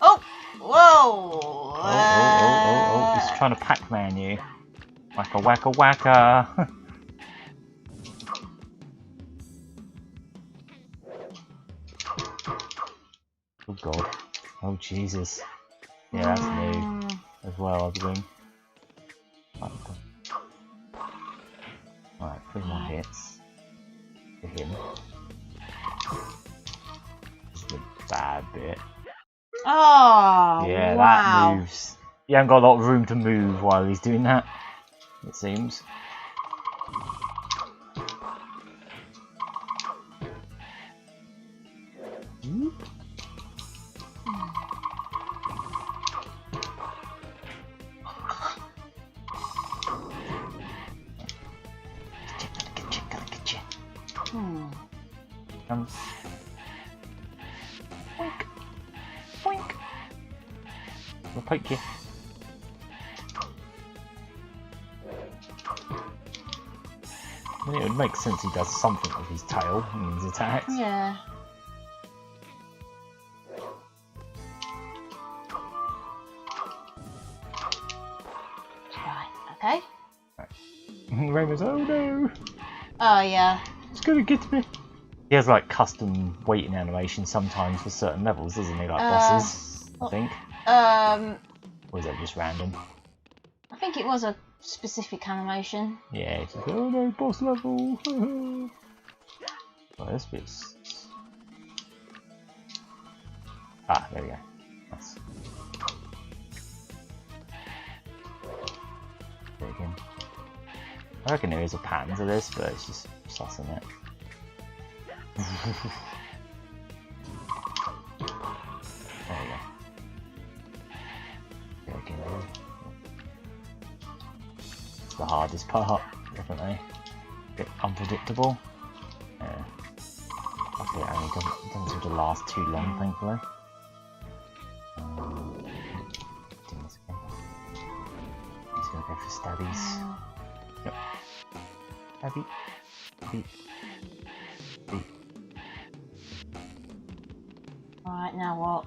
Oh! Whoa! Oh. He's trying to Pac-Man you. Wacka wacka wacka. Oh god. Oh Jesus. Yeah, that's new as well, I believe. Alright, 3 more hits. For him. This is the bad bit. Oh, yeah, wow. that moves. You haven't got a lot of room to move while he's doing that, it seems. Comes. Boink. Boink. We'll poke you. I mean, it would make sense he does something with his tail in his attacks. Yeah. Right, okay. Right. Rayman's, oh no! Oh, yeah. It's gonna get me. He has like custom weighting animations sometimes for certain levels, doesn't he? Like bosses, I think. Or is that just random? I think it was a specific animation. Yeah, it's like, oh no, boss level! Oh, this bit's... Ah, there we go. Nice. There again. I reckon there is a pattern to this, but it's just sussing it. There we go. There we go. It's the hardest part, definitely. A bit unpredictable. Yeah. Luckily it only doesn't seem to last too long, thankfully. Doing this again. He's gonna go for stabbies. Yep. Stabby. Beat. Beat. Right, now what?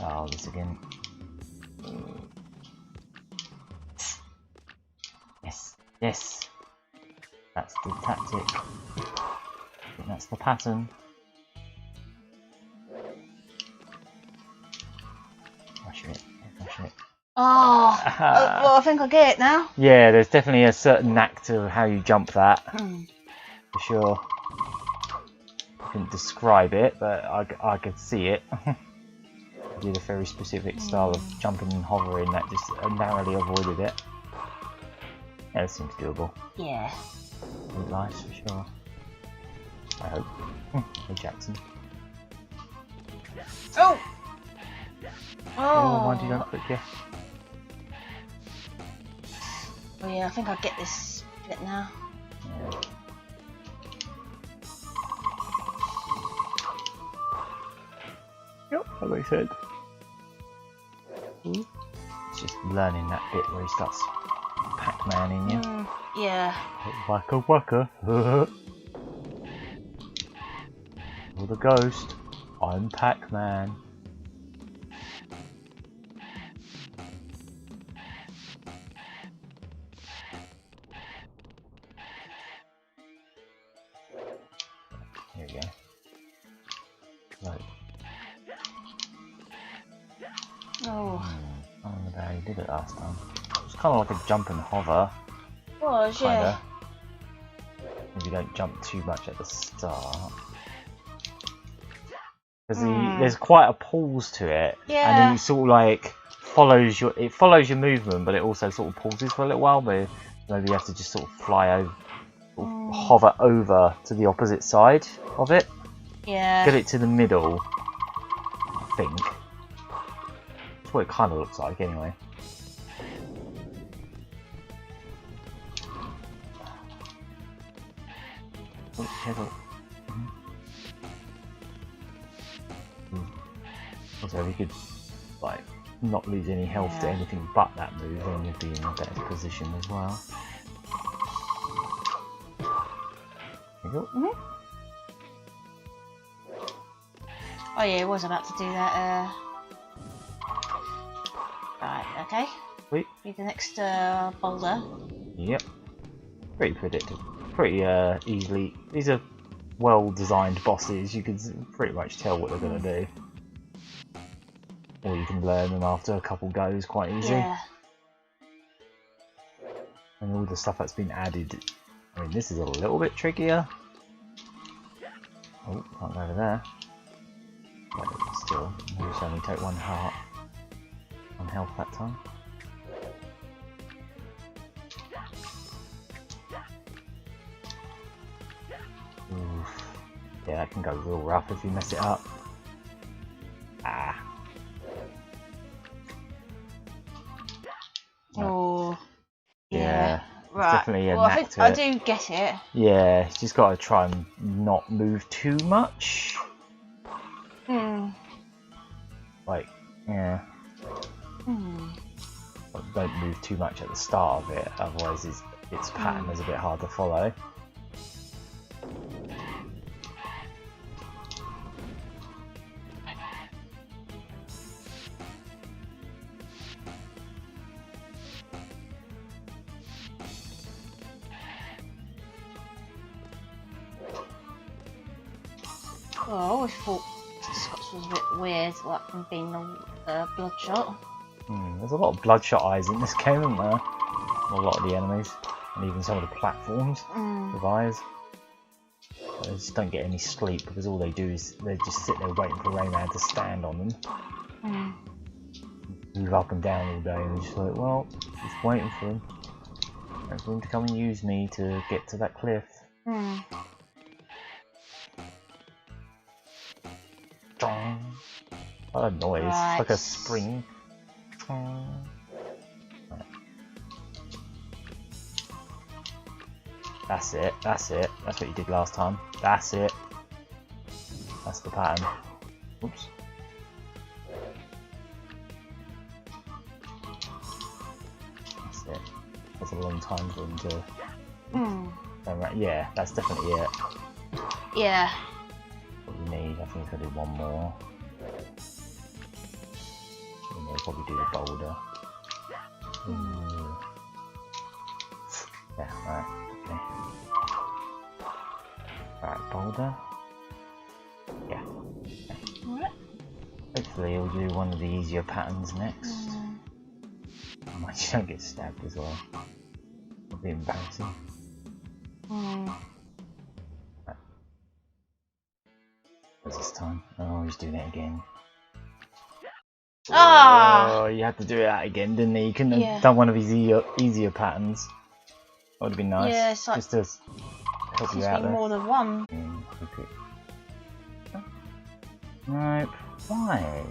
Oh, this again. Yes, yes. That's the tactic. I think that's the pattern. Rush it, rush it. Oh, well, I think I get it now. Yeah, there's definitely a certain knack to how you jump that. For sure. I couldn't describe it, but I could see it. I did a very specific style of jumping and hovering that just narrowly avoided it. Yeah, it seems doable. Yeah. Good lives for sure. I hope. Hey Jackson. Oh! Oh, mind you don't click here. Oh yeah, I think I get this bit now. Yeah. Yep, as I said. learning that bit where he starts Pac-Man-ing you. Yeah. Waka waka. You're the ghost. I'm Pac-Man. Here we go. Right. Oh. I don't know how you did it last time. It was kind of like a jump and hover. Was, yeah. If you don't jump too much at the start. Because there's quite a pause to it. Yeah. And he sort of like follows your movement, but it also sort of pauses for a little while. But maybe you have to just sort of fly over, sort of hover over to the opposite side of it. Yeah. Get it to the middle, I think. That's what it kind of looks like, anyway. Oh, careful. Also, if you could, like, not lose any health to anything but that move, then you'd be in a better position as well. There you go. Oh yeah, I was about to do that. Right, okay. Sweet. Be the next boulder. Yep. Pretty predictable. Pretty easily. These are well-designed bosses. You can pretty much tell what they're going to do. Or you can learn them after a couple goes quite easy. Yeah. And all the stuff that's been added. I mean, this is a little bit trickier. Oh, can't go over there. But still, we should only take 1 heart. 1 health that time. Oof. Yeah, that can go real rough if you mess it up. Ah. Oh. Yeah. Right. Definitely a well, knack I think to I it. do get it. Yeah, you just got to try and not move too much. Like, yeah. But don't move too much at the start of it, otherwise its pattern is a bit hard to follow. Oh, I always thought Scots was a bit weird, like from being bloodshot. There's a lot of bloodshot eyes in this game, isn't there? A lot of the enemies, and even some of the platforms with eyes. They just don't get any sleep because all they do is they just sit there waiting for Rayman to stand on them. Move up and down all day, and they're just like, well, just waiting for him. Waiting for him to come and use me to get to that cliff. What a noise, Right. it's like a spring. That's it, that's what you did last time. That's it. That's the pattern. Oops. That's it. That's a long time for him to... Yeah, that's definitely it. Yeah. What you need, I think I do 1 more. And we'll probably do the boulder. Yeah, right, okay. Right, boulder. Yeah. Okay. Alright. Hopefully he'll do one of the easier patterns next. I might don't get stabbed as well. It'll be embarrassing. Right. What's this time? Oh, he's doing it again. Oh, you had to do that again, didn't he? You couldn't have done one of his easier patterns. That would have been nice. Yeah, it's like, just to help you out there. more than one. Okay. Nope. Why?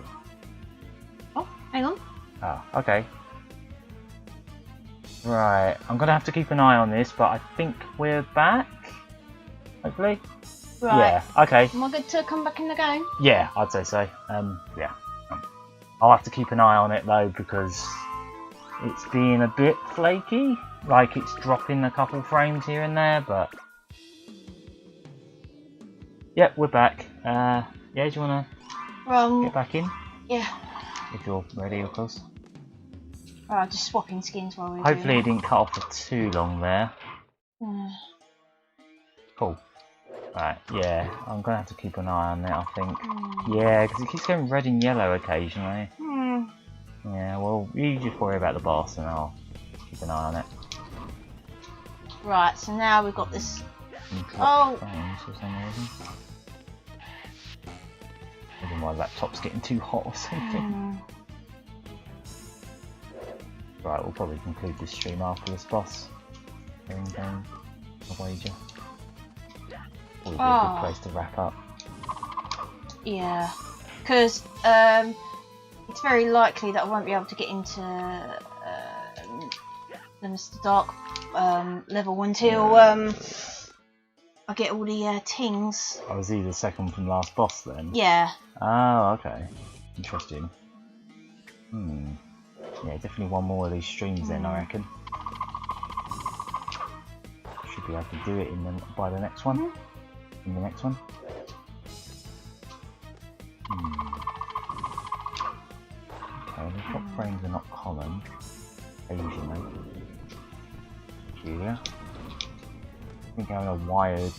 Oh, hang on. Oh, okay. Right, I'm gonna have to keep an eye on this, but I think we're back. Hopefully. Right. Yeah. Okay. Am I good to come back in the game? Yeah, I'd say so. Yeah. I'll have to keep an eye on it though because it's being a bit flaky, like it's dropping a couple frames here and there, but yep, we're back. Yeah, do you wanna get back in? Yeah. If you're ready, of course. Just swapping skins while we're Hopefully it doing didn't cut off for too long there. Cool. Right, yeah, I'm gonna have to keep an eye on it, I think. Yeah, because it keeps going red and yellow occasionally. Yeah, well, you just worry about the boss and I'll keep an eye on it. Right, so now we've got this. Frames for some reason. Maybe my laptop's getting too hot or something. Right, we'll probably conclude this stream after this boss. Going down a wager. Probably be a good place to wrap up. Yeah, because it's very likely that I won't be able to get into the Mr. Dark level until I get all the tings. Oh, was he the second from last boss then? Yeah. Oh, okay. Interesting. Yeah, definitely one more of these streams then, I reckon. Should be able to do it by the next one. In the next one. Okay, the top frames are not common. Occasionally. Peculiar. I think having a wired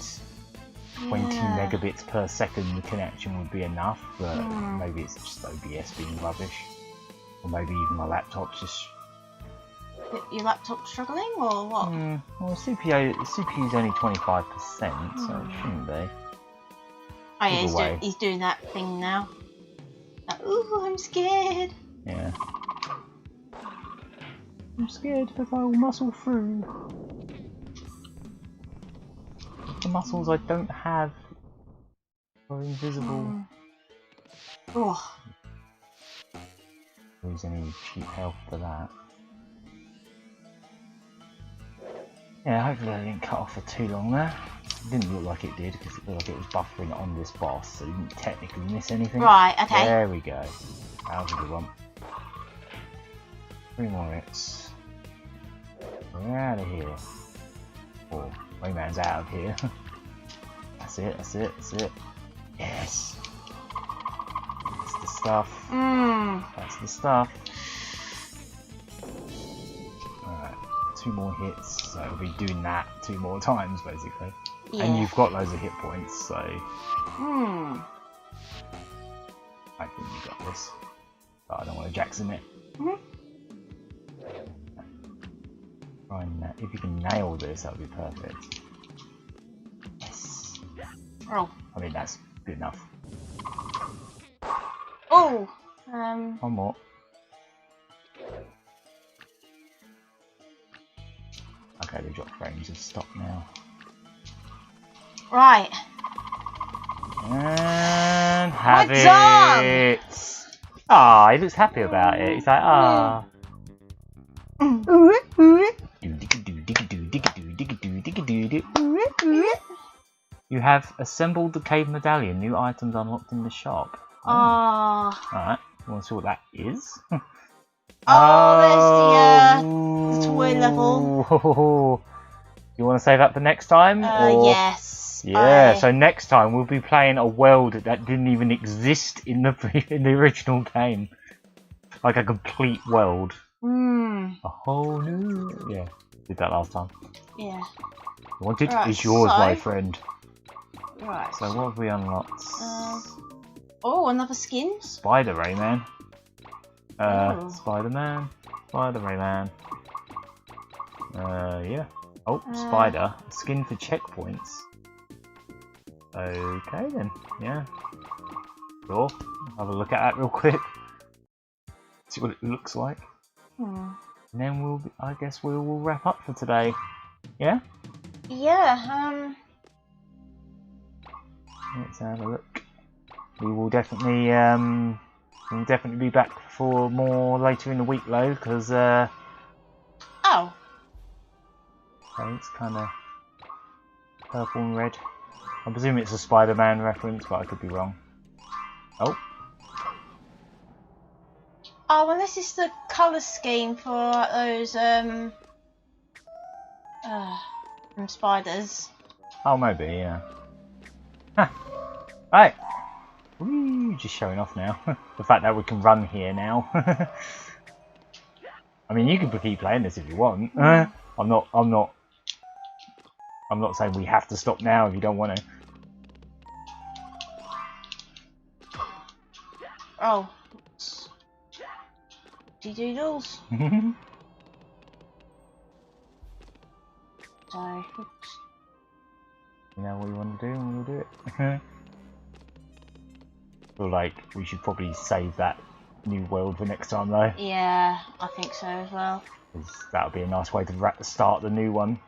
20 megabits per second connection would be enough, but maybe it's just OBS being rubbish. Or maybe even my laptop's just... Your laptop's struggling, or what? Well, the CPU's only 25%, so it shouldn't be. Oh yeah, he's doing that thing now. Ooh, I'm scared. Yeah. I'm scared that I will muscle through. The muscles I don't have are invisible. Lose any cheap health for that. Yeah, hopefully I didn't cut off for too long there. It didn't look like it did because it looked like it was buffering on this boss, so you didn't technically miss anything. Right, okay. There we go. That was a good one. 3 more hits. We're out of here. Oh, Rayman's out of here. That's it, that's it, that's it. Yes! That's the stuff. That's the stuff. Alright, 2 more hits, so it'll be doing that 2 more times basically. Yeah. And you've got loads of hit points, so... I think you got this. But I don't want to Jackson it. If you can nail this, that would be perfect. Yes. Oh. I mean, that's good enough. Oh. One more. Okay, the drop frames have stopped now. Right. And have We're done! it. Ah, he looks happy about it. He's like, ah. You have assembled the cave medallion. New items unlocked in the shop. Alright, you want to see what that is? There's the toy level. You want to save that for next time? Yes. Yeah, so next time we'll be playing a world that didn't even exist in the original game. Like a complete world. A whole new... Yeah, did that last time. Yeah. You want it? It's yours, my friend. Right. So what have we unlocked? Another skin? Spider Rayman. Spider-Man. Spider Rayman. Yeah. Oh, Spider. Skin for checkpoints. Okay then. Yeah. Sure. Have a look at that real quick. See what it looks like. And then I guess we will wrap up for today. Yeah? Yeah, Let's have a look. We will definitely be back for more later in the week though, because it's kinda purple and red. I presume it's a Spider-Man reference, but I could be wrong. Oh. Oh, and this is the colour scheme for those from spiders. Oh, maybe, yeah. Huh. Right. Woo, just showing off now. The fact that we can run here now. I mean, you can keep playing this if you want. I'm not saying we have to stop now if you don't want to. Oh. Doodles. Sorry. Oops. You know what you want to do, and we'll do it. Feel like we should probably save that new world for next time, though. Yeah, I think so as well. Because that would be a nice way to start the new one,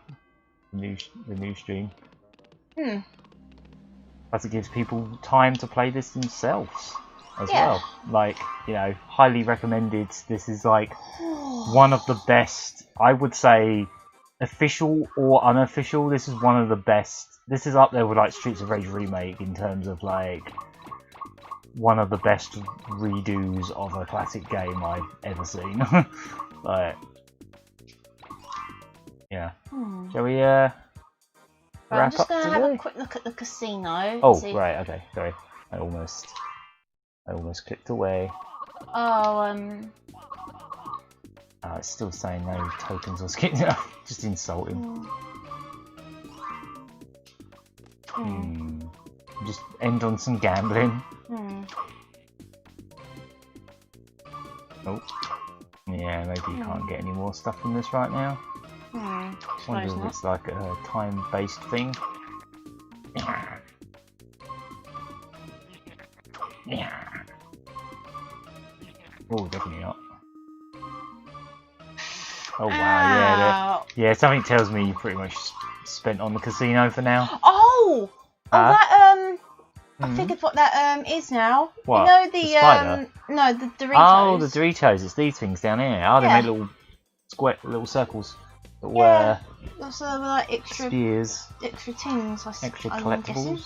the new stream. Plus, it gives people time to play this themselves as well. Like, you know, highly recommended. This is like one of the best, I would say, official or unofficial. This is one of the best. This is up there with like Streets of Rage Remake in terms of like one of the best redos of a classic game I've ever seen. Like, yeah. Shall we Right, I'm wrap just up going to today? have a quick look at the casino. Oh, see. right, okay, sorry. I almost clicked away. Oh, It's still saying no tokens or skins. Just insulting. Just end on some gambling. Oh. Yeah, maybe you can't get any more stuff from this right now. I wonder if it's like a time-based thing. Oh, definitely not. Oh wow, yeah, something tells me you pretty much spent on the casino for now. Oh, that I figured what that is now. What? You know the spider? No, the Doritos. Oh, the Doritos. It's these things down here. Oh, they make little little circles. Little, Those are like extra spears. extra tins. Extra I'm collectibles. guessing.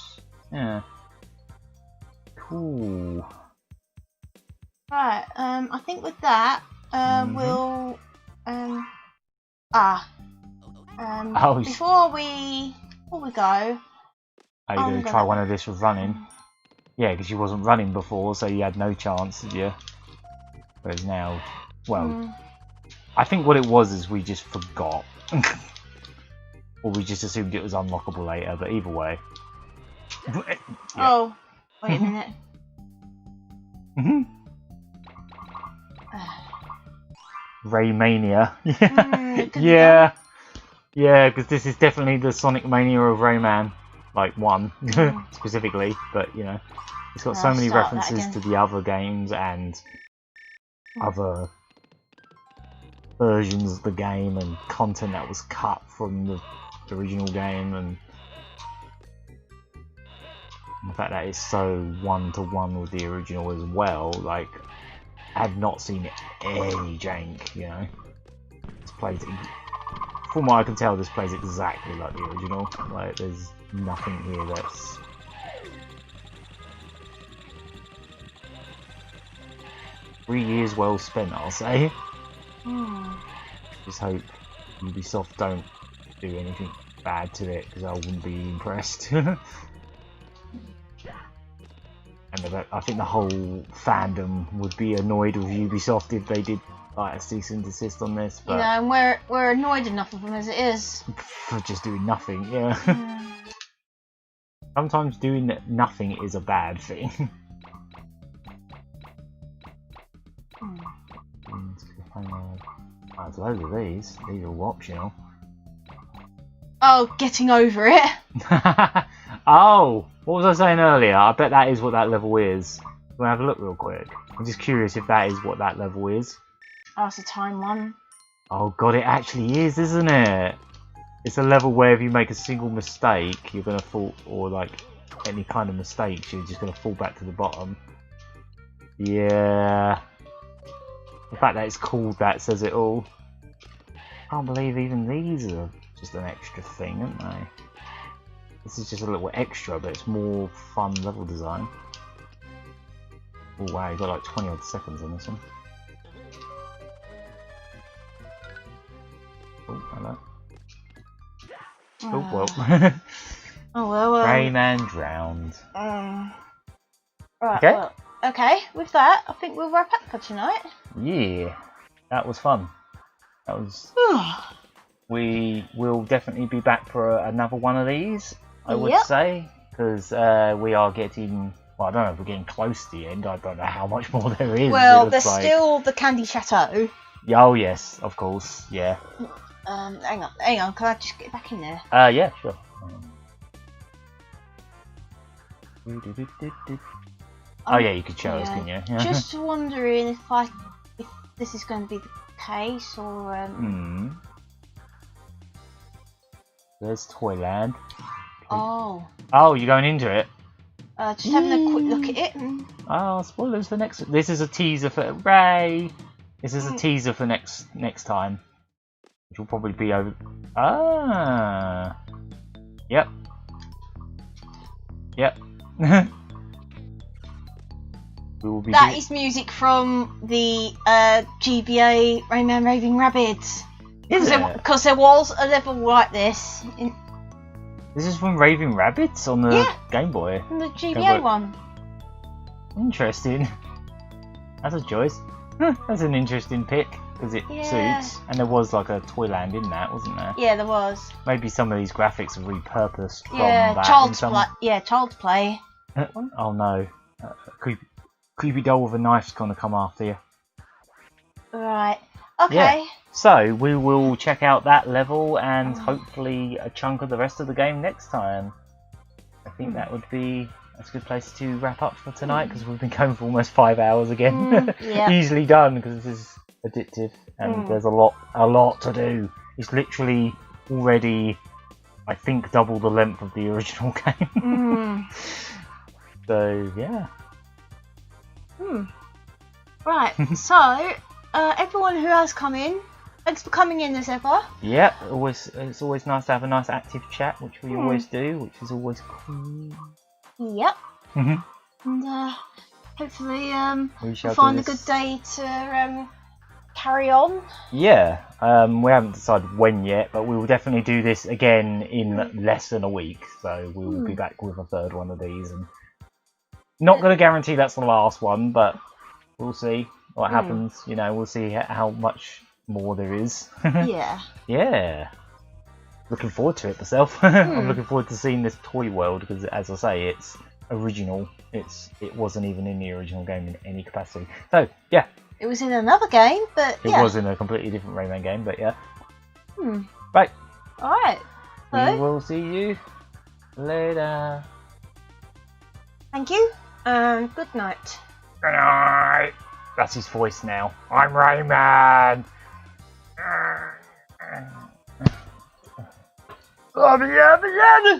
Yeah. Cool. Right. I think with that, we'll before we go. Are you going to try one of this with running? Yeah, because you wasn't running before, so you had no chance, did you? Whereas now, well, I think what it was is we just forgot. Or we just assumed it was unlockable later, but either way. Yeah. Oh, wait a minute. Raymania. Yeah. Yeah, because this is definitely the Sonic Mania of Rayman. Like, 1, specifically. But, you know, it's got so many references to the other games and other versions of the game and content that was cut from the original game, and the fact that it's so one-to-one with the original as well. Like, I've not seen any jank, you know. This plays, from what I can tell, this plays exactly like the original. Like, there's nothing here that's... $3 years well spent, I'll say. Just hope Ubisoft don't do anything bad to it, because I wouldn't be impressed. And I think the whole fandom would be annoyed with Ubisoft if they did like a cease and desist on this. But and we're annoyed enough of them as it is. For just doing nothing, yeah. Sometimes doing nothing is a bad thing. There's loads of these. These are all optional. Oh, getting over it. Oh, what was I saying earlier? I bet that is what that level is. We'll have a look real quick. I'm just curious if that is what that level is. Oh, it's a time one. Oh god, it actually is, isn't it? It's a level where if you make a single mistake, you're gonna fall, or like any kind of mistakes, you're just gonna fall back to the bottom. Yeah. The fact that it's called that says it all. I can't believe even these are just an extra thing, aren't they? This is just a little extra, but it's more fun level design. Oh wow, you got like 20 odd seconds on this one. Oh, hello. Oh, Oh, well. Oh well. Rayman drowned. Right. Okay. Well, okay. With that, I think we'll wrap up for tonight. Yeah, that was fun. That was. We will definitely be back for another one of these, I would Yep. say, because we are getting. Well, I don't know if we're getting close to the end. I don't know how much more there is. Well, It there's looks like... still the Candy Chateau. Oh yes, of course. Yeah. Hang on. Can I just get back in there? Yeah, sure. Oh yeah, you could show us, couldn't you? Yeah. Just wondering if this is going to be the case or. There's Toyland. Oh. Oh, you're going into it? Just having a quick look at it. Oh, spoilers for next. This is a teaser for Ray. This is a teaser for next time, which will probably be over. Ah. Yep. Yep. We will be. That is music from the GBA Rayman Raving Rabbids. Is it? Because there was a level like this in This is from Raving Rabbids on the Game Boy. the GBA one. Interesting. That's a choice. That's an interesting pick because it suits. And there was like a Toyland in that, wasn't there? Yeah, there was. Maybe some of these graphics are repurposed from that. Child's Play. Oh no. Creepy doll with a knife's gonna come after you. Right. Okay. Yeah. So we will check out that level and hopefully a chunk of the rest of the game next time. I think that's a good place to wrap up for tonight because we've been going for almost 5 hours again. Easily done because this is addictive and there's a lot to do. It's literally already, I think, double the length of the original game. So yeah. Right. So everyone who has come in, thanks for coming in as ever. Yeah, it's always nice to have a nice active chat, which we always do, which is always cool. Yep. And And hopefully we shall we'll find a do good day to carry on. Yeah, we haven't decided when yet, but we will definitely do this again in less than a week. So we will be back with a third one of these, and not going to guarantee that's the last one, but we'll see what happens. You know, we'll see how much more there is. Yeah. Looking forward to it myself. I'm looking forward to seeing this toy world because, as I say, it's original. It wasn't even in the original game in any capacity. So yeah, it was in another game, but it was in a completely different Rayman game. But yeah, right. All right. We will see you later. Thank you, and good night. Good night. That's his voice now. I'm Rayman. Oh, yeah.